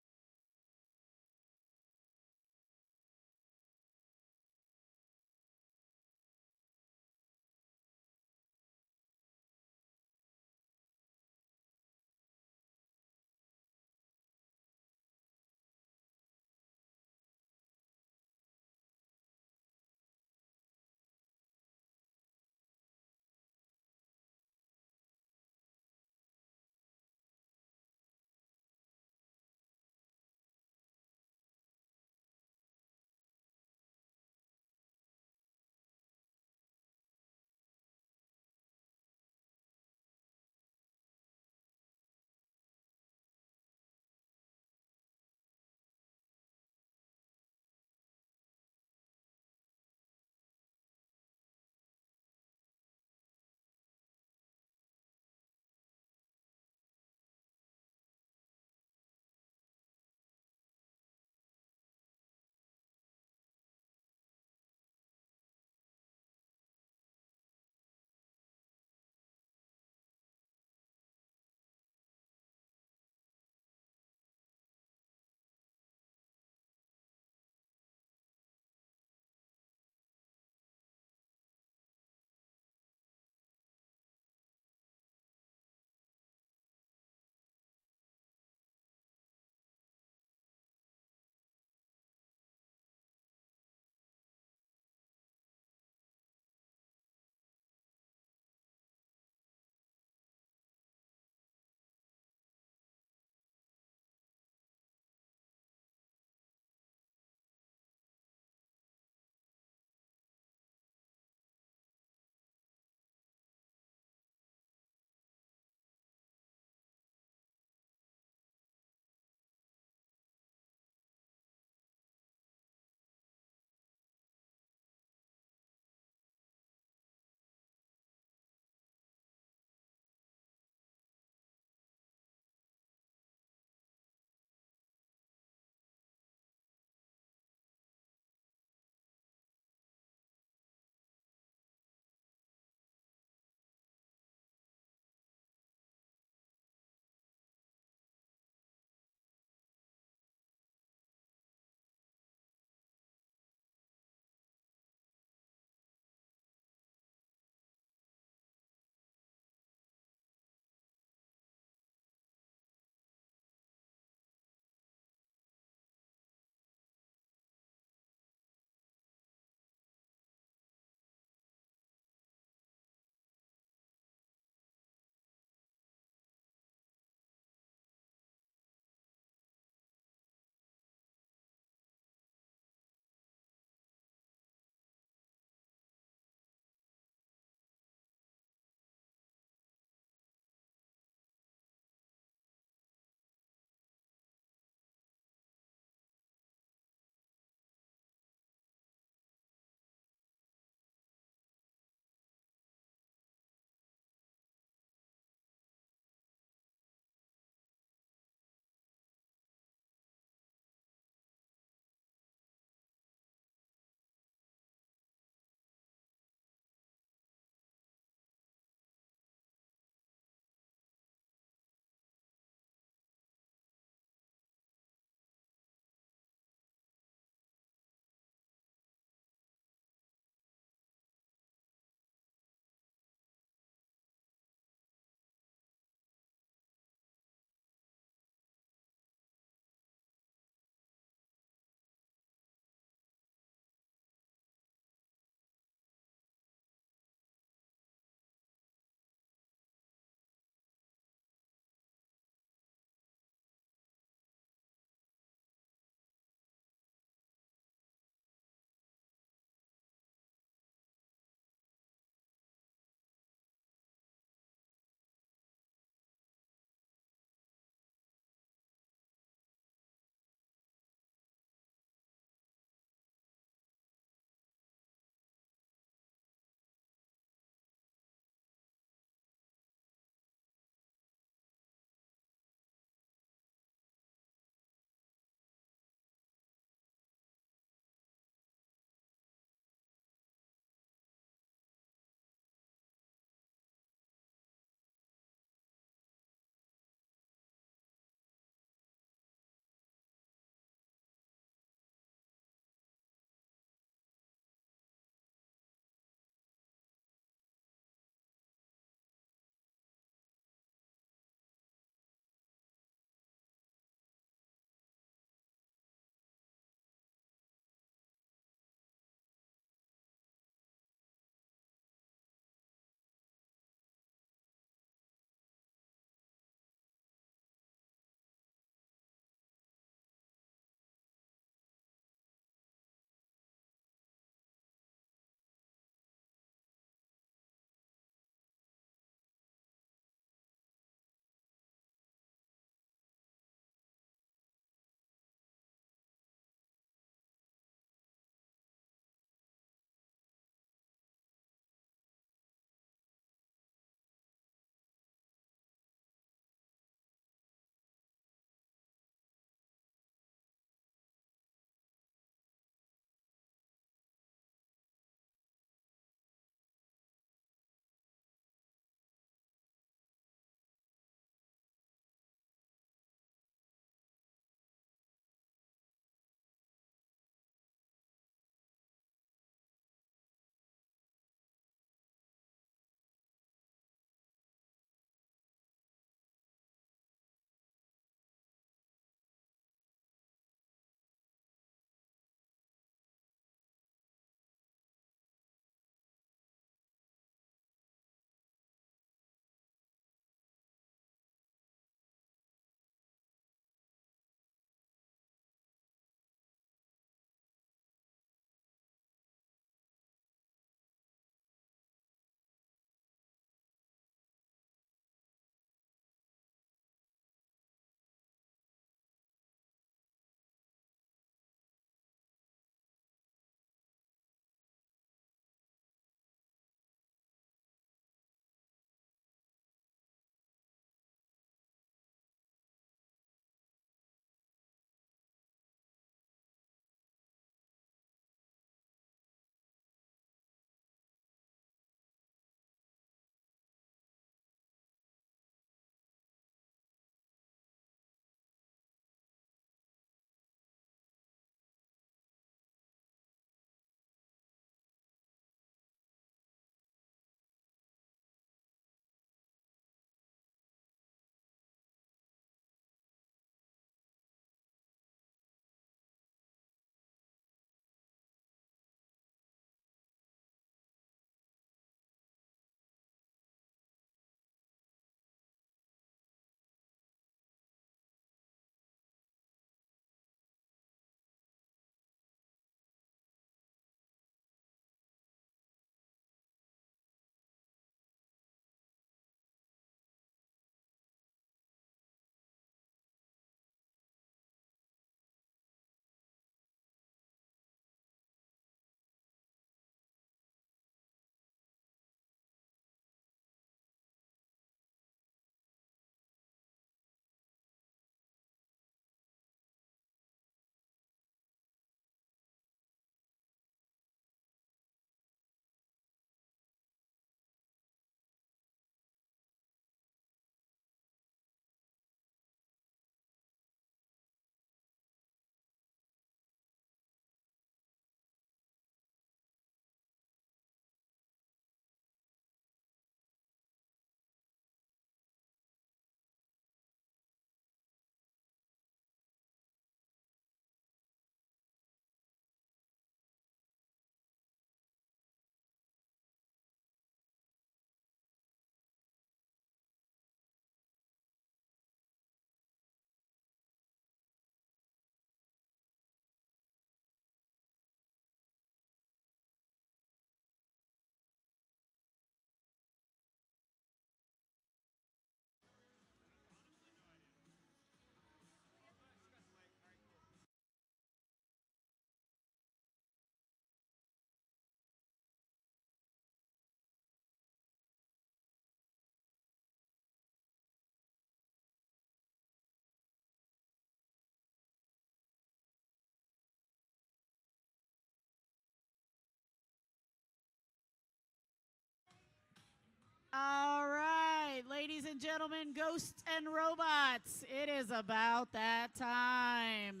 All right, ladies and gentlemen, ghosts and robots, it is about that time.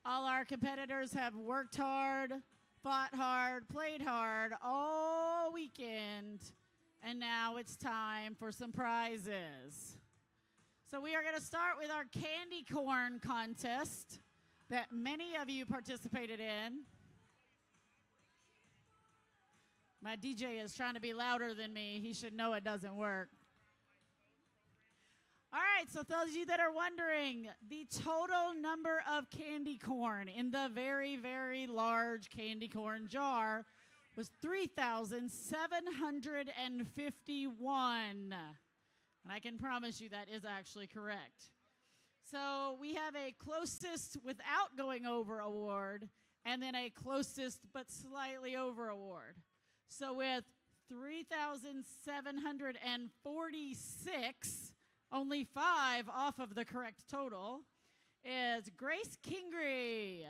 All our competitors have worked hard, fought hard, played hard all weekend, and now it's time for some prizes. So we are going to start with our candy corn contest that many of you participated in. My DJ is trying to be louder than me. He should know it doesn't work. All right, so those of you that are wondering, the total number of candy corn in the very, very large candy corn jar was 3,751. And I can promise you that is actually correct. So we have a closest without going over award and then a closest but slightly over award. So with 3,746, only 5 off of the correct total, is Grace Kingry.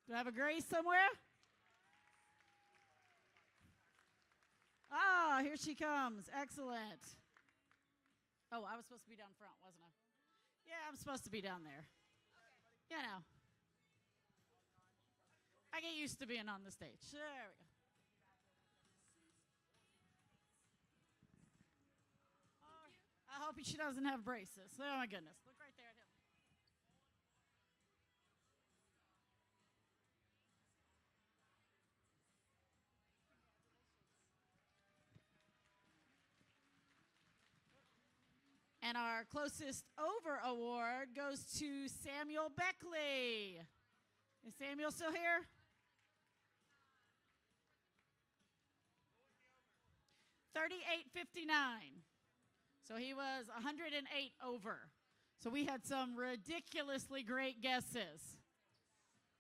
Do I have a Grace somewhere? Ah, here she comes. Excellent. Oh, I was supposed to be down front, wasn't I? Yeah, I'm supposed to be down there. You know. I get used to being on the stage. There we go. I hope she doesn't have braces. Oh, my goodness. Look right there at him. And our closest over award goes to Samuel Beckley. Is Samuel still here? $38.59. So he was 108 over. So we had some ridiculously great guesses.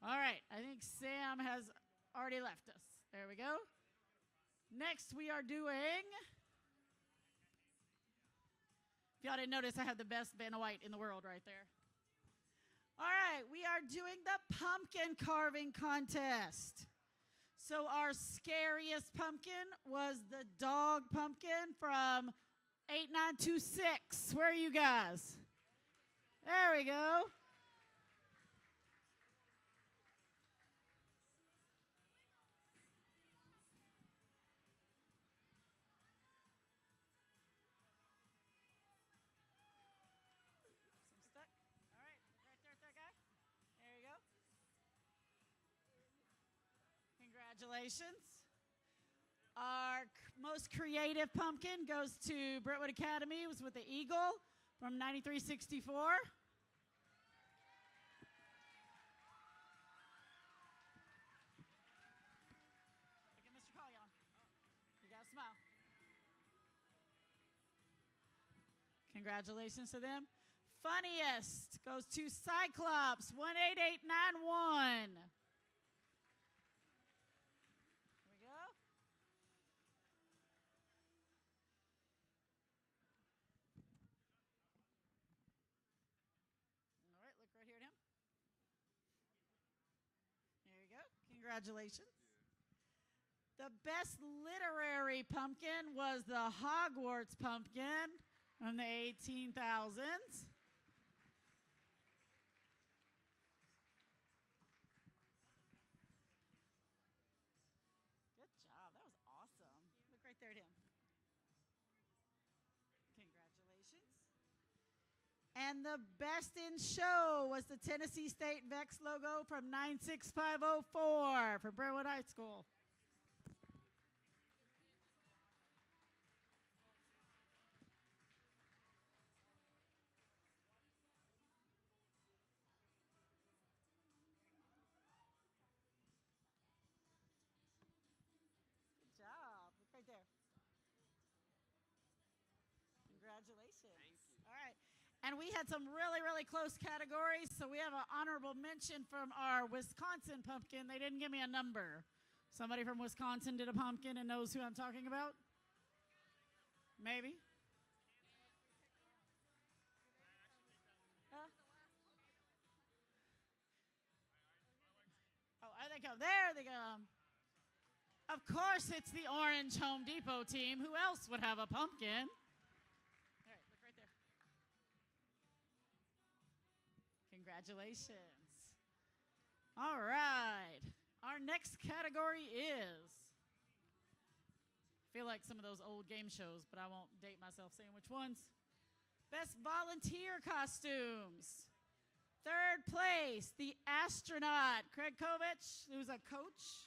All right, I think Sam has already left us. There we go. Next we are doing, if y'all didn't notice, I have the best Vanna White in the world right there. All right, we are doing the pumpkin carving contest. So our scariest pumpkin was the dog pumpkin from 8926. Where are you guys? There we go. Some stuck. All right, right there at that guy. There you go. Congratulations. Our most creative pumpkin goes to Brentwood Academy. It was with the Eagle from 9364. Look at Mr. Collion. You got to smile. Congratulations to them. Funniest goes to Cyclops 18891. Congratulations. The best literary pumpkin was the Hogwarts pumpkin from the 18,000s. Good job. That was awesome. Look right there at him. Congratulations. And the best in show was the Tennessee State VEX logo from 96504 from Brentwood High School. Good job. Look right there. Congratulations. Thank you. All right. And we had some really, really close categories. So we have an honorable mention from our Wisconsin pumpkin. They didn't give me a number. Somebody from Wisconsin did a pumpkin and knows who I'm talking about? Maybe. Oh, I think, there they go. Of course, it's the Orange Home Depot team. Who else would have a pumpkin? All right, look right there. Congratulations. All right. Our next category is, I feel like some of those old game shows, but I won't date myself saying which ones. Best volunteer costumes. Third place, the astronaut, Craig Kovich, who's a coach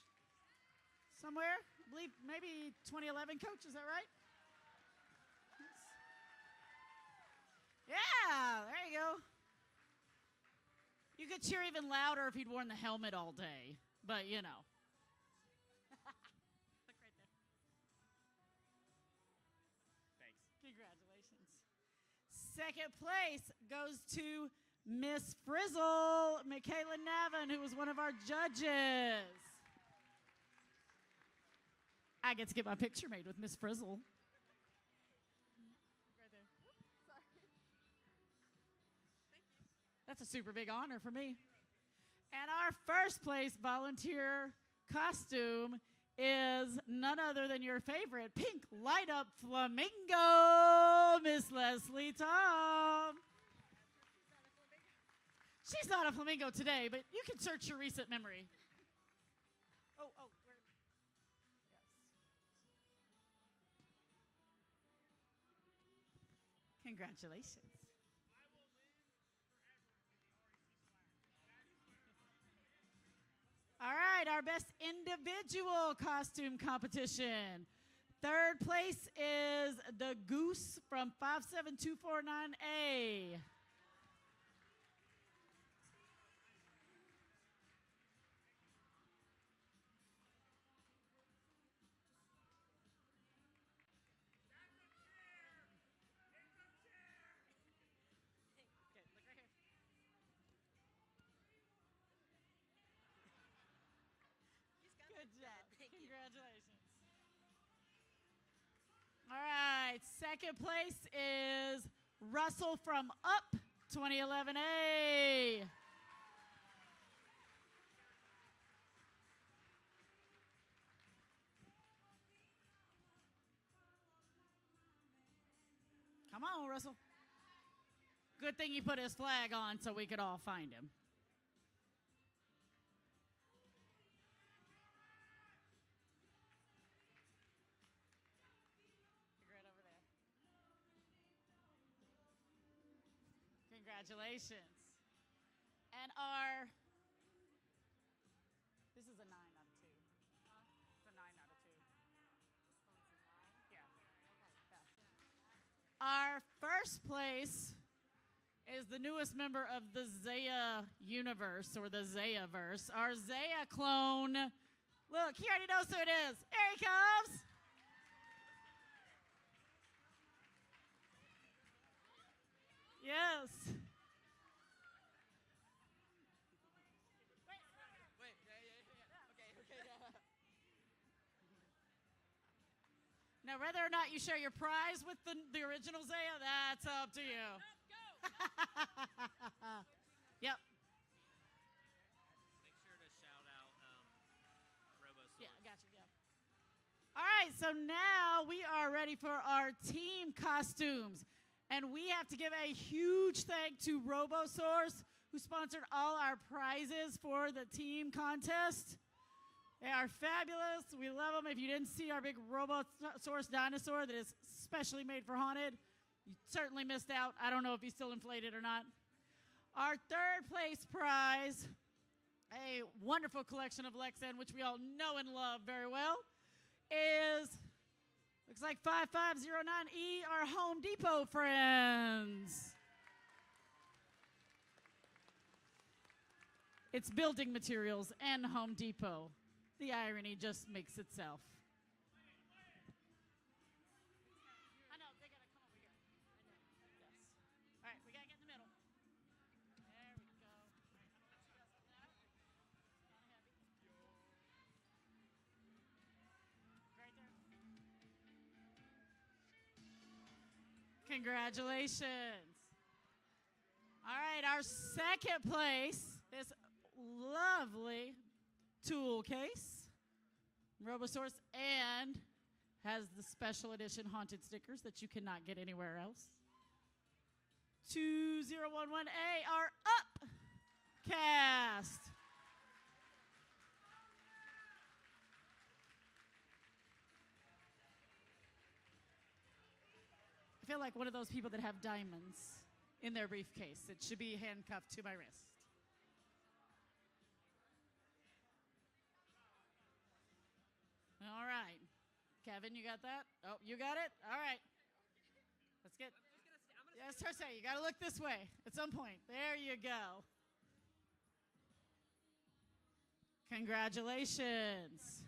somewhere. I believe maybe 2011 coach, is that right? Yeah, there you go. You could cheer even louder if he'd worn the helmet all day, but you know. Look right there. Thanks. Congratulations. Second place goes to Miss Frizzle, Michaela Navin, who was one of our judges. I get to get my picture made with Miss Frizzle. Right there. Sorry. Thank you. That's a super big honor for me. And our first place volunteer costume is none other than your favorite pink light up flamingo, Miss Leslie Tom. She's not a flamingo today, but you can search your recent memory. Oh, where? Yes. Congratulations. All right, our best individual costume competition. Third place is the Goose from 57249A. Good job. Congratulations. All right, second place is Russell from Up 2011A. Come on, Russell. Good thing you put his flag on so we could all find him. Right over there. Congratulations. And this is a 9 out of 2. It's a 9 out of 2. Yeah. Our first place is the newest member of the Zaya universe, or the Zaya-verse, our Zaya clone. Look, he already knows who it is. Here he comes. Yes. Now, whether or not you share your prize with the original Zaya, that's up to you. Yep. Make sure to shout out Robo. Yeah, gotcha. Yeah. All right, so now we are ready for our team costumes. And we have to give a huge thank to RoboSource, who sponsored all our prizes for the team contest. They are fabulous. We love them. If you didn't see our big RoboSource dinosaur that is specially made for Haunted, you certainly missed out. I don't know if he's still inflated or not. Our third place prize, a wonderful collection of Lexan, which we all know and love very well, is, looks like 5509E, our Home Depot friends. It's building materials and Home Depot. The irony just makes itself. I know, they gotta come over here. I know. Yes. All right, we gotta get in the middle. There we go. All right, I'm gonna let you guys open that up. It's kind of heavy. Right there. Congratulations. All right, our second place, this lovely tool case. Robosource, and has the special edition haunted stickers that you cannot get anywhere else. 2011A are Upcast. I feel like one of those people that have diamonds in their briefcase. It should be handcuffed to my wrist. All right. Kevin, you got that? Oh, you got it? All right. Let's get. Yes, Cersei, you got to look this way at some point. There you go. Congratulations.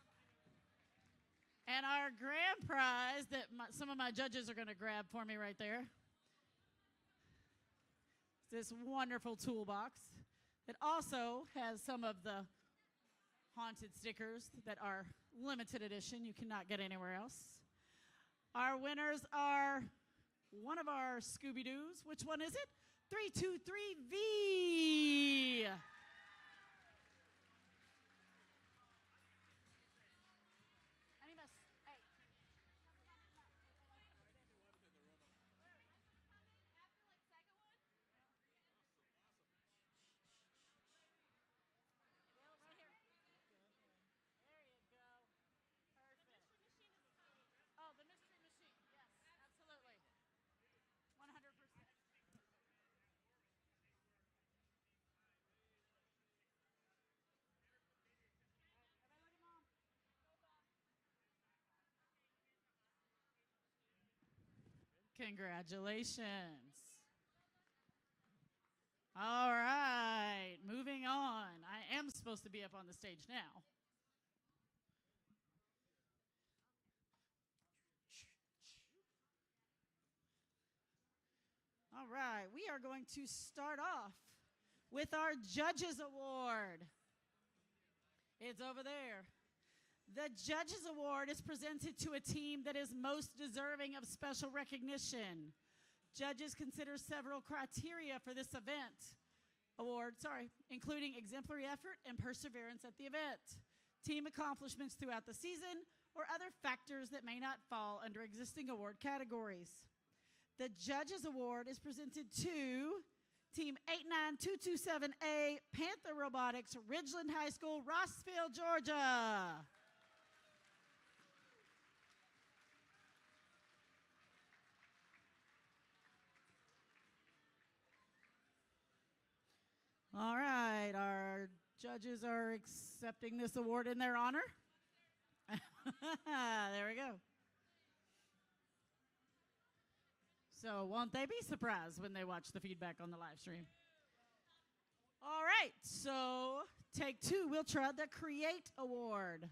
And our grand prize that some of my judges are going to grab for me right there. This wonderful toolbox that also has some of the haunted stickers that are limited edition. You cannot get anywhere else. Our winners are one of our Scooby-Doos. Which one is it? 323V. Oh, the mystery machine. Yes, absolutely. 100%. Congratulations. All right, moving on. I am supposed to be up on the stage now. All right, we are going to start off with our Judges Award. It's over there. The Judges Award is presented to a team that is most deserving of special recognition. Judges consider several criteria for this award, including exemplary effort and perseverance at the event, team accomplishments throughout the season, or other factors that may not fall under existing award categories. The Judges Award is presented to Team 89227A, Panther Robotics, Ridgeland High School, Rossville, Georgia. All right, our judges are accepting this award in their honor. There we go. So won't they be surprised when they watch the feedback on the live stream? All right, so take two, we'll try the Create Award.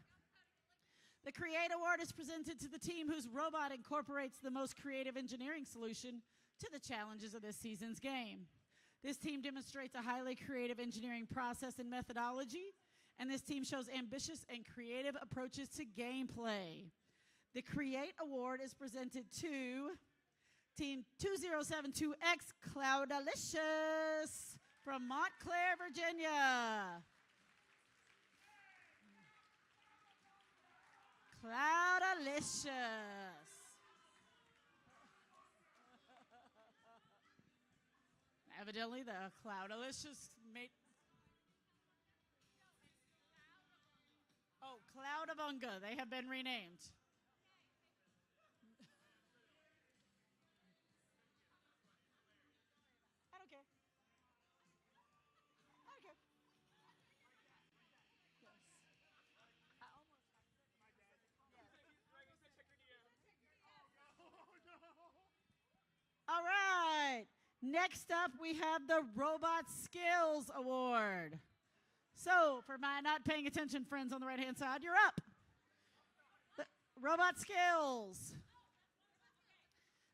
The Create Award is presented to the team whose robot incorporates the most creative engineering solution to the challenges of this season's game. This team demonstrates a highly creative engineering process and methodology, and this team shows ambitious and creative approaches to gameplay. The Create Award is presented to Team 2072X Cloudalicious from Montclair, Virginia. Cloudalicious. Evidently, the Cloudalicious made. Oh, Cloudabunga. They have been renamed. I don't care. I don't care. Yes. I almost. All right. Next up, we have the Robot Skills Award. So, for my not paying attention friends on the right-hand side, you're up. The Robot Skills.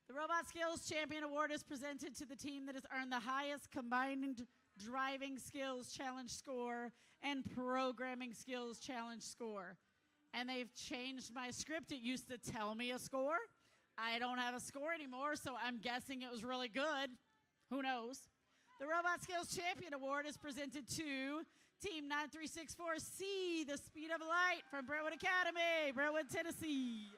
The Robot Skills Champion Award is presented to the team that has earned the highest combined driving skills challenge score and programming skills challenge score. And they've changed my script. It used to tell me a score. I don't have a score anymore, so I'm guessing it was really good. Who knows? The Robot Skills Champion Award is presented to Team 9364C, The Speed of Light from Brentwood Academy, Brentwood, Tennessee.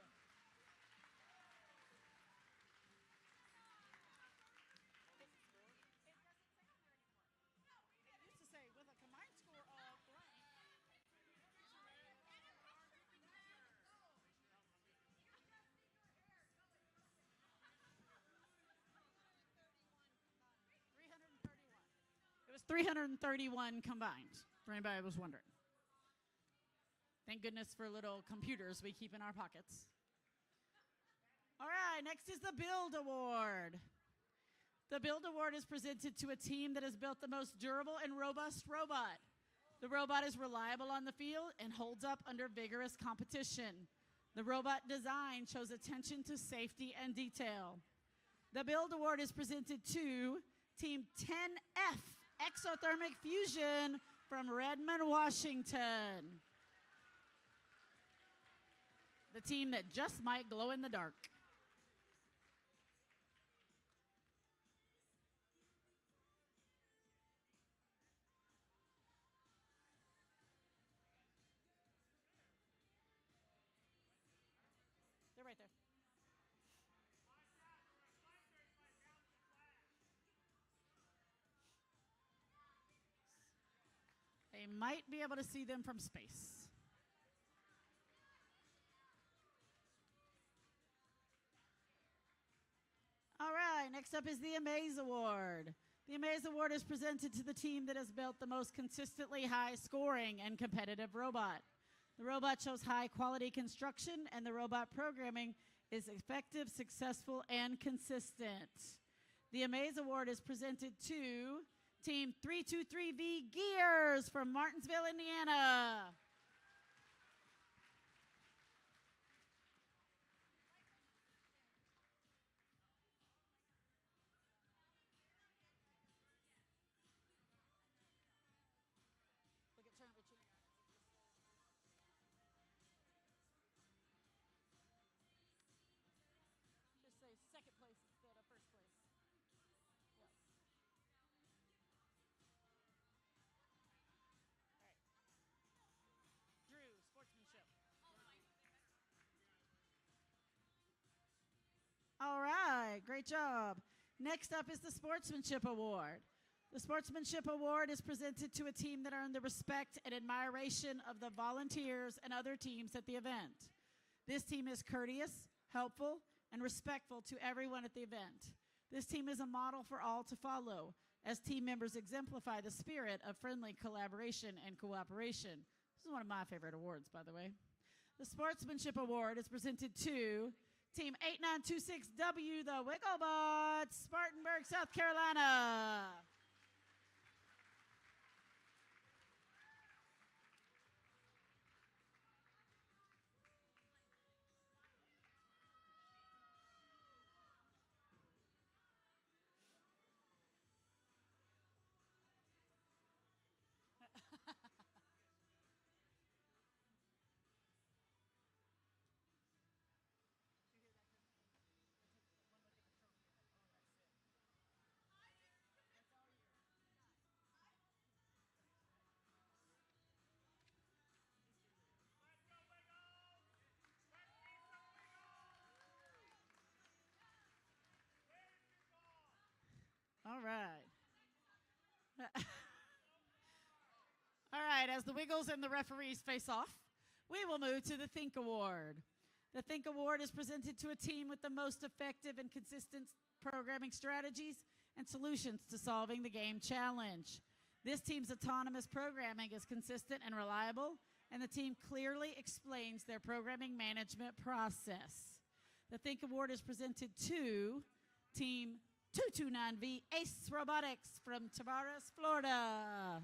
It was 331 combined, for anybody who was wondering. Thank goodness for little computers we keep in our pockets. All right, next is the Build Award. The Build Award is presented to a team that has built the most durable and robust robot. The robot is reliable on the field and holds up under vigorous competition. The robot design shows attention to safety and detail. The Build Award is presented to Team 10F, Exothermic Fusion from Redmond, Washington. The team that just might glow in the dark. They're right there. They might be able to see them from space. All right, next up is the Amaze Award. The Amaze Award is presented to the team that has built the most consistently high scoring and competitive robot. The robot shows high quality construction and the robot programming is effective, successful, and consistent. The Amaze Award is presented to Team 323V Gears from Martinsville, Indiana. Just say second place instead of first place. Yep. All right. Drew, sportsmanship. All right, great job. Next up is the Sportsmanship Award. The Sportsmanship Award is presented to a team that earned the respect and admiration of the volunteers and other teams at the event. This team is courteous, helpful, and respectful to everyone at the event. This team is a model for all to follow, as team members exemplify the spirit of friendly collaboration and cooperation. This is one of my favorite awards, by the way. The Sportsmanship Award is presented to Team 8926W, the Wigglebots, Spartanburg, South Carolina. All right. All right, as the Wiggles and the referees face off, we will move to the Think Award. The Think Award is presented to a team with the most effective and consistent programming strategies and solutions to solving the game challenge. This team's autonomous programming is consistent and reliable, and the team clearly explains their programming management process. The Think Award is presented to Team 229V Ace Robotics from Tavares, Florida.